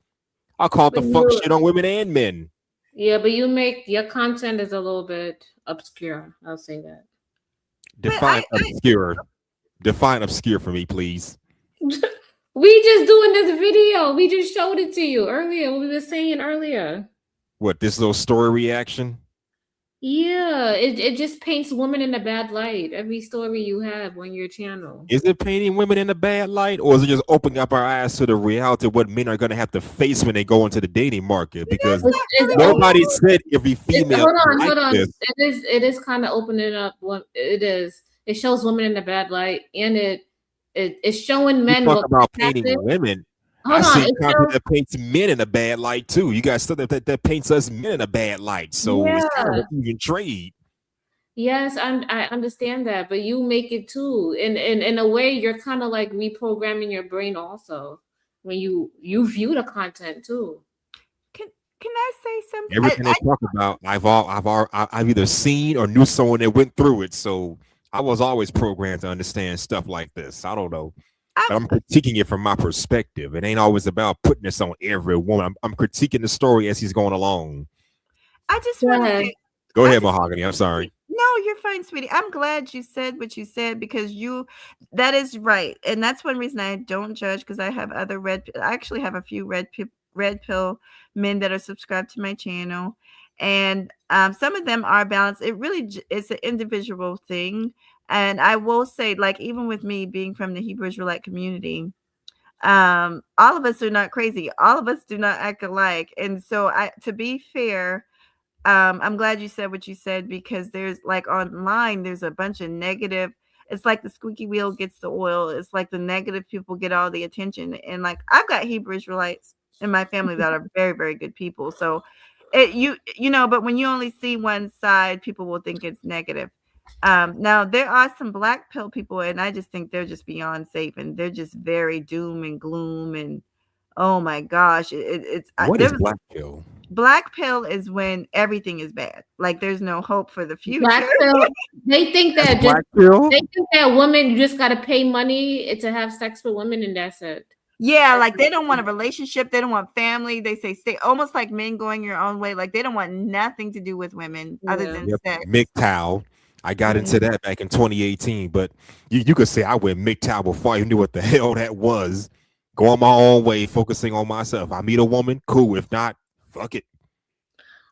Speaker 5: I call the fuck shit on women and men.
Speaker 2: Yeah, but your content is a little bit obscure. I'll say that.
Speaker 5: Define obscure. Define obscure for me, please.
Speaker 2: We just doing this video. We just showed it to you earlier. What we were saying earlier.
Speaker 5: What, this little story reaction?
Speaker 2: Yeah, it just paints women in a bad light. Every story you have on your channel.
Speaker 5: Is it painting women in a bad light, or is it just opening up our eyes to the reality of what men are going to have to face when they go into the dating market? Because nobody said every female.
Speaker 2: Hold on. This. It is kind of opening up. What it is. It shows women in a bad light, and it's showing men.
Speaker 5: Talk about painting women.
Speaker 2: Hold
Speaker 5: I
Speaker 2: on,
Speaker 5: see
Speaker 2: it
Speaker 5: content that paints men in a bad light too. You got stuff that paints us men in a bad light. So it's kind of
Speaker 2: Yeah.
Speaker 5: an even trade.
Speaker 2: Yes, I understand that, but you make it too. In a way, you're kind of like reprogramming your brain also when you view the content too.
Speaker 6: Can I say something?
Speaker 5: Everything they talk about, I've either seen or knew someone that went through it. So I was always programmed to understand stuff like this. I don't know. But I'm critiquing it from my perspective. It ain't always about putting this on every woman. I'm critiquing the story as he's going along.
Speaker 6: I just want to say.
Speaker 5: Go ahead, Mahogany. I'm sorry.
Speaker 6: No, you're fine, sweetie. I'm glad you said what you said because that is right. And that's one reason I don't judge because I have other I actually have a few red pill men that are subscribed to my channel. And some of them are balanced. It really it's an individual thing. And I will say, like, even with me being from the Hebrew Israelite community, all of us are not crazy. All of us do not act alike. And so to be fair, I'm glad you said what you said because there's like online, there's a bunch of negative. It's like the squeaky wheel gets the oil. It's like the negative people get all the attention. And like I've got Hebrew Israelites in my family that are very, very good people. So but when you only see one side, people will think it's negative. Now there are some black pill people, and I just think they're just beyond safe, and they're just very doom and gloom, and oh my gosh,
Speaker 5: What is black pill?
Speaker 6: Black pill is when everything is bad. Like there's no hope for the future.
Speaker 2: Black pill. They think that
Speaker 5: Black pill?
Speaker 2: they think that women, you just gotta pay money to have sex with women and that's it.
Speaker 6: Yeah, like they don't want a relationship, they don't want family. They say stay, almost like men going your own way. Like they don't want nothing to do with women other than sex.
Speaker 5: MGTOW. I got into that back in 2018, but you could say I went MGTOW before I knew what the hell that was. Going my own way, focusing on myself. I meet a woman, cool. If not, fuck it.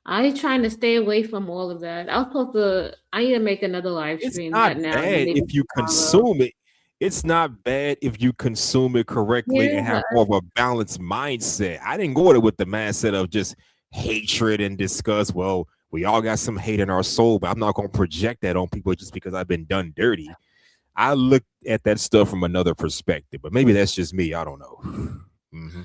Speaker 2: I trying to stay away from all of that. I need to make another live stream.
Speaker 5: Not
Speaker 2: now
Speaker 5: bad if you consume it. It's not bad if you consume it correctly and have more of a balanced mindset. I didn't go to it with the mindset of just hatred and disgust. Well, we all got some hate in our soul, but I'm not going to project that on people just because I've been done dirty. I look at that stuff from another perspective, but maybe that's just me. I don't know. Mm-hmm.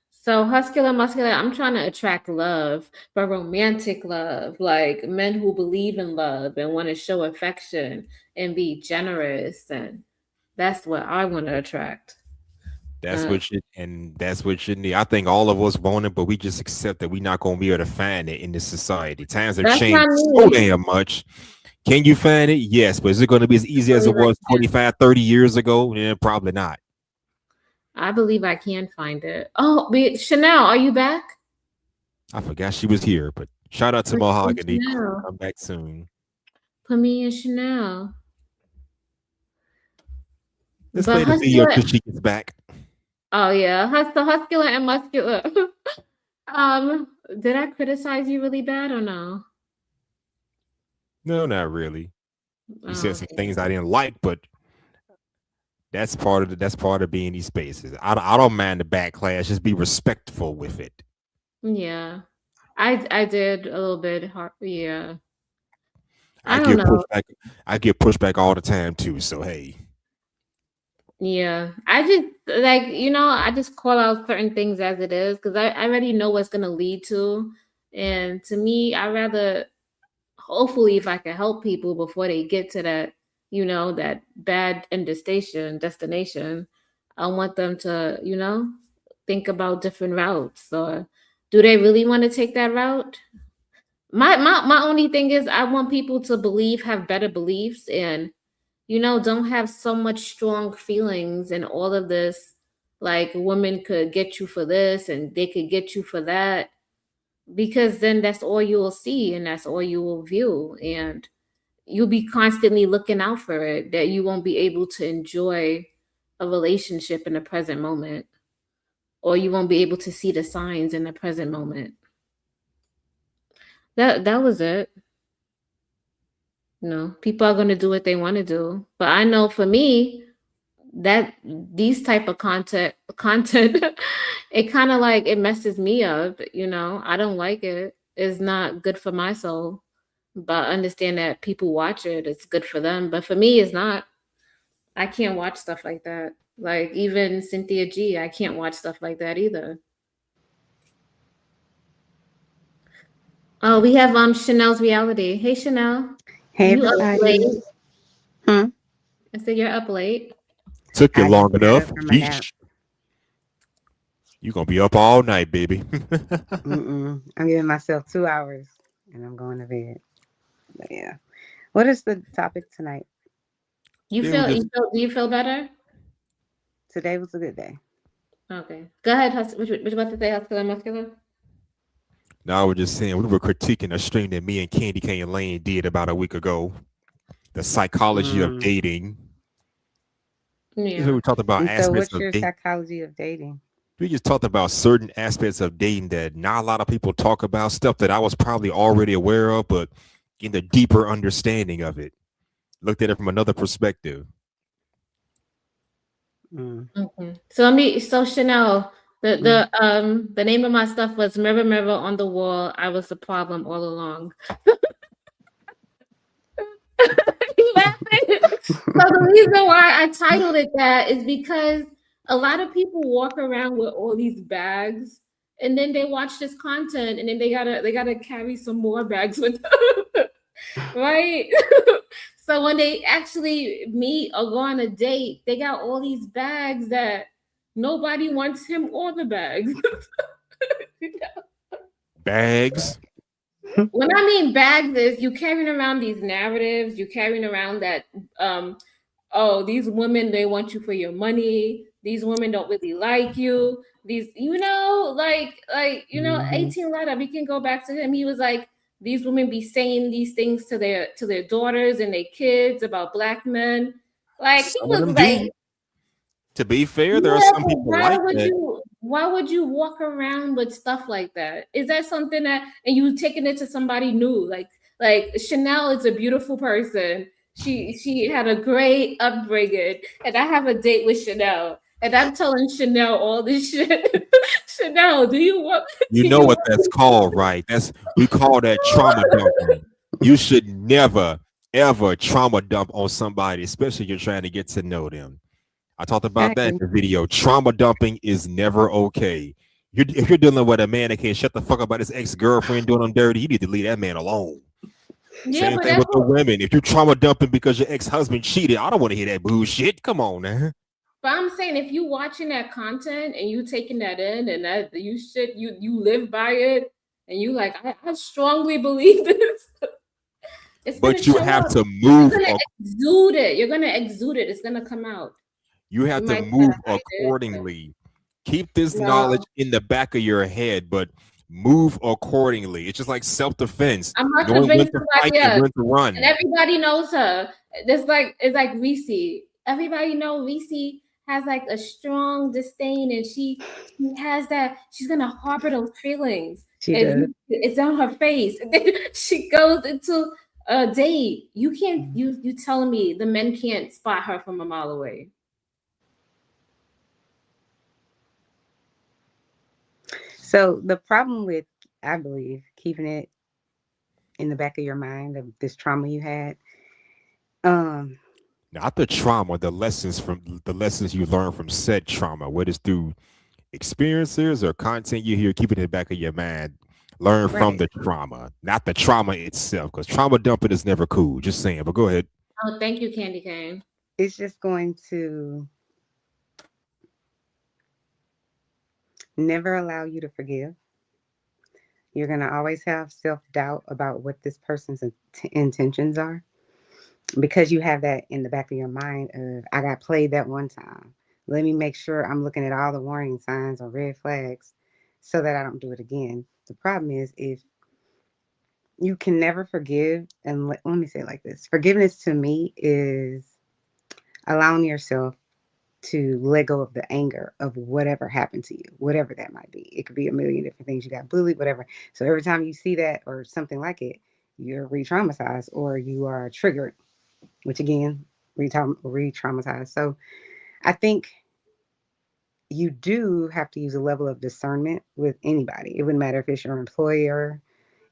Speaker 2: So Huscular Muscular, I'm trying to attract love, but romantic love, like men who believe in love and want to show affection and be generous, and that's what I want to attract.
Speaker 5: That's what you need. I think all of us want it, but we just accept that we're not going to be able to find it in this society. Times have changed so damn much. Can you find it? Yes, but is it going to be as easy as it was 25, 30 years ago? Yeah, probably not.
Speaker 2: I believe I can find it. Oh, Chanel, are you back?
Speaker 5: I forgot she was here, but shout out to Mahogany.
Speaker 2: Chanel.
Speaker 5: Come back soon.
Speaker 2: Put me in Chanel.
Speaker 5: Let's play the video till she gets back.
Speaker 2: Oh yeah, Huscular and Muscular. Did I criticize you really bad or no?
Speaker 5: No, not really. You said some things I didn't like, but that's part of being in these spaces. I don't mind the backlash. Just be respectful with it.
Speaker 2: Yeah, I did a little bit hard. Yeah,
Speaker 5: I get pushback all the time too. So hey.
Speaker 2: Yeah, I just I just call out certain things as it is because I already know what's gonna lead to, and to me, I rather hopefully if I can help people before they get to that, that bad destination, I want them to, think about different routes. Or do they really want to take that route? My only thing is I want people to have better beliefs and don't have so much strong feelings and all of this, like women could get you for this and they could get you for that, because then that's all you will see and that's all you will view. And you'll be constantly looking out for it, that you won't be able to enjoy a relationship in the present moment, or you won't be able to see the signs in the present moment. That was it. People are going to do what they want to do, but I know for me that these type of content it kind of like it messes me up. I don't like it. It's not good for my soul, but I understand that people watch it, it's good for them, but for me it's not. I can't watch stuff like that. Like even Cynthia G, I can't watch stuff like that either. Oh, we have Chanel's reality. Hey Chanel.
Speaker 8: Hey
Speaker 2: you
Speaker 8: everybody.
Speaker 2: Up late?
Speaker 8: Hmm?
Speaker 2: I said you're up late.
Speaker 5: Took you long enough. You're gonna be up all night, baby.
Speaker 8: I'm giving myself 2 hours and I'm going to bed. But yeah. What is the topic tonight?
Speaker 2: Do you feel better?
Speaker 8: Today was a good day.
Speaker 2: Okay. Go ahead, what you about to say, Huscular Muscular?
Speaker 5: No, I was just saying we were critiquing a stream that me and Candy Cane Lane did about a week ago. The psychology of dating.
Speaker 2: Yeah.
Speaker 5: We talked about
Speaker 8: And so
Speaker 5: aspects
Speaker 8: what's
Speaker 5: of
Speaker 8: your
Speaker 5: dating.
Speaker 8: psychology of dating?
Speaker 5: We just talked about certain aspects of dating that not a lot of people talk about, stuff that I was probably already aware of, but in the deeper understanding of it. Looked at it from another perspective.
Speaker 2: Okay. So Chanel, the name of my stuff was Mirror Mirror on the Wall, I was the problem all along. You laughing? So the reason why I titled it that is because a lot of people walk around with all these bags and then they watch this content and then they gotta carry some more bags with them. Right? So when they actually meet or go on a date, they got all these bags that nobody wants him or the bags.
Speaker 5: Bags.
Speaker 2: When I mean bags is you carrying around these narratives, you carrying around that oh, these women, they want you for your money. These women don't really like you. These, like, 18 letter, we can go back to him. He was like, these women be saying these things to their daughters and their kids about black men. Like, he
Speaker 5: Some of
Speaker 2: was
Speaker 5: them
Speaker 2: like,
Speaker 5: do. To be fair, there are
Speaker 2: yeah,
Speaker 5: some
Speaker 2: but
Speaker 5: people like that.
Speaker 2: why would you walk around with stuff like that? Is that something that, and you taking it to somebody new? Like Chanel is a beautiful person. She had a great upbringing, and I have a date with Chanel, and I'm telling Chanel all this shit. Chanel, do you want?
Speaker 5: You know what that's called, right? We call that trauma dumping. You should never, ever trauma dump on somebody, especially if you're trying to get to know them. I talked about that in the video. Trauma dumping is never okay. If you're dealing with a man that can't shut the fuck up about his ex-girlfriend doing him dirty, you need to leave that man alone.
Speaker 2: Yeah,
Speaker 5: Same thing with the women. If you're trauma dumping because your ex-husband cheated, I don't want to hear that bullshit. Come on, man.
Speaker 2: But I'm saying, if you watching that content and you taking that in, and that you live by it, and you like, I strongly believe this.
Speaker 5: But you have to move.
Speaker 2: You're gonna exude it. You're gonna exude it. It's gonna come out.
Speaker 5: You have to move accordingly. Keep this knowledge in the back of your head, but move accordingly. It's just like self-defense.
Speaker 2: I'm about to
Speaker 5: Knowing
Speaker 2: bring
Speaker 5: when to fight
Speaker 2: somebody
Speaker 5: and
Speaker 2: up,
Speaker 5: when to run.
Speaker 2: and everybody knows her. It's like Reese. Everybody knows Reese has like a strong disdain, and she has that. She's gonna harbor those feelings.
Speaker 8: She
Speaker 2: and
Speaker 8: does.
Speaker 2: It's on her face. And then she goes into a date. You can't. You telling me the men can't spot her from a mile away?
Speaker 8: So the problem with, I believe, keeping it in the back of your mind of this trauma you had,
Speaker 5: not the trauma, the lessons you learn from said trauma, whether it's through experiences or content you hear, keep it in the back of your mind. Learn from the trauma, not the trauma itself, because trauma dumping is never cool. Just saying, but go ahead.
Speaker 2: Oh, thank you, Candy Cane.
Speaker 8: it's just going to never allow you to forgive. You're going to always have self-doubt about what this person's intentions are, because you have that in the back of your mind of, I got played that one time. Let me make sure I'm looking at all the warning signs or red flags so that I don't do it again. The problem is, if you can never forgive, and let me say it like this. Forgiveness to me is allowing yourself to let go of the anger of whatever happened to you, whatever that might be. It could be a million different things. You got bullied, whatever. So every time you see that or something like it, you're re-traumatized or you are triggered, which again, re-traumatized. So I think you do have to use a level of discernment with anybody. It wouldn't matter if it's your employer,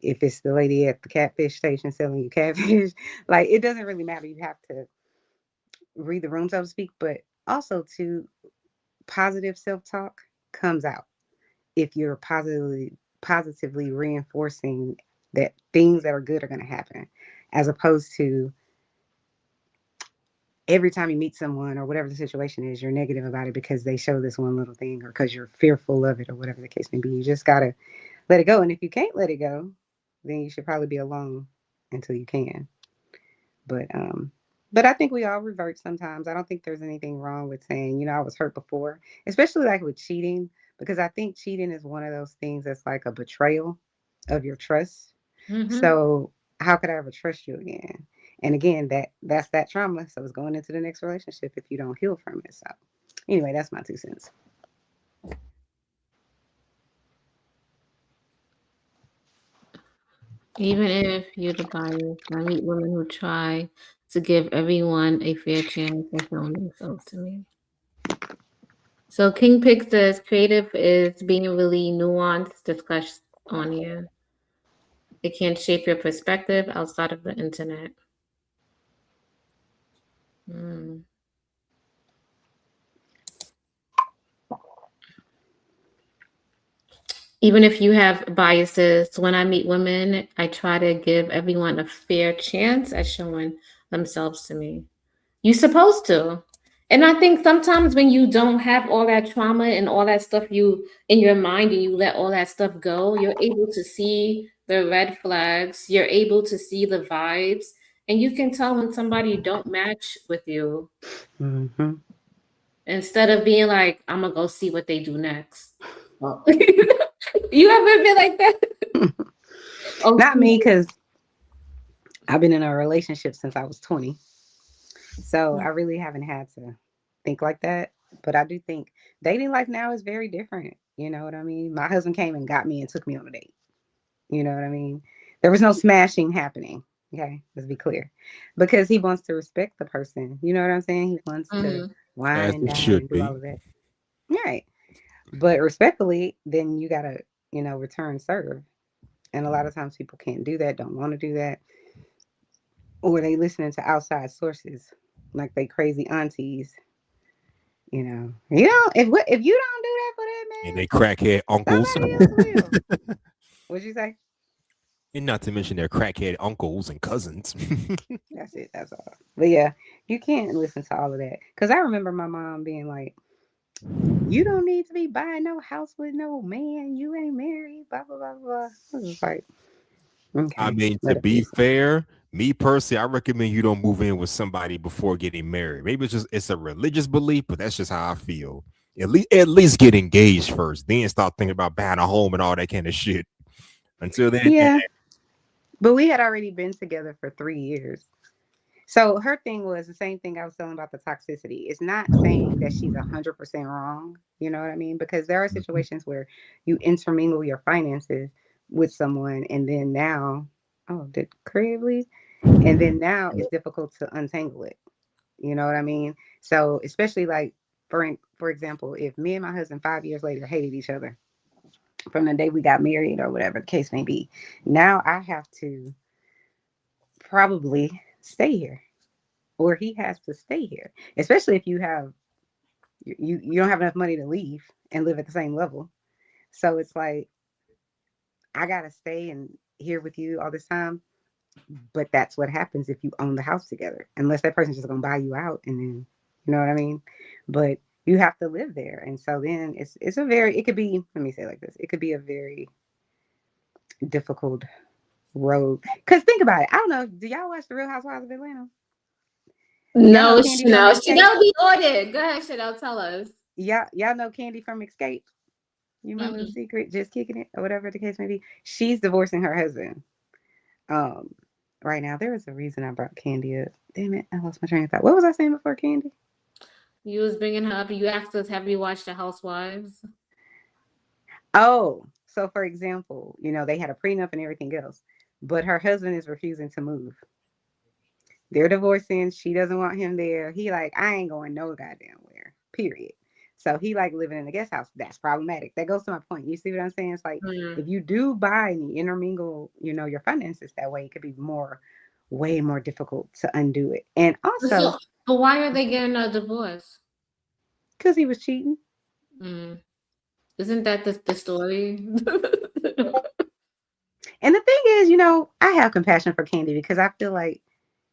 Speaker 8: if it's the lady at the catfish station selling you catfish. Like, it doesn't really matter. You have to read the room, so to speak, but also to positive self-talk comes out if you're positively reinforcing that things that are good are going to happen, as opposed to every time you meet someone or whatever the situation is, you're negative about it because they show this one little thing or because you're fearful of it or whatever the case may be. You just got to let it go. And if you can't let it go, then you should probably be alone until you can. But I think we all revert sometimes. I don't think there's anything wrong with saying, I was hurt before, especially like with cheating, because I think cheating is one of those things that's like a betrayal of your trust. Mm-hmm. So how could I ever trust you again? And again, that's that trauma. So it's going into the next relationship if you don't heal from it. So anyway, that's my 2 cents.
Speaker 2: Even if you're the bias, I meet women who try to give everyone a fair chance of showing themselves to me. So King Pig says creative is being really nuanced, discussed on here. It can shape your perspective outside of the internet. Even if you have biases, when I meet women, I try to give everyone a fair chance at showing themselves to me. You're supposed to. And I think sometimes when you don't have all that trauma and all that stuff you in your mind and you let all that stuff go, you're able to see the red flags, you're able to see the vibes, and you can tell when somebody don't match with you.
Speaker 8: Mm-hmm.
Speaker 2: Instead of being like, I'm gonna go see what they do next. You ever been like that? Oh,
Speaker 8: Not me, because I've been in a relationship since I was 20. So I really haven't had to think like that. But I do think dating life now is very different. You know what I mean? My husband came and got me and took me on a date. You know what I mean? There was no smashing happening. Okay, let's be clear. Because he wants to respect the person. You know what I'm saying? He wants to wine
Speaker 5: As
Speaker 8: and
Speaker 5: it
Speaker 8: dine
Speaker 5: should
Speaker 8: and do
Speaker 5: be.
Speaker 8: all of that. Right. But respectfully, then you gotta, return serve. And a lot of times people can't do that, don't want to do that. Or they listening to outside sources, like they crazy aunties. If you don't do that for that man,
Speaker 5: And they crackhead uncles.
Speaker 8: somebody else will. What'd you say?
Speaker 5: And not to mention their crackhead uncles and cousins.
Speaker 8: That's it. That's all. But yeah, you can't listen to all of that. Because I remember my mom being like, you don't need to be buying no house with no man. You ain't married, blah, blah, blah, blah. I was just like, okay.
Speaker 5: I mean,
Speaker 8: let
Speaker 5: to
Speaker 8: it
Speaker 5: be fair, me personally, I recommend you don't move in with somebody before getting married. Maybe it's a religious belief, but that's just how I feel. At least get engaged first, then start thinking about buying a home and all that kind of shit. Until then,
Speaker 8: Yeah. But we had already been together for 3 years. So her thing was the same thing I was telling about the toxicity. It's not saying that she's 100% wrong. You know what I mean? Because there are situations where you intermingle your finances with someone, and then now, did Craig leave? And then now it's difficult to untangle it. You know what I mean? So especially like, for example, if me and my husband 5 years later hated each other from the day we got married or whatever the case may be, now I have to probably stay here, or he has to stay here, especially if you don't have enough money to leave and live at the same level. So it's like, I gotta stay and here with you all this time. But that's what happens if you own the house together, unless that person's just gonna buy you out, and then, you know what I mean? But you have to live there. And so then it could be, let me say it like this, it could be a very difficult road. Because think about it. I don't know, do y'all watch The Real Housewives of Atlanta?
Speaker 2: No,
Speaker 8: Candy
Speaker 2: no,
Speaker 8: from
Speaker 2: Chanel
Speaker 8: Escape?
Speaker 2: be ordered. Go ahead, Chanel, tell us.
Speaker 8: Y'all know Candy from Escape? You remember The Secret, Just Kicking It, or whatever the case may be? She's divorcing her husband. Right now, there was a reason I brought Candy up. Damn it, I lost my train of thought. What was I saying before Candy?
Speaker 2: You was bringing her up. You asked us, have we watched The Housewives?
Speaker 8: Oh, so for example, they had a prenup and everything else, but her husband is refusing to move. They're divorcing. She doesn't want him there. He like, I ain't going no goddamn where, period. So he like living in the guest house. That's problematic. That goes to my point. You see what I'm saying? It's like, if you do buy and you intermingle, your finances that way, it could be way more difficult to undo it. And also,
Speaker 2: but why are they getting a divorce?
Speaker 8: Because he was cheating.
Speaker 2: Isn't that the story?
Speaker 8: And the thing is, I have compassion for Candy, because I feel like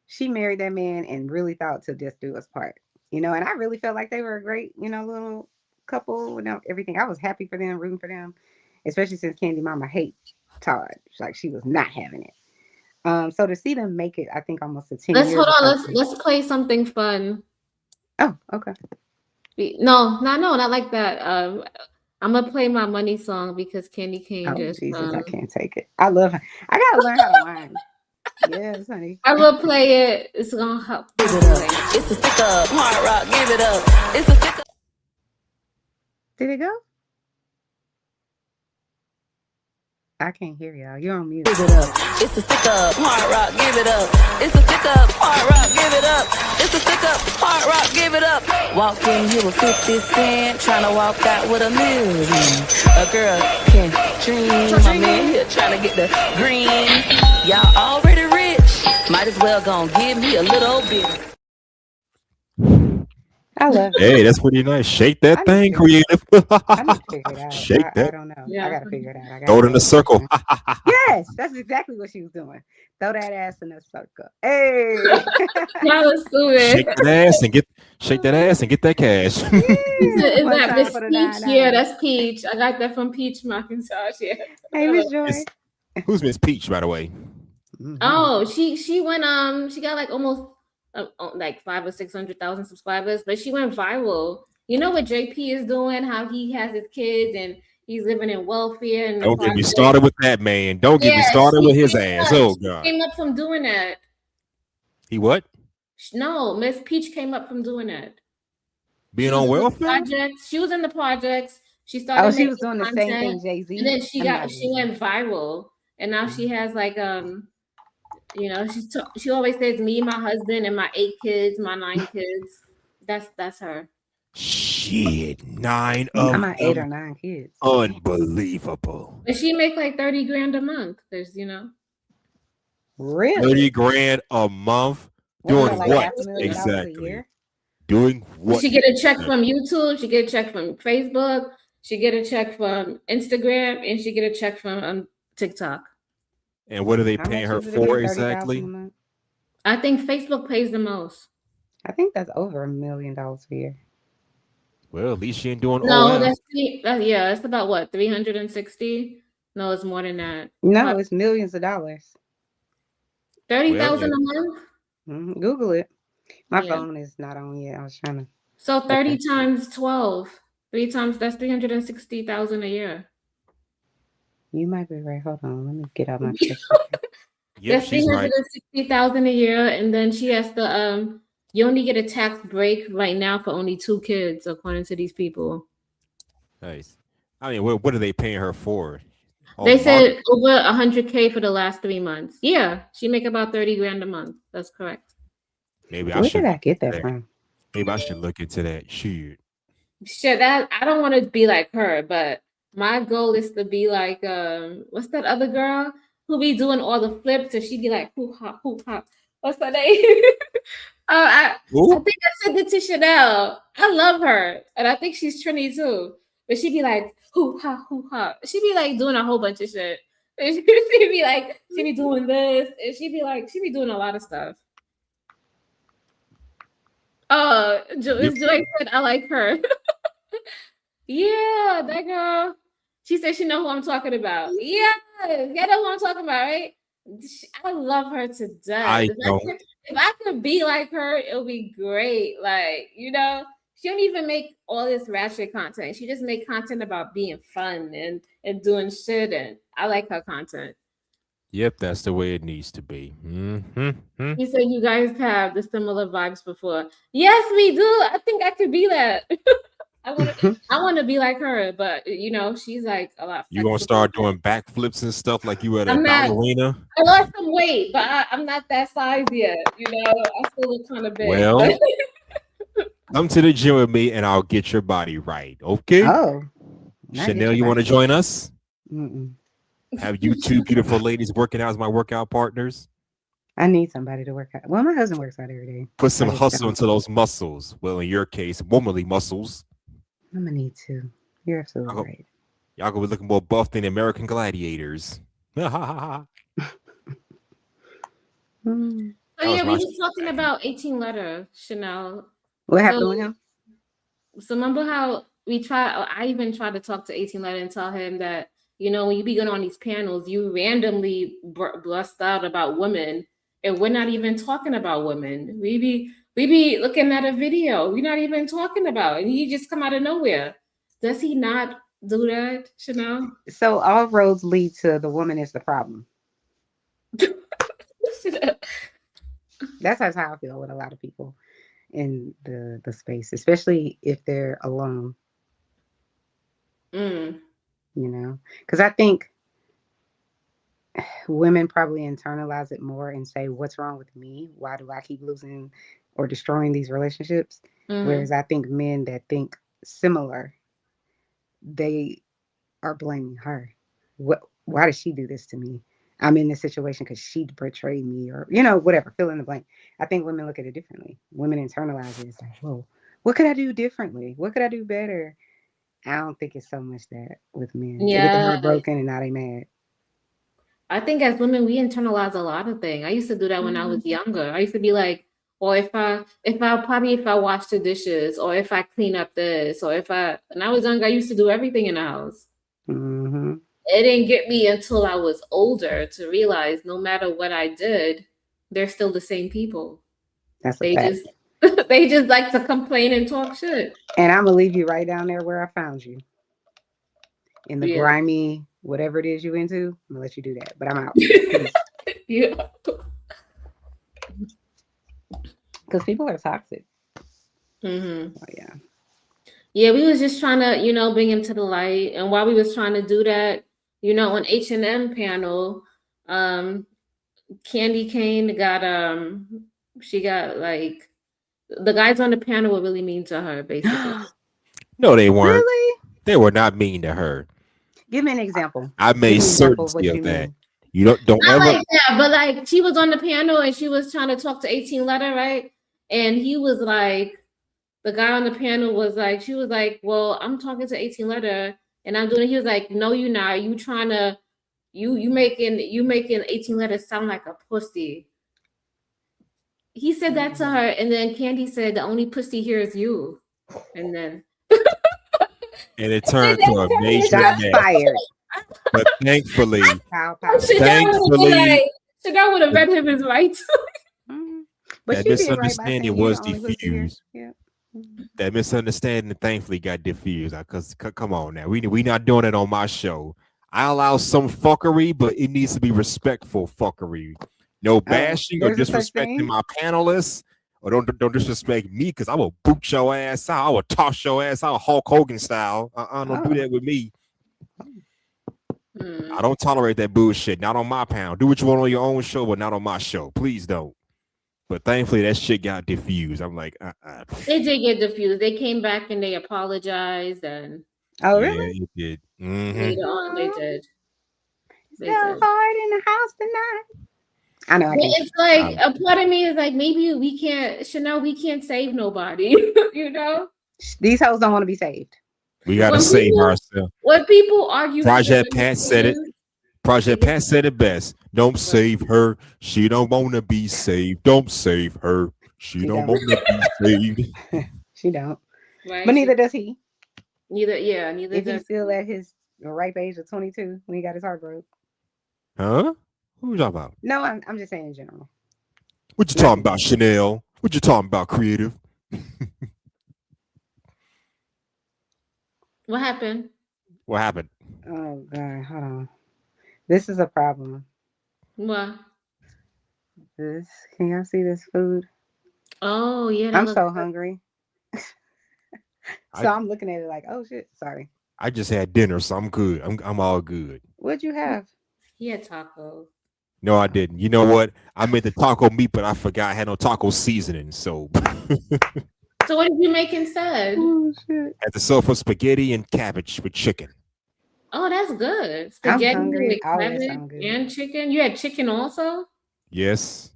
Speaker 8: she married that man and really thought to just do us part. And I really felt like they were a great, little couple. Everything. I was happy for them, rooting for them, especially since Candy Mama hates Todd. Like, she was not having it. So to see them make it, I think almost a 10 years.
Speaker 2: Hold on. Let's play something fun.
Speaker 8: Oh, okay.
Speaker 2: No, not like that. I'm gonna play my money song because Candy Cane just.
Speaker 8: Jesus, I can't take it. I love her. I gotta learn how to whine. Yes, honey.
Speaker 2: I will play it. It's gonna help.
Speaker 11: Give it up. It's a stick up. Hard rock. Give it up. It's a stick up.
Speaker 8: Did it go? I can't hear y'all. You're on mute.
Speaker 11: Give it up. It's a stick up. Hard rock. Give it up. It's a stick up. Hard rock. Give it up. It's a stick up. Hard rock. Give it up. Walked in here with 50 Cent, trying to walk out with $1 million. A girl can dream. My man here trying to get the green. Y'all already rich. Might as well go and give me a little bit.
Speaker 8: I love it.
Speaker 5: Hey, that's pretty nice. Shake
Speaker 8: I
Speaker 5: that
Speaker 8: need to
Speaker 5: thing,
Speaker 8: figure
Speaker 5: creative.
Speaker 8: I need to figure it out.
Speaker 5: Shake
Speaker 8: I
Speaker 5: that.
Speaker 8: don't know. I
Speaker 2: Yeah.
Speaker 8: gotta figure it out. I
Speaker 5: Throw
Speaker 8: gotta
Speaker 5: it in a
Speaker 8: go.
Speaker 5: circle.
Speaker 8: Yes, that's exactly what she was doing. Throw that ass in a circle. Hey.
Speaker 2: That was
Speaker 5: Shake
Speaker 2: stupid.
Speaker 5: that ass and get that cash.
Speaker 2: Is
Speaker 8: One
Speaker 2: that
Speaker 8: time
Speaker 2: Miss
Speaker 8: for the
Speaker 2: Peach?
Speaker 8: 99.
Speaker 2: Yeah, that's Peach. I got that from Peach Macintosh. Yeah.
Speaker 8: Hey, Miss Joy.
Speaker 5: It's- Who's Miss Peach, by the way?
Speaker 2: Oh, she went she got like almost like 500,000 or 600,000 subscribers, but she went viral. You know what JP is doing? How he has his kids and he's living in welfare and
Speaker 5: Don't get me started with that, man. Don't get me started with his ass. Oh God.
Speaker 2: Came up from doing that.
Speaker 5: He what?
Speaker 2: No, Miss Peach came up from doing that.
Speaker 5: Being
Speaker 2: She was
Speaker 5: on
Speaker 2: in the
Speaker 5: welfare?
Speaker 2: projects. She was in the projects. She started.
Speaker 8: Oh, she
Speaker 2: making
Speaker 8: was doing the same
Speaker 2: content,
Speaker 8: thing Jay-Z?
Speaker 2: and then she
Speaker 8: I'm
Speaker 2: got
Speaker 8: not
Speaker 2: she went viral, and now she has like you know, she always says me, my husband, and my 8 kids, my 9 kids. That's her.
Speaker 5: Shit, 9
Speaker 8: I'm
Speaker 5: of
Speaker 8: at 8 or
Speaker 5: them.
Speaker 8: 9 kids.
Speaker 5: Unbelievable.
Speaker 2: But she make like 30 grand a month. There's
Speaker 8: Really?
Speaker 5: 30 grand a month.
Speaker 8: Well,
Speaker 5: Doing
Speaker 8: like
Speaker 5: what?
Speaker 8: $500,000 a
Speaker 5: Exactly.
Speaker 8: year?
Speaker 5: Doing what?
Speaker 2: She get a check from YouTube. She get a check from Facebook. She get a check from Instagram, and she get a check from TikTok.
Speaker 5: And what are they
Speaker 8: How
Speaker 5: paying
Speaker 8: much
Speaker 5: her
Speaker 8: is it
Speaker 5: for
Speaker 8: again? 30,000
Speaker 5: exactly?
Speaker 8: a month?
Speaker 2: I think Facebook pays the most.
Speaker 8: I think that's over $1 million a year.
Speaker 5: Well, at least she ain't doing
Speaker 2: No,
Speaker 5: OL.
Speaker 2: yeah, it's about what 360. No, it's more than that.
Speaker 8: No, it's millions of dollars.
Speaker 2: 30,000 a month.
Speaker 8: Google it. My
Speaker 2: Yeah.
Speaker 8: phone is not on yet. I was trying to.
Speaker 2: So 30 times 12, 3 times that's 360,000 a year.
Speaker 8: You might be right. Hold on. Let me get out my
Speaker 5: Yep,
Speaker 2: That's
Speaker 5: she's right.
Speaker 2: 360,000 a year, and then she has to you only get a tax break right now for only 2 kids, according to these people.
Speaker 5: Nice. I mean, what are they paying her for? Oh,
Speaker 2: They said over 100K for the last 3 months. Yeah, she make about 30 grand a month. That's correct.
Speaker 5: Maybe I
Speaker 8: Where
Speaker 5: should
Speaker 8: did I get that from?
Speaker 5: Maybe I should look into that. Shoot.
Speaker 2: Shit, that I don't want to be like her, but my goal is to be like what's that other girl who be doing all the flips and she be like hoo ha hoo ha. What's her name? I think I said it to Chanel. I love her, and I think she's Trini too. But she be like hoo ha hoo ha. She be like doing a whole bunch of shit. And she be like she be doing this, and she be doing a lot of stuff. Joy said I like her. Yeah, that girl. She said she know who I'm talking about. Yeah, you know who I'm talking about, right? I love her to death. If I could be like her, it would be great. Like, you know, she don't even make all this ratchet content. She just make content about being fun and doing shit. And I like her content.
Speaker 5: Yep, that's the way it needs to be. Mm-hmm.
Speaker 2: You said you guys have the similar vibes before. Yes, we do. I think I could be that. I want to be like her, but you know, she's like a lot.
Speaker 5: You gonna start doing backflips and stuff like you at a
Speaker 2: I'm not-
Speaker 5: ballerina?
Speaker 2: I lost some weight, but I'm not that size yet. You know, I still look kind of big.
Speaker 5: Well, come to the gym with me and I'll get your body right. Okay.
Speaker 8: Oh,
Speaker 5: Chanel, you want to join us?
Speaker 8: Mm-mm.
Speaker 5: Have you two beautiful ladies working out as my workout partners?
Speaker 8: I need somebody to work out. Well, my husband works out every day.
Speaker 5: Put some
Speaker 8: I just
Speaker 5: hustle
Speaker 8: don't.
Speaker 5: into those muscles. Well, in your case, womanly muscles.
Speaker 8: I'm gonna need to. You're absolutely right.
Speaker 5: Y'all gonna be looking more buff than American Gladiators.
Speaker 8: Mm.
Speaker 2: So yeah, we was talking about 18 letter, Chanel.
Speaker 8: What happened with him?
Speaker 2: So remember how I even tried to talk to 18 letter and tell him that, you know, when you be going on these panels, you randomly blessed out about women, and we're not even talking about women. We be looking at a video we're not even talking about, and you just come out of nowhere. Does he not do that, Chanel?
Speaker 8: So all roads lead to the woman is the problem. That's how I feel with a lot of people in the space, especially if they're alone. You know, because I think women probably internalize it more and say, what's wrong with me? Why do I keep losing or destroying these relationships? Whereas I think men that think similar, they are blaming her. Why did she do this to me? I'm in this situation because she betrayed me, or, you know, whatever, fill in the blank. I think women look at it differently. Women internalize it. It's like, whoa, What could I do differently? What could I do better? I don't think it's so much that with men. They get their
Speaker 2: Yeah.
Speaker 8: heart broken and now they mad.
Speaker 2: I think as women, we internalize a lot of things. I used to do that when I was younger. I used to be like, or if I wash the dishes, or if I clean up this, or when I was younger, I used to do everything in the house.
Speaker 8: Mm-hmm.
Speaker 2: It didn't get me until I was older to realize no matter what I did, they're still the same people.
Speaker 8: That's a
Speaker 2: They
Speaker 8: fact.
Speaker 2: just they just like to complain and talk shit.
Speaker 8: And I'm gonna leave you right down there where I found you. In the
Speaker 2: Yeah.
Speaker 8: grimy, whatever it is you into, I'm gonna let you do that. But I'm out. Peace.
Speaker 2: Yeah.
Speaker 8: Because people are toxic.
Speaker 2: Mm-hmm.
Speaker 8: Oh, yeah.
Speaker 2: Yeah, we was just trying to, bring him to the light. And while we was trying to do that, on H&M panel, Candy Kane she got like, the guys on the panel were really mean to her, basically.
Speaker 5: No, they weren't.
Speaker 8: Really?
Speaker 5: They were not mean to her.
Speaker 8: Give me an example.
Speaker 5: I
Speaker 8: Give
Speaker 5: made
Speaker 8: me an example of what
Speaker 5: certainty
Speaker 8: you
Speaker 5: of that.
Speaker 8: mean.
Speaker 5: You don't
Speaker 2: Not
Speaker 5: ever.
Speaker 2: like that, but like she was on the panel and she was trying to talk to 18 Letter, right? And he was like, the guy on the panel was like, she was like, well, I'm talking to 18 Letter and I'm doing it. He was like, no, you're not. You trying to, you making 18 Letter sound like a pussy. He said that to her, and then Candy said, the only pussy here is you. And then
Speaker 5: And it turned to a major
Speaker 8: Shots
Speaker 5: mess.
Speaker 8: fired.
Speaker 5: But thankfully,
Speaker 8: Pow, pow.
Speaker 5: thankfully,
Speaker 2: Chanel would have read him his rights.
Speaker 8: But
Speaker 5: that
Speaker 8: she did right by
Speaker 5: misunderstanding
Speaker 8: saying you're
Speaker 5: was
Speaker 8: the only pussy here.
Speaker 5: diffused.
Speaker 8: Yeah.
Speaker 5: That misunderstanding thankfully got diffused. Because come on now, we not doing it on my show. I allow some fuckery, but it needs to be respectful fuckery. No bashing or
Speaker 8: there's a such
Speaker 5: disrespecting
Speaker 8: thing?
Speaker 5: my panelists, or don't disrespect me because I will boot your ass out. I will toss your ass out Hulk Hogan style. Don't do that with me. I don't tolerate that bullshit. Not on my panel. Do what you want on your own show, but not on my show. Please don't. But thankfully, that shit got diffused. I'm like,
Speaker 2: They did get diffused. They came back and they apologized, and
Speaker 8: Oh,
Speaker 5: yeah,
Speaker 8: really?
Speaker 5: it did. Mhm.
Speaker 2: later on they did.
Speaker 8: It's so hard in the house tonight. I know I
Speaker 2: But
Speaker 8: can.
Speaker 2: it's like a part of me is like, maybe we can't, Chanel, we can't save nobody.
Speaker 8: These hoes don't want to be saved.
Speaker 5: We gotta
Speaker 2: When
Speaker 5: save
Speaker 2: people-
Speaker 5: ourselves.
Speaker 2: When people argue, for
Speaker 5: Project
Speaker 2: women,
Speaker 5: Pat said it. Project Pat said it best. Don't save her. She don't want to be saved. Don't save her. She don't
Speaker 8: don't.
Speaker 5: want to be saved.
Speaker 8: She don't.
Speaker 2: Right?
Speaker 8: But neither does he.
Speaker 2: Neither
Speaker 8: If he's
Speaker 2: does.
Speaker 8: still at his ripe age of 22 when he got his heart broke.
Speaker 5: Huh? Who you talking about?
Speaker 8: No, I'm just saying in general.
Speaker 5: What you talking about, Chanel? What you talking about, creative?
Speaker 2: What happened?
Speaker 5: What happened?
Speaker 8: Oh God, hold on. This is a problem.
Speaker 2: What?
Speaker 8: Can y'all see this food?
Speaker 2: Oh yeah, that
Speaker 8: I'm
Speaker 2: looks
Speaker 8: so
Speaker 2: good.
Speaker 8: hungry.
Speaker 5: I-
Speaker 8: So I'm looking at it like, oh shit, sorry.
Speaker 5: I just had dinner, so I'm good. I'm all good.
Speaker 8: What'd you have?
Speaker 2: He had tacos.
Speaker 5: No, I didn't. You know what? I made the taco meat, but I forgot I had no taco seasoning. So
Speaker 2: So what did you make instead?
Speaker 8: Oh shit.
Speaker 5: had the sofa spaghetti and cabbage with chicken.
Speaker 2: Oh, that's good.
Speaker 8: I'm
Speaker 2: Spaghetti
Speaker 8: hungry.
Speaker 2: with
Speaker 8: All that
Speaker 2: cabbage
Speaker 8: sound good.
Speaker 2: and chicken. You had chicken also?
Speaker 5: Yes.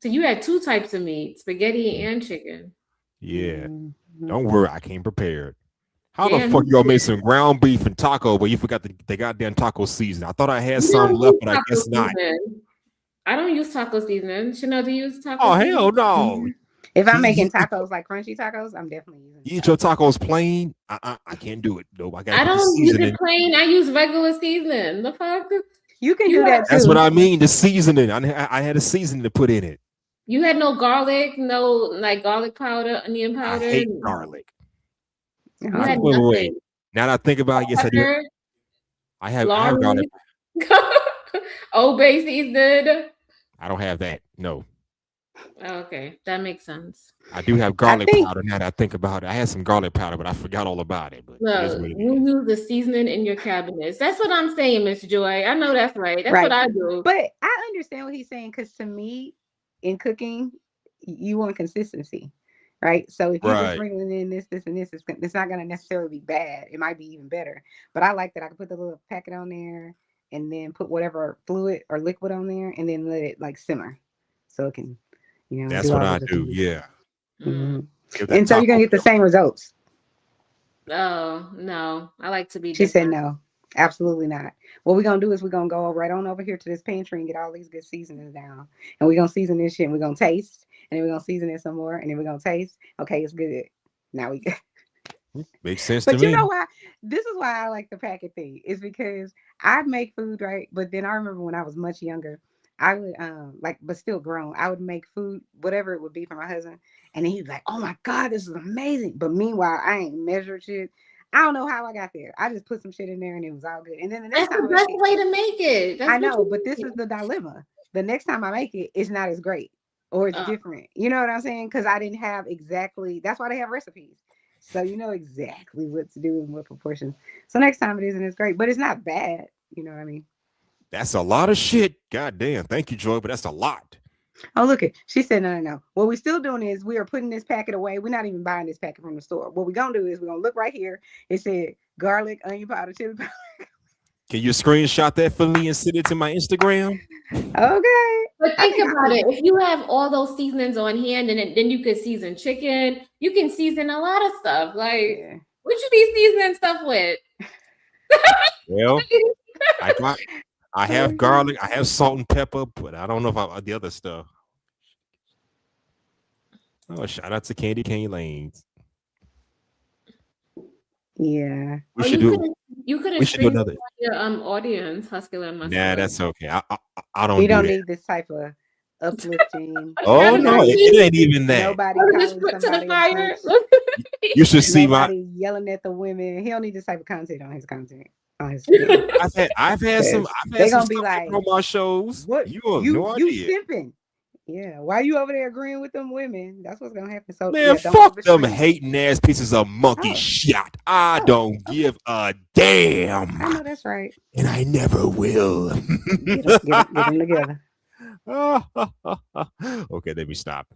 Speaker 2: So you had two types of meat, spaghetti and chicken.
Speaker 5: Yeah.
Speaker 8: Mm-hmm.
Speaker 5: Don't worry, I came prepared. How
Speaker 2: Yeah,
Speaker 5: the fuck
Speaker 2: me
Speaker 5: y'all
Speaker 2: too.
Speaker 5: made some ground beef and taco, but you forgot the goddamn taco season? I thought I had
Speaker 2: We
Speaker 5: some
Speaker 2: don't
Speaker 5: left,
Speaker 2: use
Speaker 5: but I
Speaker 2: taco
Speaker 5: guess not.
Speaker 2: season. I don't use taco season. Chanel, do you use taco
Speaker 5: Oh
Speaker 2: season?
Speaker 5: hell no!
Speaker 8: If I'm
Speaker 5: You-
Speaker 8: making
Speaker 5: you-
Speaker 8: tacos like crunchy tacos, I'm definitely using.
Speaker 5: You eat your tacos plain? I can't do it. No, I gotta
Speaker 2: I
Speaker 5: put the
Speaker 2: don't use
Speaker 5: seasoning.
Speaker 2: it plain. I use regular seasoning. The fuck?
Speaker 8: You can
Speaker 2: You
Speaker 8: do
Speaker 2: had-
Speaker 8: that too.
Speaker 5: That's what I mean. The seasoning. I had a seasoning to put in it.
Speaker 2: You had no garlic, no like garlic powder, onion
Speaker 5: I
Speaker 2: powder.
Speaker 5: hate garlic.
Speaker 2: You
Speaker 8: Uh-huh.
Speaker 2: had
Speaker 5: Wait.
Speaker 2: nothing.
Speaker 5: Now that I think about it, yes, I do.
Speaker 2: Pepper,
Speaker 5: I have garlic.
Speaker 2: Old Bay seasoned.
Speaker 5: I don't have that. No,
Speaker 2: Oh, okay, that makes sense.
Speaker 5: I do have garlic
Speaker 8: think-
Speaker 5: powder. Now that I think about it, I had some garlic powder, but I forgot all about it. But it is
Speaker 2: No,
Speaker 5: what it
Speaker 2: you
Speaker 5: is.
Speaker 2: use the seasoning in your cabinets. That's what I'm saying, Miss Joy. I know that's right. That's
Speaker 8: Right.
Speaker 2: what I do.
Speaker 8: But I understand what he's saying because to me, in cooking, you want consistency, right? So if you're just
Speaker 5: Right.
Speaker 8: bringing in this, and this, it's not going to necessarily be bad. It might be even better. But I like that I can put the little packet on there and then put whatever fluid or liquid on there and then let it like simmer, so it can,
Speaker 5: That's
Speaker 8: do
Speaker 5: what
Speaker 8: all
Speaker 5: I
Speaker 8: of the
Speaker 5: do.
Speaker 8: things.
Speaker 5: Yeah.
Speaker 8: Mhm. And so you're gonna get the same results.
Speaker 2: Oh no, I like to be
Speaker 8: She said
Speaker 2: different.
Speaker 8: no, absolutely not. What we're gonna do is we're gonna go right on over here to this pantry and get all these good seasonings down. And we're gonna season this shit and we're gonna taste. And then we're gonna season it some more and then we're gonna taste. Okay, it's good. Now we
Speaker 5: Makes sense to
Speaker 8: But you
Speaker 5: me.
Speaker 8: know why? This is why I like the packet thing. Is because I make food, right? But then I remember when I was much younger, I would but still grown, I would make food, whatever it would be for my husband. And then he's like, oh my God, this is amazing. But meanwhile, I ain't measured shit. I don't know how I got there. I just put some shit in there and it was all good. And then the next
Speaker 2: That's
Speaker 8: time
Speaker 2: the
Speaker 8: I
Speaker 2: best
Speaker 8: make it,
Speaker 2: way to make it. That's
Speaker 8: I
Speaker 2: what
Speaker 8: know,
Speaker 2: you
Speaker 8: but this
Speaker 2: need.
Speaker 8: is the dilemma. The next time I make it, it's not as great or it's different. You know what I'm saying? Because I didn't have exactly, that's why they have recipes. So you know exactly what to do and what proportions. So next time it isn't as great, but it's not bad. You know what I mean?
Speaker 5: That's a lot of shit. God damn. Thank you, Joy, but that's a lot.
Speaker 8: Oh, look it. She said, no. What we're still doing is we are putting this packet away. We're not even buying this packet from the store. What we're going to do is we're going to look right here. It said garlic, onion powder, chili powder.
Speaker 5: Can you screenshot that for me and send it to my Instagram?
Speaker 8: Okay.
Speaker 2: But think about it. If you have all those seasonings on hand, and then you could season chicken, you can season a lot of stuff. Like, what you be seasoning stuff with?
Speaker 5: Well, I have garlic, I have salt and pepper, but I don't know if the other stuff. Oh, shout out to Candy Cane Lanes.
Speaker 8: Yeah.
Speaker 5: We should do.
Speaker 2: You could
Speaker 5: We
Speaker 2: have
Speaker 5: should do
Speaker 2: streamed
Speaker 5: another.
Speaker 2: your audience, Husky and myself.
Speaker 5: Nah, that's okay. I don't
Speaker 8: We
Speaker 5: do
Speaker 8: don't
Speaker 5: that.
Speaker 8: need this type of uplifting.
Speaker 5: Oh no, it ain't even that.
Speaker 8: Nobody
Speaker 2: Oh,
Speaker 8: calling
Speaker 2: just put to the
Speaker 8: somebody a
Speaker 2: fire.
Speaker 8: bitch.
Speaker 5: You should see my.
Speaker 8: Nobody yelling at the women. He don't need this type of content on his content. On his
Speaker 5: I've had some.
Speaker 8: They're
Speaker 5: some
Speaker 8: gonna be
Speaker 5: stuff
Speaker 8: like,
Speaker 5: on my shows.
Speaker 8: what
Speaker 5: You have
Speaker 8: you
Speaker 5: no idea.
Speaker 8: simping. Yeah, why you over there agreeing with them women? That's what's gonna happen. So
Speaker 5: Man,
Speaker 8: yeah, don't
Speaker 5: fuck them
Speaker 8: overstream.
Speaker 5: hating ass pieces of monkey shit. I don't give a damn.
Speaker 8: I know that's right.
Speaker 5: And I never will.
Speaker 8: Get them together.
Speaker 5: Okay, let me stop.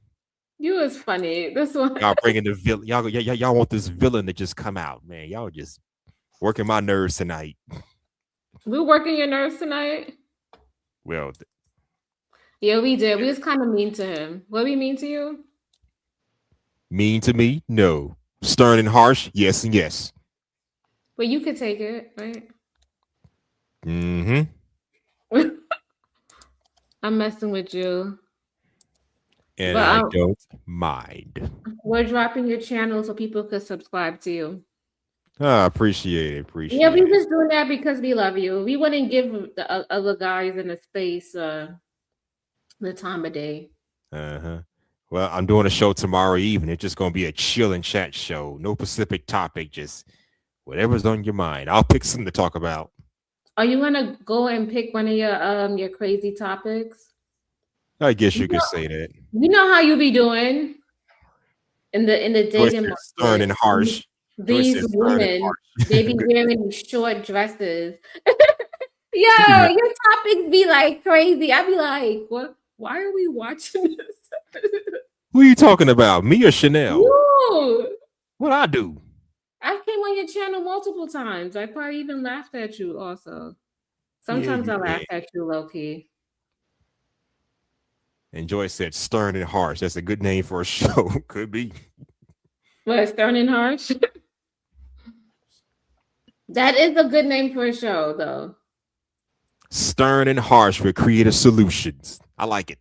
Speaker 2: You was funny. This one.
Speaker 5: Y'all bringing the villain. Y'all want this villain to just come out, man. Y'all just working my nerves tonight.
Speaker 2: We working your nerves tonight?
Speaker 5: Well,
Speaker 2: Yeah, we did. We was kind of mean to him. What we mean to you?
Speaker 5: mean to me? No. Stern and harsh? Yes and yes.
Speaker 2: But you could take it, right?
Speaker 5: Mm-hmm.
Speaker 2: I'm messing with you.
Speaker 5: And
Speaker 2: But
Speaker 5: I don't mind.
Speaker 2: we're dropping your channel so people could subscribe to you.
Speaker 5: I appreciate it. Appreciate
Speaker 2: Yeah,
Speaker 5: it.
Speaker 2: we just doing that because we love you. We wouldn't give the other guys in the space the time of day.
Speaker 5: Uh-huh. Well, I'm doing a show tomorrow evening. It's just gonna be a chill and chat show. No specific topic, just whatever's on your mind. I'll pick something to talk about.
Speaker 2: Are you gonna go and pick one of your crazy topics?
Speaker 5: I guess you could say that.
Speaker 2: You know how you be doing in the dating
Speaker 5: Joyce is stern and harsh.
Speaker 2: These
Speaker 5: Joyce is stern and
Speaker 2: women,
Speaker 5: harsh.
Speaker 2: they be wearing these short your topics be like crazy. I be like, what? Why are we watching this?
Speaker 5: Who are you talking about? Me or Chanel?
Speaker 2: You.
Speaker 5: What I do?
Speaker 2: I came on your channel multiple times. I probably even laughed at you also. Sometimes I
Speaker 5: you
Speaker 2: laugh
Speaker 5: did.
Speaker 2: at you low key.
Speaker 5: And Joyce said stern and harsh. That's a good name for a show. Could be.
Speaker 2: What, Stern and Harsh? That is a good name for a show, though.
Speaker 5: Stern and harsh with creative solutions. I like it.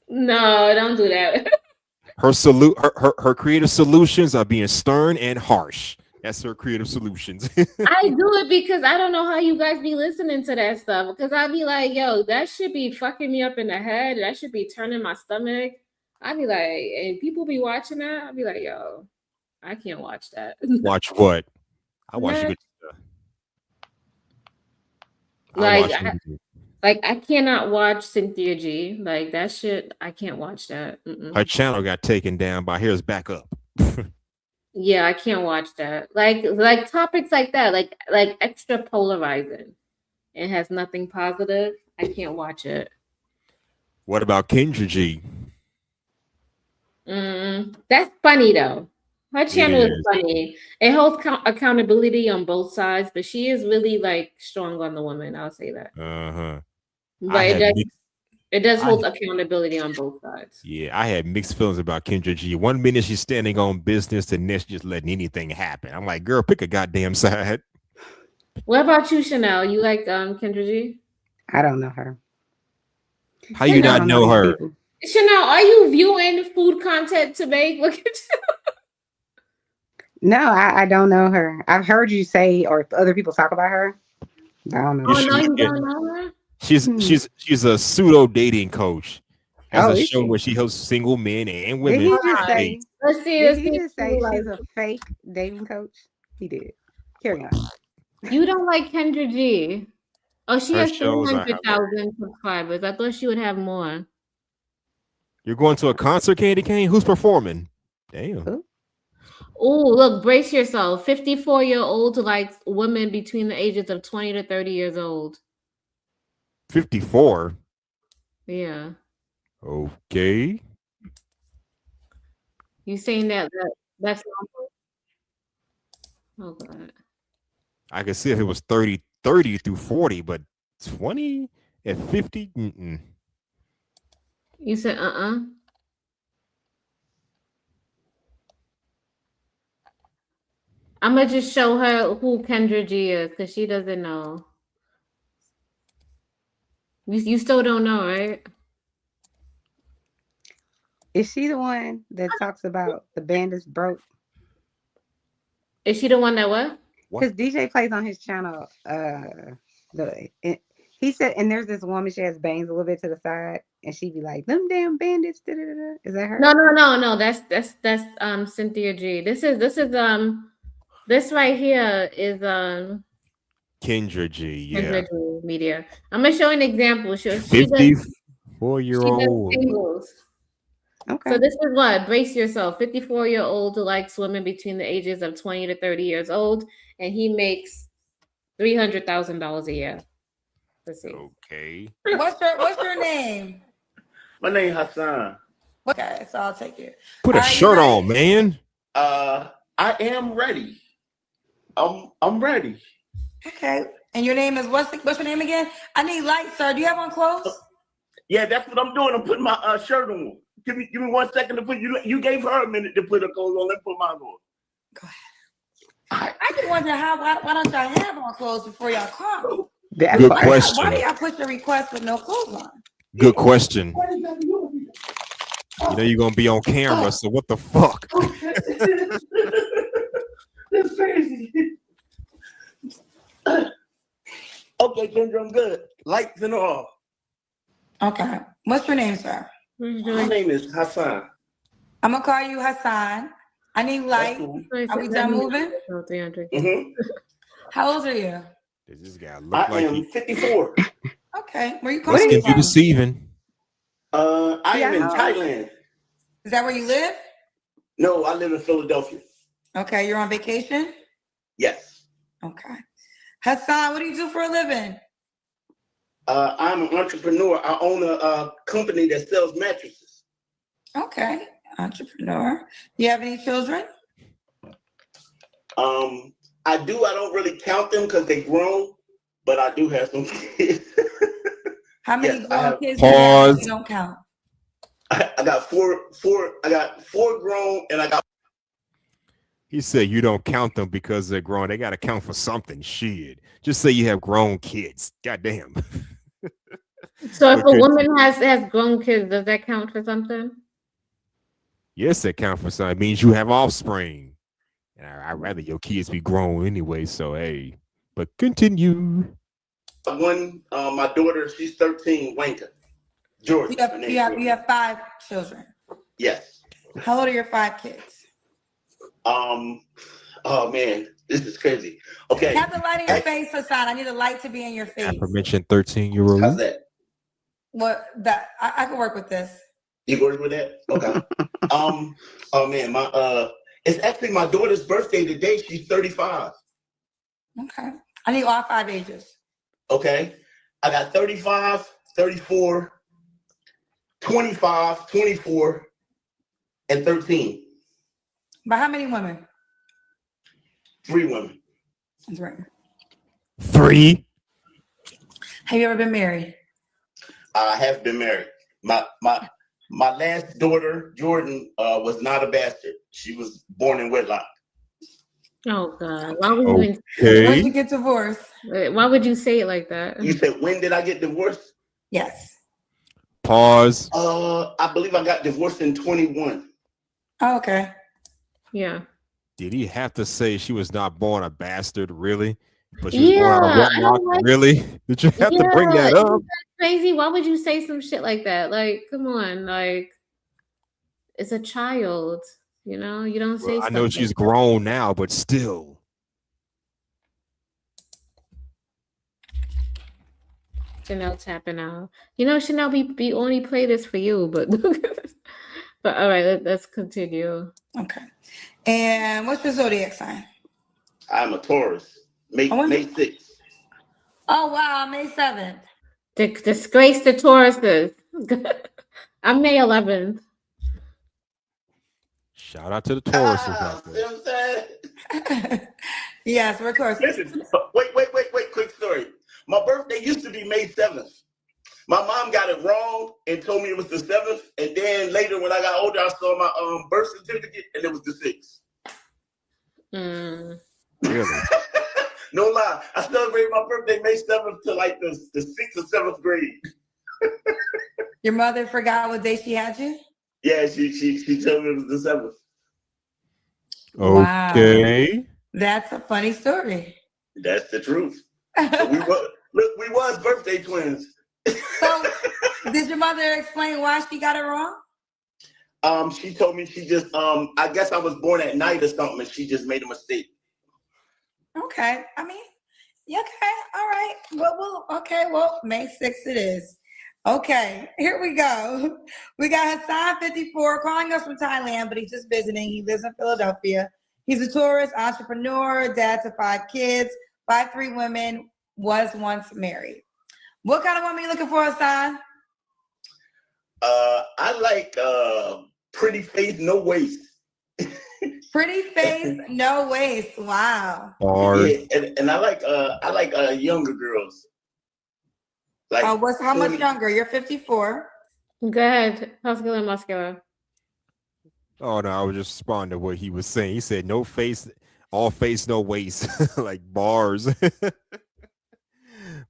Speaker 2: No, don't do that.
Speaker 5: Her creative solutions are being stern and harsh. That's her creative solutions.
Speaker 2: I do it because I don't know how you guys be listening to that stuff. Because I'd be like, yo, that should be fucking me up in the head. That should be turning my stomach. I'd be like, and people be watching that. I'd be like, yo, I can't watch that.
Speaker 5: Watch what? I watch
Speaker 2: Nah.
Speaker 5: good stuff.
Speaker 2: I cannot watch Cynthia G. Like that shit, I can't watch that. Mm-mm.
Speaker 5: Her channel got taken down by Here's Back Up.
Speaker 2: Yeah, I can't watch that. Like topics like that, like extra polarizing. It has nothing positive. I can't watch it.
Speaker 5: What about Kendra G?
Speaker 2: That's funny though. Her channel is
Speaker 5: is.
Speaker 2: funny. It holds accountability on both sides, but she is really like strong on the woman. I'll say that.
Speaker 5: Uh-huh.
Speaker 2: But it does, It does hold accountability on both sides.
Speaker 5: Yeah, I had mixed feelings about Kendra G. One minute she's standing on business, the next just letting anything happen. I'm like, girl, pick a goddamn side.
Speaker 2: What about you, Chanel? You like Kendra G?
Speaker 8: I don't know her.
Speaker 5: How you not know her?
Speaker 2: Chanel, are you viewing food content to make? Look at you.
Speaker 8: No, I don't know her. I've heard you say or other people talk about her. I don't know.
Speaker 2: Oh no, you don't know her?
Speaker 5: She's a pseudo dating coach. Has
Speaker 8: Oh,
Speaker 5: a
Speaker 8: is
Speaker 5: show
Speaker 8: she?
Speaker 5: where she hosts single men and
Speaker 8: Did
Speaker 5: women.
Speaker 8: he just say?
Speaker 5: dates.
Speaker 2: Let's see.
Speaker 8: Did
Speaker 2: Let's
Speaker 8: he
Speaker 2: see.
Speaker 8: just say she's a fake dating coach? He did. Carry on.
Speaker 2: You don't like Kendra G. Oh, she
Speaker 5: Her
Speaker 2: has
Speaker 5: shows are
Speaker 2: 300,000 subscribers. I thought she would have more.
Speaker 5: You're going to a concert, Candy Cane? Who's performing? Damn.
Speaker 2: Oh, look, brace yourself. 54-year-old likes women between the ages of 20 to 30 years old.
Speaker 5: 54.
Speaker 2: Yeah.
Speaker 5: Okay.
Speaker 2: You saying that's normal? Oh god.
Speaker 5: I could see if it was 30 through 40, but 20 at 50? Mm-mm.
Speaker 2: You said I'm gonna just show her who Kendra G is because she doesn't know. You still don't know, right?
Speaker 8: Is she the one that talks about the band is broke?
Speaker 2: Is she the one that what?
Speaker 8: Because DJ plays on his channel. He said, and there's this woman. She has bangs a little bit to the side, and she be like, "Them damn bandits." Da, da, da, da. Is that her?
Speaker 2: No. That's Cynthia G. This right here is
Speaker 5: Kendra G. Yeah.
Speaker 2: Kendra G Media. I'm gonna show an example. She does
Speaker 5: 54-year-old.
Speaker 2: singles.
Speaker 8: Okay.
Speaker 2: So this is what, brace yourself. 54-year-old who likes women between the ages of 20 to 30 years old, and he makes $300,000 a year. Let's see.
Speaker 5: Okay.
Speaker 4: What's your name?
Speaker 22: My name Hassan.
Speaker 4: Okay, so I'll take it.
Speaker 5: Put a shirt on, man.
Speaker 22: I am ready. I'm ready.
Speaker 4: Okay. And your name is what's your name again? I need lights, sir. Do you have on clothes?
Speaker 22: Yeah, that's what I'm doing. I'm putting my shirt on. Give me 1 second to put you gave her a minute to put her clothes on. Let's put mine on.
Speaker 4: Go ahead. I just wonder why don't y'all have on clothes before y'all come?
Speaker 5: Good question.
Speaker 4: Why do y'all push the request with no clothes on?
Speaker 5: Good question. You know you're gonna be on camera, so what the fuck?
Speaker 22: That's crazy. Okay, Kendra, I'm good. Lights and all.
Speaker 4: Okay. What's your name, sir?
Speaker 22: My name is Hassan.
Speaker 4: I'm gonna call you Hassan. I need light.
Speaker 22: Cool.
Speaker 4: Are we done moving?
Speaker 22: Mm-hmm.
Speaker 4: How old are you?
Speaker 5: Does this guy look
Speaker 22: I
Speaker 5: like
Speaker 22: am 54.
Speaker 4: Okay. Where you
Speaker 5: This
Speaker 4: calling
Speaker 5: can be
Speaker 4: from?
Speaker 5: deceiving.
Speaker 22: I am in Thailand.
Speaker 4: Is that where you live?
Speaker 22: No, I live in Philadelphia.
Speaker 4: Okay. You're on vacation?
Speaker 22: Yes.
Speaker 4: Okay. Hassan, what do you do for a living?
Speaker 22: I'm an entrepreneur. I own a company that sells mattresses.
Speaker 4: Okay. Entrepreneur. You have any children?
Speaker 22: I do. I don't really count them because they grown, but I do have some kids.
Speaker 4: How many
Speaker 22: Yes,
Speaker 4: grown kids do you have that you don't count?
Speaker 22: I got four. I got 4 grown, and I got.
Speaker 5: He said you don't count them because they're grown. They got to count for something. Shit. Just say you have grown kids. Goddamn.
Speaker 2: So if a
Speaker 5: Okay.
Speaker 2: woman has grown kids, does that count for something?
Speaker 5: Yes, they count for something. It means you have offspring. And I'd rather your kids be grown anyway. So hey, but continue.
Speaker 22: One, my daughter, she's 13, Wanka. Georgia. her name's
Speaker 4: You have 5 children.
Speaker 22: Yes.
Speaker 4: How old are your 5 kids?
Speaker 22: Oh man, this is crazy. Okay.
Speaker 4: Have the light in your face, Hassan. I need a light to be in your face.
Speaker 5: Aforementioned 13-year-old.
Speaker 22: How's that?
Speaker 4: What that I can work with this.
Speaker 22: You work with that? Okay. Oh man, it's actually my daughter's birthday today. She's 35.
Speaker 4: Okay. I need all 5 ages.
Speaker 22: Okay. I got 35, 34, 25, 24, and 13.
Speaker 4: But how many women?
Speaker 22: 3 women.
Speaker 4: That's right.
Speaker 5: 3.
Speaker 4: Have you ever been married?
Speaker 22: I have been married. My last daughter, Jordan, was not a bastard. She was born in wedlock.
Speaker 2: Oh God, why would you?
Speaker 4: When'd you get divorced?
Speaker 2: Why would you say it like that?
Speaker 22: You said, when did I get divorced?
Speaker 4: Yes.
Speaker 5: Pause.
Speaker 22: I believe I got divorced in 21.
Speaker 4: Oh, okay.
Speaker 2: Yeah.
Speaker 5: Did he have to say she was not born a bastard? Really? But she was born out of
Speaker 2: Yeah, I
Speaker 5: wedlock?
Speaker 2: don't like.
Speaker 5: Really? Did you have to bring that
Speaker 2: isn't
Speaker 5: up?
Speaker 2: that crazy? Why would you say some shit like that? Like, come on, like, it's a child. You know, you don't say
Speaker 5: Well, I
Speaker 2: stuff
Speaker 5: know
Speaker 2: like
Speaker 5: she's
Speaker 2: that.
Speaker 5: grown now, but still.
Speaker 2: Chanel tapping out. You know, Chanel, we only play this for you, but but all right, let's continue.
Speaker 4: Okay. And what's your zodiac sign?
Speaker 22: I'm a Taurus. May 6th.
Speaker 4: Oh wow, May 7th.
Speaker 2: Disgrace the Tauruses. I'm May 11th.
Speaker 5: Shout out to the Tauruses out there.
Speaker 22: See what I'm saying?
Speaker 4: Yes, we're Taurus.
Speaker 22: Listen, wait, quick story. My birthday used to be May 7th. My mom got it wrong and told me it was the 7th. And then later when I got older, I saw my birth certificate and it was the 6th.
Speaker 5: Really?
Speaker 22: No lie. I celebrated my birthday May 7th to like the 6th or 7th grade.
Speaker 4: Your mother forgot what day she had you?
Speaker 22: Yeah, she told me it was the 7th.
Speaker 4: Wow.
Speaker 5: Okay.
Speaker 4: That's a funny story.
Speaker 22: That's the truth. But we was birthday twins.
Speaker 4: So, did your mother explain why she got it wrong?
Speaker 22: She told me she just I guess I was born at night or something, and she just made a mistake.
Speaker 4: Okay. I mean, yeah, okay, all right. Well, May 6th it is. Okay, here we go. We got Hassan 54 calling us from Thailand, but he's just visiting. He lives in Philadelphia. He's a tourist, entrepreneur, dad to 5 kids, 5'3" women, was once married. What kind of woman are you looking for, Hassan?
Speaker 22: I like pretty face, no waist.
Speaker 4: Pretty face, no waist. Wow.
Speaker 22: Yeah, and I like younger girls. Like
Speaker 4: How much younger? You're 54.
Speaker 2: Go ahead, muscular, muscular.
Speaker 5: Oh no, I was just responding to what he was saying. He said no face, all face, no waist, like bars.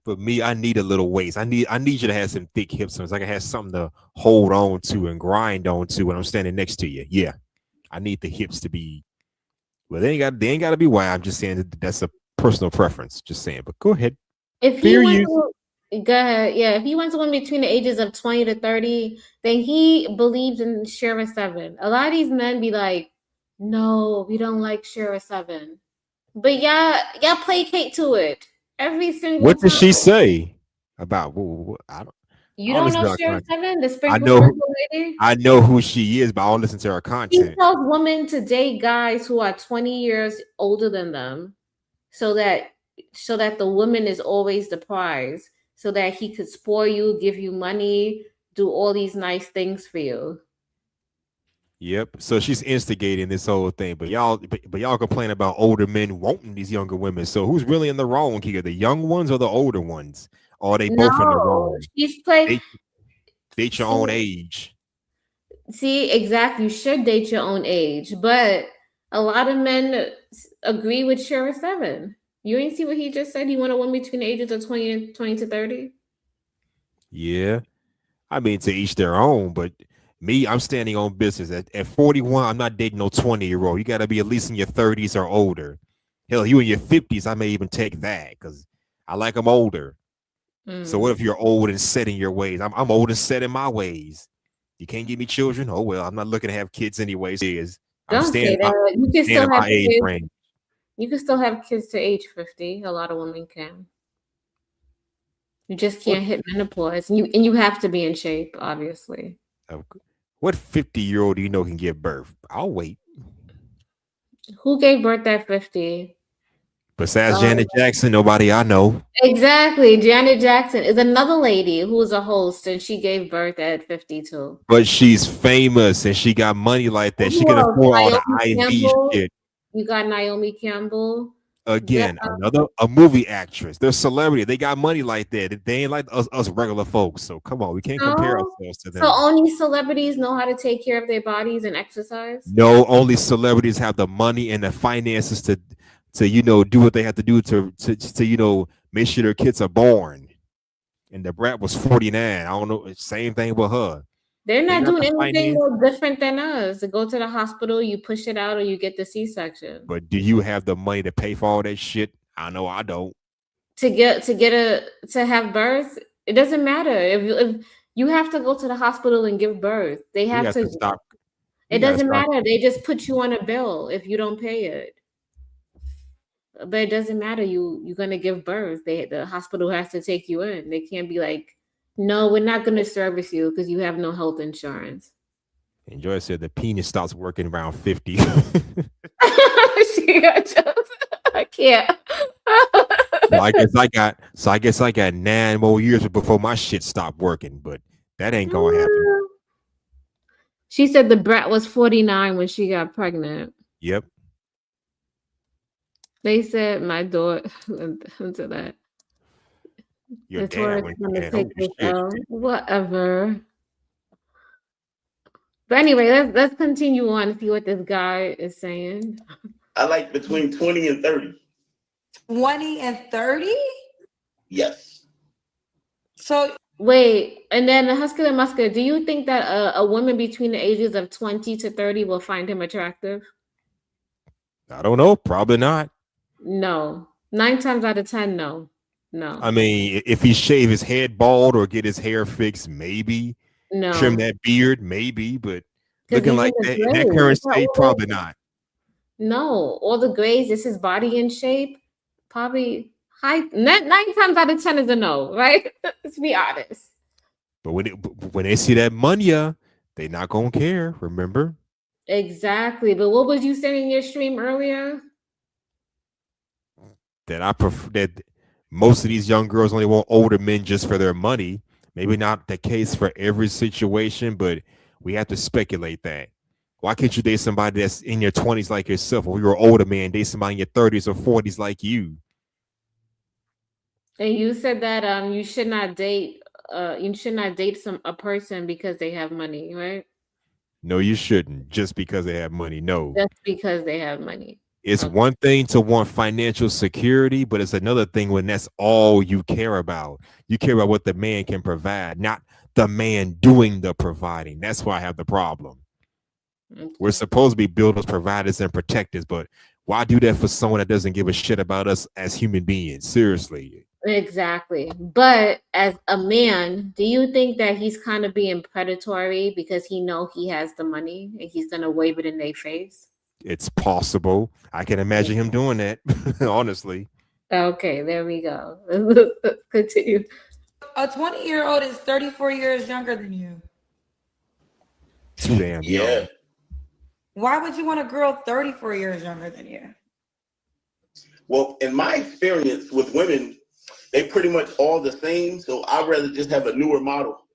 Speaker 5: But me, I need a little waist. I need you to have some thick hips so I can have something to hold on to and grind on to when I'm standing next to you. Yeah. I need the hips to be, well, they ain't got to be wide. I'm just saying that's a personal preference. Just saying, but go ahead.
Speaker 2: If he wants to, go ahead. Yeah, if he wants one between the ages of 20 to 30, then he believes in Shara 7. A lot of these men be like, no, we don't like Shara 7. But y'all placate to it every single
Speaker 5: What did
Speaker 2: time.
Speaker 5: she say about? I don't.
Speaker 2: You don't know
Speaker 5: honestly,
Speaker 2: Shara 7, the
Speaker 5: I
Speaker 2: sprinkle
Speaker 5: know.
Speaker 2: sprinkle lady?
Speaker 5: I know who she is, but I don't listen to her
Speaker 2: He
Speaker 5: content.
Speaker 2: tells women to date guys who are 20 years older than them, so that the woman is always the prize, so that he could spoil you, give you money, do all these nice things for you.
Speaker 5: Yep. So she's instigating this whole thing, but y'all complain about older men wanting these younger women. So who's really in the wrong here? The young ones or the older ones? Or are they both in the wrong?
Speaker 2: She's playing.
Speaker 5: Date your own age.
Speaker 2: See, exactly. You should date your own age, but a lot of men agree with Shara 7. You ain't see what he just said? He want a woman between the ages of 20 to 30.
Speaker 5: Yeah. I mean, to each their own, but me, I'm standing on business. At 41, I'm not dating no 20-year-old. You got to be at least in your 30s or older. Hell, you in your 50s, I may even take that because I like them older. So what if you're old and set in your ways? I'm old and set in my ways. You can't give me children? Oh, well, I'm not looking to have kids anyways. I'm
Speaker 2: Don't say
Speaker 5: staying
Speaker 2: that. You can still
Speaker 5: in
Speaker 2: have
Speaker 5: my age
Speaker 2: kids.
Speaker 5: range.
Speaker 2: You can still have kids to age 50. A lot of women can. You just can't hit menopause. And you have to be in shape, obviously.
Speaker 5: What 50-year-old do you know can give birth? I'll wait.
Speaker 2: Who gave birth at 50?
Speaker 5: Besides Janet Jackson, nobody I know.
Speaker 2: Exactly. Janet Jackson is another lady who's a host, and she gave birth at 52.
Speaker 5: But she's famous and she got money like that. She can
Speaker 2: Well,
Speaker 5: afford all the
Speaker 2: Naomi
Speaker 5: IV
Speaker 2: Campbell.
Speaker 5: shit.
Speaker 2: You got Naomi Campbell.
Speaker 5: Again, a movie actress. They're celebrity. They got money like that. They ain't like us regular folks. So come on, we can't compare
Speaker 2: No.
Speaker 5: ourselves to them.
Speaker 2: So only celebrities know how to take care of their bodies and exercise?
Speaker 5: No, only celebrities have the money and the finances to do what they have to do to make sure their kids are born. And the brat was 49. I don't know. Same thing with her.
Speaker 2: They're
Speaker 5: They
Speaker 2: not
Speaker 5: got
Speaker 2: doing
Speaker 5: the
Speaker 2: anything
Speaker 5: finance.
Speaker 2: more different than us. To go to the hospital, you push it out, or you get the C-section.
Speaker 5: But do you have the money to pay for all that shit? I know I don't.
Speaker 2: To have birth, it doesn't matter if you have to go to the hospital and give birth. They
Speaker 5: We
Speaker 2: have
Speaker 5: have
Speaker 2: to.
Speaker 5: to stop.
Speaker 2: It
Speaker 5: We gotta
Speaker 2: doesn't
Speaker 5: stop.
Speaker 2: matter. They just put you on a bill if you don't pay it. But it doesn't matter. You're gonna give birth. The hospital has to take you in. They can't be like, no, we're not gonna service you because you have no health insurance.
Speaker 5: And Joy said the penis stops working around 50.
Speaker 2: I can't.
Speaker 5: So I guess I got 9 more years before my shit stopped working, but that ain't gonna happen.
Speaker 2: She said the brat was 49 when she got pregnant.
Speaker 5: Yep.
Speaker 2: They said my daughter into that.
Speaker 5: Your
Speaker 2: The
Speaker 5: dad
Speaker 2: tourist
Speaker 5: went
Speaker 2: gonna
Speaker 5: dead.
Speaker 2: take
Speaker 5: Holy
Speaker 2: this
Speaker 5: shit.
Speaker 2: out. Whatever. But anyway, let's continue on and see what this guy is saying.
Speaker 22: I like between 20 and 30.
Speaker 4: 20 and 30?
Speaker 22: Yes.
Speaker 4: So
Speaker 2: wait, and then Husky Musket, do you think that a woman between the ages of 20 to 30 will find him attractive?
Speaker 5: I don't know. Probably not.
Speaker 2: No. 9 times out of 10, no. No.
Speaker 5: I mean, if he shave his head bald or get his hair fixed, maybe.
Speaker 2: No.
Speaker 5: Trim that beard, maybe. But
Speaker 2: 'Cause
Speaker 5: looking
Speaker 2: he's
Speaker 5: like
Speaker 2: in the
Speaker 5: that in that
Speaker 2: gray.
Speaker 5: current
Speaker 2: Look how
Speaker 5: state,
Speaker 2: old-
Speaker 5: probably not.
Speaker 2: No, all the grays, is his body in shape? Probably high. 9 times out of 10 is a no, right? Let's be honest.
Speaker 5: But when they see that money, they not gonna care. Remember?
Speaker 2: Exactly. But what was you saying in your stream earlier?
Speaker 5: That I prefer that most of these young girls only want older men just for their money. Maybe not the case for every situation, but we have to speculate that. Why can't you date somebody that's in your 20s like yourself? Or you're an older man, date somebody in your 30s or 40s like you.
Speaker 2: And you said that you should not date a person because they have money, right?
Speaker 5: No, you shouldn't just because they have money. No.
Speaker 2: Just because they have money.
Speaker 5: It's one thing to want financial security, but it's another thing when that's all you care about. You care about what the man can provide, not the man doing the providing. That's why I have the problem. We're supposed to be builders, providers, and protectors, but why do that for someone that doesn't give a shit about us as human beings? Seriously.
Speaker 2: Exactly. But as a man, do you think that he's kind of being predatory because he know he has the money and he's gonna wave it in their face?
Speaker 5: It's possible. I can imagine him doing that, honestly.
Speaker 2: Okay, there we go. Continue.
Speaker 4: a 20-year-old is 34 years younger than you.
Speaker 5: Too damn young.
Speaker 4: Why would you want a girl 34 years younger than you?
Speaker 22: Well, in my experience with women, they pretty much all the same. So I'd rather just have a newer model.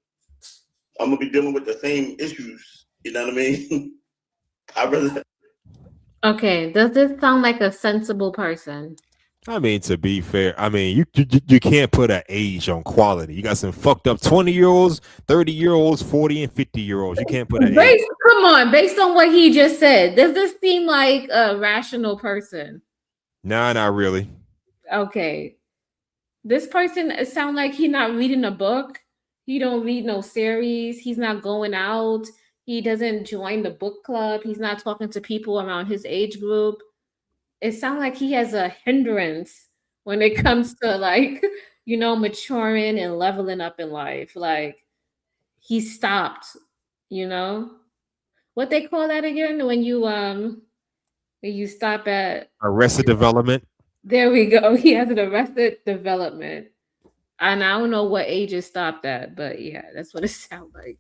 Speaker 22: I'm gonna be dealing with the same issues. You know what I mean? I'd rather.
Speaker 2: Okay, does this sound like a sensible person?
Speaker 5: I mean, to be fair, I mean, you can't put an age on quality. You got some fucked up 20-year-olds, 30-year-olds, 40 and 50-year-olds. You can't put an age.
Speaker 2: Come on, based on what he just said, does this seem like a rational person?
Speaker 5: Nah, not really.
Speaker 2: Okay. This person sound like he not reading a book. He don't read no series. He's not going out. He doesn't join the book club. He's not talking to people around his age group. It sounds like he has a hindrance when it comes to maturing and leveling up in life. Like he stopped, what they call that again when you stop at
Speaker 5: Arrested development.
Speaker 2: There we go. He has an arrested development. And I don't know what age it stopped at, but yeah, that's what it sounds like.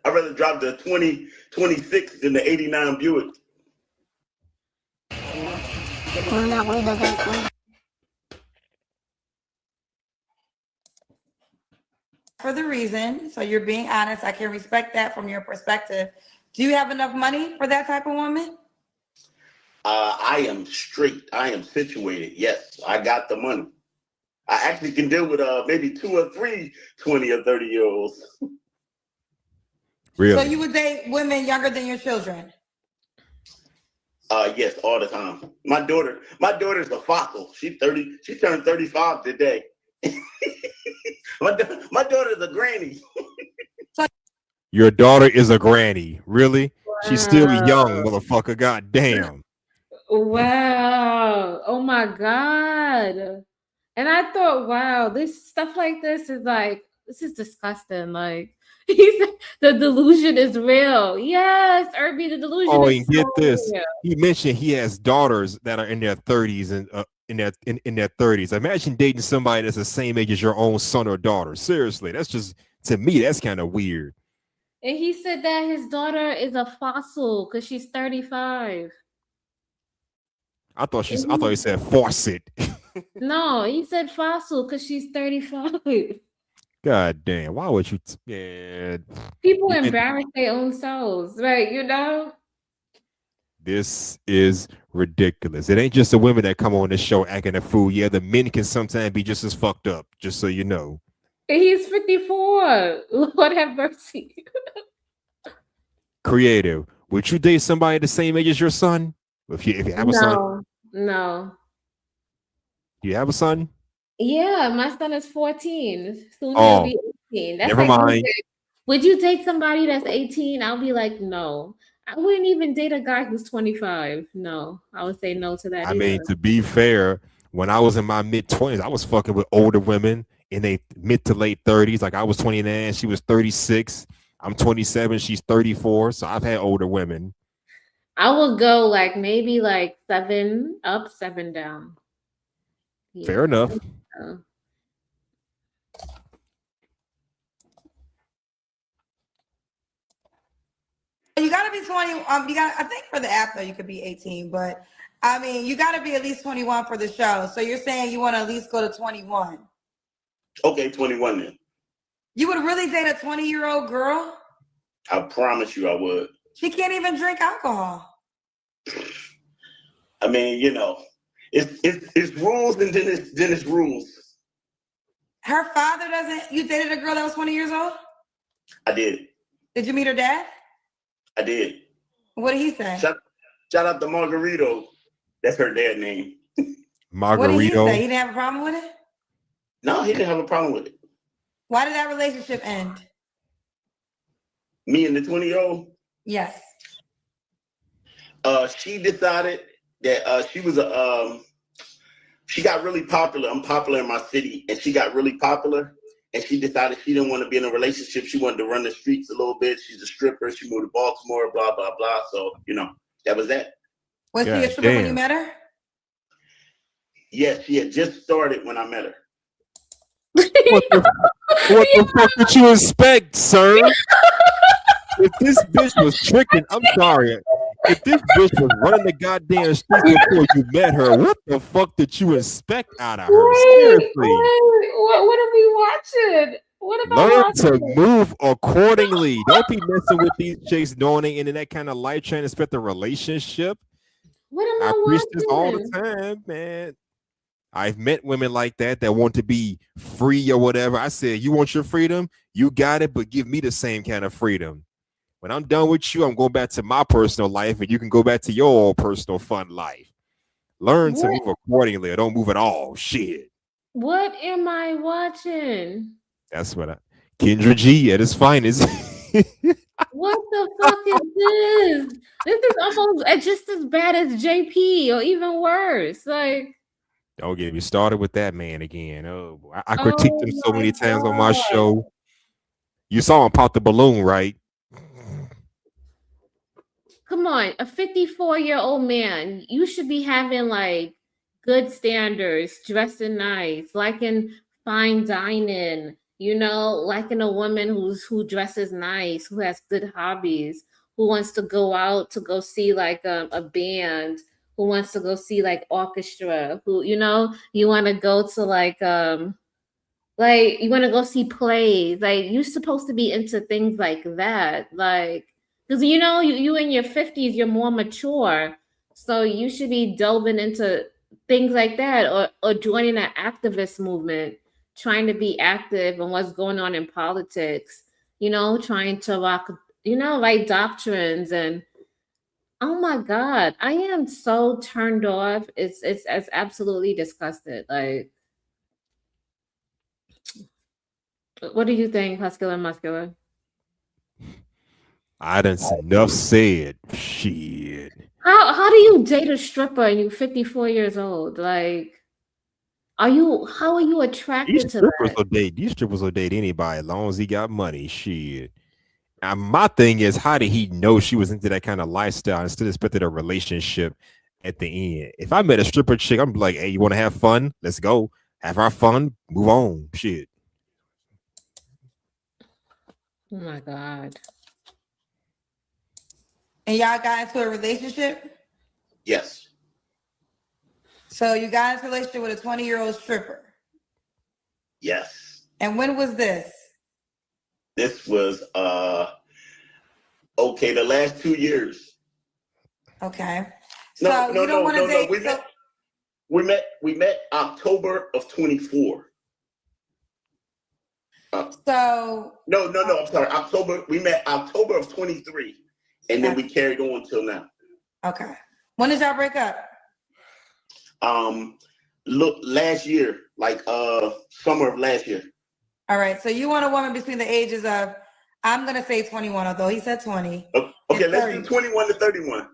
Speaker 22: I'd rather drop the 2026 than the 89 Buick.
Speaker 4: For the reason, so you're being honest, I can respect that from your perspective. Do you have enough money for that type of woman?
Speaker 22: I am straight. I am situated. Yes, I got the money. I actually can deal with maybe 2 or 3 20 or 30-year-olds.
Speaker 5: Really?
Speaker 4: So you would date women younger than your children?
Speaker 22: Yes, all the time. My daughter's a fossil. She's 30. She turned 35 today. my daughter's a granny.
Speaker 5: Your daughter is a granny. Really? She's still young,
Speaker 2: Wow.
Speaker 5: motherfucker. God damn.
Speaker 2: Wow. Oh my God. And I thought, wow, this stuff like this is disgusting. Like, the delusion is real. Yes, Irby, the delusion
Speaker 5: Oh,
Speaker 2: is
Speaker 5: and get
Speaker 2: so
Speaker 5: this.
Speaker 2: real.
Speaker 5: He mentioned he has daughters that are in their 30s and in their 30s. Imagine dating somebody that's the same age as your own son or daughter. Seriously, that's just, to me, that's kind of weird.
Speaker 2: And he said that his daughter is a fossil because she's 35.
Speaker 5: I thought he said faucet.
Speaker 2: No, he said fossil because she's 35.
Speaker 5: God damn. Why would you? Yeah.
Speaker 2: People
Speaker 5: And
Speaker 2: embarrass their own selves, right? You know?
Speaker 5: this is ridiculous. It ain't just the women that come on this show acting a fool. Yeah, the men can sometimes be just as fucked up, just so you know.
Speaker 2: And he's 54. Lord have mercy.
Speaker 5: Creative. Would you date somebody the same age as your son? If you have a son?
Speaker 2: No.
Speaker 5: Do you have a son?
Speaker 2: Yeah, my son is 14. Soon
Speaker 5: Oh,
Speaker 2: he'll be 18. That's
Speaker 5: never
Speaker 2: like
Speaker 5: mind.
Speaker 2: would you date somebody that's 18? I'll be like, no. I wouldn't even date a guy who's 25. No, I would say no to that
Speaker 5: I
Speaker 2: either.
Speaker 5: mean, to be fair, when I was in my mid-20s, I was fucking with older women in their mid to late 30s. Like I was 29, she was 36. I'm 27, she's 34. So I've had older women.
Speaker 2: I would go like maybe like 7 up, 7 down.
Speaker 5: Fair enough.
Speaker 2: Uh,
Speaker 4: You got to be 20. I think for the app though, you could be 18, but I mean, you got to be at least 21 for the show. So you're saying you want to at least go to 21.
Speaker 22: Okay, 21 then.
Speaker 4: You would really date a 20-year-old girl?
Speaker 22: I promise you I would.
Speaker 4: She can't even drink alcohol.
Speaker 22: I mean, you know, it's rules and then it's rules.
Speaker 4: Her father doesn't. You dated a girl that was 20 years old?
Speaker 22: I did.
Speaker 4: Did you meet her dad?
Speaker 22: I did.
Speaker 4: What did he say?
Speaker 22: Shout out to Margarito. That's her dad name.
Speaker 4: What did he
Speaker 5: Margarito.
Speaker 4: say? He didn't have a problem with it?
Speaker 22: No, he didn't have a problem with it.
Speaker 4: Why did that relationship end?
Speaker 22: Me and the 20-year-old,
Speaker 4: Yes.
Speaker 22: she decided that she got really popular. I'm popular in my city, and she got really popular. And she decided she didn't want to be in a relationship. She wanted to run the streets a little bit. She's a stripper. She moved to Baltimore, blah, blah, blah. So, you know, that was that.
Speaker 4: Was she a stripper when you met her?
Speaker 22: Yes, she had just started when I met her.
Speaker 5: What the fuck did you expect, sir? If this bitch was tricking, I'm sorry. If this bitch was running the goddamn street before you met her, what the fuck did you expect out of her? Seriously.
Speaker 2: What are we watching? What am I
Speaker 5: Learn
Speaker 2: watching?
Speaker 5: to move accordingly. Don't be messing with these chicks knowing they into that kind of life trying to expect a relationship.
Speaker 2: What am
Speaker 5: I
Speaker 2: I
Speaker 5: preach this all the
Speaker 2: watching?
Speaker 5: time, man. I've met women like that want to be free or whatever. I said, you want your freedom? You got it, but give me the same kind of freedom. When I'm done with you, I'm going back to my personal life, and you can go back to your own personal fun life. Learn to move accordingly or don't move at all. Shit.
Speaker 2: What am I watching?
Speaker 5: That's what Kendra G at his finest.
Speaker 2: What the fuck is this? This is almost just as bad as JP or even worse. Like,
Speaker 5: Don't get me started with that man again. Oh, I critiqued him so
Speaker 2: my
Speaker 5: many times on my
Speaker 2: God.
Speaker 5: show. You saw him pop the balloon, right?
Speaker 2: Come on, a 54-year-old man, you should be having like good standards, dressing nice, liking fine dining, you know, liking a woman who dresses nice, who has good hobbies, who wants to go out to go see like a band, who wants to go see like orchestra, who, you know, you want to go to like you want to go see plays. Like you're supposed to be into things like that. Like, because you know, you in your 50s, you're more mature. So you should be delving into things like that, or joining an activist movement, trying to be active on what's going on in politics, trying to rock, like doctrines. And oh my God, I am so turned off. It's absolutely disgusted. Like, what do you think, Huscular Muscular?
Speaker 5: I done enough said. Shit.
Speaker 2: How do you date a stripper and you're 54 years old? Like, how are you attracted
Speaker 5: These
Speaker 2: to
Speaker 5: strippers
Speaker 2: that?
Speaker 5: will date. These strippers will date anybody as long as he got money. Shit. Now, my thing is, how did he know she was into that kind of lifestyle and still expected a relationship at the end? If I met a stripper chick, I'm like, hey, you want to have fun? Let's go. Have our fun. Move on. Shit.
Speaker 2: Oh my God.
Speaker 4: And y'all got into a relationship?
Speaker 22: Yes.
Speaker 4: So you got into a relationship with a 20-year-old stripper.
Speaker 22: Yes.
Speaker 4: And when was this?
Speaker 22: This was the last 2 years.
Speaker 4: Okay.
Speaker 22: No,
Speaker 4: So
Speaker 22: no,
Speaker 4: you don't
Speaker 22: no,
Speaker 4: want
Speaker 22: no,
Speaker 4: to
Speaker 22: no.
Speaker 4: date.
Speaker 22: We met October of 24.
Speaker 4: So
Speaker 22: No, I'm sorry. We met October of 23, and then we carried on till now.
Speaker 4: Okay. When did y'all break up?
Speaker 22: Look, last year, like summer of last year.
Speaker 4: All right. So you want a woman between the ages of, I'm gonna say 21, although he said 20.
Speaker 22: Okay, let's do 21 to 31.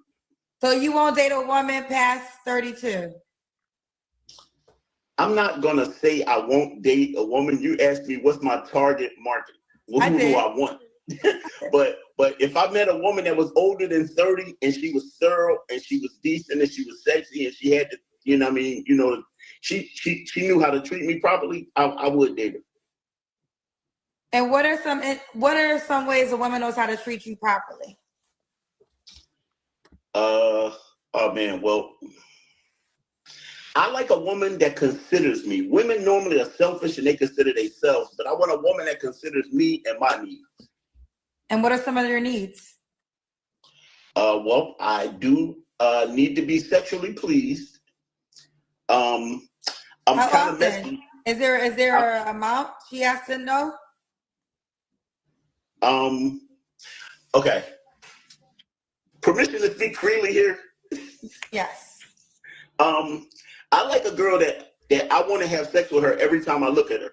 Speaker 4: So you won't date a woman past 32?
Speaker 22: I'm not gonna say I won't date a woman. You asked me what's my target market. Who do I want? but if I met a woman that was older than 30 and she was thorough and she was decent and she was sexy and she had to, she knew how to treat me properly, I would date her.
Speaker 4: And what are some ways a woman knows how to treat you properly?
Speaker 22: Oh man, well, I like a woman that considers me. Women normally are selfish and they consider themselves, but I want a woman that considers me and my needs.
Speaker 4: And what are some of your needs?
Speaker 22: Well, I do need to be sexually pleased. I'm kind of messy.
Speaker 4: Is there an amount she has to know?
Speaker 22: Okay. Permission to speak freely here.
Speaker 4: Yes.
Speaker 22: I like a girl that I want to have sex with her every time I look at her.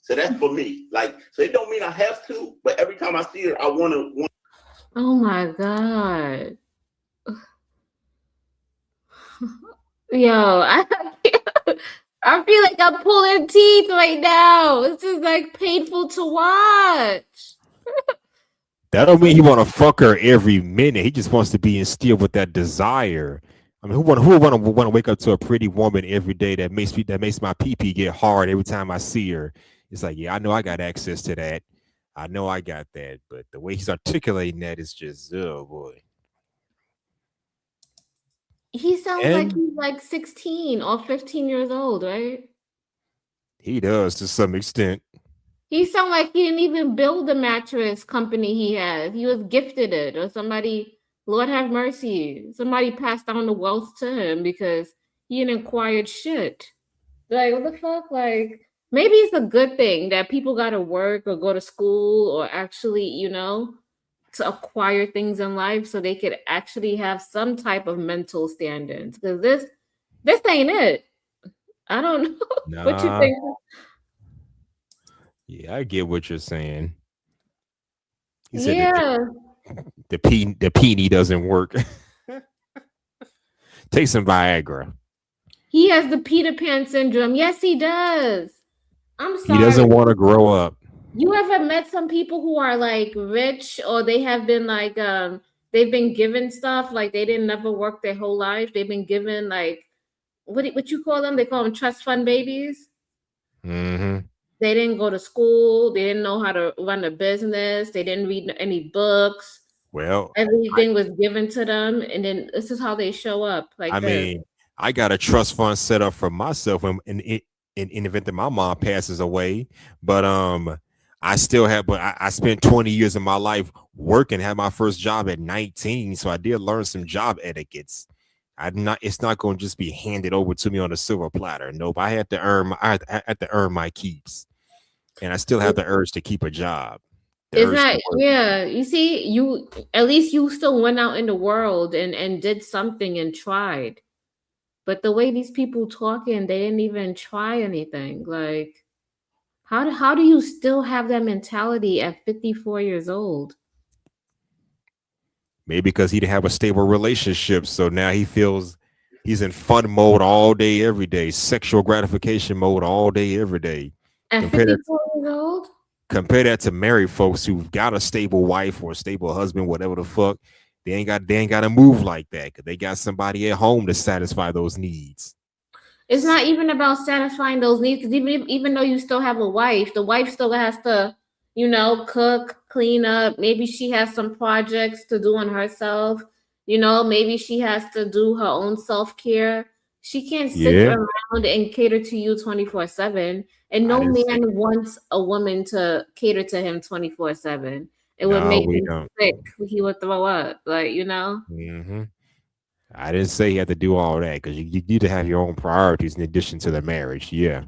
Speaker 22: So that's for me. Like, so it don't mean I have to, but every time I see her, I want to.
Speaker 2: Oh my God. Yo, I feel like I'm pulling teeth right now. This is like painful to watch.
Speaker 5: That don't mean he want to fuck her every minute. He just wants to be instilled with that desire. I mean, who want to wake up to a pretty woman every day that makes my pee get hard every time I see her? It's like, yeah, I know I got access to that. I know I got that, but the way he's articulating that is just, oh boy.
Speaker 2: He sounds like he's like 16 or 15 years old, right?
Speaker 5: He does to some extent.
Speaker 2: He sounds like he didn't even build the mattress company he has. He was gifted it, or somebody, Lord have mercy, somebody passed down the wealth to him because he didn't acquired shit. Like, what the fuck? Like, maybe it's a good thing that people got to work or go to school or actually, to acquire things in life so they could actually have some type of mental standards. Because this ain't it. I don't know. What you think?
Speaker 5: Yeah, I get what you're saying. He said the peenie doesn't work. Take some Viagra.
Speaker 2: He has the Peter Pan syndrome. Yes, he does. I'm sorry.
Speaker 5: He doesn't want to grow up.
Speaker 2: You ever met some people who are like rich, or they have been like they've been given stuff, like they didn't never work their whole life. They've been given like what you call them? They call them trust fund babies.
Speaker 5: Mm-hmm.
Speaker 2: They didn't go to school. They didn't know how to run a business. They didn't read any books.
Speaker 5: Well,
Speaker 2: everything was given to them, and then this is how they show up. Like,
Speaker 5: I mean, I got a trust fund set up for myself in the event that my mom passes away. But I still have, but I spent 20 years of my life working, had my first job at 19. So I did learn some job etiquettes. It's not going to just be handed over to me on a silver platter. Nope. I had to earn my keeps. And I still have the urge to keep a job.
Speaker 2: It's not, yeah. You see, you at least you still went out in the world and did something and tried. But the way these people talking, they didn't even try anything. Like, how do you still have that mentality at 54 years old?
Speaker 5: Maybe because he didn't have a stable relationship. So now he feels he's in fun mode all day, every day, sexual gratification mode all day, every day.
Speaker 2: At 54 years old?
Speaker 5: Compare that to married folks who've got a stable wife or a stable husband, whatever the fuck. They ain't got to move like that because they got somebody at home to satisfy those needs.
Speaker 2: It's not even about satisfying those needs, because even though you still have a wife, the wife still has to, cook, clean up. Maybe she has some projects to do on herself. Maybe she has to do her own self-care. She can't sit around and cater to you 24/7. And no man wants a woman to cater to him 24/7. It would make him sick. He would throw up,
Speaker 5: Mm-hmm. I didn't say you had to do all that because you need to have your own priorities in addition to the marriage. Yeah.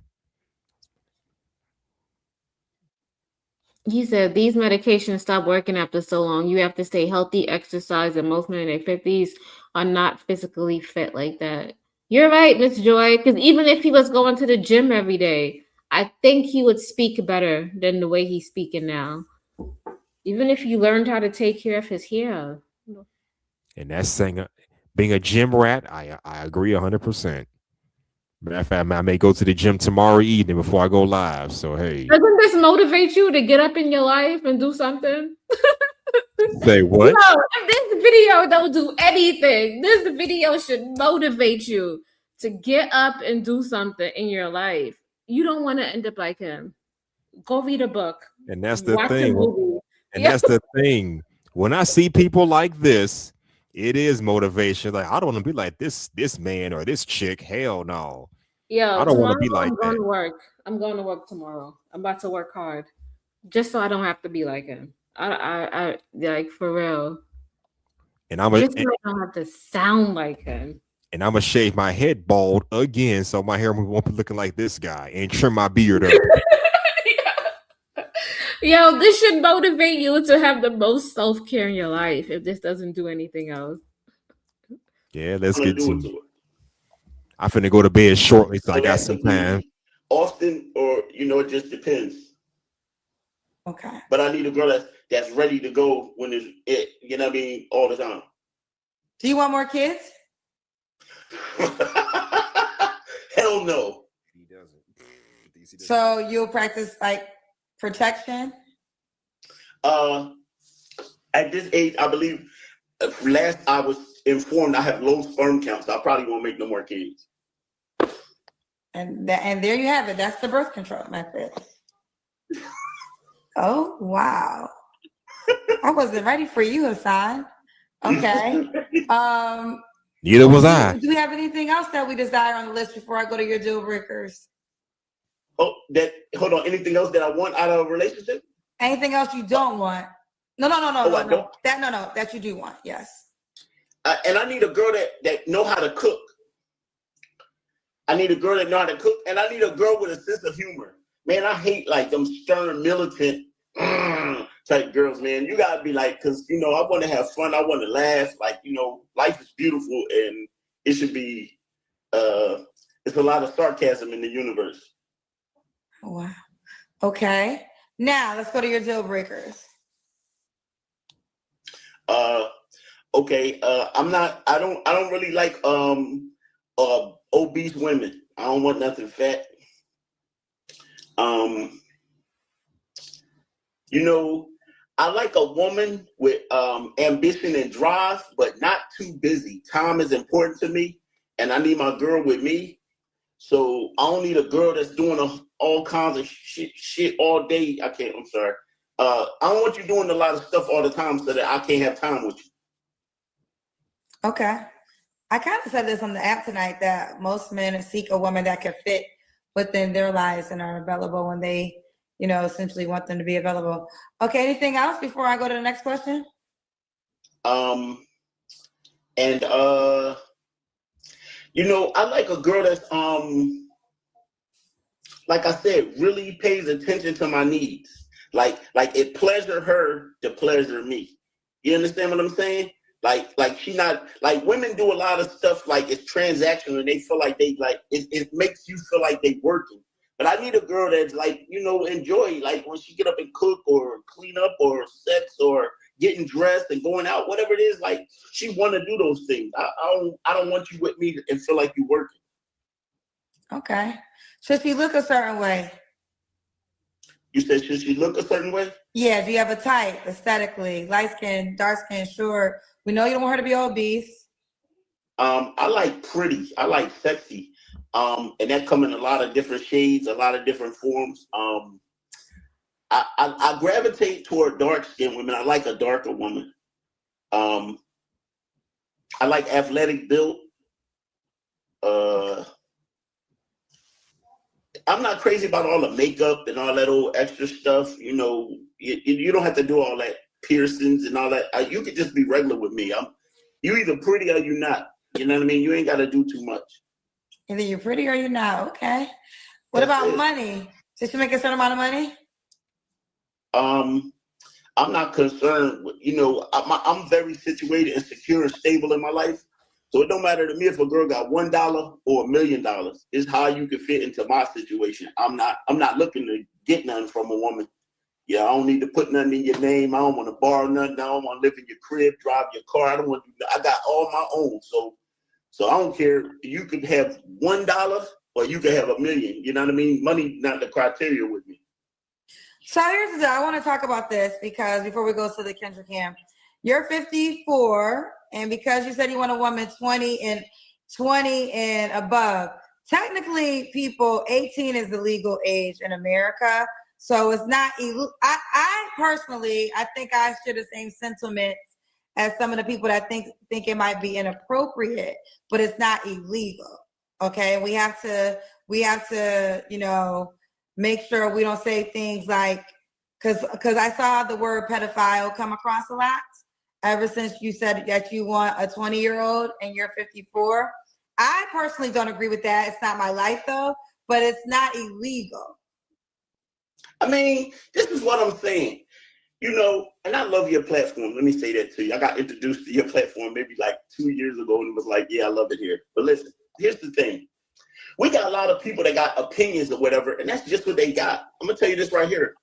Speaker 2: He said these medications stop working after so long. You have to stay healthy, exercise, and most men in their 50s are not physically fit like that. You're right, Miss Joy, because even if he was going to the gym every day, I think he would speak better than the way he's speaking now. Even if he learned how to take care of his hair.
Speaker 5: And that's saying being a gym rat, I agree 100%. Matter of fact, I may go to the gym tomorrow evening before I go live. So hey,
Speaker 2: doesn't this motivate you to get up in your life and do something?
Speaker 5: Say what?
Speaker 2: No, if this video don't do anything, this video should motivate you to get up and do something in your life. You don't want to end up like him. Go read a book.
Speaker 5: And that's the
Speaker 2: Watch a
Speaker 5: thing.
Speaker 2: movie.
Speaker 5: And that's the thing. When I see people like this, it is motivation. Like, I don't want to be like this man or this chick. Hell no.
Speaker 2: Yo,
Speaker 5: I don't want to be like
Speaker 2: I'm going
Speaker 5: that.
Speaker 2: to work. I'm going to work tomorrow. I'm about to work hard, just so I don't have to be like him. I like, for real.
Speaker 5: And
Speaker 2: Just so I don't have to sound like him.
Speaker 5: And I'm gonna shave my head bald again, so my hair won't be looking like this guy, and trim my beard up.
Speaker 2: Yo, this should motivate you to have the most self-care in your life. If this doesn't do anything else.
Speaker 5: Yeah, let's get to it. I'm finna go to bed shortly, so I got some time.
Speaker 22: Often, or it just depends.
Speaker 4: Okay.
Speaker 22: But I need a girl that's ready to go when it's it. You know what I mean? All the time.
Speaker 4: Do you want more kids?
Speaker 22: Hell no.
Speaker 5: He doesn't.
Speaker 4: So you'll practice like protection?
Speaker 22: At this age, I believe last I was informed I have low sperm count, so I probably won't make no more kids.
Speaker 4: And there you have it. That's the birth control method. Oh, wow. I wasn't ready for you, Hassan. Okay.
Speaker 5: Neither was I.
Speaker 4: Do we have anything else that we desire on the list before I go to your deal breakers?
Speaker 22: Oh, hold on. Anything else that I want out of a relationship?
Speaker 4: Anything else you don't want? No. That you do want. Yes.
Speaker 22: And I need a girl that know how to cook. I need a girl that know how to cook, and I need a girl with a sense of humor. Man, I hate like them stern, militant type girls, man. You gotta be like, cause I want to have fun. I want to laugh. Like, life is beautiful, and it should be. It's a lot of sarcasm in the universe.
Speaker 4: Wow. Okay. Now let's go to your deal breakers.
Speaker 22: Okay. I don't really like obese women. I don't want nothing fat. I like a woman with ambition and drive, but not too busy. Time is important to me, and I need my girl with me. So I don't need a girl that's doing all kinds of shit all day. I'm sorry. I don't want you doing a lot of stuff all the time so that I can't have time with you.
Speaker 4: Okay. I kind of said this on the app tonight that most men seek a woman that can fit within their lives and are available when they, you know, essentially want them to be available. Okay, anything else before I go to the next question?
Speaker 22: And you know, I like a girl that's like I said, really pays attention to my needs. Like it pleasure her to pleasure me. You understand what I'm saying? Like she not like women do a lot of stuff like it's transactional and they feel like they like it makes you feel like they working. But I need a girl that's like, you know, enjoy like when she get up and cook or clean up or sex or getting dressed and going out, whatever it is, like she want to do those things. I don't want you with me and feel like you working.
Speaker 4: Okay. Should she look a certain way?
Speaker 22: You said should she look a certain way?
Speaker 4: Yeah, do you have a type aesthetically? Light skin, dark skin, short. We know you don't want her to be obese.
Speaker 22: I like pretty. I like sexy. And that come in a lot of different shades, a lot of different forms. I gravitate toward dark skinned women. I like a darker woman. I like athletic build. I'm not crazy about all the makeup and all that old extra stuff. You know, you don't have to do all that piercings and all that. You could just be regular with me. You either pretty or you not. You know what I mean? You ain't got to do too much.
Speaker 4: Either you're pretty or you're not. Okay. What about money? Did she make a certain amount of money?
Speaker 22: I'm not concerned with, you know, I'm very situated and secure and stable in my life. So it don't matter to me if a girl got $1 or $1 million. It's how you can fit into my situation. I'm not looking to get nothing from a woman. Yeah, I don't need to put nothing in your name. I don't want to borrow nothing. I don't want to live in your crib, drive your car. I don't want to do that. I got all my own. So I don't care. You could have $1 or you could have $1 million. You know what I mean? Money not the criteria with me.
Speaker 4: So here's the deal. I want to talk about this because before we go to the Kendra Cam, you're 54, and because you said you want a woman 20 and above, technically, people 18 is the legal age in America. So it's not. I personally, I think I share the same sentiments as some of the people that think it might be inappropriate, but it's not illegal. Okay, we have to, you know, make sure we don't say things like, because I saw the word pedophile come across a lot ever since you said that you want a 20-year-old and you're 54. I personally don't agree with that. It's not my life though, but it's not illegal.
Speaker 22: I mean, this is what I'm saying. You know, and I love your platform. Let me say that to you. I got introduced to your platform maybe like 2 years ago and it was like, yeah, I love it here. But listen, here's the thing. We got a lot of people that got opinions or whatever, and that's just what they got. I'm going to tell you this right here.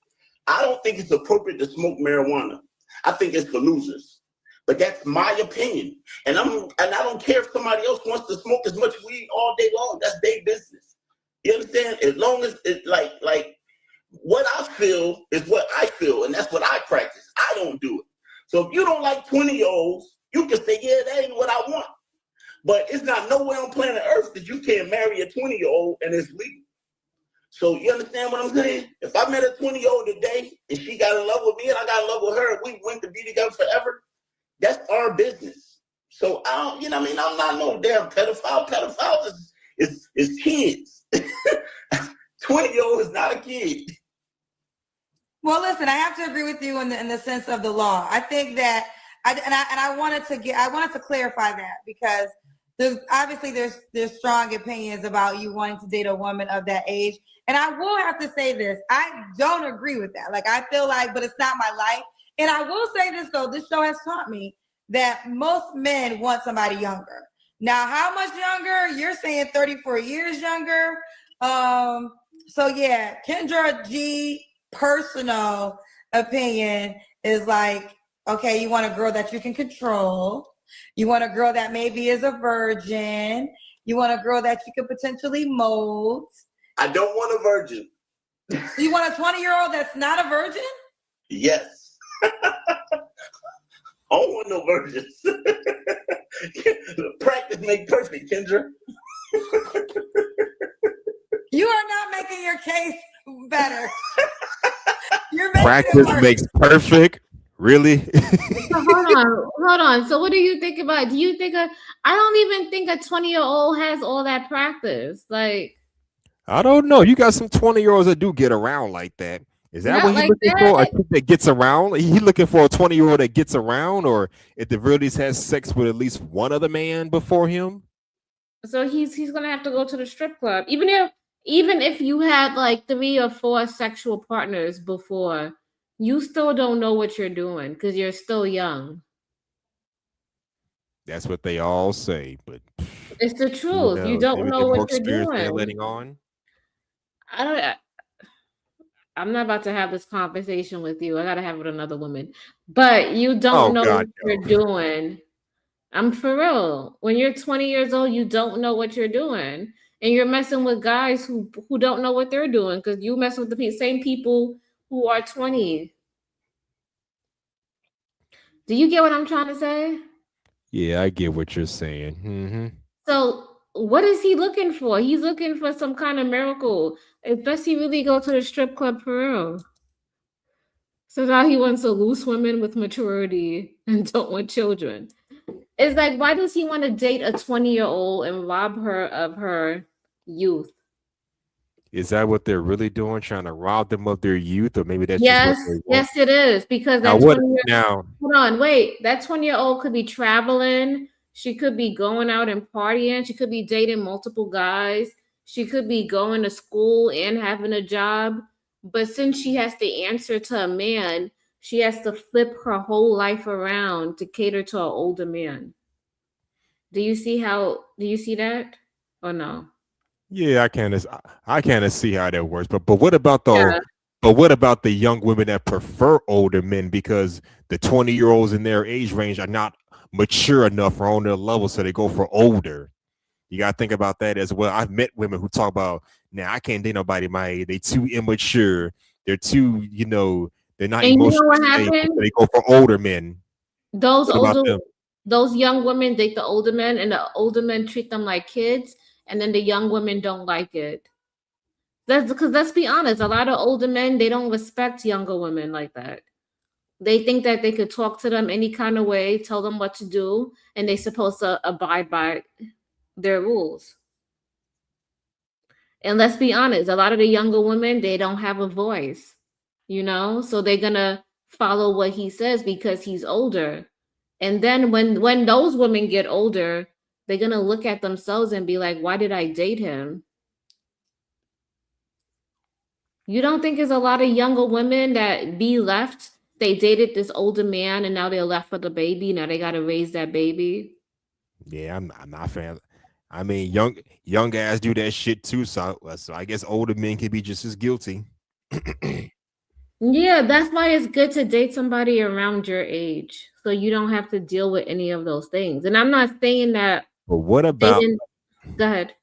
Speaker 22: I don't think it's appropriate to smoke marijuana. I think it's for losers. But that's my opinion. And I don't care if somebody else wants to smoke as much weed all day long. That's their business. You understand? As long as it's like what I feel is what I feel, and that's what I practice. I don't do it. So if you don't like 20-year-olds, you can say, yeah, that ain't what I want. But it's not nowhere on planet Earth that you can't marry a 20-year-old and it's legal. So you understand what I'm saying? If I met a 20-year-old today and she got in love with me and I got in love with her and we went to be together forever, that's our business. So I don't, you know what I mean? I'm not no damn pedophile. Pedophile is kids. 20-year-old is not a kid.
Speaker 4: Well, listen, I have to agree with you in the sense of the law. I think that I wanted to clarify that because there's strong opinions about you wanting to date a woman of that age. And I will have to say this, I don't agree with that. Like, I feel like, but it's not my life. And I will say this though, this show has taught me that most men want somebody younger. Now, how much younger? You're saying 34 years younger. So yeah, Kendra G personal opinion is like, okay, you want a girl that you can control. You want a girl that maybe is a virgin. You want a girl that you could potentially mold.
Speaker 22: I don't want a virgin.
Speaker 4: You want a 20-year-old that's not a virgin?
Speaker 22: Yes. I don't want no virgins. Practice make perfect, Kendra.
Speaker 4: You are not making your case better. You're making
Speaker 5: Practice makes perfect. Really?
Speaker 2: Hold on. So what do you think about? Do you think I don't even think a 20-year-old has all that practice. Like,
Speaker 5: I don't know. You got some 20-year-olds that do get around like that. Is that
Speaker 2: Not
Speaker 5: what he's
Speaker 2: like
Speaker 5: looking for? A
Speaker 2: that.
Speaker 5: chick that gets around? He looking for a 20-year-old that gets around, or at the very least has sex with at least one other man before him?
Speaker 2: So he's gonna have to go to the strip club. Even if you had like 3 or 4 sexual partners before, you still don't know what you're doing because you're still young.
Speaker 5: That's what they all say, but
Speaker 2: It's the
Speaker 5: who
Speaker 2: truth. You
Speaker 5: knows?
Speaker 2: don't
Speaker 5: Maybe
Speaker 2: know
Speaker 5: they're more
Speaker 2: what you're
Speaker 5: experienced than they're
Speaker 2: doing.
Speaker 5: letting on.
Speaker 2: I'm not about to have this conversation with you. I gotta have it with another woman. But you don't
Speaker 5: Oh
Speaker 2: know
Speaker 5: God,
Speaker 2: what you're doing. I'm for real. When you're 20 years old, you don't know what you're doing. And you're messing with guys who don't know what they're doing because you mess with the same people who are 20. Do you get what I'm trying to say?
Speaker 5: Yeah, I get what you're saying. Mm-hmm.
Speaker 2: So what is he looking for? He's looking for some kind of miracle. Does he really go to the strip club for real? So now he wants to loose women with maturity and don't want children. It's like, why does he want to date a 20-year-old and rob her of her youth?
Speaker 5: Is that what they're really doing? Trying to rob them of their youth, or maybe that's just what
Speaker 2: Yes,
Speaker 5: they want?
Speaker 2: yes, it is. Because
Speaker 5: Now
Speaker 2: that
Speaker 5: what?
Speaker 2: 20 year
Speaker 5: Now
Speaker 2: hold on, wait. That 20-year-old could be traveling. She could be going out and partying. She could be dating multiple guys. She could be going to school and having a job. But since she has to answer to a man, she has to flip her whole life around to cater to an older man. Do you see that? Or no?
Speaker 5: yeah, I kind of see how that works. But what about
Speaker 2: Yeah.
Speaker 5: the young women that prefer older men because the 20-year-olds in their age range are not mature enough or on their level, so they go for older. You gotta think about that as well. I've met women who talk about, now I can't date nobody my age. They too immature. They're too, they're not
Speaker 2: And you know
Speaker 5: emotionally
Speaker 2: what
Speaker 5: stable.
Speaker 2: happened?
Speaker 5: So they go for older men.
Speaker 2: Those
Speaker 5: What about
Speaker 2: older,
Speaker 5: them?
Speaker 2: those young women date the older men, and the older men treat them like kids, and then the young women don't like it. That's because, let's be honest, a lot of older men, they don't respect younger women like that. They think that they could talk to them any kind of way, tell them what to do, and they're supposed to abide by their rules. And let's be honest, a lot of the younger women, they don't have a voice, so they're gonna follow what he says because he's older. And then when those women get older, they're gonna look at themselves and be like, why did I date him? You don't think there's a lot of younger women that be left? They dated this older man and now they're left with a baby. Now they gotta raise that baby.
Speaker 5: Yeah, I'm not a fan. I mean, young guys do that shit too. So I guess older men can be just as guilty.
Speaker 2: Yeah, that's why it's good to date somebody around your age, so you don't have to deal with any of those things. And I'm not saying that
Speaker 5: But what
Speaker 2: they
Speaker 5: about?
Speaker 2: didn't. Go ahead.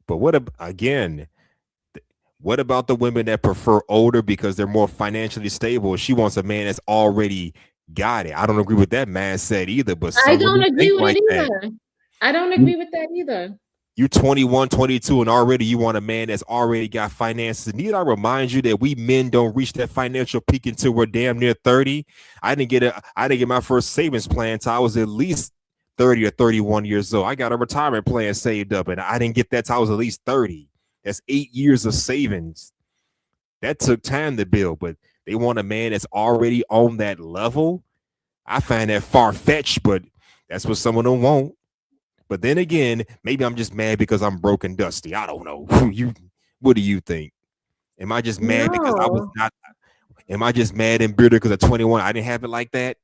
Speaker 5: But again? What about the women that prefer older because they're more financially stable? She wants a man that's already got it. I don't agree with that mindset either. But
Speaker 2: I
Speaker 5: some
Speaker 2: don't
Speaker 5: women
Speaker 2: agree
Speaker 5: think
Speaker 2: with
Speaker 5: like
Speaker 2: it
Speaker 5: that.
Speaker 2: either. I don't agree with that either.
Speaker 5: You 21, 22, and already you want a man that's already got finances. Need I remind you that we men don't reach that financial peak until we're damn near 30? I didn't get my first savings plan until I was at least 30 or 31 years old. I got a retirement plan saved up, and I didn't get that till I was at least 30. That's 8 years of savings. That took time to build, but they want a man that's already on that level. I find that far-fetched, but that's what some of them want. But then again, maybe I'm just mad because I'm broke and dusty. I don't know. What do you think? Am I just mad because I was
Speaker 2: No.
Speaker 5: not? Am I just mad and bitter because at 21 I didn't have it like that?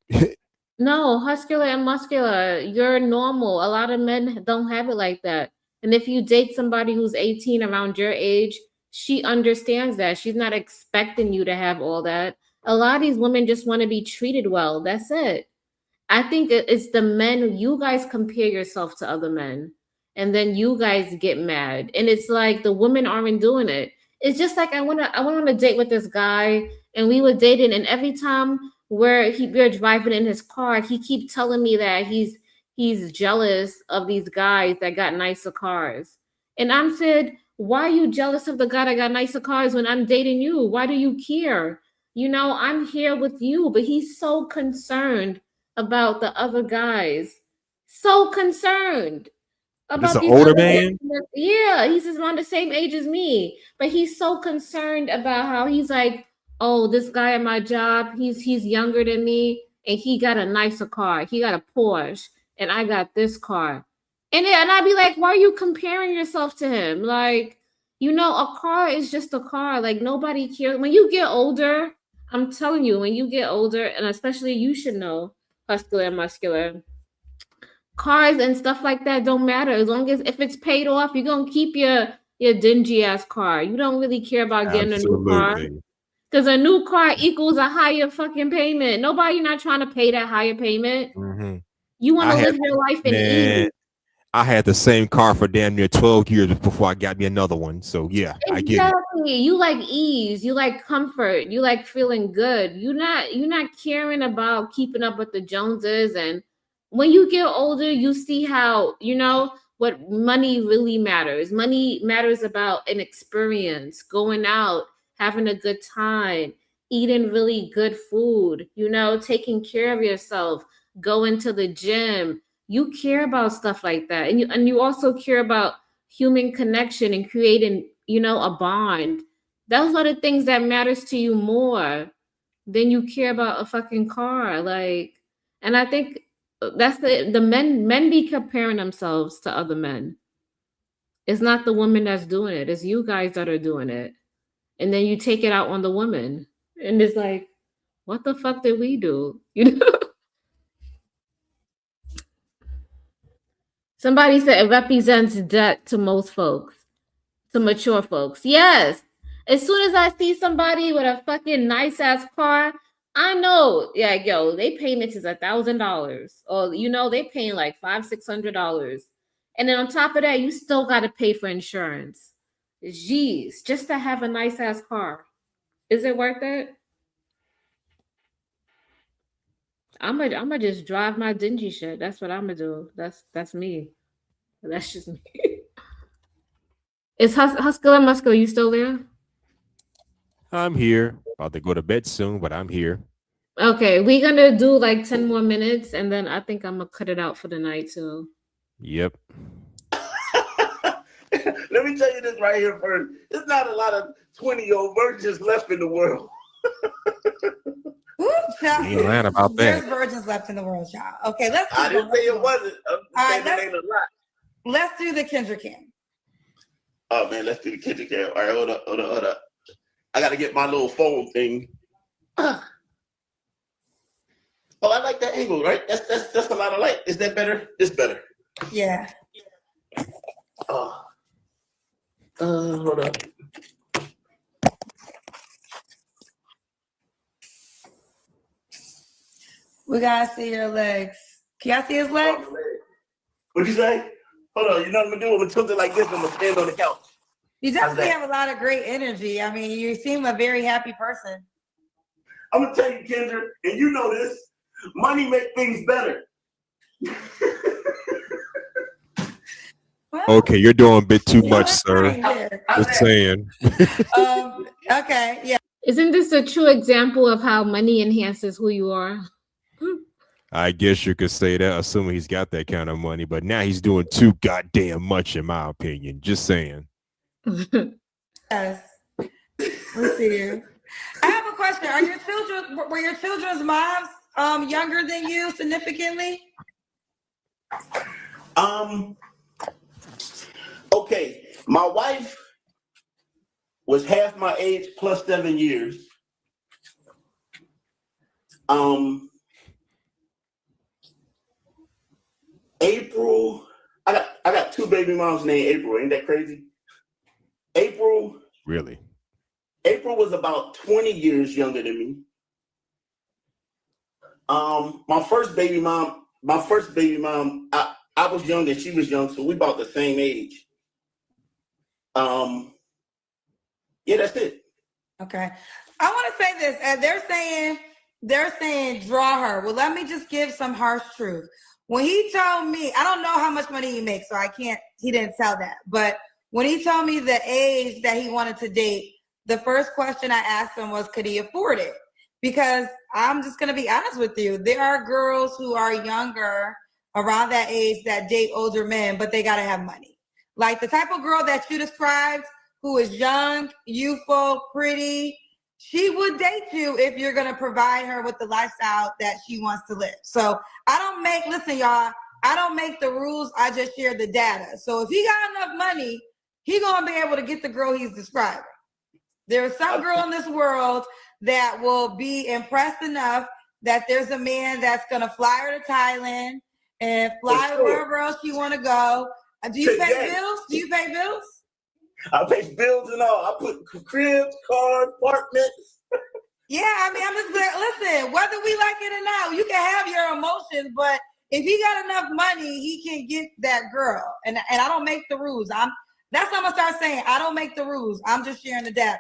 Speaker 2: No, huscular and muscular, you're normal. A lot of men don't have it like that. And if you date somebody who's 18 around your age, she understands that. She's not expecting you to have all that. A lot of these women just want to be treated well. That's it. I think it's the men. You guys compare yourself to other men, and then you guys get mad. And it's like the women aren't doing it. It's just like I went on a date with this guy, and we were dating, and every time we're driving in his car, he keep telling me that he's jealous of these guys that got nicer cars. And I'm said, why are you jealous of the guy that got nicer cars when I'm dating you? Why do you care? I'm here with you, but he's so concerned about the other guys. So concerned
Speaker 5: But it's
Speaker 2: about
Speaker 5: an
Speaker 2: these
Speaker 5: older
Speaker 2: other
Speaker 5: man.
Speaker 2: guys. Yeah, he's just around the same age as me, but he's so concerned about how he's like, oh, this guy at my job, he's younger than me, and he got a nicer car. He got a Porsche, and I got this car. And I'd be like, why are you comparing yourself to him? Like, you know, a car is just a car. Like, nobody cares. When you get older, I'm telling you, when you get older, and especially you should know, Huscular and Muscular, cars and stuff like that don't matter. As long as if it's paid off, you're gonna keep your dingy ass car. You don't really care about getting a new car.
Speaker 5: Absolutely.
Speaker 2: Because a new car equals a higher fucking payment. Nobody not trying to pay that higher payment.
Speaker 5: Mm-hmm.
Speaker 2: You want
Speaker 5: I
Speaker 2: to
Speaker 5: had-
Speaker 2: live your life in
Speaker 5: Man,
Speaker 2: ease.
Speaker 5: I had the same car for damn near 12 years before I got me another one. So yeah, I get it.
Speaker 2: Exactly. You like ease. You like comfort. You like feeling good. You're not caring about keeping up with the Joneses. And when you get older, you see how, you know, what money really matters. Money matters about an experience, going out, having a good time, eating really good food, you know, taking care of yourself, going to the gym. You care about stuff like that. And you also care about human connection and creating, you know, a bond. Those are the things that matters to you more than you care about a fucking car. Like, and I think that's the men be comparing themselves to other men. It's not the woman that's doing it. It's you guys that are doing it. And then you take it out on the woman. And it's like, what the fuck did we do? You know? Somebody said it represents debt to most folks, to mature folks. Yes. As soon as I see somebody with a fucking nice ass car, I know, yeah, yo, they payments is $1,000, or you know, they paying like $500-$600, and then on top of that, you still got to pay for insurance. Jeez, just to have a nice ass car, is it worth it? I'm gonna just drive my dingy shit. That's what I'm gonna do. That's me. That's just me. Is Huscular Muscular, you still there?
Speaker 5: I'm here. About to go to bed soon, but I'm here.
Speaker 2: Okay, we're gonna do like 10 more minutes, and then I think I'm gonna cut it out for the night too.
Speaker 5: Yep.
Speaker 22: Let me tell you this right here first. There's not a lot of 20-year-old virgins left in the world.
Speaker 4: Ooh, child.
Speaker 5: You ain't lying about
Speaker 4: There's
Speaker 5: that.
Speaker 4: virgins left in the world, child. Okay, let's.
Speaker 22: I didn't say it wasn't. I'm just
Speaker 4: All
Speaker 22: saying
Speaker 4: right,
Speaker 22: it ain't a lot.
Speaker 4: Let's do the Kendrick Cam.
Speaker 22: Oh man, let's do the kitchen cam. All right, hold up. I gotta get my little phone thing. Oh, I like that angle, right? That's a lot of light. Is that better? This better.
Speaker 4: Yeah.
Speaker 22: Hold up.
Speaker 4: We gotta see your legs. Can y'all see his legs?
Speaker 22: What'd you say? Hold on. You know what I'm gonna do? I'm gonna tilt it like this. I'm gonna stand on the couch.
Speaker 4: You
Speaker 22: How's
Speaker 4: definitely
Speaker 22: that?
Speaker 4: have a lot of great energy. I mean, you seem a very happy person.
Speaker 22: I'm gonna tell you, Kendra, and you know this. Money make things better.
Speaker 5: Okay, you're doing a bit too much,
Speaker 4: that's
Speaker 5: sir.
Speaker 4: fine, yeah.
Speaker 5: Just saying.
Speaker 4: Okay, yeah.
Speaker 2: Isn't this a true example of how money enhances who you are?
Speaker 5: I guess you could say that, assuming he's got that kind of money, but now he's doing too goddamn much, in my opinion. Just saying.
Speaker 4: Yes. Let's see you. I have a question. Were your children's moms younger than you significantly?
Speaker 22: Okay. My wife was half my age plus 7 years. April, I got two baby moms named April. Ain't that crazy? April
Speaker 5: Really?
Speaker 22: was about 20 years younger than me. My first baby mom, I was young and she was young, so we about the same age. Yeah, that's it.
Speaker 4: Okay. I want to say this. They're saying draw her. Well, let me just give some harsh truth. When he told me, I don't know how much money he makes, so he didn't tell that. But when he told me the age that he wanted to date, the first question I asked him was, could he afford it? Because I'm just going to be honest with you. There are girls who are younger around that age that date older men, but they got to have money. Like the type of girl that you described, who is young, youthful, pretty, she would date you if you're going to provide her with the lifestyle that she wants to live. So listen, y'all, I don't make the rules. I just share the data. So if he got enough money, he going to be able to get the girl he's describing. There is some girl in this world that will be impressed enough that there's a man that's going to fly her to Thailand and fly wherever else you want to go. Do you pay bills? Do you pay bills?
Speaker 22: I pay bills and all. I put cribs, cars, apartments.
Speaker 4: Yeah, I mean, I'm just like, listen, whether we like it or not, you can have your emotions, but if he got enough money, he can get that girl. And I don't make the rules. That's what I'm gonna start saying. I don't make the rules. I'm just sharing the data.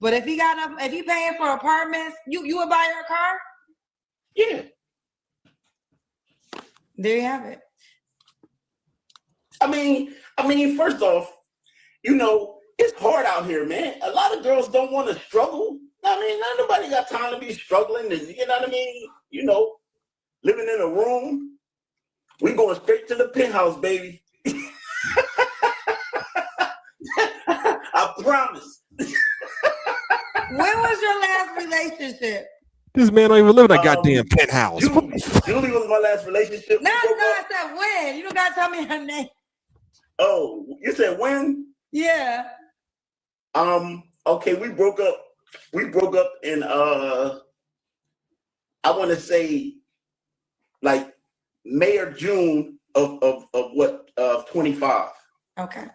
Speaker 4: But if he got enough, if he paying for apartments, you would buy her a car?
Speaker 22: Yeah.
Speaker 4: There you have it.
Speaker 22: I mean, first off, you know, it's hard out here, man. A lot of girls don't want to struggle. I mean, not nobody got time to be struggling. And, you know what I mean? You know, living in a room. We going straight to the penthouse, baby. I promise.
Speaker 4: When was your last relationship?
Speaker 5: This man don't even live in a goddamn penthouse.
Speaker 22: Julie was my last relationship.
Speaker 4: No, I said when. You don't gotta tell me her name.
Speaker 22: Oh, you said when?
Speaker 4: Yeah.
Speaker 22: Okay, we broke up. We broke up in I want to say like May or June of 25.
Speaker 4: Okay.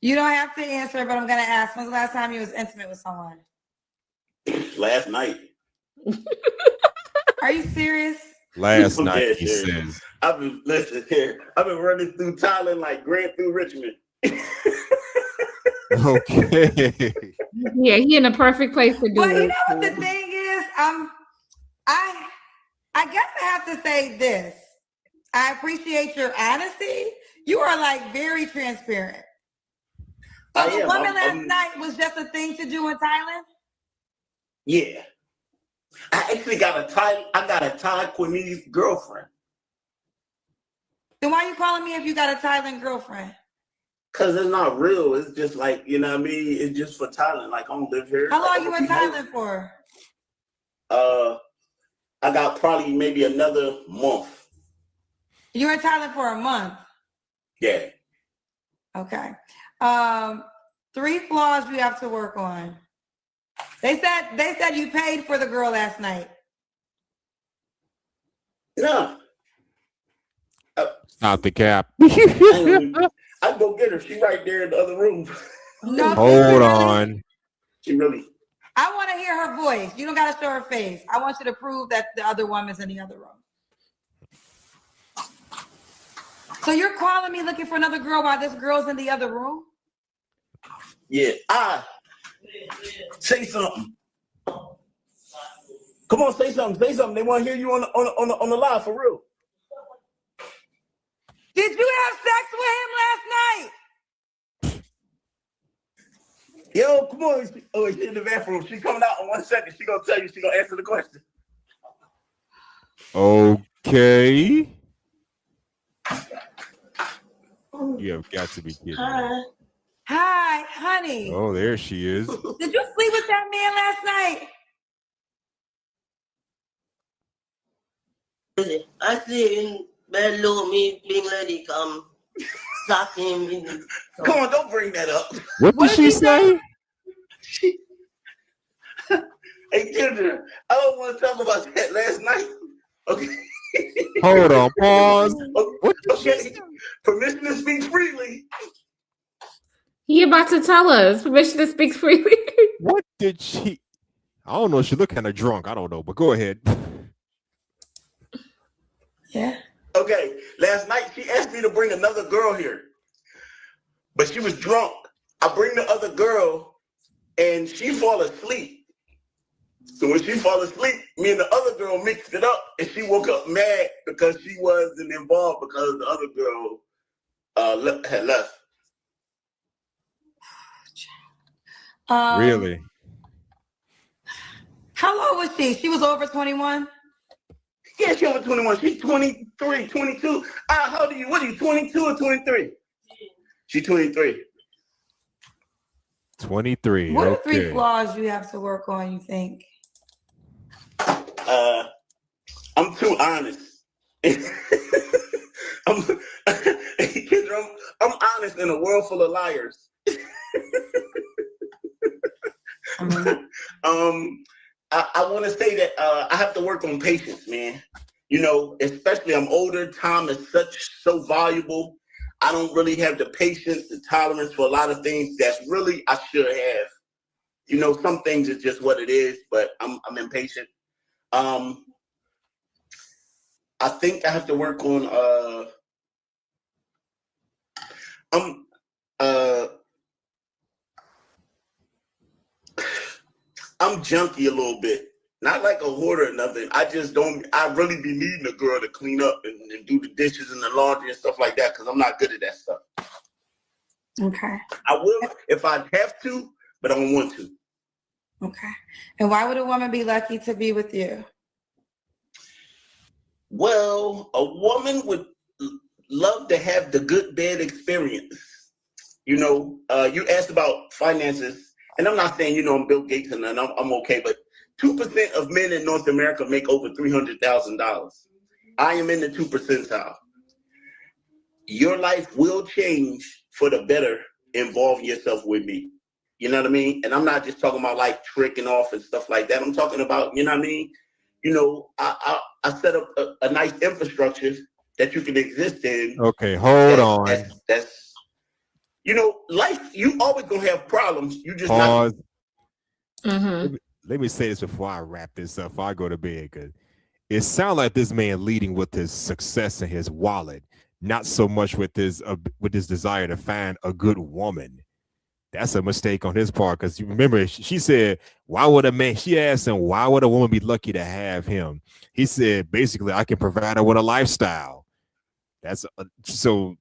Speaker 4: You don't have to answer, but I'm gonna ask. When's the last time you was intimate with someone?
Speaker 22: Last night.
Speaker 4: Are you serious?
Speaker 5: Last
Speaker 22: I'm
Speaker 5: night,
Speaker 22: dead
Speaker 5: he
Speaker 22: serious.
Speaker 5: says.
Speaker 22: I've been running through Thailand like Grant through Richmond.
Speaker 5: Okay.
Speaker 2: Yeah, he in a perfect place to do
Speaker 4: But
Speaker 2: it.
Speaker 4: you know what the thing is? I guess I have to say this. I appreciate your honesty. You are like very transparent. So the woman last night was just a thing to do in Thailand?
Speaker 22: Yeah. I actually got a Taiwanese girlfriend.
Speaker 4: Then why are you calling me if you got a Thailand girlfriend?
Speaker 22: Cause it's not real. It's just like, you know what I mean? It's just for Thailand. Like I don't live here.
Speaker 4: How
Speaker 22: like,
Speaker 4: long you in Thailand for?
Speaker 22: I got probably maybe another month.
Speaker 4: You're in Thailand for a month.
Speaker 22: Yeah.
Speaker 4: Okay. 3 flaws you have to work on. They said you paid for the girl last night.
Speaker 22: No.
Speaker 5: Stop the cap.
Speaker 22: I'd go get her. She right there in the other room.
Speaker 4: No,
Speaker 5: Hold on.
Speaker 22: She really.
Speaker 4: I want to hear her voice. You don't got to show her face. I want you to prove that the other woman's in the other room. So you're calling me looking for another girl while this girl's in the other room?
Speaker 22: Yeah. Say something. Come on, say something. Say something. They want to hear you on the live for real.
Speaker 4: Did you have sex with him last night?
Speaker 22: Yo, come on. Oh, she's in the bathroom. She's coming out in 1 second. She gonna tell you. She gonna answer the question.
Speaker 5: Okay. You have got to be kidding me.
Speaker 4: Hi, honey.
Speaker 5: Oh, there she is.
Speaker 4: Did you sleep with that man last night?
Speaker 14: I see in below me being lady come suck him in.
Speaker 22: Come on, don't bring that up.
Speaker 5: What did she say?
Speaker 22: Hey, Ginger, I don't want to talk about that last night. Okay.
Speaker 5: Hold on, pause.
Speaker 22: Okay. Permission to speak freely.
Speaker 2: He about to tell us. Permission to speak freely.
Speaker 5: What did she? I don't know. She looked kind of drunk. I don't know, but go ahead.
Speaker 4: Yeah.
Speaker 22: Okay. Last night she asked me to bring another girl here, but she was drunk. I bring the other girl, and she fall asleep. So when she fall asleep, me and the other girl mixed it up, and she woke up mad because she wasn't involved because the other girl had left.
Speaker 5: Really?
Speaker 4: How old was she? She was over 21?
Speaker 22: Yeah, she over 21. She's 23, 22. How old are you? What are you, 22 or 23? She's 23.
Speaker 5: 23.
Speaker 4: What are 3
Speaker 5: Okay.
Speaker 4: flaws you have to work on, you think?
Speaker 22: I'm too honest. Kendra, I'm honest in a world full of liars. I want to say that I have to work on patience, man. You know, especially I'm older. Time is so valuable. I don't really have the patience, the tolerance for a lot of things that's really I should have. You know, some things is just what it is, but I'm impatient. I think I have to work on I'm junky a little bit. Not like a hoarder or nothing. I really be needing a girl to clean up and do the dishes and the laundry and stuff like that because I'm not good at that stuff.
Speaker 4: Okay.
Speaker 22: I will if I have to, but I don't want to.
Speaker 4: Okay. And why would a woman be lucky to be with you?
Speaker 22: Well, a woman would love to have the good bed experience. You know, you asked about finances, and I'm not saying, you know, I'm Bill Gates and I'm okay, but 2% of men in North America make over $300,000. I am in the 2 percentile. Your life will change for the better involving yourself with me. You know what I mean? And I'm not just talking about like tricking off and stuff like that. I'm talking about, you know what I mean? You know, I set up a nice infrastructure that you can exist in.
Speaker 5: Okay, hold on.
Speaker 22: That's you know, life, you always gonna have problems. You just
Speaker 5: Pause.
Speaker 2: Mm-hmm.
Speaker 5: Let me say this before I wrap this up, before I go to bed, because it sounds like this man leading with his success and his wallet, not so much with his desire to find a good woman. That's a mistake on his part, because you remember she said, why would a man, she asked him, why would a woman be lucky to have him? He said, basically, I can provide her with a lifestyle. That's so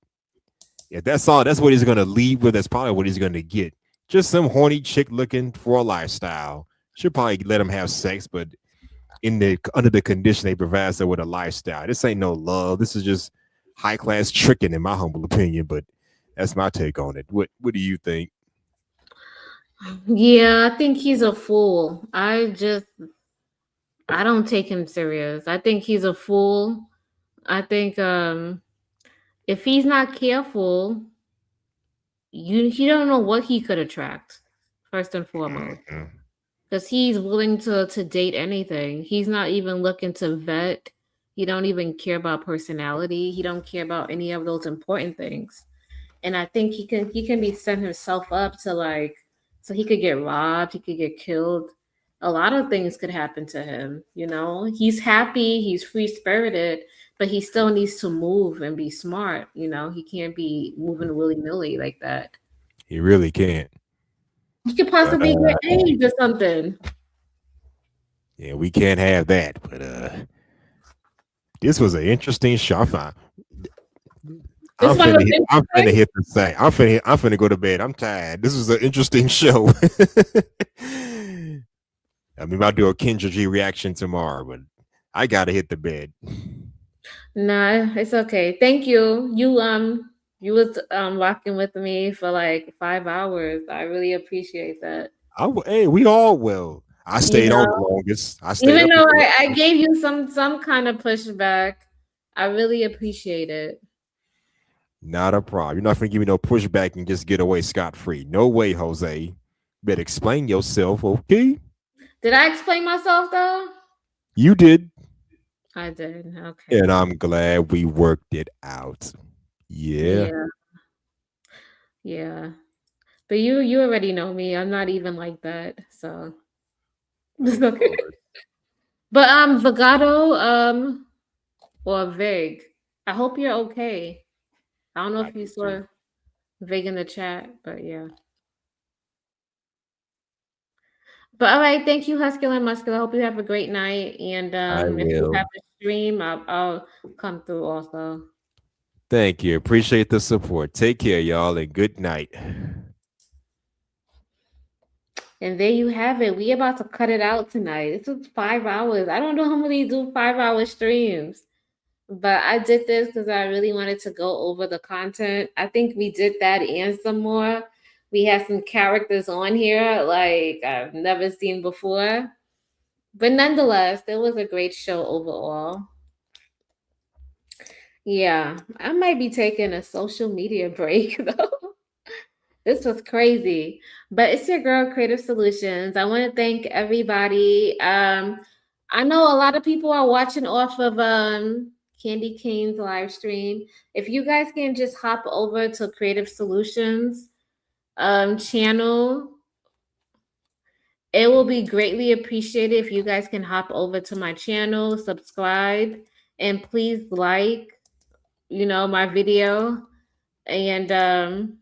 Speaker 5: if that's all, that's what he's going to lead with. That's probably what he's going to get. Just some horny chick looking for a lifestyle. She'll probably let him have sex, but under the condition they provide her with a lifestyle. This ain't no love. This is just high class tricking, in my humble opinion. But that's my take on it. What do you think?
Speaker 2: Yeah, I think he's a fool. I don't take him serious. I think he's a fool. I think if he's not careful, he don't know what he could attract, first and foremost. Because he's willing to date anything. He's not even looking to vet. He don't even care about personality. He don't care about any of those important things. And I think he can be setting himself up to like, so he could get robbed, he could get killed. A lot of things could happen to him, you know. He's happy, he's free-spirited, but he still needs to move and be smart, you know. He can't be moving willy-nilly like that.
Speaker 5: He really can't.
Speaker 2: He could possibly get AIDS or something.
Speaker 5: Yeah, we can't have that. But this was an interesting show. I'm finna hit the site. I'm finna go to bed. I'm tired. This was an interesting show. I mean, I'll do a Kendra G reaction tomorrow, but I gotta hit the bed.
Speaker 2: Nah, it's okay. Thank you. You was rocking with me for like 5 hours. I really appreciate that.
Speaker 5: Hey, we all will. I stayed on the longest.
Speaker 2: Even though I gave you some kind of pushback, I really appreciate it.
Speaker 5: Not a problem. You're not gonna give me no pushback and just get away scot-free. No way, Jose. Better explain yourself, okay?
Speaker 2: Did I explain myself though?
Speaker 5: You did.
Speaker 2: I did. Okay.
Speaker 5: And I'm glad we worked it out. Yeah.
Speaker 2: Yeah. But you already know me. I'm not even like that. So it's okay. But Vagato, or Vig, I hope you're okay. I don't know if you saw Vig in the chat, but yeah. But all right, thank you, Husky and Muscular. I hope you have a great night. And if you have a stream, I'll come through also.
Speaker 5: Thank you. Appreciate the support. Take care, y'all, and good night.
Speaker 2: And there you have it. We about to cut it out tonight. This was 5 hours. I don't know how many do 5-hour streams, but I did this because I really wanted to go over the content. I think we did that and some more. We have some characters on here like I've never seen before. But nonetheless, it was a great show overall. Yeah, I might be taking a social media break though. This was crazy. But it's your girl, Creative Solutions. I want to thank everybody. I know a lot of people are watching off of Candy Cane's live stream. If you guys can just hop over to Creative Solutions channel, it will be greatly appreciated if you guys can hop over to my channel, subscribe, and please like, my video. And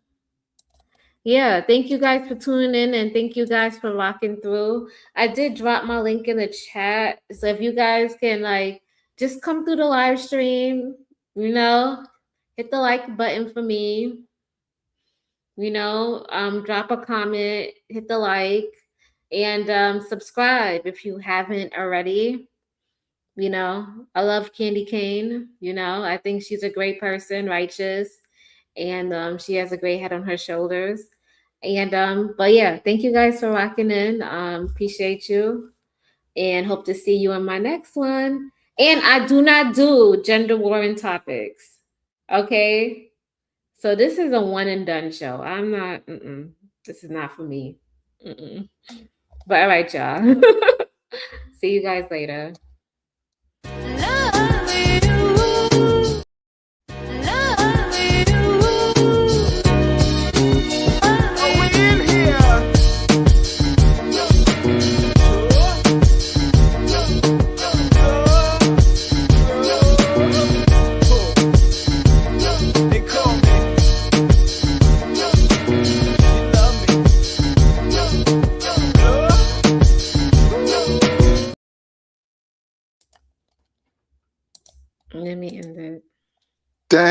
Speaker 2: yeah, thank you guys for tuning in, and thank you guys for locking through. I did drop my link in the chat, so if you guys can just come through the live stream, hit the like button for me. Drop a comment, hit the like, and subscribe if you haven't already. I love Candy Cane. I think she's a great person, righteous, and she has a great head on her shoulders. And but yeah, thank you guys for rocking in. Appreciate you, and hope to see you in my next one. And I do not do gender warring topics. Okay, so this is a one and done show. I'm not. This is not for me. But all right, y'all. See you guys later. Let me end it.
Speaker 12: Dang.